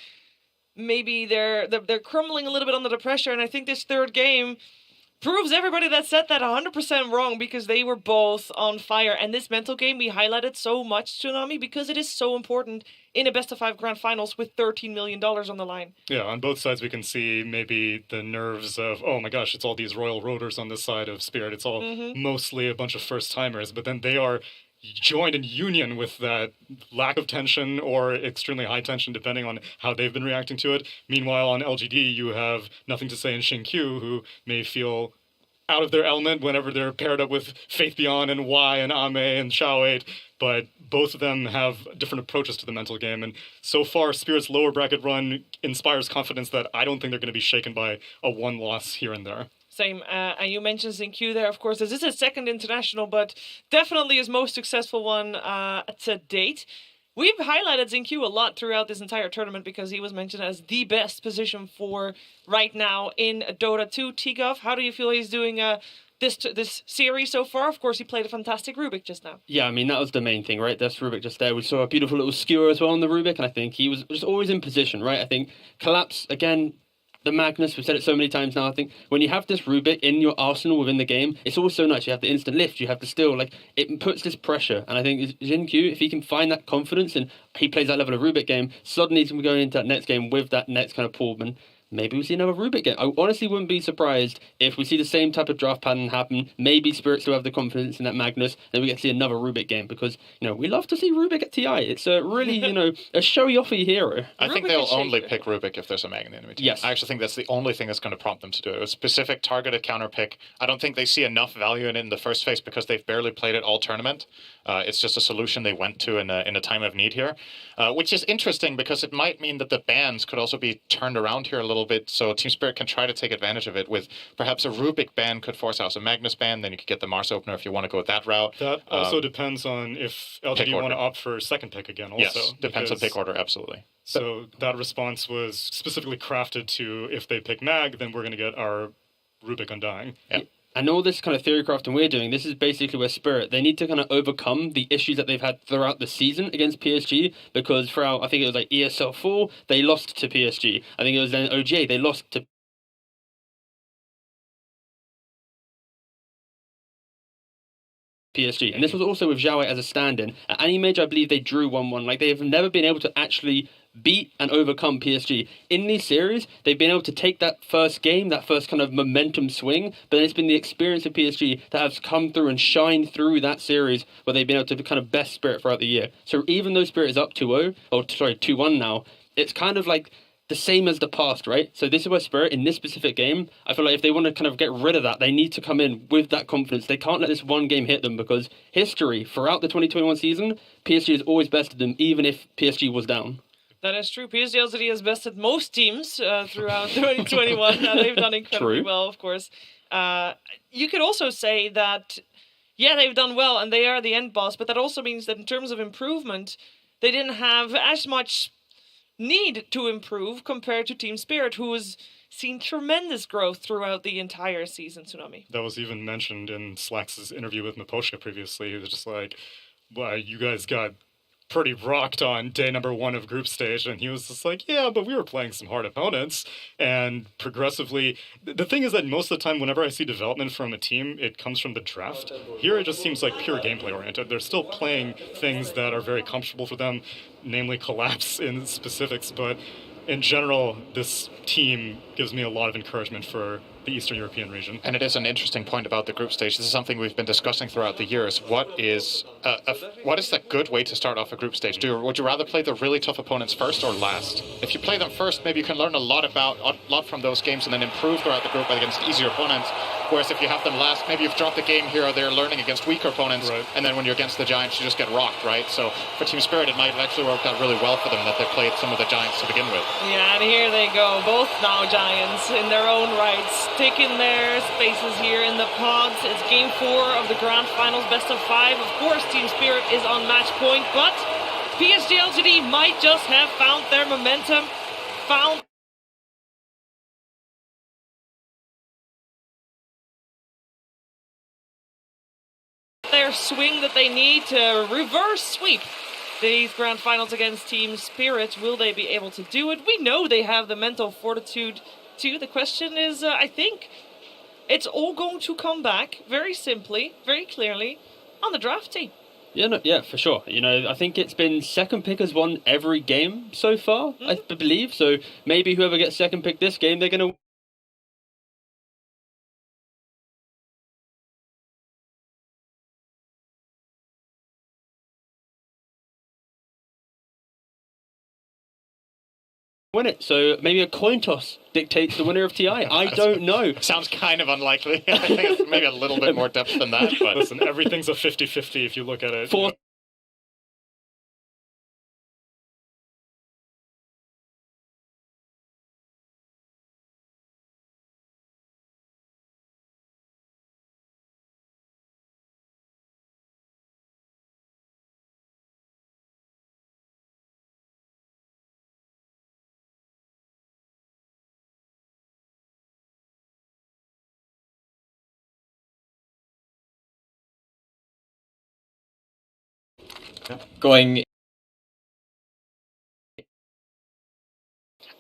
maybe they're crumbling a little bit under the pressure, and I think this third game proves everybody that said that 100% wrong because they were both on fire. And this mental game we highlighted so much, Tsunami, because it is so important in a best-of-5 grand finals with $13 million on the line. Yeah, on both sides we can see maybe the nerves of, oh my gosh, it's all these Royal Roaders on this side of Spirit. It's all mostly a bunch of first-timers, but then they are joined in union with that lack of tension or extremely high tension depending on how they've been reacting to it. Meanwhile, on LGD, you have nothing to say in Shinkyu, who may feel out of their element whenever they're paired up with Faith Beyond and Y and Ame and Xiao 8, but both of them have different approaches to the mental game, and so far Spirit's lower bracket run inspires confidence that I don't think they're going to be shaken by a one loss here and there. Same, and you mentioned Zinq there, of course. This is his second international, but definitely his most successful one to date. We've highlighted Zinq a lot throughout this entire tournament because he was mentioned as the best position for right now in Dota 2. Tigov, how do you feel he's doing this series so far? Of course, he played a fantastic Rubik just now. Yeah, I mean, that was the main thing, right? That's Rubik just there. We saw a beautiful little skewer as well on the Rubik, and I think he was just always in position, right? I think Collapse, again, the Magnus, we've said it so many times now, I think when you have this Rubik in your arsenal within the game, it's always so nice. You have the instant lift, you have the still, it puts this pressure. And I think Zinq, if he can find that confidence and he plays that level of Rubik game, suddenly he's going to be going into that next game with that next kind of pullman. Maybe we see another Rubik game. I honestly wouldn't be surprised if we see the same type of draft pattern happen. Maybe Spirit still have the confidence in that Magnus, then we get to see another Rubik game because, we love to see Rubik at TI. It's a really, a showy-offy hero. I think they'll only pick Rubik if there's a Mag in the enemy team. Yes. I actually think that's the only thing that's going to prompt them to do it. A specific targeted counter pick. I don't think they see enough value in it in the first phase because they've barely played it all tournament. It's just a solution they went to in a time of need here, which is interesting because it might mean that the bans could also be turned around here a little bit, so Team Spirit can try to take advantage of it with perhaps a Rubik ban could force out a Magnus ban, then you could get the Mars opener if you want to go that route. That also depends on if LGD want to opt for second pick again also. Yes, depends on pick order, absolutely. So that response was specifically crafted to if they pick Mag, then we're going to get our Rubik Undying. Yeah. And all this kind of theory crafting we're doing, this is basically where Spirit, they need to kind of overcome the issues that they've had throughout the season against PSG, because throughout, I think it was like ESL 4, they lost to PSG. I think it was then OGA, they lost to PSG. And this was also with Xiaowei as a stand-in. At any major, I believe they drew 1-1. Like, they have never been able to actually beat and overcome PSG. In these series, they've been able to take that first game, that first kind of momentum swing, but then it's been the experience of PSG that has come through and shined through that series where they've been able to kind of best Spirit throughout the year. So even though Spirit is up 2-1 now, it's kind of like the same as the past, right? So this is where Spirit, in this specific game, I feel like if they want to kind of get rid of that, they need to come in with that confidence. They can't let this one game hit them, because history, throughout the 2021 season, PSG has always bested them, even if PSG was down. That is true. PSG.LGD has bested most teams throughout 2021. They've done incredibly well, of course. You could also say that, yeah, they've done well and they are the end boss, but that also means that in terms of improvement, they didn't have as much need to improve compared to Team Spirit, who has seen tremendous growth throughout the entire season, Tsunami. That was even mentioned in Slack's interview with Maposhka previously. He was just like, well, you guys got pretty rocked on day number 1 of group stage, and he was just like, yeah, but we were playing some hard opponents, and progressively, the thing is that most of the time whenever I see development from a team, it comes from the draft. Here it just seems like pure gameplay oriented. They're still playing things that are very comfortable for them, namely collapse in specifics, but in general, this team gives me a lot of encouragement for the Eastern European region. And it is an interesting point about the group stage. This is something we've been discussing throughout the years. What is the good way to start off a group stage? Would you rather play the really tough opponents first or last? If you play them first, maybe you can learn a lot from those games and then improve throughout the group against easier opponents. Whereas if you have them last, maybe you've dropped a game here or there learning against weaker opponents, and then when you're against the Giants, you just get rocked, right? So for Team Spirit, it might have actually worked out really well for them that they played some of the Giants to begin with. Yeah, and here they go, both now Giants in their own rights, taking their spaces here in the pods. It's game 4 of the Grand Finals, best of 5. Of course, Team Spirit is on match point, but PSG.LGD might just have found their momentum, found their swing that they need to reverse sweep these Grand Finals against Team Spirit. Will they be able to do it? We know they have the mental fortitude to. The question is, I think it's all going to come back very simply, very clearly on the draft team. Yeah, for sure. You know, I think it's been second pick has won every game so far, I believe. So maybe whoever gets second pick this game, they're going to win it. So maybe a coin toss dictates the winner of TI. I don't know. Sounds kind of unlikely. I think it's maybe a little bit more depth than that. But listen, everything's a 50-50 if you look at it. Going.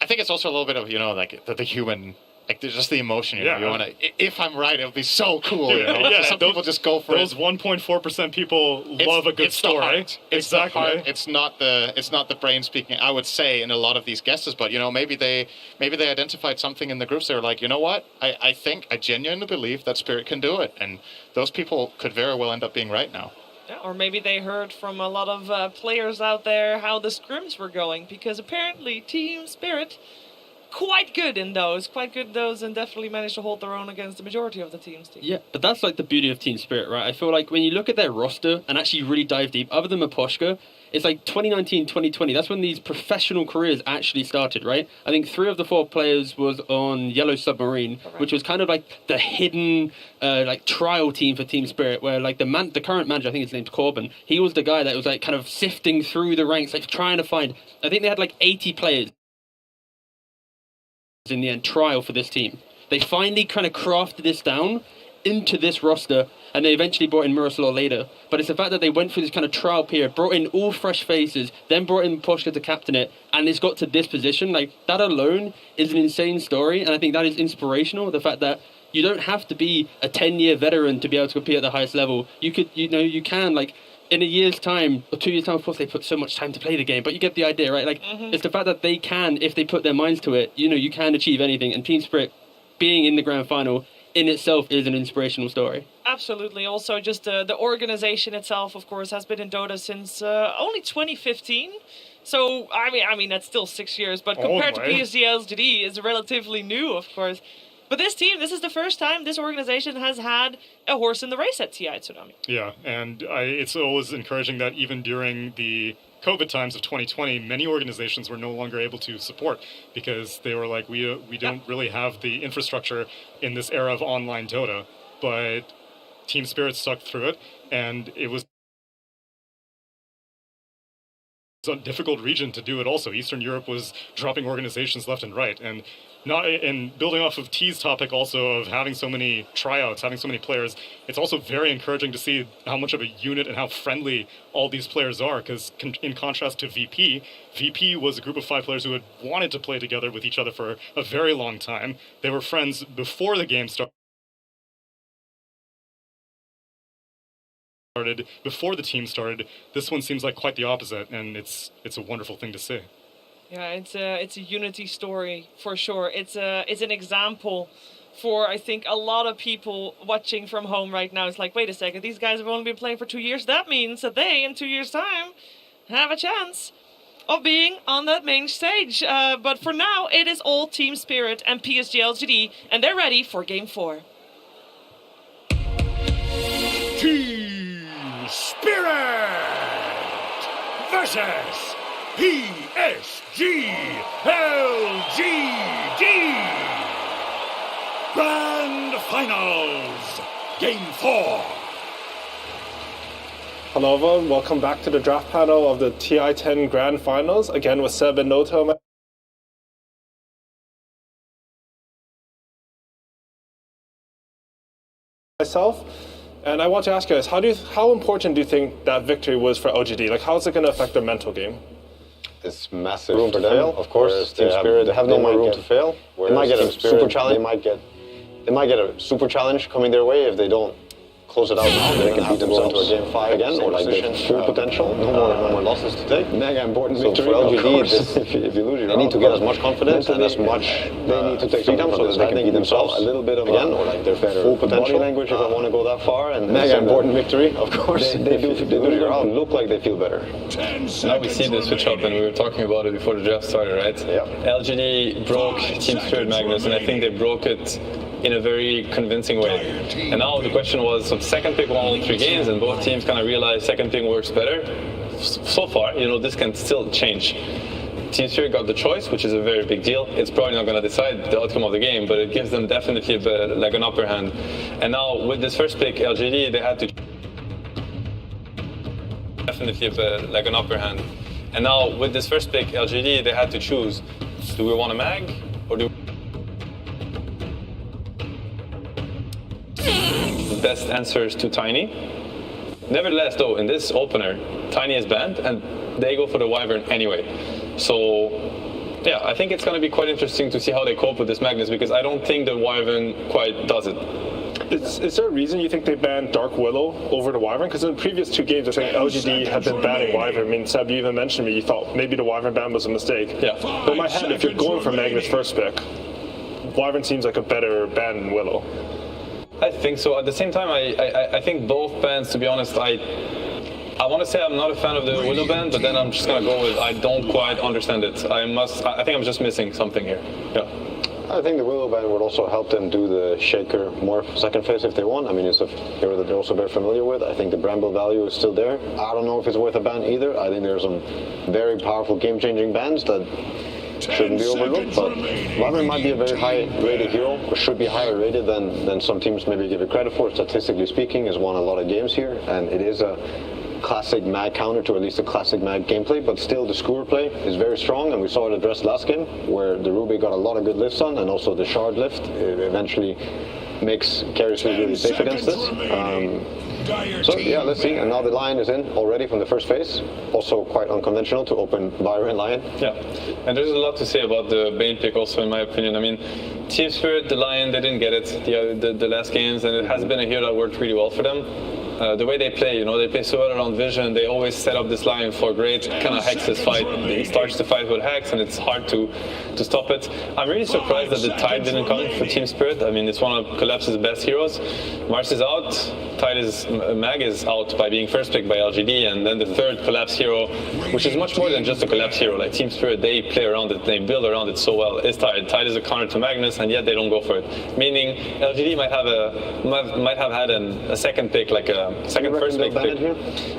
I think it's also a little bit of, like the human, like just the emotion. You want to. If I'm right, it would be so cool. Some people just go for those it. 1.4% people love a good story. It's exactly. The heart. It's not the brain speaking. I would say in a lot of these guesses, but maybe they identified something in the groups. They were like, you know what? I genuinely believe that Spirit can do it, and those people could very well end up being right now. Yeah, or maybe they heard from a lot of players out there how the scrims were going, because apparently Team Spirit quite good in those, and definitely managed to hold their own against the majority of the teams. Yeah, but that's like the beauty of Team Spirit, right? I feel like when you look at their roster and actually really dive deep, other than Maposhka, it's like 2019, 2020. That's when these professional careers actually started, right? I think 3 of the 4 players was on Yellow Submarine, which was kind of like the hidden like trial team for Team Spirit, where like the current manager, I think his name's Corbin, he was the guy that was like kind of sifting through the ranks, like trying to find. I think they had like 80 players in the end trial for this team. They finally kind of crafted this down into this roster, and they eventually brought in Miroslav later. But it's the fact that they went through this kind of trial period, brought in all fresh faces, then brought in Poshka to captain it, and it's got to this position. Like, that alone is an insane story, and I think that is inspirational. The fact that you don't have to be a 10-year veteran to be able to compete at the highest level. You can, like, in a year's time, or 2 years' time, of course, they put so much time to play the game, but you get the idea, right? Like, it's the fact that they can, if they put their minds to it, you can achieve anything, and Team Spirit being in the grand final in itself is an inspirational story. Absolutely. Also, just the organization itself, of course, has been in Dota since only 2015. So, I mean, that's still 6 years, but compared to PSG.LGD, it's relatively new, of course. But this team, this is the first time this organization has had a horse in the race at TI Tsunami. Yeah, and it's always encouraging that even during the COVID times of 2020, many organizations were no longer able to support because they were like, we don't really have the infrastructure in this era of online Dota. But Team Spirit stuck through it, and it was a difficult region to do it also. Eastern Europe was dropping organizations left and right, and building off of T's topic also of having so many tryouts, having so many players, it's also very encouraging to see how much of a unit and how friendly all these players are, because in contrast to VP was a group of 5 players who had wanted to play together with each other for a very long time. They were friends before the game started, before the team started. This one seems like quite the opposite, and it's a wonderful thing to see. Yeah, it's a unity story for sure. It's an example for, I think, a lot of people watching from home right now. It's like, wait a second, these guys have only been playing for 2 years. That means that they, in 2 years' time, have a chance of being on that main stage. But for now, it is all Team Spirit and PSG.LGD, and they're ready for Game 4. Team Spirit versus PSG.LGD. Grand Finals, Game 4. Hello everyone, welcome back to the draft panel of the TI10 Grand Finals, again with Seb and Noto. Myself. And I want to ask you guys, how important do you think that victory was for LGD? Like, how is it going to affect their mental game? It's massive room to fail, of course. Team Spirit, they have no more room to fail. They might get a super challenge. They might get a super challenge coming their way if they don't close it out now. They can beat themselves into a game 5 again, or like their full potential. No more losses to take. Mega important victory. So for LGD, if you lose, they need to get as much confidence and as much. They need to take freedom so that they can beat themselves a little bit of again, or like their full potential. Body language, if I want to go that far. And mega important victory, of course. They do look like they feel better. Now we see the switch up, and we were talking about it before the draft started, right? Yeah. LGD broke Team Spirit Magnus, and I think they broke it in a very convincing way. And now the question was, so second pick won all 3 games, and both teams kind of realized second pick works better. So far, this can still change. Team Spirit got the choice, which is a very big deal. It's probably not going to decide the outcome of the game, but it gives them definitely an upper hand. And now with this first pick, LGD, they had to an upper hand. And now with this first pick, LGD, they had to choose: do we want a mag or do the best answers to Tiny? Nevertheless, though, in this opener, Tiny is banned, and they go for the Wyvern anyway. So, yeah, I think it's going to be quite interesting to see how they cope with this Magnus, because I don't think the Wyvern quite does it. Is there a reason you think they banned Dark Willow over the Wyvern? Because in the previous 2 games, I think LGD had been banning Wyvern. I mean, Seb, you even mentioned me, you thought maybe the Wyvern ban was a mistake. Yeah. But in my head, if you're going for Magnus first pick, Wyvern seems like a better ban than Willow. I think so. At the same time, I think both bans, to be honest, I want to say I'm not a fan of the Willow ban, but then I'm just going to go with I don't quite understand it. I think I'm just missing something here. Yeah. I think the Willow ban would also help them do the Shaker more second phase if they want. I mean, it's a hero that they're also very familiar with. I think the Bramble value is still there. I don't know if it's worth a ban either. I think there's some very powerful game-changing bans that shouldn't be overlooked, but Wyvern might be a very high-rated hero, or should be higher rated than some teams maybe give it credit for. Statistically speaking, has won a lot of games here, and it is a classic mag counter to at least a classic mag gameplay, but still the skewer play is very strong, and we saw it addressed last game, where the Ruby got a lot of good lifts on, and also the shard lift. It eventually makes carries feel really safe against this. So yeah, let's see. And now the Lion is in already from the first phase. Also quite unconventional to open Byron Lion. Yeah, and there's a lot to say about the Bane pick also, in my opinion. I mean, Team Spirit, the Lion, they didn't get it the last games, and it has been a hero that worked really well for them. The way they play, they play so well around vision. They always set up this Lion for great kind of Hex's fight. He starts the fight with Hex, and it's hard to stop it. I'm really surprised that the Tide didn't come for Team Spirit. I mean, it's one of Collapse's best heroes. Mars is out. Mag is out by being first pick by LGD, and then the third Collapse hero, which is much more than just a Collapse hero. Like Team Spirit, they play around it, they build around it so well. Is Tide. Tide is a counter to Magnus, and yet they don't go for it. Meaning LGD might have had a second pick, like a second first pick.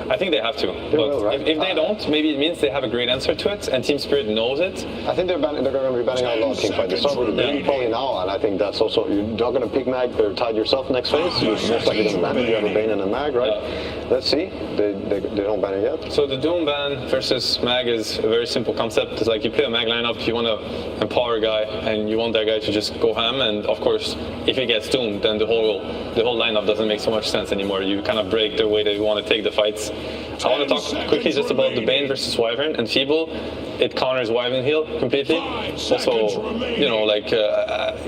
I think they have to. But right? if they don't, maybe it means they have a great answer to it, and Team Spirit knows it. I think they're going to be banning out a lot of team fight. They start with the Bane probably now, and I think that's also, you're not going to pick Mag or Tide yourself next phase. You're most likely going to ban it. You have a Bane and a Mag, right? Yeah. Let's see. They don't ban it yet. So the Doom ban versus Mag is a very simple concept. It's like you play a Mag lineup, you want to empower a guy, and you want that guy to just go ham. And of course, if he gets doomed, then the whole lineup doesn't make so much sense anymore. You kind of break the way that you want to take the fights. I want to talk quickly just about the Bane versus Wyvern and Feeble. It counters Wyvern heal completely. Also,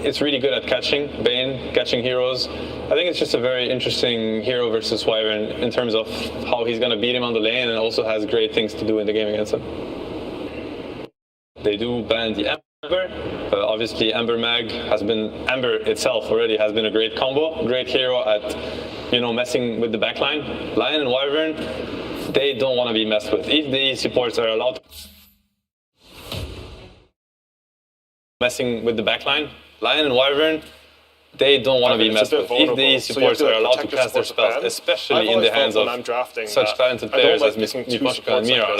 it's really good at catching Bane, catching heroes. I think it's just a very interesting hero versus Wyvern in terms of how he's going to beat him on the lane, and also has great things to do in the game against him. They do ban the Ember. Obviously, Ember itself already has been a great combo, great hero at messing with the backline. Lion and Wyvern, they don't want to be messed with. If the supports are allowed messing with the backline, Lion and Wyvern, they don't want to be messed with. If the supports are allowed to cast their spells, especially in the hands of such talented players as Miposhka and Mira,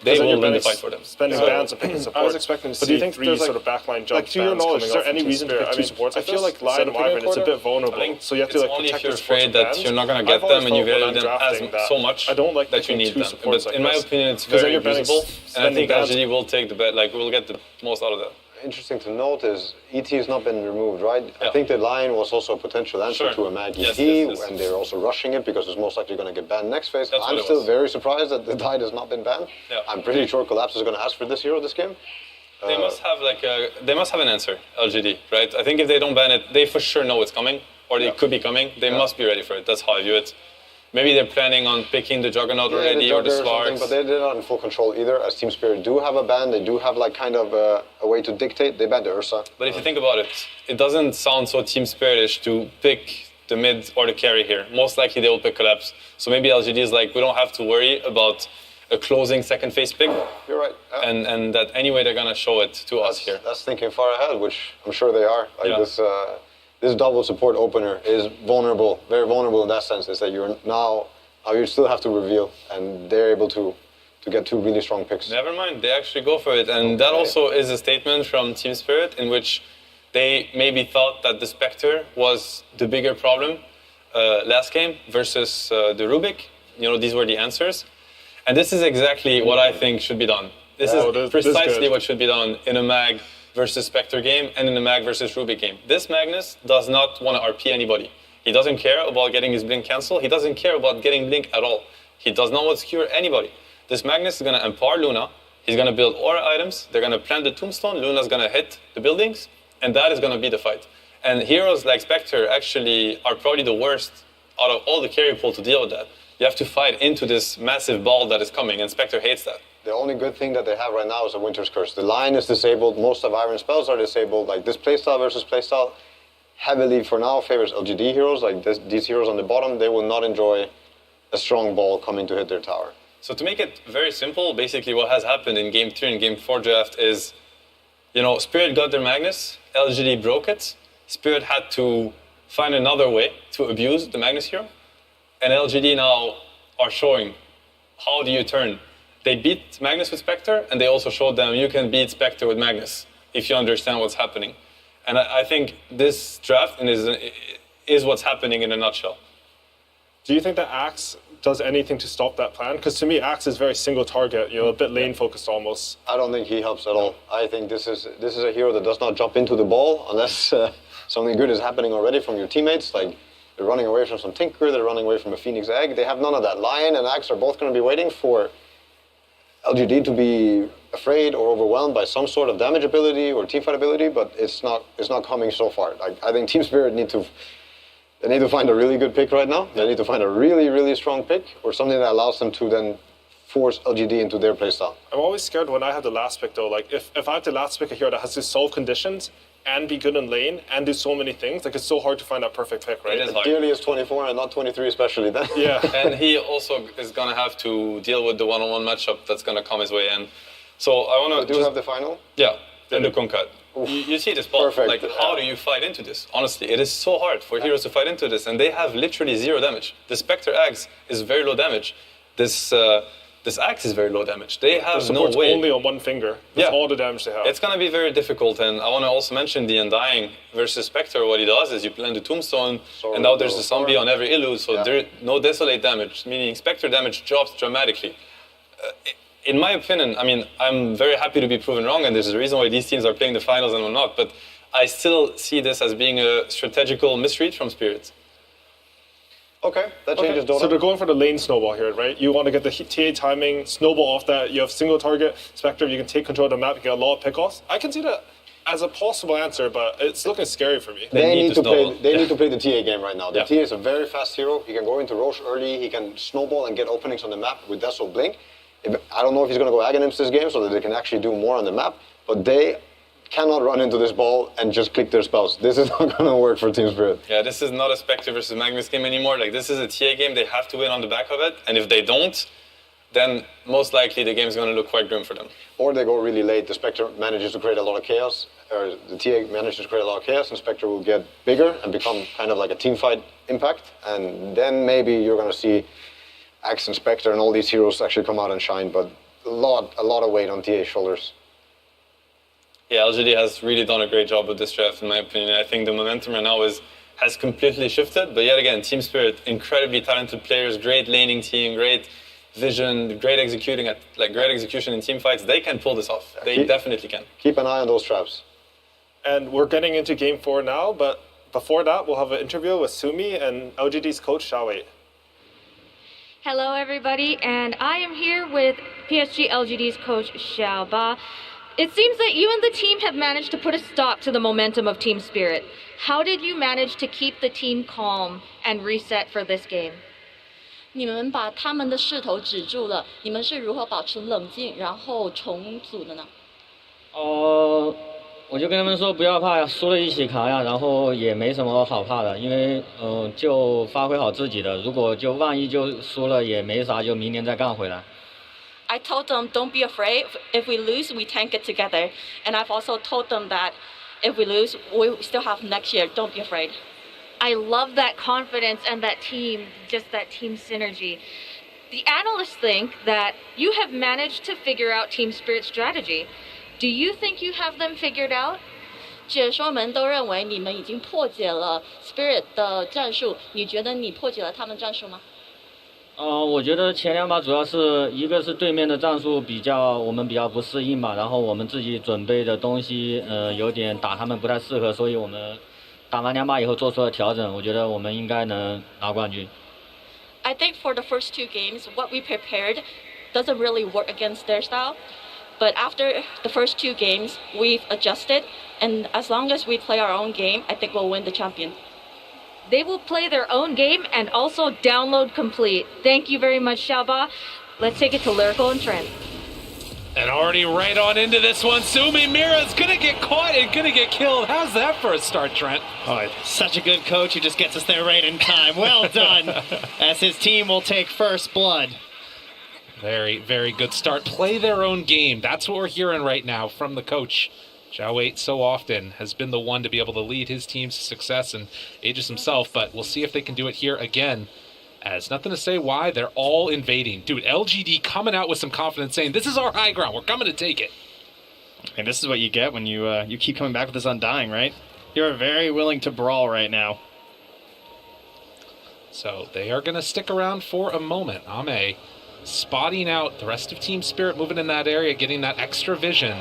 they will win the fight for them. Spending bans and picking support. I was expecting to see three sort of backline jump bans. To your knowledge, is there any reason to pick two supports? I feel like Lion and Wyvern, it's a bit vulnerable. So you have to only if you're afraid that you're not going to get them and you value them so much that you need them. But in my opinion, it's very usable, and I think LGD will take the bet. We'll get the most out of that. Interesting to note is ET has not been removed, right? Yeah. I think the Lion was also a potential answer to a Mag ET, and they're also rushing it because it's most likely going to get banned next phase. I'm still very surprised that the Tide has not been banned. Yeah. I'm pretty sure Collapse is going to ask for this hero this game. They must have an answer, LGD, right? I think if they don't ban it, they for sure know it's coming, or they could be coming. They must be ready for it. That's how I view it. Maybe they're planning on picking the Juggernaut already, or the Sparks. But they're not in full control either. As Team Spirit do have a ban, they do have a way to dictate. They banned the Ursa. But if you think about it, it doesn't sound so Team Spiritish to pick the mid or the carry here. Most likely they will pick Collapse. So maybe LGD is like, we don't have to worry about a closing second phase pick. You're right. Yeah. And that anyway they're gonna show it to us here. That's thinking far ahead, which I'm sure they are. This double support opener is vulnerable, very vulnerable in that sense, is that you're now you still have to reveal, and they're able to get two really strong picks. Never mind, they actually go for it, and that also is a statement from Team Spirit in which they maybe thought that the Spectre was the bigger problem last game versus the Rubik. These were the answers, and this is exactly what I think should be done. This is precisely what should be done in a Mag versus Spectre game and in the Mag versus Rubik game. This Magnus does not want to RP anybody. He doesn't care about getting his blink cancelled. He doesn't care about getting blink at all. He does not want to skewer anybody. This Magnus is going to empower Luna. He's going to build aura items. They're going to plant the tombstone. Luna's going to hit the buildings, and that is going to be the fight. And heroes like Spectre actually are probably the worst out of all the carry pool to deal with that. You have to fight into this massive ball that is coming, and Spectre hates that. The only good thing that they have right now is a Winter's Curse. The Lion is disabled. Most of Iron spells are disabled. Like this playstyle versus playstyle heavily for now favors LGD heroes. Like these heroes on the bottom, they will not enjoy a strong ball coming to hit their tower. So to make it very simple, basically what has happened in Game 3 and Game 4 draft is, Spirit got their Magnus, LGD broke it. Spirit had to find another way to abuse the Magnus hero. And LGD now are showing, how do you turn? They beat Magnus with Spectre, and they also showed them you can beat Spectre with Magnus if you understand what's happening. And I think this draft is what's happening in a nutshell. Do you think that Axe does anything to stop that plan? Because to me, Axe is very single target, a bit lane focused almost. I don't think he helps at all. I think this is a hero that does not jump into the ball unless something good is happening already from your teammates. Like they're running away from some Tinker, they're running away from a Phoenix Egg. They have none of that. Lion and Axe are both going to be waiting for LGD to be afraid or overwhelmed by some sort of damage ability or teamfight ability, but it's not coming so far. Like I think Team Spirit need to find a really good pick right now. They need to find a really, really strong pick or something that allows them to then force LGD into their playstyle. I'm always scared when I have the last pick though. Like if I have the last pick here that has to solve conditions and be good in lane and do so many things, like it's so hard to find that perfect pick, right? It is hard. Ideally it's 24 and not 23 especially then. Yeah. And he also is going to have to deal with the one-on-one matchup that's going to come his way in. So I want to have the final? Yeah, in the Kunkat. You see this ball, Perfect. like how do you fight into this? Honestly, it is so hard for heroes to fight into this, and they have literally 0 damage. The Spectre Axe is very low damage. This Axe is very low damage. They have no way. Only on one finger. That's all the damage they have. It's going to be very difficult, and I want to also mention the Undying versus Spectre. What he does is you plant the Tombstone, and now there's a zombie on every Illu, so there no Desolate damage, meaning Spectre damage drops dramatically. In my opinion, I mean, I'm very happy to be proven wrong, and there's a reason why these teams are playing the finals and not, but I still see this as being a strategical misread from Spirit. Okay, that changes Dota. So they're going for the lane snowball here, right? You want to get the TA timing, snowball off that. You have single target, Spectre, you can take control of the map, you get a lot of pickoffs. I can see that as a possible answer, but it's looking scary for me. They need to play the TA game right now. The TA is a very fast hero. He can go into Roche early, he can snowball and get openings on the map with Deso Blink. I don't know if he's going to go Aghanims this game so that they can actually do more on the map, but they cannot run into this ball and just click their spells. This is not going to work for Team Spirit. Yeah, this is not a Spectre versus Magnus game anymore. Like, this is a TA game. They have to win on the back of it, and if they don't, then most likely the game is going to look quite grim for them. Or they go really late. The Spectre manages to create a lot of chaos, or the TA manages to create a lot of chaos, and Spectre will get bigger and become kind of like a team fight impact, and then maybe you're going to see Axe and Spectre and all these heroes actually come out and shine, but a lot of weight on TA's shoulders. Yeah, LGD has really done a great job with this draft, in my opinion. I think the momentum right now has completely shifted. But yet again, Team Spirit, incredibly talented players, great laning team, great vision, great execution in team fights. They can pull this off. They definitely can. Keep an eye on those traps. And we're getting into Game 4 now, but before that, we'll have an interview with Sumi and LGD's coach, Xiaowei. Hello, everybody, and I am here with PSG.LGD's coach, Xiaoba. It seems that you and the team have managed to put a stop to the momentum of Team Spirit. How did you manage to keep the team calm and reset for this game? 你们把他们的势头止住了，你们是如何保持冷静，然后重组的呢？我就跟他们说不要怕呀，输了一起扛呀，然后也没什么好怕的，因为就发挥好自己的，如果就万一就输了也没啥，就明年再干回来。I told them, don't be afraid. If we lose, we tank it together. And I've also told them that if we lose, we still have next year. Don't be afraid. I love that confidence and that team, just that team synergy. The analysts think that you have managed to figure out Team Spirit's strategy. Do you think you have them figured out? 解说们都认为你们已经破解了 Spirit 的战术，你觉得你破解了他们战术吗？我觉得前2把主要是一个是对面的战术我们比较不适应吧，然后我们自己准备的东西有点打他们不太适合，所以我们打完2把以后做出了调整，我觉得我们应该能拿冠军。I think for the first 2 games, what we prepared doesn't really work against their style. But after the first 2 games, we've adjusted, and as long as we play our own game, I think we'll win the champion. They will play their own game and also download complete. Thank you very much, Xiaoba. Let's take it to Lyrical and Trent. And already right on into this one, Sumi Mira's gonna get caught and gonna get killed. How's that for a start, Trent? Oh, such a good coach who just gets us there right in time. Well done, as his team will take first blood. Very, very good start. Play their own game. That's what we're hearing right now from the coach. Xiaowei so often has been the one to be able to lead his team to success and Aegis himself, but we'll see if they can do it here again. As nothing to say why, they're all invading. Dude, LGD coming out with some confidence saying, this is our high ground, we're coming to take it. And this is what you get when you keep coming back with this Undying, right? You're very willing to brawl right now. So they are going to stick around for a moment. Ame spotting out the rest of Team Spirit, moving in that area, getting that extra vision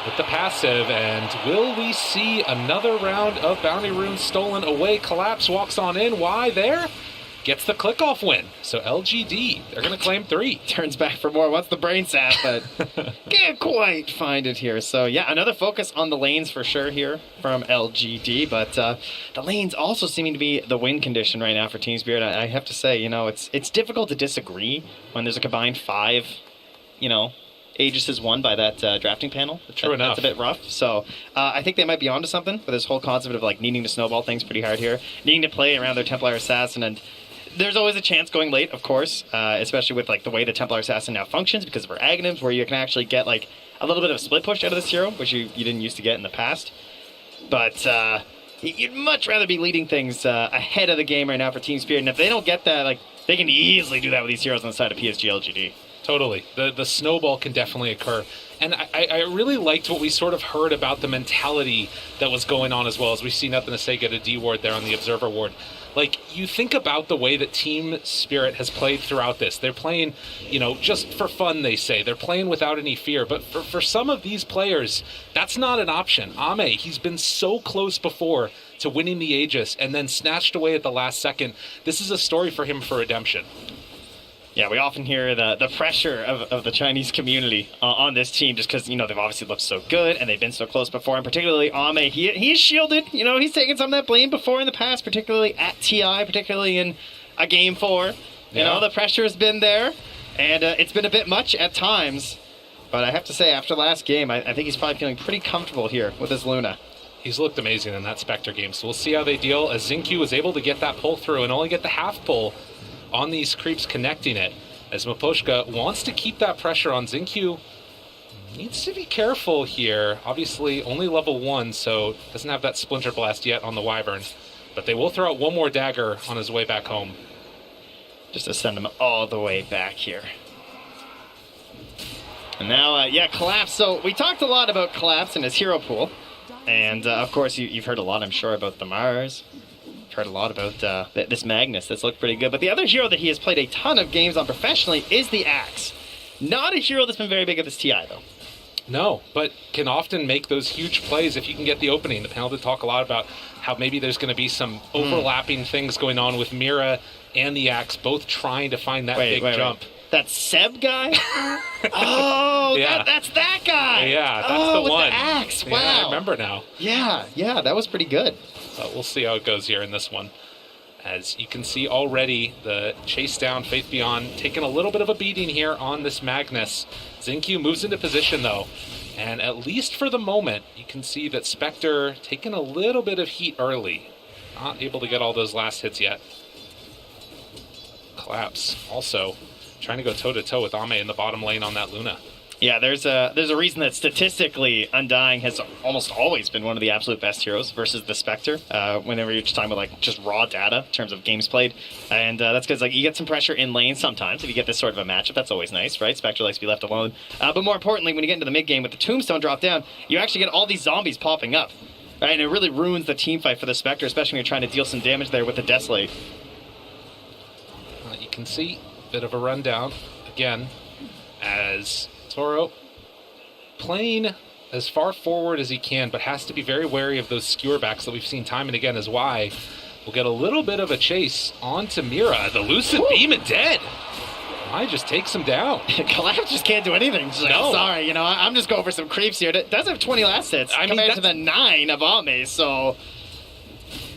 with the passive. And will we see another round of bounty runes stolen away? Collapse walks on in. Why there? Gets the click-off win. So LGD, they're going to claim 3. Turns back for more. What's the brain sap? But can't quite find it here. So, yeah, another focus on the lanes for sure here from LGD. But the lanes also seeming to be the win condition right now for Team Spirit. I have to say, it's difficult to disagree when there's a combined 5, Aegis won by that drafting panel. True enough. That's a bit rough. So I think they might be onto something with this whole concept of needing to snowball things pretty hard here. Needing to play around their Templar Assassin, and there's always a chance going late, of course, especially with the way the Templar Assassin now functions because of her aghanims, where you can actually get a little bit of split push out of this hero, which you didn't used to get in the past. But you'd much rather be leading things ahead of the game right now for Team Spirit, and if they don't get that, they can easily do that with these heroes on the side of PSG.LGD. Totally. The snowball can definitely occur. And I really liked what we sort of heard about the mentality that was going on as well, as we see Nothing to Say get a D ward there on the Observer ward. You think about the way that Team Spirit has played throughout this. They're playing, just for fun, they say. They're playing without any fear. But for some of these players, that's not an option. Ame, he's been so close before to winning the Aegis and then snatched away at the last second. This is a story for him for redemption. Yeah, we often hear the pressure of the Chinese community on this team just because, they've obviously looked so good and they've been so close before. And particularly Ame, he's shielded. He's taken some of that blame before in the past, particularly at TI, particularly in a Game 4. The pressure has been there, and it's been a bit much at times. But I have to say, after last game, I think he's probably feeling pretty comfortable here with his Luna. He's looked amazing in that Spectre game, so we'll see how they deal as Xingqiu was able to get that pull through and only get the half pull on these creeps connecting it, as Miposhka wants to keep that pressure on Xingqiu. Needs to be careful here. Obviously, only level 1, so doesn't have that Splinter Blast yet on the Wyvern. But they will throw out one more dagger on his way back home. Just to send him all the way back here. And now, Collapse. So we talked a lot about Collapse and his hero pool. And, of course, you've heard a lot, I'm sure, about the Mars. Heard a lot about this Magnus that's looked pretty good. But the other hero that he has played a ton of games on professionally is the Axe. Not a hero that's been very big at this TI, though. No, but can often make those huge plays if you can get the opening. The panel did talk a lot about how maybe there's going to be some overlapping things going on with Mira and the Axe, both trying to find that big jump. That Seb guy? Oh, yeah. That's that guy! Yeah, that's the with one. The Axe, wow. Yeah, I remember now. Yeah, that was pretty good. But we'll see how it goes here in this one. As you can see already, the chase down, Faith Beyond, taking a little bit of a beating here on this Magnus. Xingqiu moves into position, though. And at least for the moment, you can see that Spectre taking a little bit of heat early. Not able to get all those last hits yet. Collapse also trying to go toe-to-toe with Ame in the bottom lane on that Luna. Yeah, there's a reason that statistically Undying has almost always been one of the absolute best heroes versus the Spectre. Whenever you're just talking about just raw data in terms of games played, and that's because you get some pressure in lane sometimes if you get this sort of a matchup. That's always nice, right? Spectre likes to be left alone. But more importantly, when you get into the mid game with the Tombstone drop down, you actually get all these zombies popping up, right? And it really ruins the team fight for the Spectre, especially when you're trying to deal some damage there with the Desolate. You can see a bit of a rundown again as Toro playing as far forward as he can, but has to be very wary of those skewer backs that we've seen time and again, as Y will get a little bit of a chase onto Mira. The Lucid Beam and dead. Y just takes him down. Collapse just can't do anything. Just no. Sorry, I'm just going for some creeps here. It does have 20 last hits compared to the 9 of Ame, so,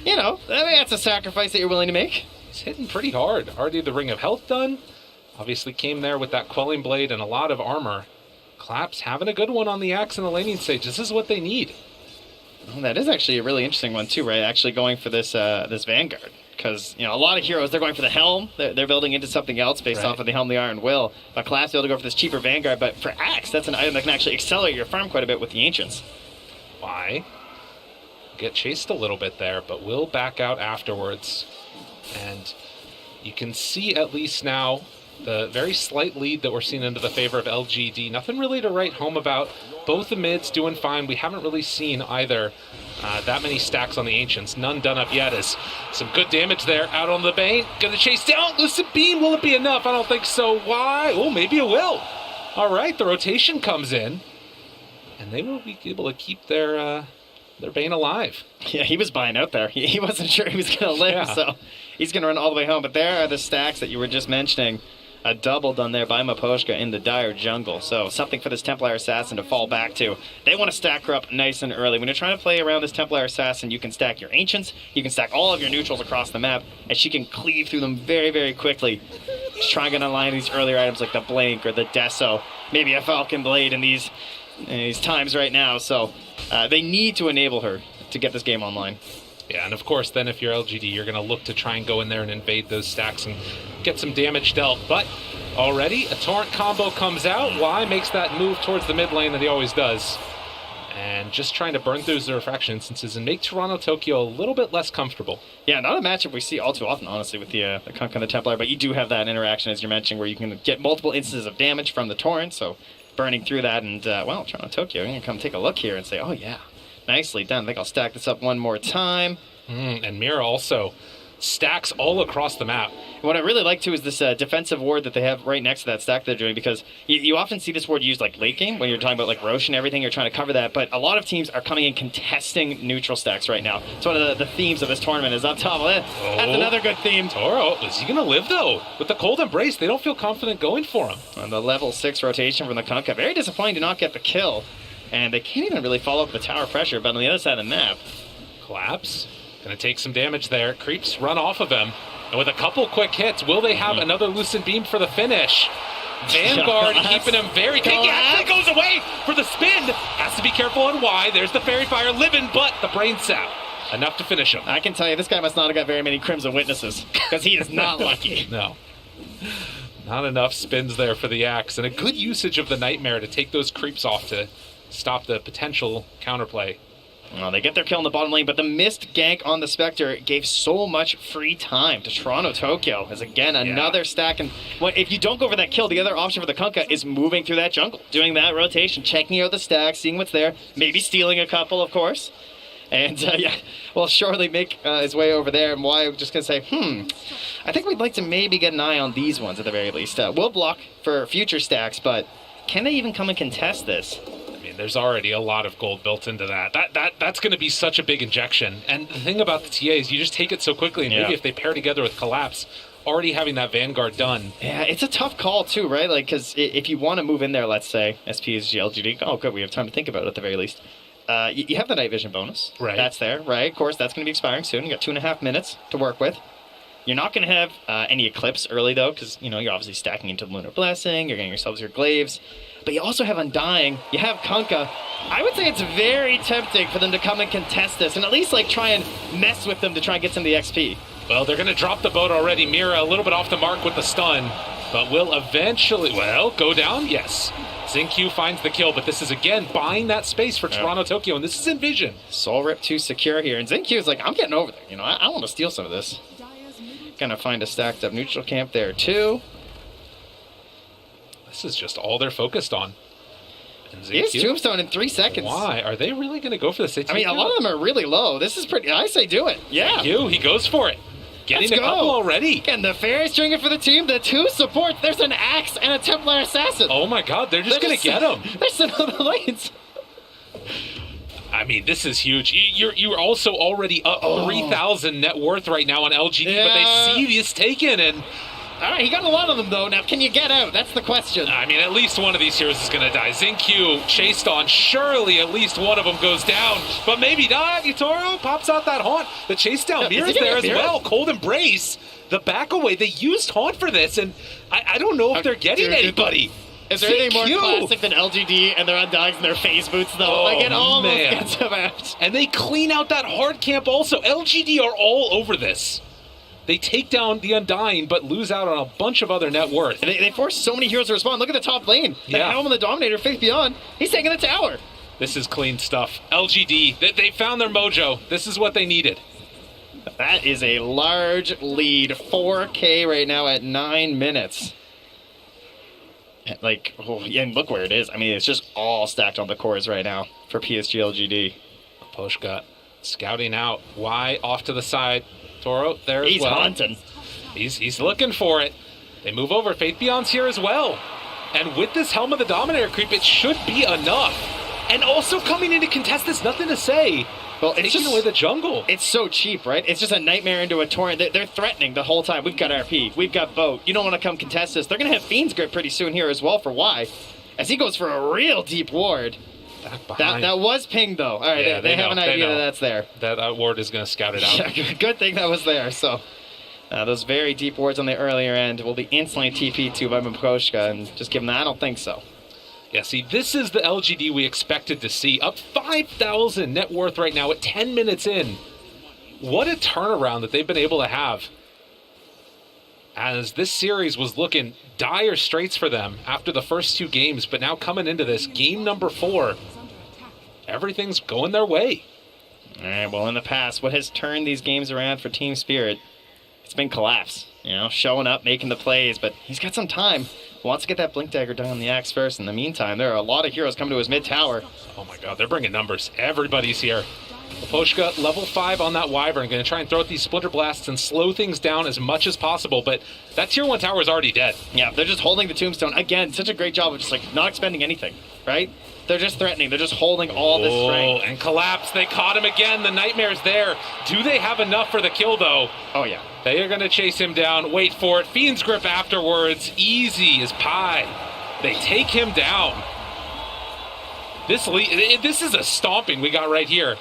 that's a sacrifice that you're willing to make. He's hitting pretty hard. Already the Ring of Health done. Obviously came there with that Quelling Blade and a lot of armor. Collapse having a good one on the Axe in the laning stage. This is what they need. Well, that is actually a really interesting one too, right? Actually going for this this Vanguard. Because, a lot of heroes, they're going for the Helm. They're building into something else based off of the Helm, the Iron Will. But Collapse able to go for this cheaper Vanguard. But for Axe, that's an item that can actually accelerate your farm quite a bit with the Ancients. Why? Get chased a little bit there, but will back out afterwards. And you can see at least now the very slight lead that we're seeing into the favor of LGD. Nothing really to write home about. Both the mids doing fine. We haven't really seen either that many stacks on the Ancients. None done up yet. As some good damage there out on the Bane. Gonna chase down. Lucid Beam. Will it be enough? I don't think so. Why? Oh, maybe it will. All right, the rotation comes in. And they will be able to keep their Bane alive. Yeah, he was buying out there. He wasn't sure he was going to live, so he's going to run all the way home. But there are the stacks that you were just mentioning. A double done there by Miposhka in the dire jungle. So something for this Templar Assassin to fall back to. They want to stack her up nice and early. When you're trying to play around this Templar Assassin, you can stack your Ancients, you can stack all of your neutrals across the map, and she can cleave through them very, very quickly. Just trying to align these earlier items like the Blink or the Deso, maybe a Falcon Blade in these times right now. So they need to enable her to get this game online. Yeah, and of course, then if you're LGD, you're going to look to try and go in there and invade those stacks and get some damage dealt. But already, a Torrent combo comes out. Y makes that move towards the mid lane that he always does. And just trying to burn through the refraction instances and make Toronto Tokyo a little bit less comfortable. Yeah, not a matchup we see all too often, honestly, with the Kunkka and the Templar, but you do have that interaction, as you're mentioning, where you can get multiple instances of damage from the Torrent, so burning through that, and, well, Toronto Tokyo, I'm going to come take a look here and say, oh, yeah. Nicely done. I think I'll stack this up one more time. And Mira also stacks all across the map. What I really like, too, is this defensive ward that they have right next to that stack they're doing, because you often see this ward used like late game when you're talking about like Roche and everything, you're trying to cover that, but a lot of teams are coming in contesting neutral stacks right now. It's one of the themes of this tournament is up top. That's another good theme. Toro, is he going to live, though? With the Cold Embrace, they don't feel confident going for him. On the level 6 rotation from the Kunkka, very disappointing to not get the kill. And they can't even really follow up the tower pressure, but on the other side of the map. Collapse. Gonna take some damage there. Creeps run off of him. And with a couple quick hits, will they have another Lucent Beam for the finish? Vanguard keeping him very tight. He actually goes away for the spin. Has to be careful on Y. There's the Fairy Fire living, but the Brain Sap. Enough to finish him. I can tell you, this guy must not have got very many Crimson Witnesses, because he is not lucky. No. Not enough spins there for the Axe. And a good usage of the Nightmare to take those creeps off to stop the potential counterplay. Well, they get their kill in the bottom lane, but the missed gank on the Spectre gave so much free time to Toronto Tokyo. As again, another stack. And if you don't go for that kill, the other option for the Kunkka is moving through that jungle, doing that rotation, checking out the stack, seeing what's there, maybe stealing a couple, of course. And, will surely make his way over there. And Y just going to say, I think we'd like to maybe get an eye on these ones at the very least. We'll block for future stacks, but can they even come and contest this? There's already a lot of gold built into that. That's going to be such a big injection. And the thing about the TA is you just take it so quickly, and maybe if they pair together with Collapse, already having that Vanguard done. Yeah, it's a tough call too, right? Like, because if you want to move in there, let's say, PSG.LGD, oh good, we have time to think about it at the very least. You have the night vision bonus. Right. That's there, right? Of course, that's going to be expiring soon. You got 2.5 minutes to work with. You're not going to have any Eclipse early, though, because, you're obviously stacking into Lunar Blessing, you're getting yourselves your Glaives. But you also have Undying, you have Kunkka. I would say it's very tempting for them to come and contest this, and at least, try and mess with them to try and get some of the XP. Well, they're going to drop the boat already. Mira a little bit off the mark with the stun, but will eventually, go down? Yes. Xingqiu finds the kill, but this is, again, buying that space for Toronto Tokyo, and this is in vision. Soul Rip 2 secure here, and Xingqiu's like, I'm getting over there. I want to steal some of this. Gonna find a stacked up neutral camp there, too. This is just all they're focused on. Here's Tombstone in 3 seconds. Why? Are they really going to go for this? I mean, a lot of them are really low. This is pretty... I say do it. Yeah. He goes for it. Getting a couple already. And the Fairy stringer for the team. The 2 supports. There's an Axe and a Templar Assassin. Oh, my God. They're just going to get him. They're sitting on the lanes. I mean, this is huge. You're also already up 3,000 net worth right now on LGD, but they see this taken, and... All right, he got a lot of them, though. Now, can you get out? That's the question. I mean, at least one of these heroes is going to die. Xingqiu chased on. Surely at least one of them goes down. But maybe not. Yutoro pops out that haunt. The chase down Mira's there as well. Cold Embrace. The back away. They used haunt for this, and I don't know if they're getting anybody. Is there anything more classic than LGD and their Undyings and their phase boots, though? It almost gets them out. And they clean out that hard camp also. LGD are all over this. They take down the Undying, but lose out on a bunch of other net worth. And they force so many heroes to respond. Look at the top lane. The Helm and the Dominator, Faith Beyond. He's taking the tower. This is clean stuff. LGD, they found their mojo. This is what they needed. That is a large lead. 4K right now at 9 minutes. Like, yeah, and look where it is. I mean, it's just all stacked on the cores right now for PSG.LGD. Poshka scouting out. Y off to the side. Toro there as well. He's hunting. He's looking for it. They move over. Faith Beyond's here as well. And with this Helm of the Dominator creep, it should be enough. And also coming in to contest this, nothing to say. Well, it's taking away the jungle. It's so cheap, right? It's just a nightmare into a torrent. They're threatening the whole time. We've got RP. We've got boat. You don't want to come contest this. They're going to have Fiend's Grip pretty soon here as well for Y. As he goes for a real deep ward. That was pinged, though. All right, yeah, they have an idea that that's there. That ward is going to scout it out. Yeah, good thing that was there. So those very deep wards on the earlier end will be instantly TP2 by Maposhka, and just give him that. I don't think so. Yeah, see, this is the LGD we expected to see. Up 5,000 net worth right now at 10 minutes in. What a turnaround that they've been able to have. As this series was looking dire straits for them after the first 2 games, but now coming into this, game number 4, everything's going their way. All right, well, in the past, what has turned these games around for Team Spirit, it's been Collapse. You know, showing up, making the plays, but he's got some time. Wants to get that Blink Dagger done on the Axe first. In the meantime, there are a lot of heroes coming to his mid tower. Oh my god, they're bringing numbers. Everybody's here. Poshka, level 5 on that Wyvern, going to try and throw out these Splinter Blasts and slow things down as much as possible, but that tier 1 tower is already dead. Yeah, they're just holding the Tombstone. Again, such a great job of just like not expending anything, right? They're just threatening. They're just holding all this strength. And Collapse, they caught him again. The Nightmare's there. Do they have enough for the kill, though? Oh, yeah. They are going to chase him down. Wait for it. Fiend's Grip afterwards. Easy as pie. They take him down. This is a stomping we got right here.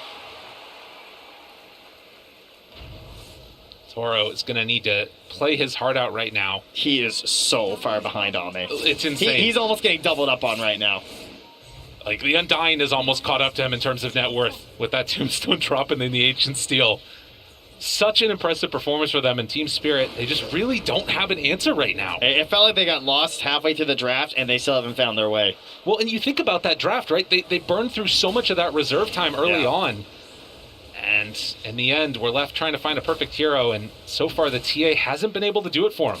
Toro is going to need to play his heart out right now. He is so far behind Ame. It's insane. He's almost getting doubled up on right now. Like, the Undying is almost caught up to him in terms of net worth with that Tombstone dropping in the Ancient Steel. Such an impressive performance for them in Team Spirit. They just really don't have an answer right now. It felt like they got lost halfway through the draft, and they still haven't found their way. Well, and you think about that draft, right? They burned through so much of that reserve time early on. And in the end, we're left trying to find a perfect hero, and so far the TA hasn't been able to do it for him.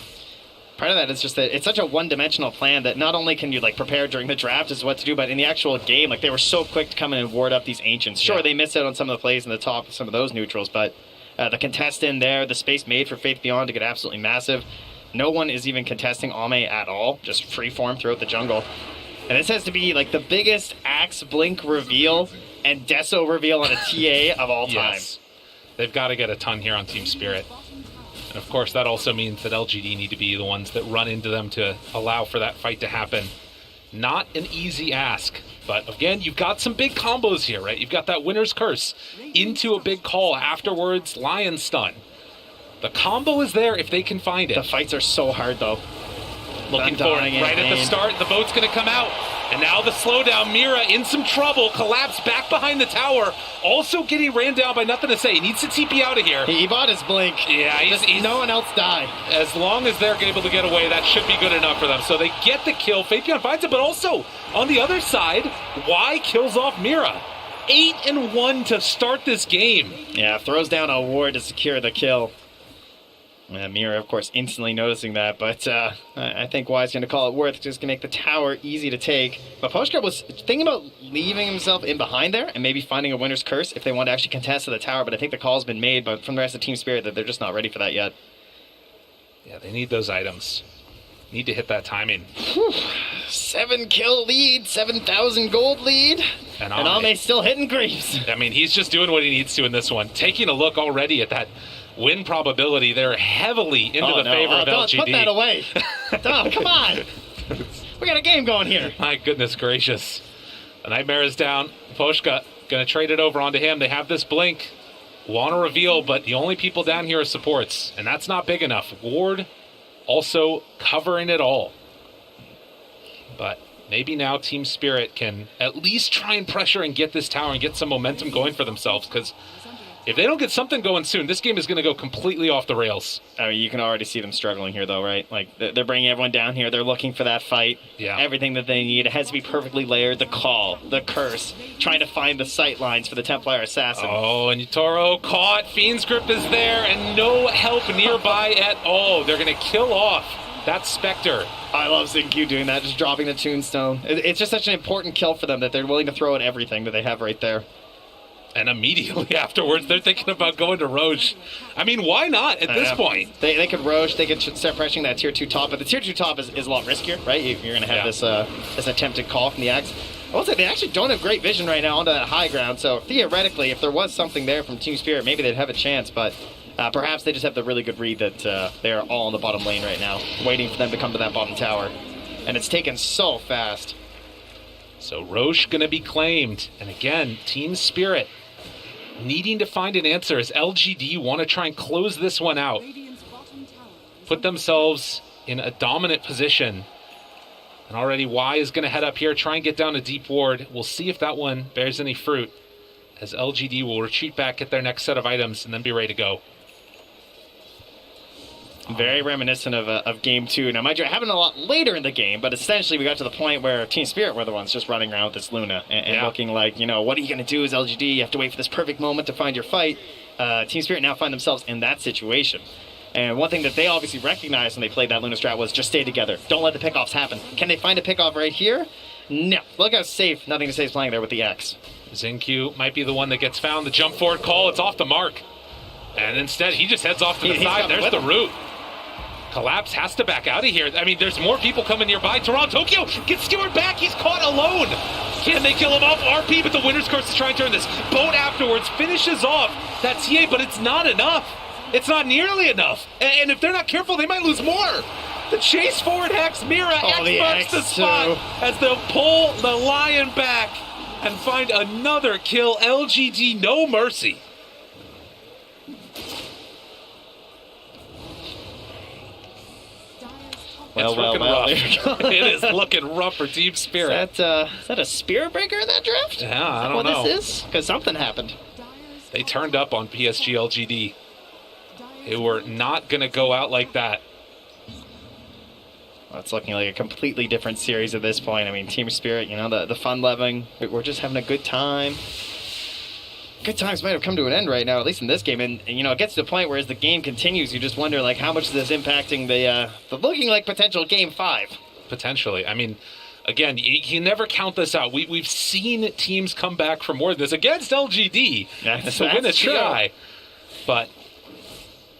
Part of that is just that it's such a one-dimensional plan that not only can you like prepare during the draft as what to do, but in the actual game, like they were so quick to come in and ward up these Ancients. Sure, they missed out on some of the plays in the top of some of those neutrals, but the contest in there, the space made for Faith Beyond to get absolutely massive. No one is even contesting Ame at all, just freeform throughout the jungle. And this has to be like the biggest Axe Blink reveal and Deso reveal on a TA of all time. Yes. They've got to get a ton here on Team Spirit. And of course, that also means that LGD need to be the ones that run into them to allow for that fight to happen. Not an easy ask. But again, you've got some big combos here, right? You've got that Winner's Curse into a big call. Afterwards, Lion Stun. The combo is there if they can find it. The fights are so hard, though. Looking for it right at the start. The boat's going to come out. And now the slowdown. Mira in some trouble. Collapse back behind the tower. Also getting ran down by nothing to say. He needs to TP out of here. He bought his blink. Yeah, he's no one else die. As long as they're able to get away, that should be good enough for them. So they get the kill. Faithion finds it, but also on the other side, Y kills off Mira. 8-1 to start this game. Yeah, throws down a ward to secure the kill. Mira, of course, instantly noticing that, but I think Y's going to call it worth just to make the tower easy to take. But Poshka was thinking about leaving himself in behind there and maybe finding a Winner's Curse if they want to actually contest to the tower, but I think the call's been made but from the rest of Team Spirit that they're just not ready for that yet. Yeah, they need those items. Need to hit that timing. 7 kill lead, 7,000 gold lead, and Ame's still hitting creeps. I mean, he's just doing what he needs to in this one. Taking a look already at that win probability, they're heavily into the favor of LGD. Put that away. Oh, come on. We got a game going here. My goodness gracious. The Nightmare is down. Poshka going to trade it over onto him. They have this blink. Want to reveal, but the only people down here are supports, and that's not big enough. Ward also covering it all. But maybe now Team Spirit can at least try and pressure and get this tower and get some momentum going for themselves, because if they don't get something going soon, this game is going to go completely off the rails. I mean, you can already see them struggling here, though, right? Like, they're bringing everyone down here. They're looking for that fight. Yeah. Everything that they need. It has to be perfectly layered. The call, the curse, trying to find the sight lines for the Templar Assassin. Oh, and Toro caught. Fiend's Grip is there, and no help nearby at all. They're going to kill off That's Spectre. I love Zinq doing that, just dropping the Tombstone. It's just such an important kill for them that they're willing to throw at everything that they have right there. And immediately afterwards, they're thinking about going to Roche. I mean, why not at this point? They could Roche, they could start pressuring that tier 2 top, but the tier 2 top is a lot riskier, right? You're going to have this attempted call from the Axe. I will say they actually don't have great vision right now onto that high ground, so theoretically, if there was something there from Team Spirit, maybe they'd have a chance, but perhaps they just have the really good read that they're all in the bottom lane right now, waiting for them to come to that bottom tower. And it's taken so fast. So Roche going to be claimed. And again, Team Spirit needing to find an answer as LGD want to try and close this one out. Put themselves in a dominant position. And already Y is going to head up here, try and get down a deep ward. We'll see if that one bears any fruit, as LGD will retreat back, get their next set of items, and then be ready to go. Very reminiscent of Game 2. Now, mind you, it happened a lot later in the game, but essentially we got to the point where Team Spirit were the ones just running around with this Luna and looking like, what are you going to do as LGD? You have to wait for this perfect moment to find your fight. Team Spirit now find themselves in that situation. And one thing that they obviously recognized when they played that Luna strat was just stay together. Don't let the pickoffs happen. Can they find a pickoff right here? No. Look how safe Nothing to Say is playing there with the X. Zinq might be the one that gets found. The jump forward call, it's off the mark. And instead, he just heads off to the side. There's the root. Collapse has to back out of here. I mean, there's more people coming nearby. Tokyo gets skewered back. He's caught alone. Can they kill him off? RP, but the winner's curse is trying to turn this. Boat afterwards finishes off that TA, but it's not enough. It's not nearly enough. And if they're not careful, they might lose more. The chase forward Hex, Mira, X the spot as they'll pull the Lion back and find another kill. LGD, no mercy. Well. It is looking rough for Team Spirit. Is that a Spirit Breaker in that draft? Yeah, I don't know. What this is? Because something happened. They turned up on PSG.LGD. They were not going to go out like that. Well, it's looking like a completely different series at this point. I mean, Team Spirit, the fun loving, we're just having a good time. Good times might have come to an end right now, at least in this game. And it gets to the point where as the game continues, you just wonder, how much is this impacting the looking like potential Game 5? Potentially. I mean, again, you never count this out. We've seen teams come back from more than this against LGD to win a TI. But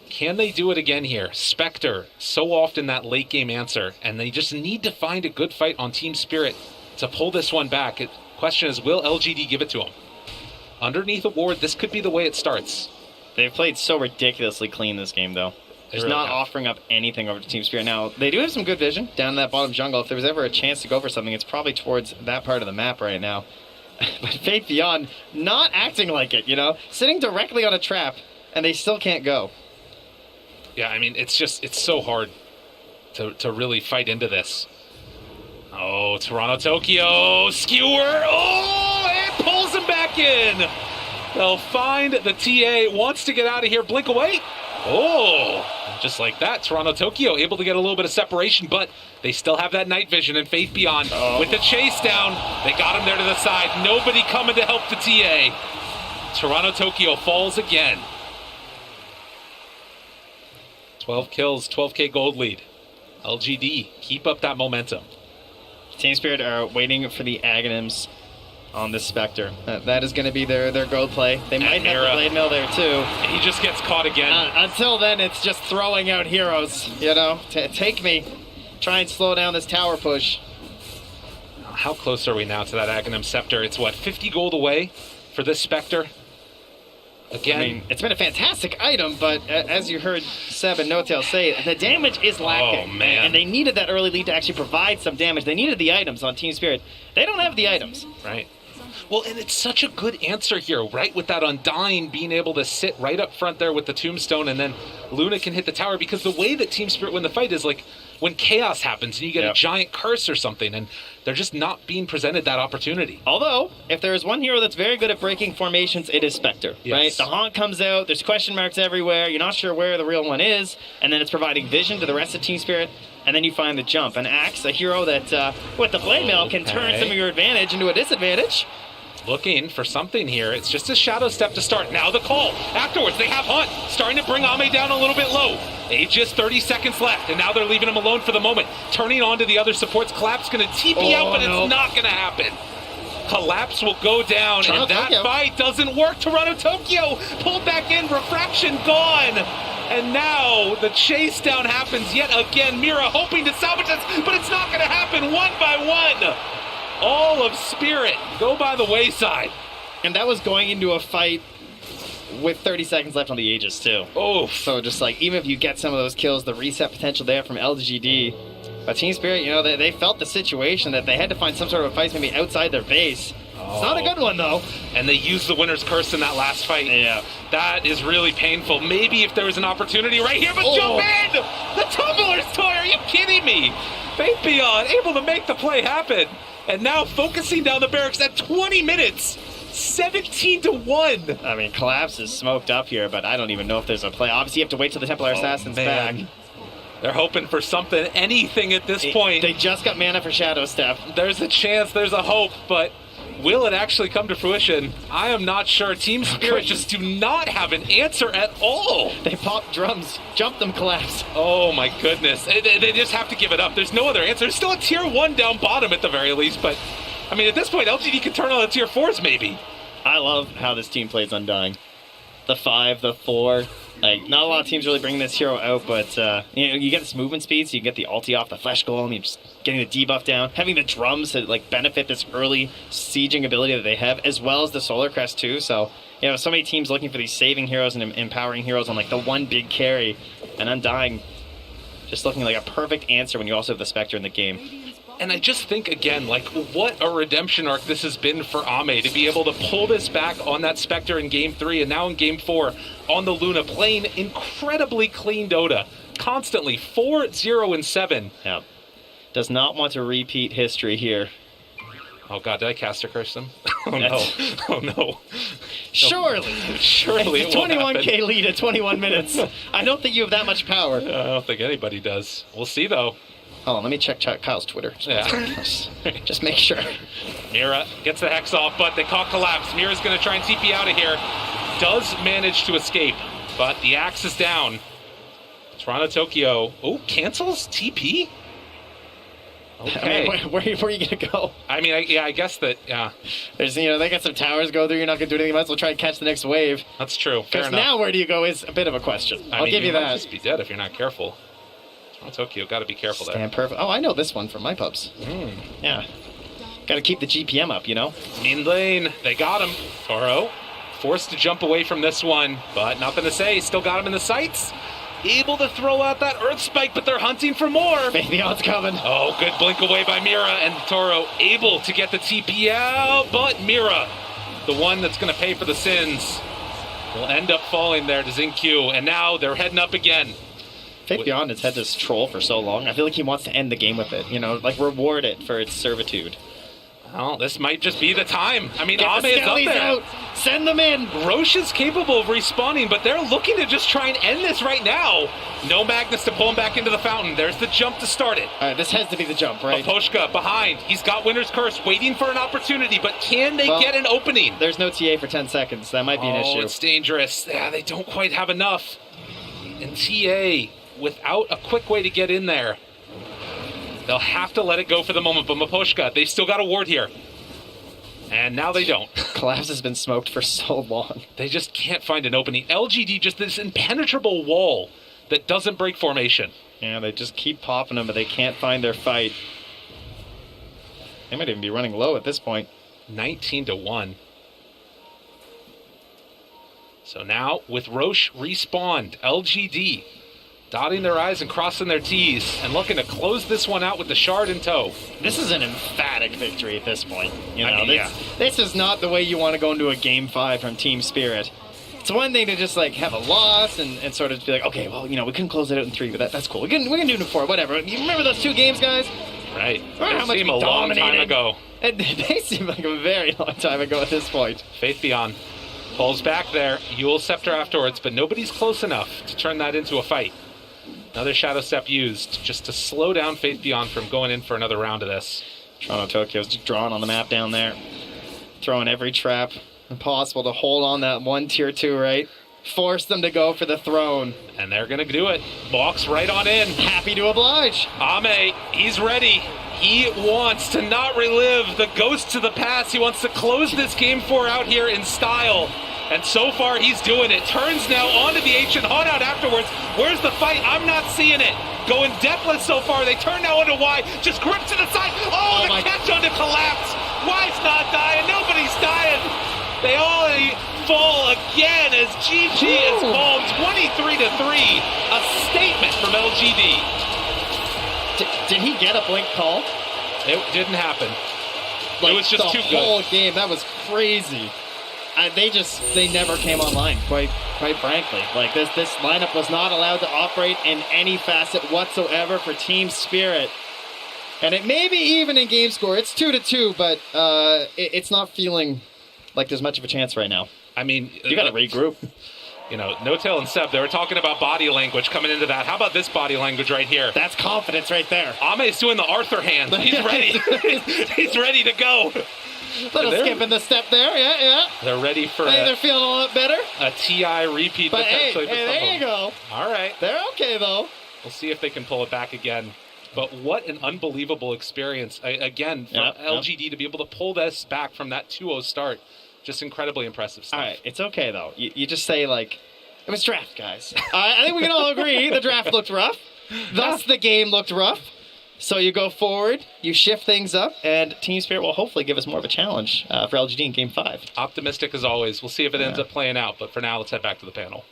can they do it again here? Spectre, so often that late game answer, and they just need to find a good fight on Team Spirit to pull this one back. The question is, will LGD give it to them? Underneath a ward, this could be the way it starts. They've played so ridiculously clean this game, though. There's really not offering up anything over to Team Spirit. Now, they do have some good vision down in that bottom jungle. If there was ever a chance to go for something, it's probably towards that part of the map right now. But Faith Beyond not acting like it, Sitting directly on a trap, and they still can't go. Yeah, I mean, it's so hard to really fight into this. Oh, Tokyo, skewer. Oh, it pulls him back in. They'll find the TA, wants to get out of here, blink away. Oh, just like that, Tokyo able to get a little bit of separation, but they still have that night vision and Faith Beyond. With the chase down, they got him there to the side. Nobody coming to help the TA. Tokyo falls again. 12 kills, 12k gold lead. LGD, keep up that momentum. Team Spirit are waiting for the Aghanims on this Spectre. That is going to be their gold play. They might have the Blade Mill there too. He just gets caught again. Until then, it's just throwing out heroes, Take me. Try and slow down this tower push. How close are we now to that Aghanim Scepter? It's 50 gold away for this Spectre? Again, I mean, it's been a fantastic item, but as you heard Seb and Notail say, the damage is lacking. Oh, man. And they needed that early lead to actually provide some damage. They needed the items on Team Spirit. They don't have the items. Right. Well, and it's such a good answer here, right? With that Undying being able to sit right up front there with the Tombstone, and then Luna can hit the tower, because the way that Team Spirit win the fight is when chaos happens and you get a giant curse or something, and they're just not being presented that opportunity. Although, if there is one hero that's very good at breaking formations, it is Spectre, right? The Haunt comes out, there's question marks everywhere, you're not sure where the real one is, and then it's providing vision to the rest of Team Spirit, and then you find the jump. And Axe, a hero that, with the Blade Mail, can turn some of your advantage into a disadvantage. looking for something here. It's just a shadow step to start. Now the call. Afterwards, they have Hunt starting to bring Ame down a little bit low. Aegis, 30 seconds left, and now they're leaving him alone for the moment. Turning on to the other supports. Collapse going to TP out, but it's not going to happen. Collapse will go down, and that fight doesn't work. Toronto Tokyo pulled back in, refraction gone. And now the chase down happens yet again. Mira hoping to salvage this, but it's not going to happen. One by one, all of Spirit go by the wayside. And that was going into a fight with 30 seconds left on the Aegis too. Oh, so just like, even if you get some of those kills, the reset potential there from LGD. But Team Spirit, you know, they felt the situation that they had to find some sort of a fight maybe outside their base. It's not a good one, though. And they used the winner's curse in that last fight. Yeah. That is really painful. Maybe if there was an opportunity right here, but jump in! The Tumbler's toy, are you kidding me? Faith Beyond able to make the play happen. And now focusing down the barracks at 20 minutes. 17-1. I mean, Collapse is smoked up here, but I don't even know if there's a play. Obviously, you have to wait till the Templar Assassin's back. They're hoping for something, anything at this point. They just got mana for Shadow Step. There's a chance, there's a hope, but will it actually come to fruition? I am not sure. Team Spirit just do not have an answer at all. They pop drums, jump them, Collapse. Oh my goodness. They just have to give it up. There's no other answer. There's still a tier 1 down bottom at the very least, but I mean, at this point, LGD can turn on the tier 4s maybe. I love how this team plays Undying. The 5, the 4. Like, not a lot of teams really bring this hero out, but you know, you get this movement speed, so you can get the ulti off the Flesh Golem, you're just getting the debuff down, having the drums to like benefit this early sieging ability that they have, as well as the Solar Crest too. So, you know, so many teams looking for these saving heroes and empowering heroes on like the one big carry, and Undying just looking like a perfect answer when you also have the Spectre in the game. And I just think, again, like, what a redemption arc this has been for Ame to be able to pull this back on that Spectre in Game 3 and now in Game 4 on the Luna, playing incredibly clean Dota, constantly 4-0-7. Yeah. Does not want to repeat history here. Oh god, did I caster curse them? Oh no. Oh no. Surely. Surely it won't 21k happen. lead at 21 minutes. I don't think you have that much power. I don't think anybody does. We'll see though. Hold on, let me check Kyle's Twitter. Yeah. Just make sure. Mira gets the Hex off, but they caught Collapse. Mira's going to try and TP out of here. Does manage to escape, but the axe is down. Toronto Tokyo. Oh, cancels TP? Okay. I mean, where are you going to go? I mean, I guess that, yeah. There's, you know, they got some towers go through. You're not going to do anything. Might as well try and catch the next wave. That's true. Fair Because enough. now where do you go is a bit of a question. I'll give you might that. just be dead if you're not careful. Tokyo, got to be careful there. Stand perfect. Oh, I know this one from my pubs. Yeah. Got to keep the GPM up, you know? Mean lane, they got him. Toro forced to jump away from this one, but nothing to say. Still got him in the sights. Able to throw out that Earth Spike, but they're hunting for more. Baby, it's coming. Oh, good blink away by Mira, and Toro able to get the TP out, but Mira, the one that's going to pay for the sins, will end up falling there to Zinq, and now they're heading up again. Faith Beyond has had this troll for so long. I feel like he wants to end the game with it. You know, like reward it for its servitude. Well, this might just be the time. I mean, Get Ame the is up skellies there. out. Send them in. Roche is capable of respawning, but they're looking to just try and end this right now. No Magnus to pull him back into the fountain. There's the jump to start it. All right, this has to be the jump, right? Maposhka behind. He's got Winner's Curse, waiting for an opportunity, but can they get an opening? There's no TA for 10 seconds. That might be an issue. Oh, it's dangerous. Yeah, they don't quite have enough. And TA, without a quick way to get in there, they'll have to let it go for the moment. But Maposhka, they've still got a ward here. And now they don't. Collapse has been smoked for so long. They just can't find an opening. LGD, just this impenetrable wall that doesn't break formation. Yeah, they just keep popping them, but they can't find their fight. They might even be running low at this point. 19-1. So now, with Roche respawned, LGD dotting their I's and crossing their T's and looking to close this one out with the shard in tow. This is an emphatic victory at this point. You know, I mean, this is not the way you want to go into a Game 5 from Team Spirit. It's one thing to just like have a loss and sort of be like, okay, well, you know, we couldn't close it out in 3, but that's cool. We can do it in 4, whatever. You remember those 2 games, guys? Right. Remember how much seem we a long time dominated? ago. And they seem like a very long time ago at this point. Faith Beyond pulls back there. Eul Scepter afterwards, but nobody's close enough to turn that into a fight. Another Shadow Step used just to slow down Faith Beyond from going in for another round of this. Toronto Tokyo's just drawn on the map down there. throwing every trap possible to hold on that one tier 2, right? Force them to go for the throne. And they're going to do it. Walks right on in. Happy to oblige. Ame, he's ready. He wants to not relive the ghosts of the past. He wants to close this game 4 out here in style. And so far, he's doing it. Turns now onto the ancient haunt out afterwards. Where's the fight? I'm not seeing it. Going deathless so far. They turn now onto Y. Just grip to the side. Oh, the catch onto collapse. Y's not dying. Nobody's dying. They all fall again as GG is fallen 23-3. A statement from LGD. Did he get a blink call? It didn't happen. Like, it was just too good. The whole game, that was crazy. They never came online, quite frankly. Like, this lineup was not allowed to operate in any facet whatsoever for Team Spirit. And it may be even in game score. It's 2-2, but it's not feeling like there's much of a chance right now. I mean, you got to regroup. You know, No-Tail and Seb, they were talking about body language coming into that. How about this body language right here? That's confidence right there. Ame's doing the Arthur hand. He's ready. He's ready to go. Little skip in the step there, yeah. They're ready for they're feeling a lot better. A TI repeat. But hey, there you go. All right. They're okay, though. We'll see if they can pull it back again. But what an unbelievable experience, again, for LGD to be able to pull this back from that 2-0 start. Just incredibly impressive stuff. All right, it's okay, though. You just say, like, it was draft, guys. I think we can all agree the draft looked rough. Thus, the game looked rough. So you go forward, you shift things up, and Team Spirit will hopefully give us more of a challenge for LGD in Game 5. Optimistic as always. We'll see if it ends up playing out. But for now, let's head back to the panel.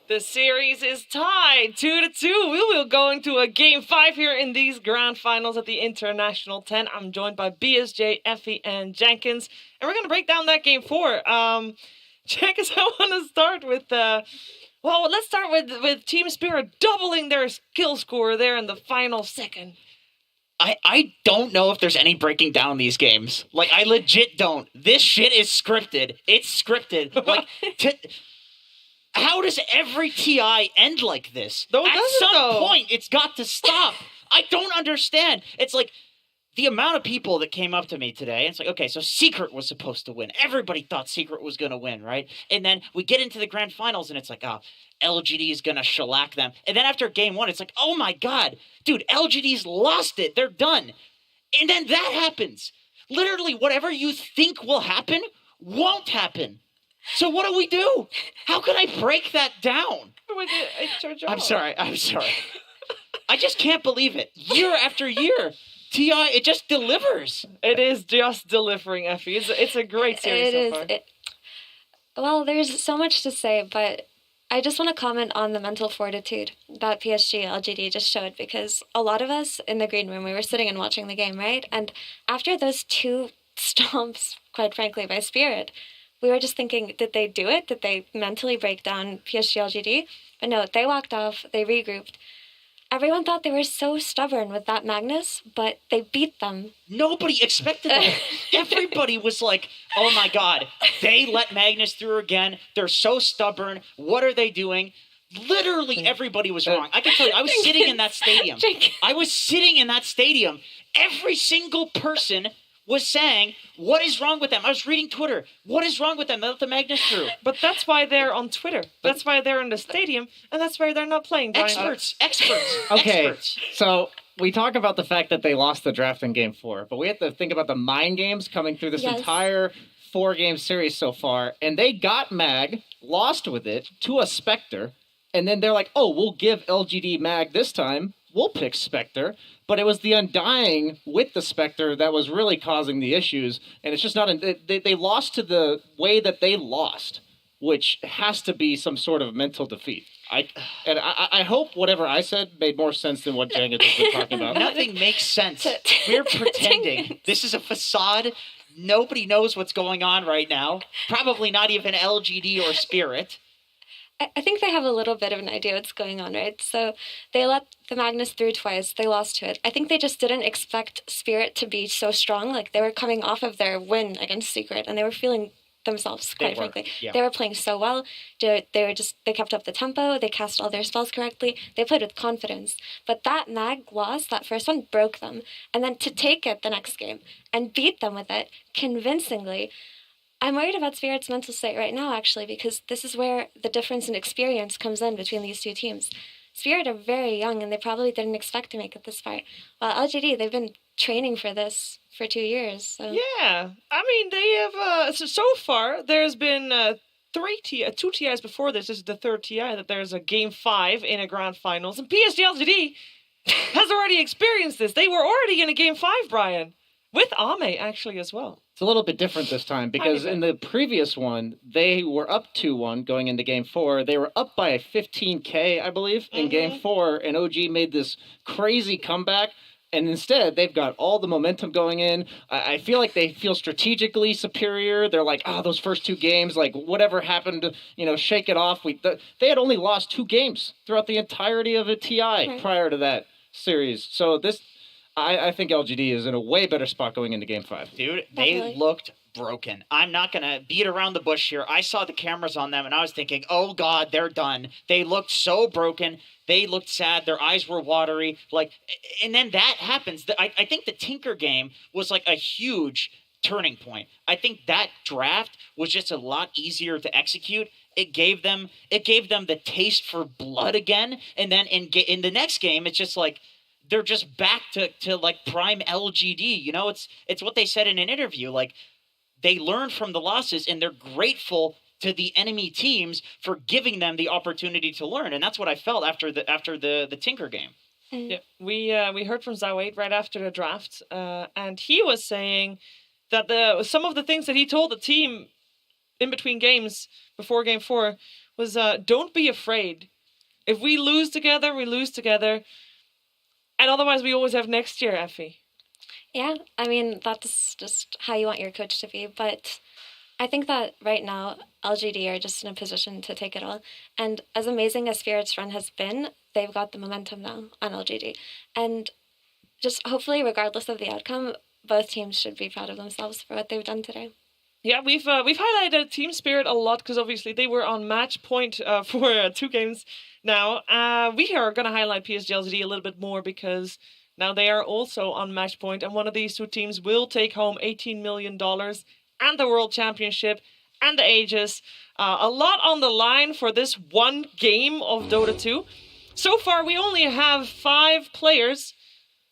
The series is tied 2-2. We will go into a Game 5 here in these grand finals at the International 10. I'm joined by BSJ, Effie, and Jenkins. And we're going to break down that Game 4. Jenkins, I want to start with... Well, let's start with Team Spirit doubling their skill score there in the final second. I don't know if there's any breaking down these games. Like, I legit don't. This shit is scripted. It's scripted. Like... How does every TI end like this? At some point, it's got to stop. I don't understand. It's like the amount of people that came up to me today. It's like, okay, so Secret was supposed to win. Everybody thought Secret was going to win, right? And then we get into the grand finals, and it's like, oh, LGD is going to shellac them. And then after game 1, it's like, oh my God, dude, LGD's lost it. They're done. And then that happens. Literally, whatever you think will happen won't happen. So what do? How can I break that down? It's your job. I'm sorry. I just can't believe it. Year after year, TI, it just delivers. It is just delivering, Effie. It's a great series so far. Well, there's so much to say, but I just want to comment on the mental fortitude that PSG.LGD just showed, because a lot of us in the green room, we were sitting and watching the game, right? And after those 2 stomps, quite frankly, by Spirit, we were just thinking, did they do it? Did they mentally break down PSG.LGD? But no, they walked off, they regrouped. Everyone thought they were so stubborn with that Magnus, but they beat them. Nobody expected that. Everybody was like, oh my God, they let Magnus through again. They're so stubborn. What are they doing? Literally everybody was wrong. I can tell you, I was sitting in that stadium. Every single person was saying, what is wrong with them? I was reading Twitter. What is wrong with them? They let the Magnus through. But that's why they're on Twitter. That's why they're in the stadium, and that's why they're not playing. Experts. Okay, so we talk about the fact that they lost the draft in Game 4, but we have to think about the mind games coming through this entire 4-game series so far, and they got Mag, lost with it, to a Spectre, and then they're like, oh, we'll give LGD Mag this time. We'll pick Spectre. But it was the Undying with the Spectre that was really causing the issues. And it's just not... They lost to the way that they lost, which has to be some sort of mental defeat. I hope whatever I said made more sense than what Jenkins has been talking about. Nothing makes sense. We're pretending. This is a facade. Nobody knows what's going on right now. Probably not even LGD or Spirit. I think they have a little bit of an idea what's going on, right? So they let the Magnus through twice. They lost to it. I think they just didn't expect Spirit to be so strong. Like, they were coming off of their win against Secret, and they were feeling themselves, quite frankly. Yeah. They were playing so well. They kept up the tempo. They cast all their spells correctly. They played with confidence. But that Mag loss, that first one, broke them. And then to take it the next game and beat them with it convincingly, I'm worried about Spirit's mental state right now, actually, because this is where the difference in experience comes in between these two teams. Spirit are very young, and they probably didn't expect to make it this far. While LGD, they've been training for this for 2 years. So. Yeah, I mean, they have, so far, there's been two TIs before this. This is the third TI that there's a Game 5 in a Grand Finals, and PSG.LGD has already experienced this. They were already in a Game 5, Brian, with Ame, actually, as well. It's a little bit different this time because in the previous one, they were up 2-1 going into Game 4. They were up by 15K, I believe, in Game 4, and OG made this crazy comeback. And instead, they've got all the momentum going in. I feel like they feel strategically superior. They're like, those first 2 games, like whatever happened, shake it off. They had only lost 2 games throughout the entirety of a TI prior to that series. So I think LGD is in a way better spot going into Game 5. Dude, they looked broken. I'm not going to beat around the bush here. I saw the cameras on them, and I was thinking, oh, God, they're done. They looked so broken. They looked sad. Their eyes were watery. And then that happens. I think the Tinker game was like a huge turning point. I think that draft was just a lot easier to execute. It gave them the taste for blood again. And then in the next game, it's just like, they're just back to like prime LGD. It's what they said in an interview. Like, they learned from the losses, and they're grateful to the enemy teams for giving them the opportunity to learn. And that's what I felt after the Tinker game. Yeah, we heard from Zawait right after the draft, and he was saying that some of the things that he told the team in between games before Game 4 was, don't be afraid. If we lose together, we lose together. And otherwise, we always have next year, Effie. Yeah, I mean, that's just how you want your coach to be. But I think that right now, LGD are just in a position to take it all. And as amazing as Spirit's run has been, they've got the momentum now on LGD. And just hopefully, regardless of the outcome, both teams should be proud of themselves for what they've done today. Yeah, we've highlighted Team Spirit a lot because obviously they were on match point for 2 games now. We are going to highlight PSG.LGD a little bit more because now they are also on match point, and one of these 2 teams will take home $18 million and the World Championship and the Aegis. A lot on the line for this one game of Dota 2. So far, we only have 5 players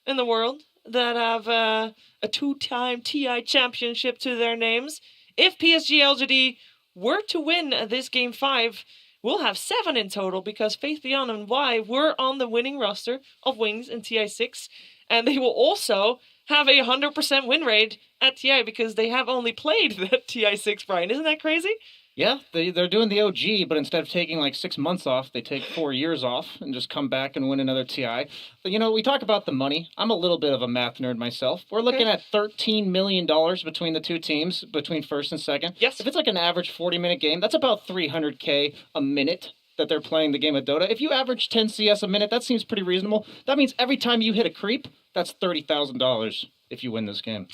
in the world that have a 2-time TI championship to their names. If PSG.LGD were to win this Game 5, we'll have 7 in total because Faith Beyond and Y were on the winning roster of Wings in TI6. And they will also have a 100% win rate at TI because they have only played that TI6, Brian. Isn't that crazy? Yeah, they're doing the OG, but instead of taking like 6 months off, they take 4 years off and just come back and win another TI. But we talk about the money. I'm a little bit of a math nerd myself. We're looking at $13 million between the 2 teams, between first and second. Yes. If it's like an average 40-minute game, that's about $300K a minute that they're playing the game of Dota. If you average 10 CS a minute, that seems pretty reasonable. That means every time you hit a creep, that's $30,000 if you win this game.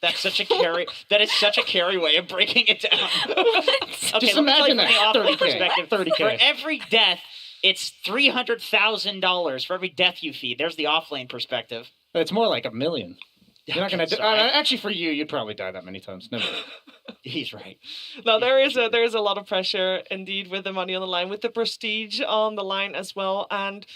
That's such a carry. That is such a carry way of breaking it down. Okay, just imagine that. From the 30K. perspective. 30K. For every death, it's $300,000 for every death you feed. There's the offlane perspective. It's more like $1 million. You're not gonna. Actually, for you, you'd probably die that many times. Never. He's right. No, there is a lot of pressure indeed with the money on the line, with the prestige on the line as well, and.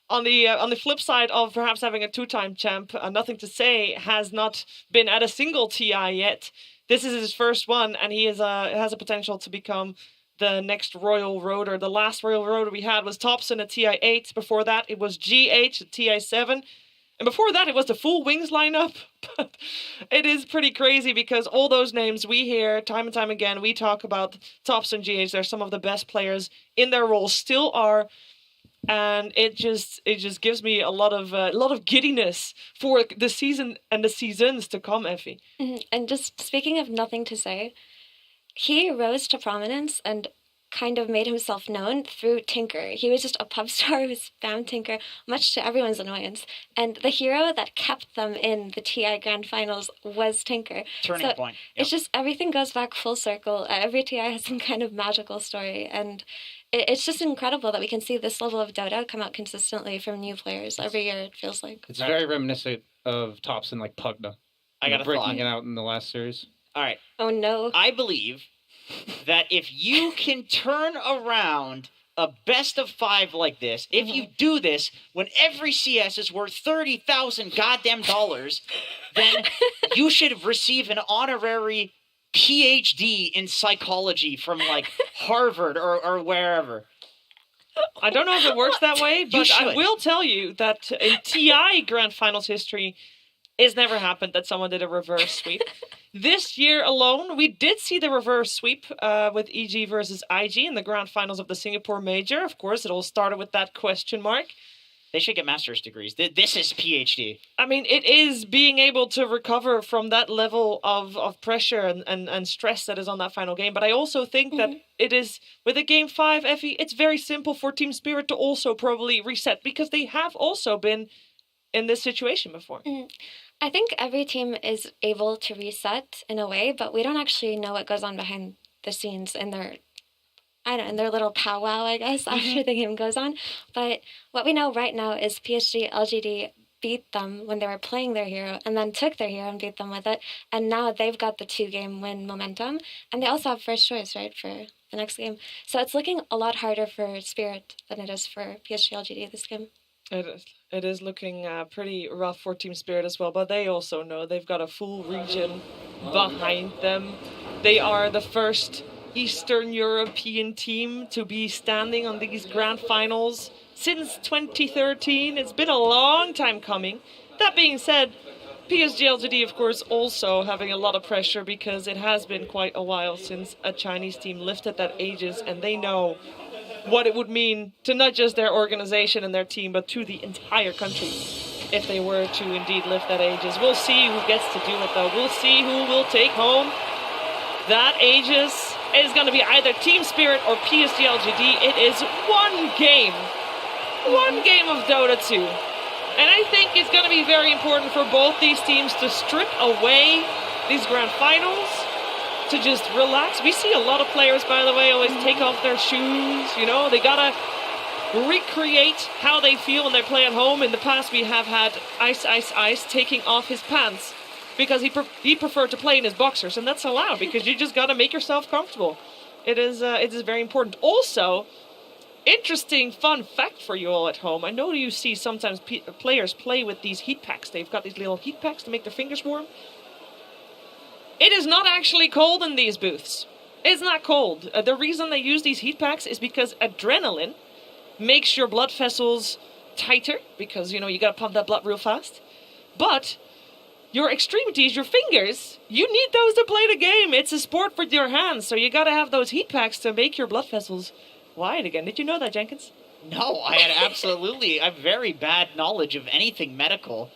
On the flip side of perhaps having a 2-time champ, Nothing to Say has not been at a single TI yet. This is his first one, and he has a potential to become the next Royal Roader. The last Royal Roader we had was Thompson at TI8. Before that, it was GH at TI7. And before that, it was the full Wings lineup. But it is pretty crazy because all those names we hear time and time again, we talk about Thompson, GH. They're some of the best players in their roles, still are. And it just gives me a lot of giddiness for the season and the seasons to come, Effie. Mm-hmm. And just speaking of Nothing to Say, he rose to prominence, and kind of made himself known through Tinker. He was just a pub star who spammed Tinker, much to everyone's annoyance. And the hero that kept them in the TI Grand Finals was Tinker. Turning point. It's just everything goes back full circle. Every TI has some kind of magical story. And it's just incredible that we can see this level of Dota come out consistently from new players every year, it feels like. It's very reminiscent of tops in like Pugna. I got a breaking thought. it out in the last series. All right. Oh, no. I believe that if you can turn around a best of 5 like this, if you do this when every CS is worth $30,000 goddamn dollars, then you should receive an honorary PhD in psychology from like Harvard or wherever. I don't know if it works that way, You but I should. will tell you that in TI Grand Finals history, it's never happened that someone did a reverse sweep. This year alone, we did see the reverse sweep with EG versus IG in the Grand Finals of the Singapore Major. Of course, it all started with that question mark. They should get master's degrees. This is PhD. I mean, it is being able to recover from that level of pressure and stress that is on that final game. But I also think that it is, with a Game 5, Effie, it's very simple for Team Spirit to also probably reset because they have also been in this situation before. I think every team is able to reset in a way, but we don't actually know what goes on behind the scenes in their little powwow, I guess, after the game goes on. But what we know right now is PSG.LGD beat them when they were playing their hero and then took their hero and beat them with it. And now they've got the 2-game win momentum. And they also have first choice, right, for the next game. So it's looking a lot harder for Spirit than it is for PSG.LGD this game. It is looking pretty rough for Team Spirit as well, but they also know they've got a full region behind them. They are the first Eastern European team to be standing on these grand finals since 2013. It's been a long time coming. That being said, PSG.LGD, of course, also having a lot of pressure because it has been quite a while since a Chinese team lifted that Aegis, and they know what it would mean to not just their organization and their team, but to the entire country if they were to indeed lift that Aegis. We'll see who gets to do it, though. We'll see who will take home that Aegis. It is going to be either Team Spirit or PSG.LGD. It is one game of Dota 2. And I think it's going to be very important for both these teams to strip away these grand finals, to just relax. We see a lot of players, by the way, always take off their shoes. You know, they gotta recreate how they feel when they play at home. In the past, we have had Ice taking off his pants because he preferred to play in his boxers, and that's allowed because you just gotta make yourself comfortable. It is very important. Also, interesting fun fact for you all at home. I know you see sometimes players play with these heat packs. They've got these little heat packs to make their fingers warm. It is not actually cold in these booths. It's not cold. The reason they use these heat packs is because adrenaline makes your blood vessels tighter because, you know, you gotta pump that blood real fast. But your extremities, your fingers, you need those to play the game. It's a sport with your hands, so you gotta have those heat packs to make your blood vessels wide again. Did you know that, Jenkins? No, I had absolutely a very bad knowledge of anything medical.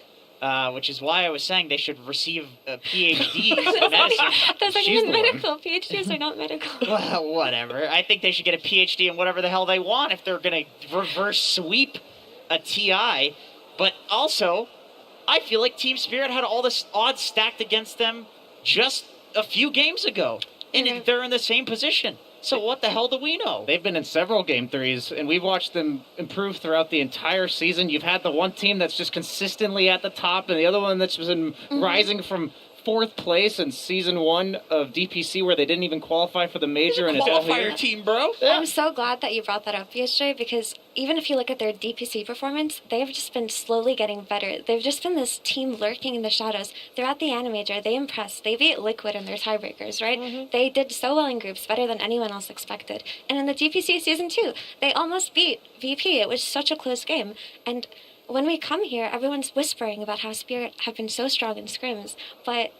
Which is why I was saying they should receive PhDs in medicine. Those aren't even medical. PhDs are not medical. Well, whatever. I think they should get a PhD in whatever the hell they want if they're going to reverse sweep a TI. But also, I feel like Team Spirit had all this odds stacked against them just a few games ago. And they're in the same position. So what the hell do we know? They've been in several Game 3s, and we've watched them improve throughout the entire season. You've had the one team that's just consistently at the top, and the other one that's been rising from 4th place in Season 1 of DPC, where they didn't even qualify for the major. And qualifier team, bro. Yeah. I'm so glad that you brought that up yesterday, because even if you look at their DPC performance, they've just been slowly getting better. They've just been this team lurking in the shadows. Throughout the Animator, they impressed. They beat Liquid in their tiebreakers, right? They did so well in groups, better than anyone else expected. And in the DPC Season 2, they almost beat VP. It was such a close game. And when we come here, everyone's whispering about how Spirit have been so strong in scrims, but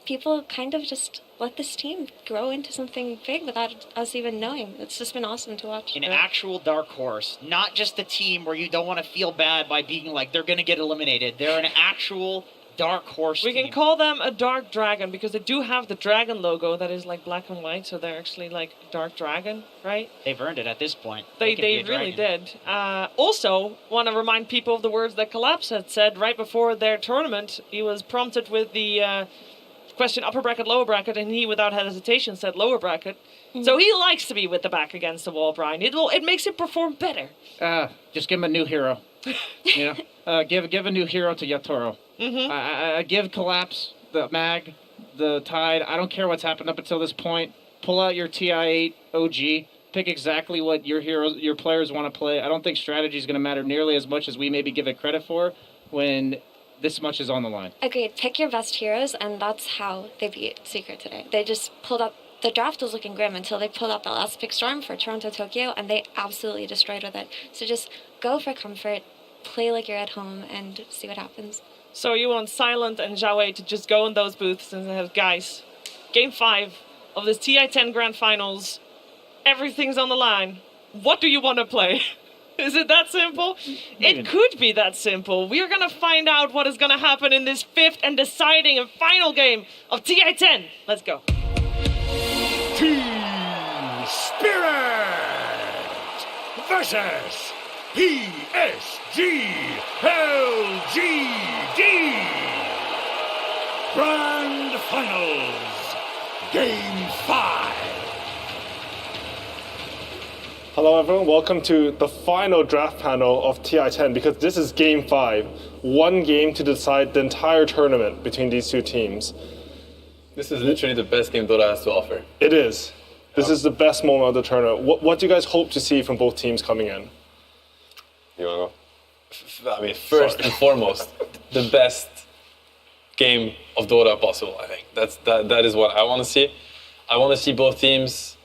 people kind of just let this team grow into something big without us even knowing. It's just been awesome to watch. An actual dark horse, not just a team where you don't want to feel bad by being like they're going to get eliminated. They're an actual dark horse We can call them a dark dragon because they do have the dragon logo that is like black and white, so they're actually like dark dragon, right? They've earned it at this point. They can be a really dragon. did. Also, want to remind people of the words that Collapse had said right before their tournament. He was prompted with the question upper bracket, lower bracket, and he, without hesitation, said lower bracket. So he likes to be with the back against the wall, Brian. It makes him perform better. Just give him a new hero. You know, give a new hero to Yatoro. I give Collapse, the Mag, the Tide. I don't care what's happened up until this point. Pull out your TI8 OG. Pick exactly what your players want to play. I don't think strategy is going to matter nearly as much as we maybe give it credit for when this much is on the line. Agreed. Pick your best heroes, and that's how they beat Secret today. They just pulled up. The draft was looking grim until they pulled up the last pick Storm for Toronto Tokyo, and they absolutely destroyed with it. So just go for comfort, play like you're at home, and see what happens. So you want Silent and Zhao to just go in those booths and have, guys, Game 5 of this TI-10 Grand Finals, everything's on the line. What do you want to play? Is it that simple? Maybe. It could be that simple. We're going to find out what is going to happen in this fifth and deciding and final game of TI-10. Let's go. Team Spirit versus PSG.LGD. Grand Finals, Game 5. Hello everyone, welcome to the final draft panel of TI-10 because this is Game 5. One game to decide the entire tournament between these two teams. This is literally the best game Dota has to offer. It is. This is the best moment of the tournament. What do you guys hope to see from both teams coming in? You want to go? I mean, first and foremost, the best game of Dota possible, I think. That is what I want to see. I want to see both teams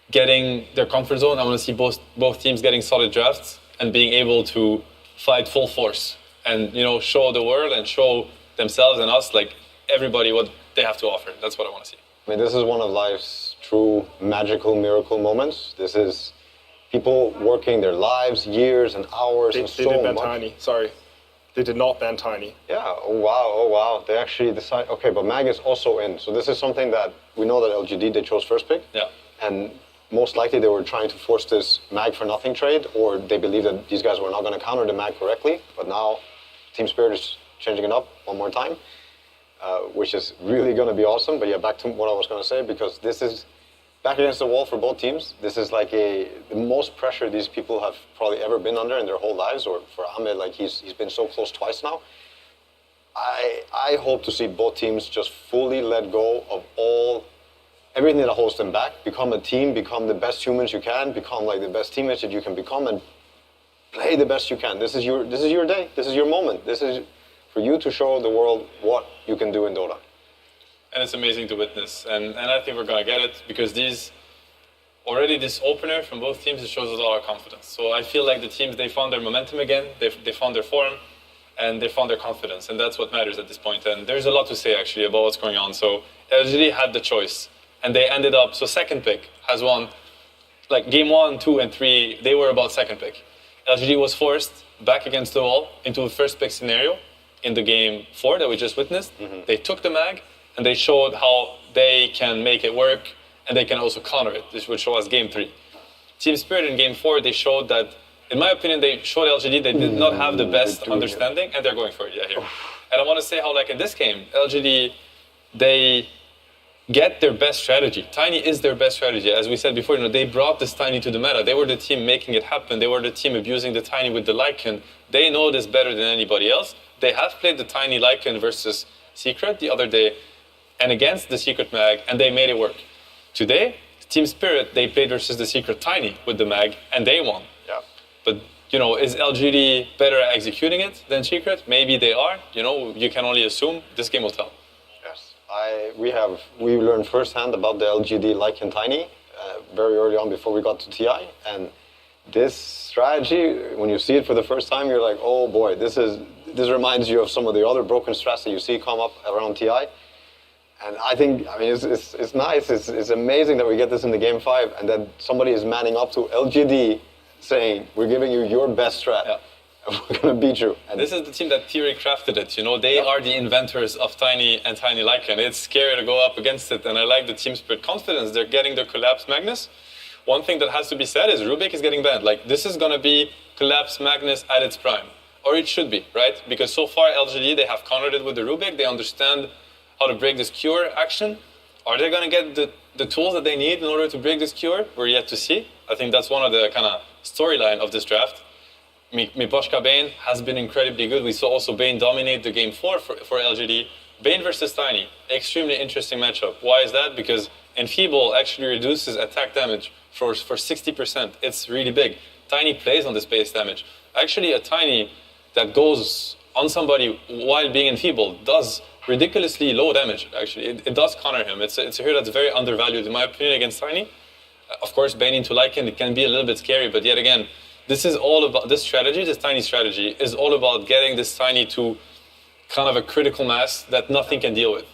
getting their comfort zone. I want to see both teams getting solid drafts and being able to fight full force and, you know, show the world and show themselves and us, like everybody, what they have to offer. That's what I want to see. I mean, this is one of life's true magical miracle moments. This is people working their lives, years and hours and so much. They did ban Tiny. Sorry. They did not ban Tiny. Yeah, oh wow. They actually decide, okay, but Mag is also in. So this is something that we know that LGD, they chose first pick. Yeah. And most likely they were trying to force this Mag for nothing trade, or they believe that these guys were not going to counter the Mag correctly. But now Team Spirit is changing it up one more time, which is really going to be awesome. But yeah, back to what I was going to say, because this is back against the wall for both teams. This is like the most pressure these people have probably ever been under in their whole lives, or for Ahmed, like he's been so close twice now. I hope to see both teams just fully let go of everything that holds them back, become a team, become the best humans you can, become like the best teammates that you can become, and play the best you can. This is your day. This is your moment. This is for you to show the world what you can do in Dota. And it's amazing to witness. And I think we're going to get it because this opener from both teams, it shows a lot of confidence. So I feel like the teams, they found their momentum again, they found their form, and they found their confidence. And that's what matters at this point. And there's a lot to say, actually, about what's going on. So LGD had the choice. And they ended up, so second pick has won, like game 1, 2, and 3, they were about second pick. LGD was forced back against the wall into a first pick scenario in the game 4 that we just witnessed. Mm-hmm. They took the Mag, and they showed how they can make it work, and they can also counter it. This would show us game 3. Team Spirit in game 4, they showed that, in my opinion, they showed LGD they did not have the best understanding, and they're going for it, here. And I want to say how, like, in this game, LGD, they get their best strategy. Tiny is their best strategy. As we said before, they brought this Tiny to the meta. They were the team making it happen. They were the team abusing the Tiny with the Lycan. They know this better than anybody else. They have played the Tiny Lycan versus Secret the other day and against the Secret Mag, and they made it work. Today, Team Spirit, they played versus the Secret Tiny with the Mag, and they won. Yeah. But, is LGD better at executing it than Secret? Maybe they are. You can only assume. This game will tell. We learned firsthand about the LGD Lycan Tiny very early on before we got to TI, and this strategy, when you see it for the first time, you're like, oh boy, this reminds you of some of the other broken strats that you see come up around TI. And I think, it's nice, it's amazing that we get this in the game 5, and that somebody is manning up to LGD saying, we're giving you your best strat. Yeah. we're gonna beat you. And this is the team that theory crafted it. You know, they are the inventors of Tiny and Tiny Lycan. It's scary to go up against it, and I like the team spirit confidence. They're getting their Collapse Magnus. One thing that has to be said is Rubik is getting banned. Like, this is gonna be Collapse Magnus at its prime. Or it should be, right? Because so far LGD, they have countered it with the Rubik. They understand how to break this cure action. Are they gonna get the tools that they need in order to break this cure? We're yet to see. I think that's one of the kind of storyline of this draft. Miposhka Bane has been incredibly good. We saw also Bane dominate the game 4 for LGD. Bane versus Tiny, extremely interesting matchup. Why is that? Because Enfeeble actually reduces attack damage for 60%. It's really big. Tiny plays on this base damage. Actually, a Tiny that goes on somebody while being enfeebled does ridiculously low damage, actually. It does counter him. It's a hero that's very undervalued, in my opinion, against Tiny. Of course, Bane into Lycan, it can be a little bit scary, but yet again, this is all about, this strategy, this Tiny strategy, is all about getting this Tiny to kind of a critical mass that nothing can deal with.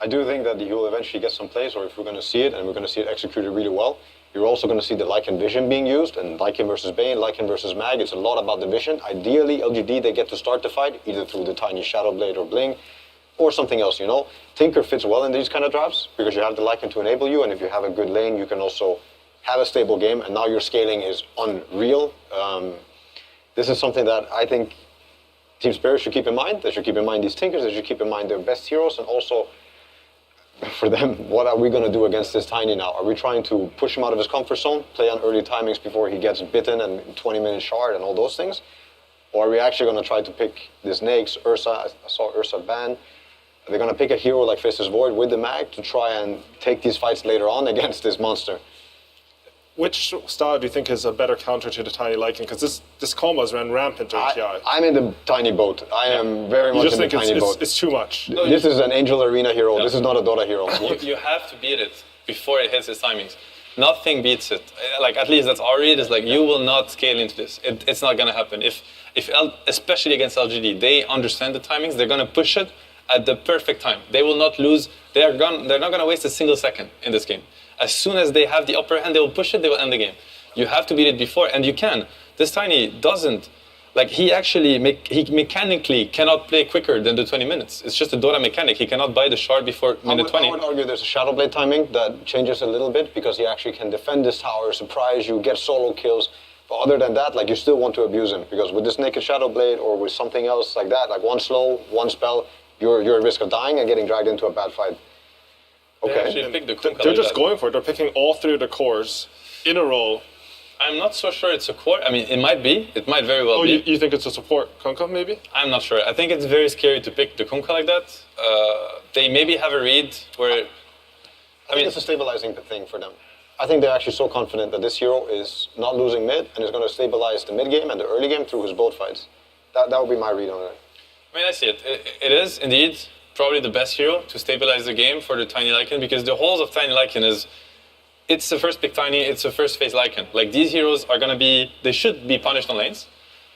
I do think that he will eventually get some plays, or if we're going to see it, and we're going to see it executed really well, you're also going to see the Lycan vision being used, and Lycan versus Bane, Lycan versus Mag, it's a lot about the vision. Ideally, LGD, they get to start the fight, either through the Tiny Shadow Blade or Bling, or something else, you know. Tinker fits well in these kind of drafts, because you have the Lycan to enable you, and if you have a good lane, you can also have a stable game, and now your scaling is unreal. This is something that I think Team Spirit should keep in mind. They should keep in mind these Tinkers, they should keep in mind their best heroes, and also, for them, what are we going to do against this Tiny now? Are we trying to push him out of his comfort zone, play on early timings before he gets bitten and 20-minute shard and all those things? Or are we actually going to try to pick this Naix, Ursa? I saw Ursa ban. They're going to pick a hero like Faceless Void with the Mag to try and take these fights later on against this monster. Which style do you think is a better counter to the Tiny Lycan? Because this combos ran rampant in TI. I'm in the Tiny boat. I am very much in the Tiny boat. It's too much. This is an Angel Arena hero. No. This is not a Dota hero. You have to beat it before it hits its timings. Nothing beats it. Like, at least that's our read, is like, you will not scale into this. It's not going to happen. If especially against LGD, they understand the timings, they're going to push it at the perfect time. They will not lose. They're not going to waste a single second in this game. As soon as they have the upper hand, they will push it, they will end the game. You have to beat it before, and you can. This Tiny doesn't. Like, he actually, he mechanically cannot play quicker than the 20 minutes. It's just a Dota mechanic. He cannot buy the shard before minute 20. I would argue there's a Shadow Blade timing that changes a little bit, because he actually can defend this tower, surprise you, get solo kills. But other than that, like, you still want to abuse him, because with this Naked Shadow Blade or with something else like that, like one slow, one spell, you're at risk of dying and getting dragged into a bad fight. Okay. They're just going for it. They're picking all three of the cores in a row. I'm not so sure it's a core. I mean, it might be. It might very well be. You think it's a support Kunkka, maybe? I'm not sure. I think it's very scary to pick the Kunkka like that. They maybe have a read where... I mean, it's a stabilizing thing for them. I think they're actually so confident that this hero is not losing mid and is going to stabilize the mid game and the early game through his both fights. That would be my read on it. I mean, I see it. It is, indeed, probably the best hero to stabilize the game for the Tiny Lycan, because the holes of Tiny Lycan is, it's the first pick Tiny, it's the first phase Lycan. Like, these heroes are gonna be, they should be punished on lanes.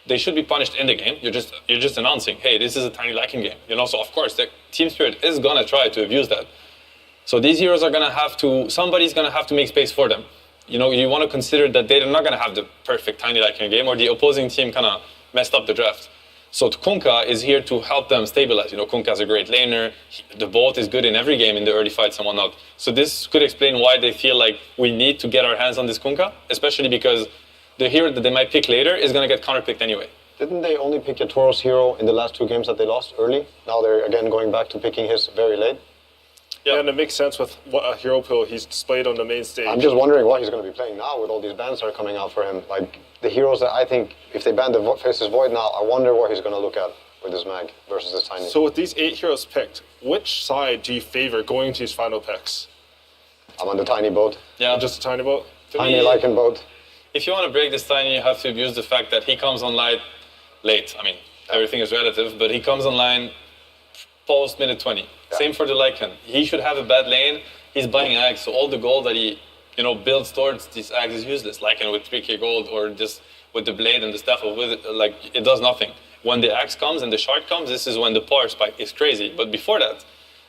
They should be punished in the game. You're just announcing, hey, this is a Tiny Lycan game. You know, so of course, the Team Spirit is gonna try to abuse that. So these heroes are gonna have to, somebody's gonna have to make space for them. You know, you wanna consider that they're not gonna have the perfect Tiny Lycan game, or the opposing team kinda messed up the draft. So Kunkka is here to help them stabilize. You know, Kunkka's a great laner. The bolt is good in every game in the early fights and whatnot. So this could explain why they feel like we need to get our hands on this Kunkka, especially because the hero that they might pick later is going to get counterpicked anyway. Didn't they only pick Yatoro's hero in the last 2 games that they lost early? Now they're again going back to picking his very late. Yeah, and it makes sense with what a hero pool he's displayed on the main stage. I'm just wondering what he's going to be playing now with all these bans that are coming out for him. Like, the heroes that I think, if they ban the Faceless Void now, I wonder what he's going to look at with this Mag versus this Tiny. So with these 8 heroes picked, which side do you favor going to these final picks? I'm on the Tiny boat. Yeah. Just a Tiny boat? Tiny Lycan boat. If you want to break this Tiny, you have to abuse the fact that he comes online late. I mean, everything is relative, but he comes online post minute 20. Yeah. Same for the Lycan. He should have a bad lane. He's buying Ags, so all the gold that he builds towards these Ags is useless. Lycan with 3k gold, or just with the blade and the staff of with it, like, it does nothing. When the Axe comes and the shard comes, this is when the power spike is crazy. But before that,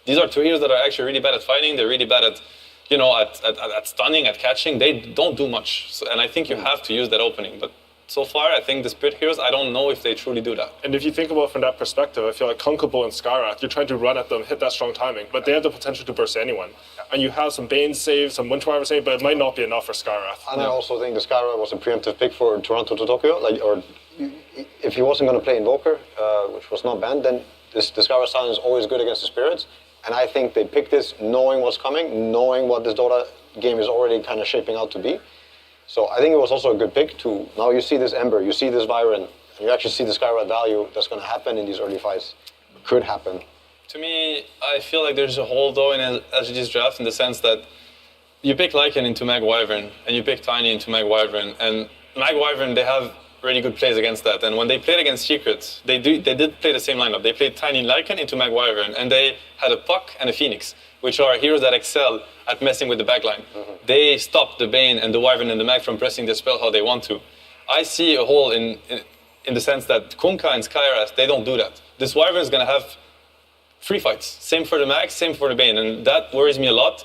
these are 2 heroes that are actually really bad at fighting. They're really bad at, at stunning, at catching. They don't do much. So, and I think you have to use that opening. But so far, I think the Spirit Heroes, I don't know if they truly do that. And if you think about it from that perspective, I feel like Kunkabo and Skyrath, you're trying to run at them, hit that strong timing, but they have the potential to burst anyone. And you have some Bane saves, some Winter Wyvern save, but it might not be enough for Skyrath. And I also think the Skyrath was a preemptive pick for Toronto to Tokyo. Or if he wasn't going to play Invoker, which was not banned, then the Skyrath Silent is always good against the Spirits. And I think they picked this knowing what's coming, knowing what this Dota game is already kind of shaping out to be. So I think it was also a good pick to, now you see this Ember, you see this Vyron, and you actually see the Skyrath value that's going to happen in these early fights. Could happen. To me, I feel like there's a hole though in LGD's draft in the sense that you pick Lycan into Mag Wyvern and you pick Tiny into Mag Wyvern, and Mag Wyvern, they have really good plays against that. And when they played against Secrets, they did play the same lineup. They played Tiny Lycan into Mag Wyvern, and they had a Puck and a Phoenix, which are heroes that excel at messing with the backline. They stop the Bane and the Wyvern and the Mag from pressing their spell how they want to. I see a hole in the sense that Kunkka and Skyrath, they don't do that. This Wyvern is going to have free fights. Same for the Mag, same for the Bane, and that worries me a lot.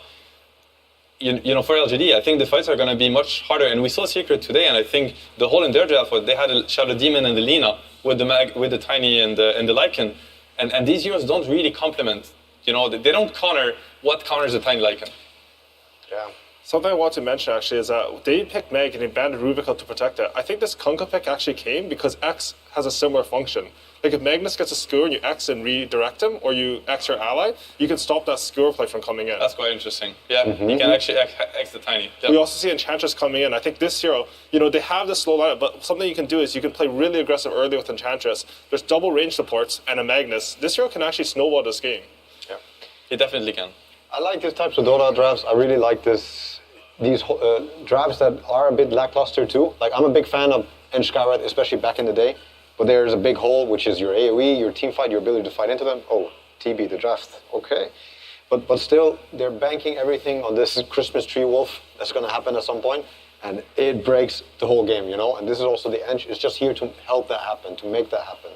You know, for LGD, I think the fights are going to be much harder. And we saw Secret today, and I think the hole in their draft was they had a Shadow Demon and the Lina with the Mag, with the Tiny and the Lycan. And these heroes don't really complement. You know, they don't counter what counters the Tiny Lycan. Yeah. Something I want to mention actually is that they picked Meg and they banned Rubica to protect it. I think this Kunkka pick actually came because X has a similar function. Like if Magnus gets a skewer and you X and redirect him, or you X your ally, you can stop that skewer play from coming in. That's quite interesting. Yeah, you can actually X the Tiny. Yep. We also see Enchantress coming in. I think this hero, you know, they have this slow lineup, but something you can do is you can play really aggressive early with Enchantress. There's double range supports and a Magnus. This hero can actually snowball this game. Yeah, he definitely can. I like these types of Dota drafts. I really like these drafts that are a bit lackluster too. Like I'm a big fan of Eng Skyrath, especially back in the day. But there's a big hole, which is your AoE, your team fight, your ability to fight into them. Oh, TB, the draft, okay. But still, they're banking everything on this Christmas tree wolf that's going to happen at some point, and it breaks the whole game, you know? And this is also the end. It's just here to help that happen, to make that happen.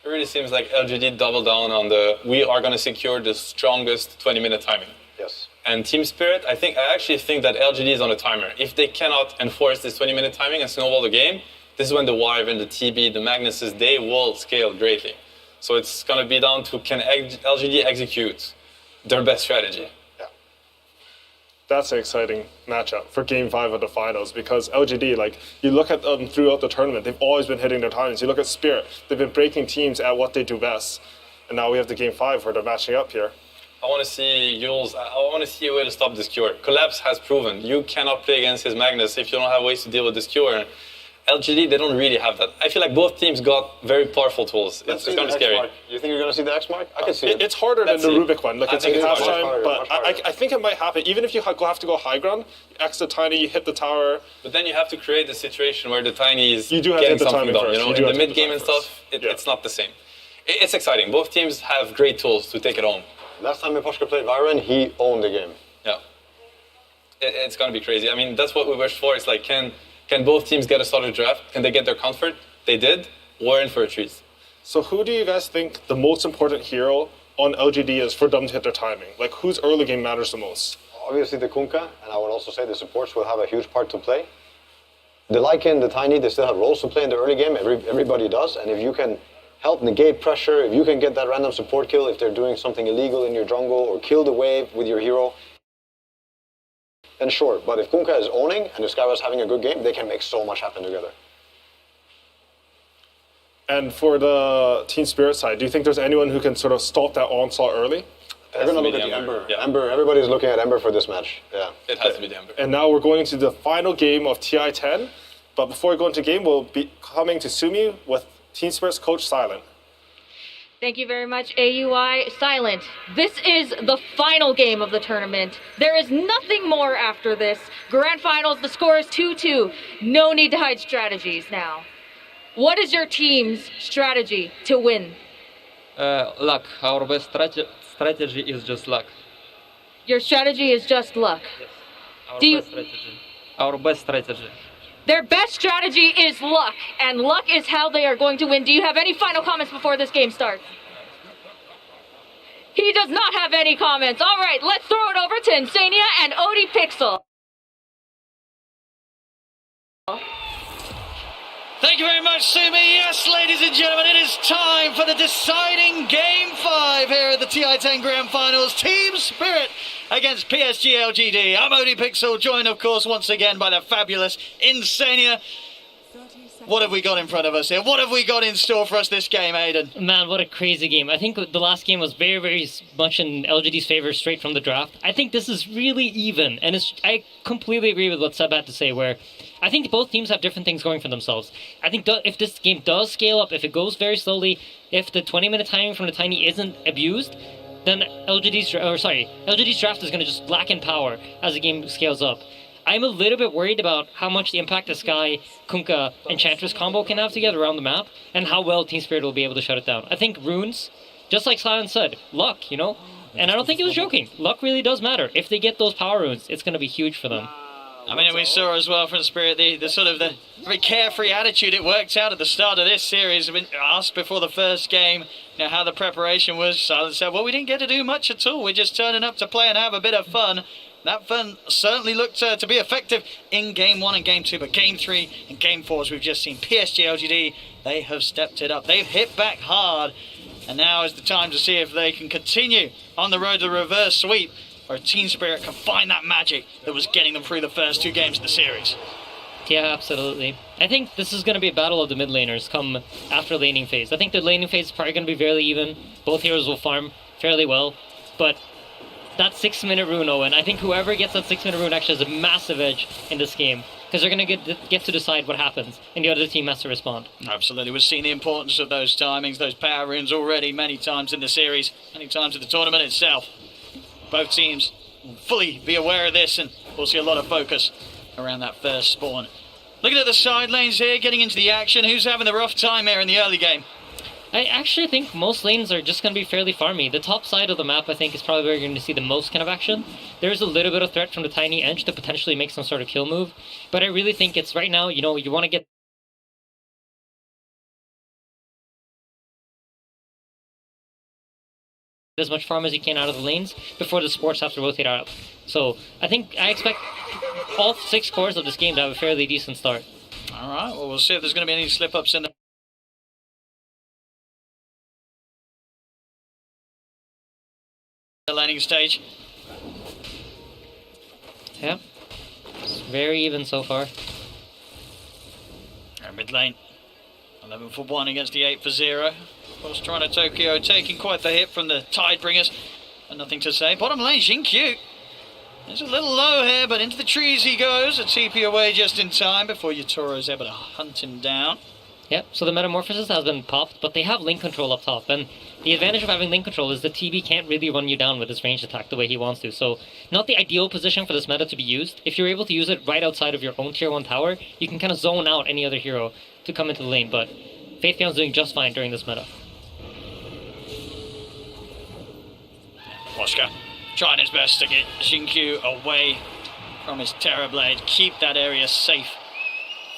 It really seems like LGD doubled down on we are going to secure the strongest 20-minute timing. Yes. And Team Spirit, I actually think that LGD is on a timer. If they cannot enforce this 20-minute timing and snowball the game, this is when the Wyvern, the TB, the Magnuses, they will scale greatly. So it's going to be down to can LGD execute their best strategy. Yeah. That's an exciting matchup for Game 5 of the finals because LGD, like, you look at them throughout the tournament, they've always been hitting their timings. You look at Spirit, they've been breaking teams at what they do best. And now we have the Game 5 where they're matching up here. I want to see Yules. I want to see a way to stop this cure. Collapse has proven you cannot play against his Magnus if you don't have ways to deal with this cure. LGD, they don't really have that. I feel like both teams got very powerful tools. It's going to be scary. Mark. You think you're going to see the X mark? I can see it. It's harder than the Rubik one. Like, it's in half time, harder, but I think it might happen. Even if you have to go high ground, you X the Tiny, you hit the tower. But then you have to create a situation where the Tiny is getting something done. First. You know, in the mid game and stuff, it's not the same. It's exciting. Both teams have great tools to take it home. Last time Miposhka played Vyron, he owned the game. Yeah. It's going to be crazy. I mean, that's what we wish for. It's like, can both teams get a solid draft? Can they get their comfort? They did. We're in for a treat. So who do you guys think the most important hero on LGD is for them to hit their timing? Like, whose early game matters the most? Obviously the Kunkka, and I would also say the supports will have a huge part to play. The Lycan, the Tiny, they still have roles to play in the early game. Everybody does. And if you can help negate pressure, if you can get that random support kill, if they're doing something illegal in your jungle, or kill the wave with your hero, then sure. But if Kunkka is owning and if Skyrath's having a good game, they can make so much happen together. And for the Team Spirit side, do you think there's anyone who can sort of stop that onslaught early? They're going to look at the Ember. Yeah. Ember. Everybody's looking at Ember for this match. Yeah. It has to be the Ember. And now we're going into the final game of TI10. But before we go into game, we'll be coming to Sumi with Team Spirit's coach, Silent. Thank you very much, AUI. Silent, this is the final game of the tournament. There is nothing more after this. Grand Finals, the score is 2-2. No need to hide strategies now. What is your team's strategy to win? Luck. Our best strategy is just luck. Your strategy is just luck. Yes. Our best strategy. Their best strategy is luck, and luck is how they are going to win. Do you have any final comments before this game starts? He does not have any comments. All right, let's throw it over to Insania and Odie Pixel. Thank you very much, Sumi. Yes, ladies and gentlemen, it is time for the deciding Game 5 here at the TI-10 Grand Finals. Team Spirit against PSG.LGD. I'm Odie Pixel, joined, of course, once again by the fabulous Insania. What have we got in front of us here? What have we got in store for us this game, Aiden? Man, what a crazy game. I think the last game was very, very much in LGD's favor straight from the draft. I think this is really even, and I completely agree with what Seb had to say, where I think both teams have different things going for themselves. I think if this game does scale up, if it goes very slowly, if the 20-minute timing from the Tiny isn't abused, then LGD's draft is going to just blacken power as the game scales up. I'm a little bit worried about how much the impact the Sky, Kunkka, Enchantress combo can have together around the map, and how well Team Spirit will be able to shut it down. I think runes, just like Silent said, luck, you know? And I don't think he was joking. Luck really does matter. If they get those power runes, it's going to be huge for them. I mean, we saw as well from Spirit the sort of the very carefree attitude it worked out at the start of this series. I've been asked before the first game, you know, how the preparation was. Silent said, well, we didn't get to do much at all. We're just turning up to play and have a bit of fun. That fun certainly looked to be effective in Game 1 and Game 2, but Game 3 and Game 4, as we've just seen, PSG.LGD, they have stepped it up. They've hit back hard, and now is the time to see if they can continue on the road to the reverse sweep, or Team Spirit can find that magic that was getting them through the first 2 games of the series. Yeah, absolutely. I think this is going to be a battle of the mid laners come after laning phase. I think the laning phase is probably going to be fairly even. Both heroes will farm fairly well, but that 6-minute rune, Owen, I think whoever gets that 6-minute rune actually has a massive edge in this game, because they're going to get to decide what happens, and the other team has to respond. Absolutely. We've seen the importance of those timings, those power runes already many times in the series, many times in the tournament itself. Both teams will fully be aware of this, and we'll see a lot of focus around that first spawn. Looking at the side lanes here, getting into the action. Who's having the rough time here in the early game? I actually think most lanes are just going to be fairly farmy. The top side of the map, I think, is probably where you're going to see the most kind of action. There's a little bit of threat from the Tiny Edge to potentially make some sort of kill move, but I really think it's right now, you know, you want to get as much farm as you can out of the lanes before the supports have to rotate out. So I expect all 6 cores of this game to have a fairly decent start. All right, well, we'll see if there's going to be any slip-ups in the laning stage. Yeah, it's very even so far. Our mid lane, 11 for 1 against the 8 for 0. Of course, Toronto Tokyo taking quite the hit from the Tidebringers, but nothing to say. Bottom lane, Xingqiu. It's a little low here, but into the trees he goes. A TP away just in time before Yatoro is able to hunt him down. Yep, so the Metamorphosis has been popped, but they have link control up top, and the advantage of having link control is the TB can't really run you down with his ranged attack the way he wants to, so not the ideal position for this meta to be used. If you're able to use it right outside of your own tier 1 tower, you can kind of zone out any other hero to come into the lane, but Faithbeyond's doing just fine during this meta. Washka trying his best to get Xingqiu away from his Terrorblade, keep that area safe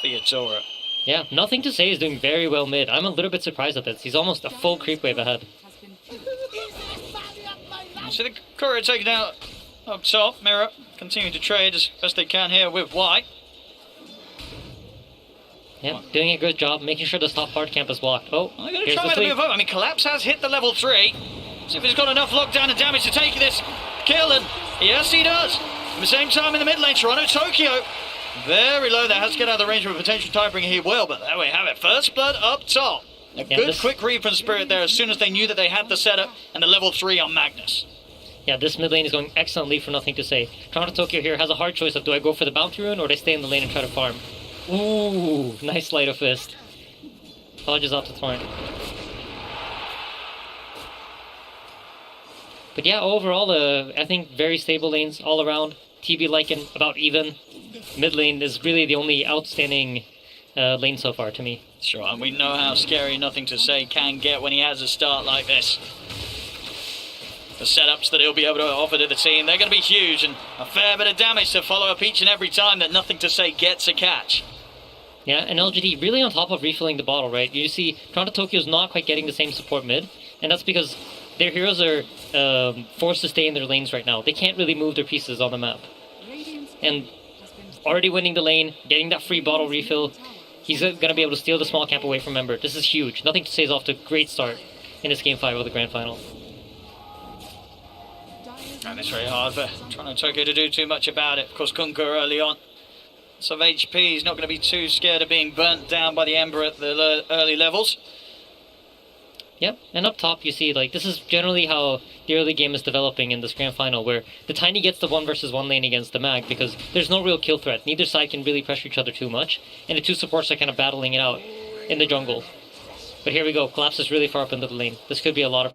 for Yatoro. Yeah, nothing to say is doing very well mid. I'm a little bit surprised at this. He's almost a full creep wave ahead. So the courier taken out up top. Mirror continuing to trade as best they can here with White. Yeah, doing a good job making sure this top hard camp is blocked. Oh, They're going to try to move up. I mean, Collapse has hit the level 3. See if he's got enough lockdown and damage to take this kill, and yes, he does. At the same time in the mid lane, Toronto Tokyo very low there, has to get out of the range of a potential Tidebringer. He will, but there we have it. First blood up top. A good quick read from Spirit there as soon as they knew that they had the setup and the level 3 on Magnus. Yeah, this mid lane is going excellently for nothing to say. Toronto Tokyo here has a hard choice of do I go for the bounty rune or do I stay in the lane and try to farm. Ooh, nice light of fist. Apologies out to Torrent. But yeah, overall, I think very stable lanes all around. TB Lycan about even. Mid lane is really the only outstanding lane so far to me. Sure, and we know how scary Nothing to Say can get when he has a start like this. The setups that he'll be able to offer to the team, they're going to be huge, and a fair bit of damage to follow up each and every time that Nothing to Say gets a catch. Yeah, and LGD really on top of refilling the bottle, right? You see Toronto Tokyo's not quite getting the same support mid, and that's because their heroes are forced to stay in their lanes right now. They can't really move their pieces on the map. And already winning the lane, getting that free bottle refill, He's going to be able to steal the small camp away from Ember. This is huge. Nothing to say is off to a great start in this Game 5 of the Grand Final. And it's very hard for trying to Tokyo to do too much about it. Of course, Kunko early on. So HP, he's not going to be too scared of being burnt down by the Ember at the early levels. Yep, and up top you see, like, this is generally how the early game is developing in this Grand Final, where the Tiny gets the 1 versus 1 lane against the Mag, because there's no real kill threat. Neither side can really pressure each other too much, and the two supports are kind of battling it out in the jungle. But here we go, Collapse is really far up into the lane. This could be a lot of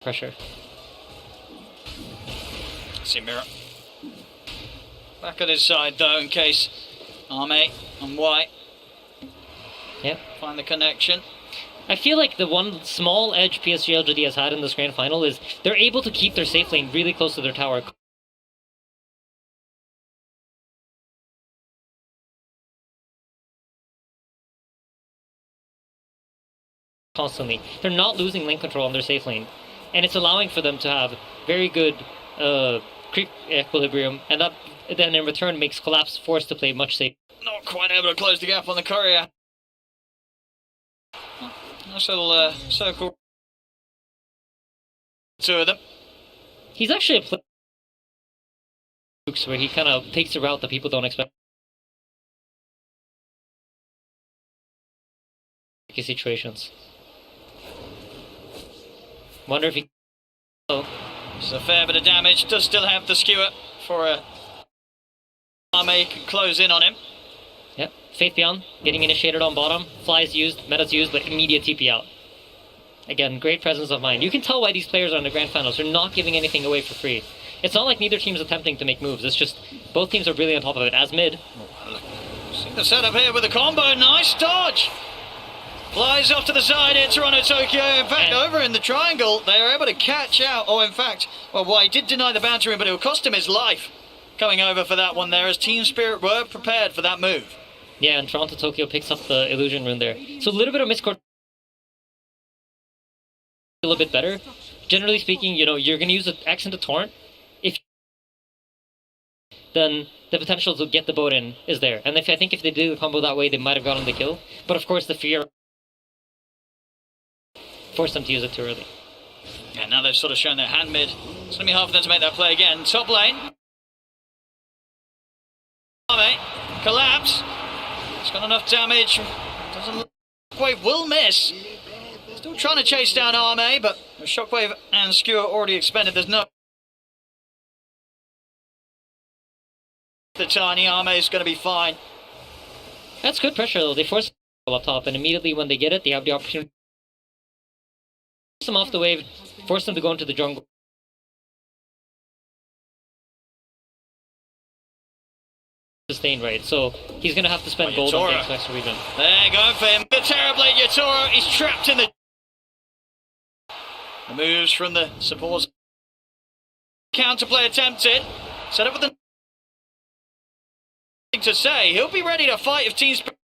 pressure. See Mirror. Back at his side though, in case Arme and White find the connection. I feel like the one small edge PSG.LGD has had in this Grand Final is they're able to keep their safe lane really close to their tower. Constantly. They're not losing lane control on their safe lane. And it's allowing for them to have very good creep equilibrium, and that then in return makes Collapse forced to play much safer. Not quite able to close the gap on the courier. Nice little circle. Two of them. He's actually a player where he kind of takes a route that people don't expect. Situations. Wonder if he. Oh. There's a fair bit of damage. Does still have the skewer for a. Arme can close in on him. Yep. Faith Beyond getting initiated on bottom. Flies used, meta's used, but immediate TP out. Again, great presence of mind. You can tell why these players are in the Grand Finals. They're not giving anything away for free. It's not like neither team's attempting to make moves. It's just both teams are really on top of it. As mid. See the setup here with the combo. Nice dodge. Flies off to the side here, Toronto Tokyo. In fact, over in the triangle, they are able to catch out. Oh, in fact, well, White did deny the bounty ring, but it will cost him his life coming over for that one there, as Team Spirit were prepared for that move. Yeah, and Toronto Tokyo picks up the illusion rune there. So a little bit of miscourt. A little bit better. Generally speaking, you know, you're going to use the X into Torrent. If then the potential to get the boat in is there. And I think if they did the combo that way, they might have gotten the kill. But of course, the fear forced them to use it too early. Yeah, now they've sort of shown their hand mid. It's going to be hard for them to make that play again. Top lane. Arme, Collapse. It's got enough damage. Doesn't look Shockwave will miss. Still trying to chase down Arme, but with Shockwave and Skewer already expended, there's no... The tiny Arme is going to be fine. That's good pressure though. They force up top, and immediately when they get it, they have the opportunity to force them off the wave, force them to go into the jungle. Sustain, right? So he's going to have to spend gold on the extra region. There, going for him. The Terrorblade Yatoro, he's trapped in the moves from the supports. Counterplay attempted. Set up with the to say. He'll be ready to fight if Team Spirit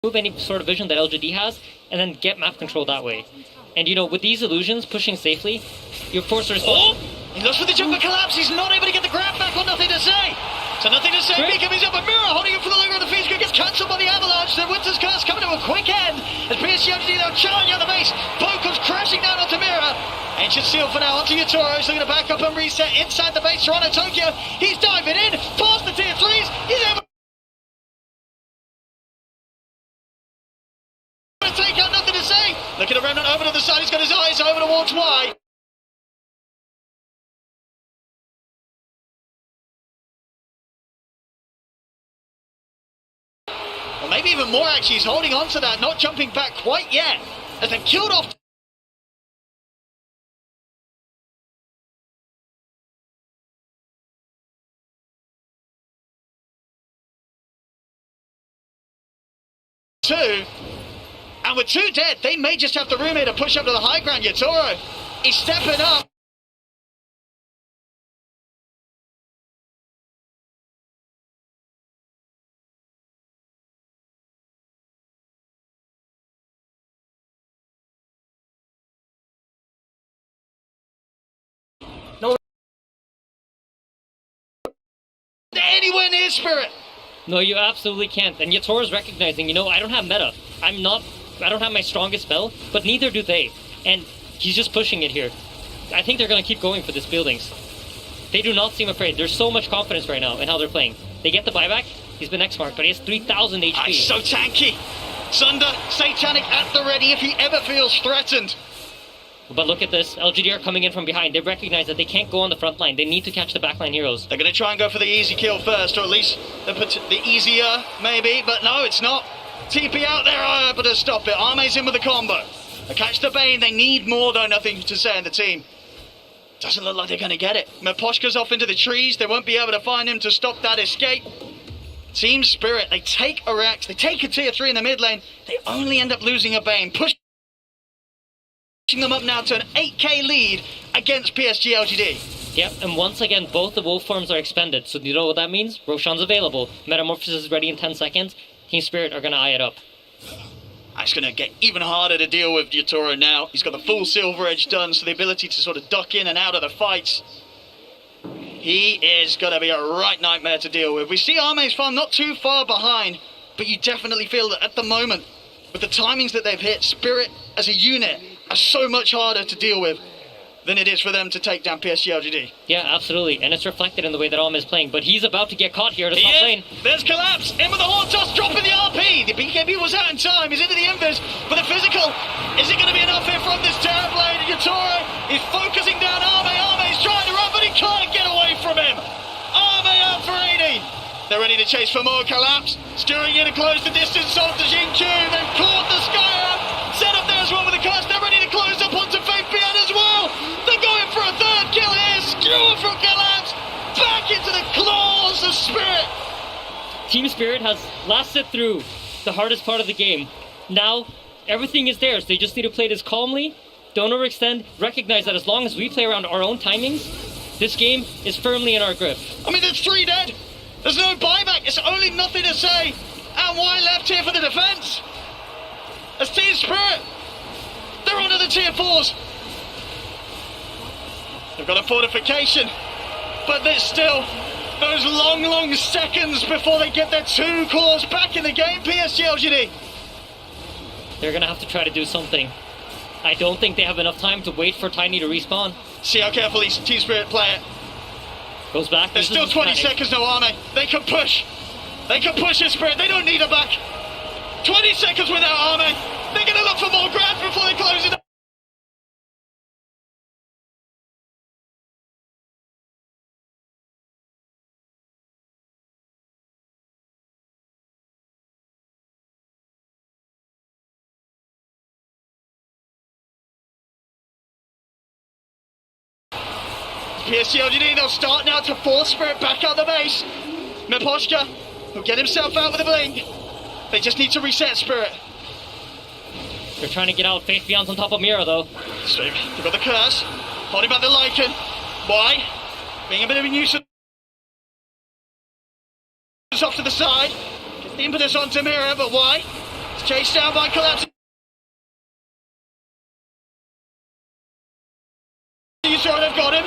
remove any sort of vision that LGD has, and then get map control that way. And with these illusions, pushing safely, you're forced to respond. He looks for the jumper collapse. He's not able to get the grab back or Nothing to Say. So Nothing to Say. Beacon is up, but Mirror holding him for the longer of the feed. Gets cancelled by the Avalanche. The Winter's Curse coming to a quick end. As PSG.LGD now challenging on the base. Vocals crashing down onto Mirror. Ancient Seal for now onto Yatoro. He's looking to back up and reset inside the base. Toronto Tokyo. He's diving in. Past the tier 3s. He's able to take out Nothing to Say. Looking around and over to the side. He's got his eyes over towards Y. Or maybe even more actually, he's holding on to that, not jumping back quite yet, as they've killed off. Two, and with 2 dead, they may just have the room here to push up to the high ground. Yatoro is stepping up. Anywhere near Spirit. No, you absolutely can't. And Yatoro's recognizing, I don't have meta. I don't have my strongest spell, but neither do they. And he's just pushing it here. I think they're going to keep going for this buildings. They do not seem afraid. There's so much confidence right now in how they're playing. They get the buyback. He's been X-marked, but he has 3,000 HP. He's so tanky. Sunder, Satanic at the ready if he ever feels threatened. But look at this. LGD are coming in from behind. They recognize that they can't go on the front line. They need to catch the backline heroes. They're going to try and go for the easy kill first, or at least the easier, maybe. But no, it's not. TP out there are able to stop it. Arme's in with the combo. They catch the Bane. They need more, though. Nothing to say in the team. Doesn't look like they're going to get it. Meposhka's off into the trees. They won't be able to find him to stop that escape. Team Spirit, they take a Rex. They take a tier 3 in the mid lane. They only end up losing a Bane. Pushing them up now to an 8k lead against PSG.LGD. Yep, and once again, both the wolf forms are expended. So you know what that means? Roshan's available. Metamorphosis is ready in 10 seconds. Team Spirit are going to eye it up. It's going to get even harder to deal with Yatoro now. He's got the full Silver Edge done, so the ability to sort of duck in and out of the fights. He is going to be a right nightmare to deal with. We see Arme's farm not too far behind, but you definitely feel that at the moment, with the timings that they've hit, Spirit as a unit are so much harder to deal with than it is for them to take down PSG.LGD. Yeah, absolutely, and it's reflected in the way that Alm is playing, but he's about to get caught here to top lane. There's Collapse, in with the horn toss, dropping the RP. The BKB was out in time, he's into the invis, but the physical, is it going to be enough here from this Terrorblade? Yatoro is focusing down Arme's trying to run, but he can't get away from him. Arme out for 80. They're ready to chase for more. Collapse, steering in to close the distance off the Xingqiu. They've caught the Skyab, set up there as well with the curse. They're ready to close up onto Faith Pian as well. They're going for a third kill here. Skewer from Collapse, back into the claws of Spirit. Team Spirit has lasted through the hardest part of the game. Now, everything is theirs. They just need to play this calmly, don't overextend, recognize that as long as we play around our own timings, this game is firmly in our grip. I mean, there's 3 dead. There's no buyback. It's only Nothing to Say. And Y left here for the defense. As Team Spirit, they're onto the tier 4s. They've got a fortification, but there's still those long seconds before they get their 2 cores back in the game. PSG.LGD. They're gonna have to try to do something. I don't think they have enough time to wait for Tiny to respawn. See how carefully Team Spirit play it. Goes back. There's still 20 seconds, no Arme. They can push. They can push in Spirit. They don't need a back. 20 seconds without Arme. They're going to look for more grabs before they close it up. PSG.LGD, they'll start now to force Spirit back out the base. Meposhka will get himself out with a blink. They just need to reset Spirit. They're trying to get out. Faith Beyond's on top of Mira, though. So they've got the curse, holding back the Lycan. Why? Being a bit of a nuisance. Off to the side. Gets the impetus onto Mira, but why? It's chased down by Collapse. You sure they've got him?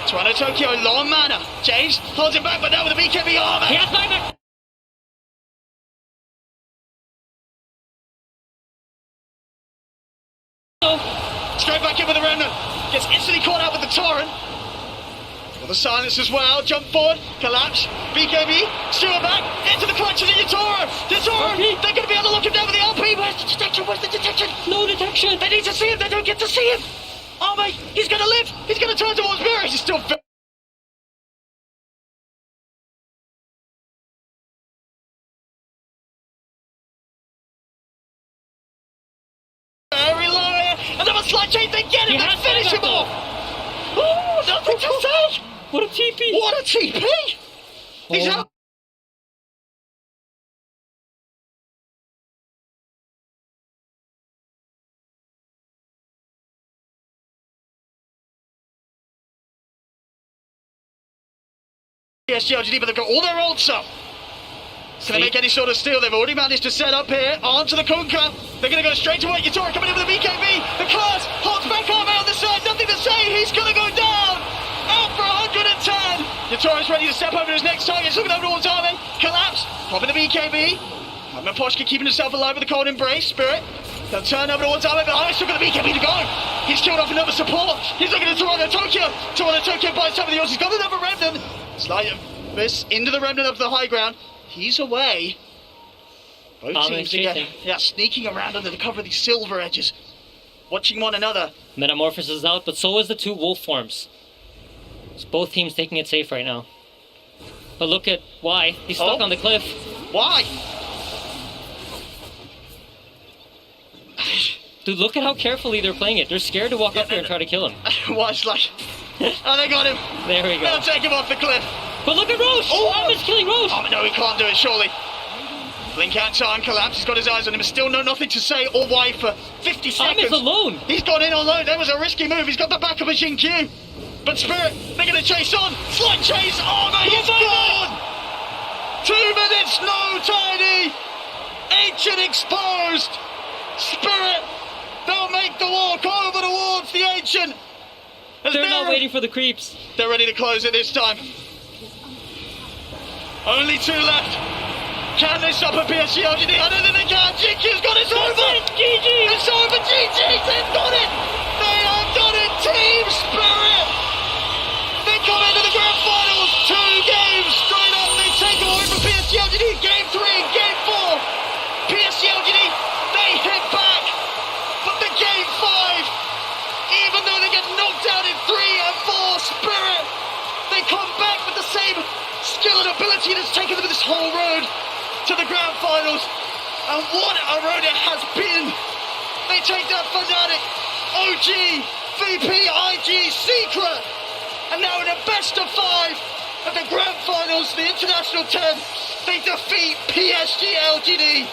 Toronto Tokyo, long mana. James holds it back, but now with the BKB armor. He has buyback. Straight back in with the Remnant. Gets instantly caught out with the Torrent. Well, the silence as well. Jump forward. Collapse. BKB. Stewart back. Into the clutches of Yatoro. Yatoro. They're going to be able to look him down with the LP. Where's the detection? Where's the detection? No detection. They need to see him. They don't get to see him. Oh, mate. He's going to live. He's going to turn towards Mirror. He's still very low here. And then a slide chain. They get him. They finish him off. Oh, nothing to say. What a TP. What a TP. He's out. PSG.LGD, but they've got all their ults up. Can they make any sort of steal? They've already managed to set up here onto the Kunkka. They're going to go straight to it. Yatoro coming in with the BKB. The class holds back arm out on the side. Nothing to say. He's going to go down. Out for 110. Yatoro's ready to step over to his next target. He's looking over towards Armin. Collapse. Popping the BKB. Maposhka keeping himself alive with the cold embrace. Spirit. They'll turn over towards Armin, but Armin's still got the BKB to go. He's killed off another support. He's looking at Toronto Tokyo. Toronto Tokyo buys time with the yours. He's got another Remnant. Slide this into the Remnant of the high ground. He's away. Both teams again, sneaking around under the cover of these silver edges, watching one another. Metamorphosis is out, but so is the two wolf forms. It's both teams taking it safe right now. But look at why. He's stuck on the cliff. Why? Dude, look at how carefully they're playing it. They're scared to walk up here and try to kill him. Watch, like... Oh, they got him. There we go. They'll take him off the cliff. But look at Roche! Oh, Armin's killing Roche! Oh, no, he can't do it, surely. Blink out time, Collapse. He's got his eyes on him. Still nothing to say or why for 50 seconds. Armin's alone. He's gone in alone. That was a risky move. He's got the back of a Jinkyu. But Spirit, they're going to chase on. Slight chase. Oh, no, he's gone. 2 minutes, no Tiny. Ancient exposed. Spirit, they'll make the walk over towards the Ancient. They're not waiting for the creeps. They're ready to close it this time. Only 2 left. Can they stop a PSG.LGD? I don't think they can. Jinkyu's got it. It's over. GG. It's over. GG. They've got it. They have done it. Team Spirit. They come into the grand finals. 2 games straight up. They take away from PSG.LGD. Game 3, game 4. PSG.LGD, they hit back. But the game 5, even though they get knocked out in 3 and 4, Spirit, they come back with the same skill and ability that's taken them this whole road to the grand finals. And what a road it has been. They take that Fnatic, OG, VP, IG, Secret, and now in a best of 5 at the grand finals, the International 10, they defeat PSG.LGD,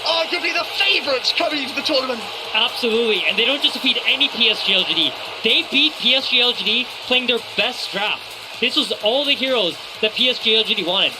arguably the favourites coming into the tournament. Absolutely, and they don't just defeat any PSG.LGD. They beat PSG.LGD playing their best draft. This was all the heroes that PSG.LGD wanted.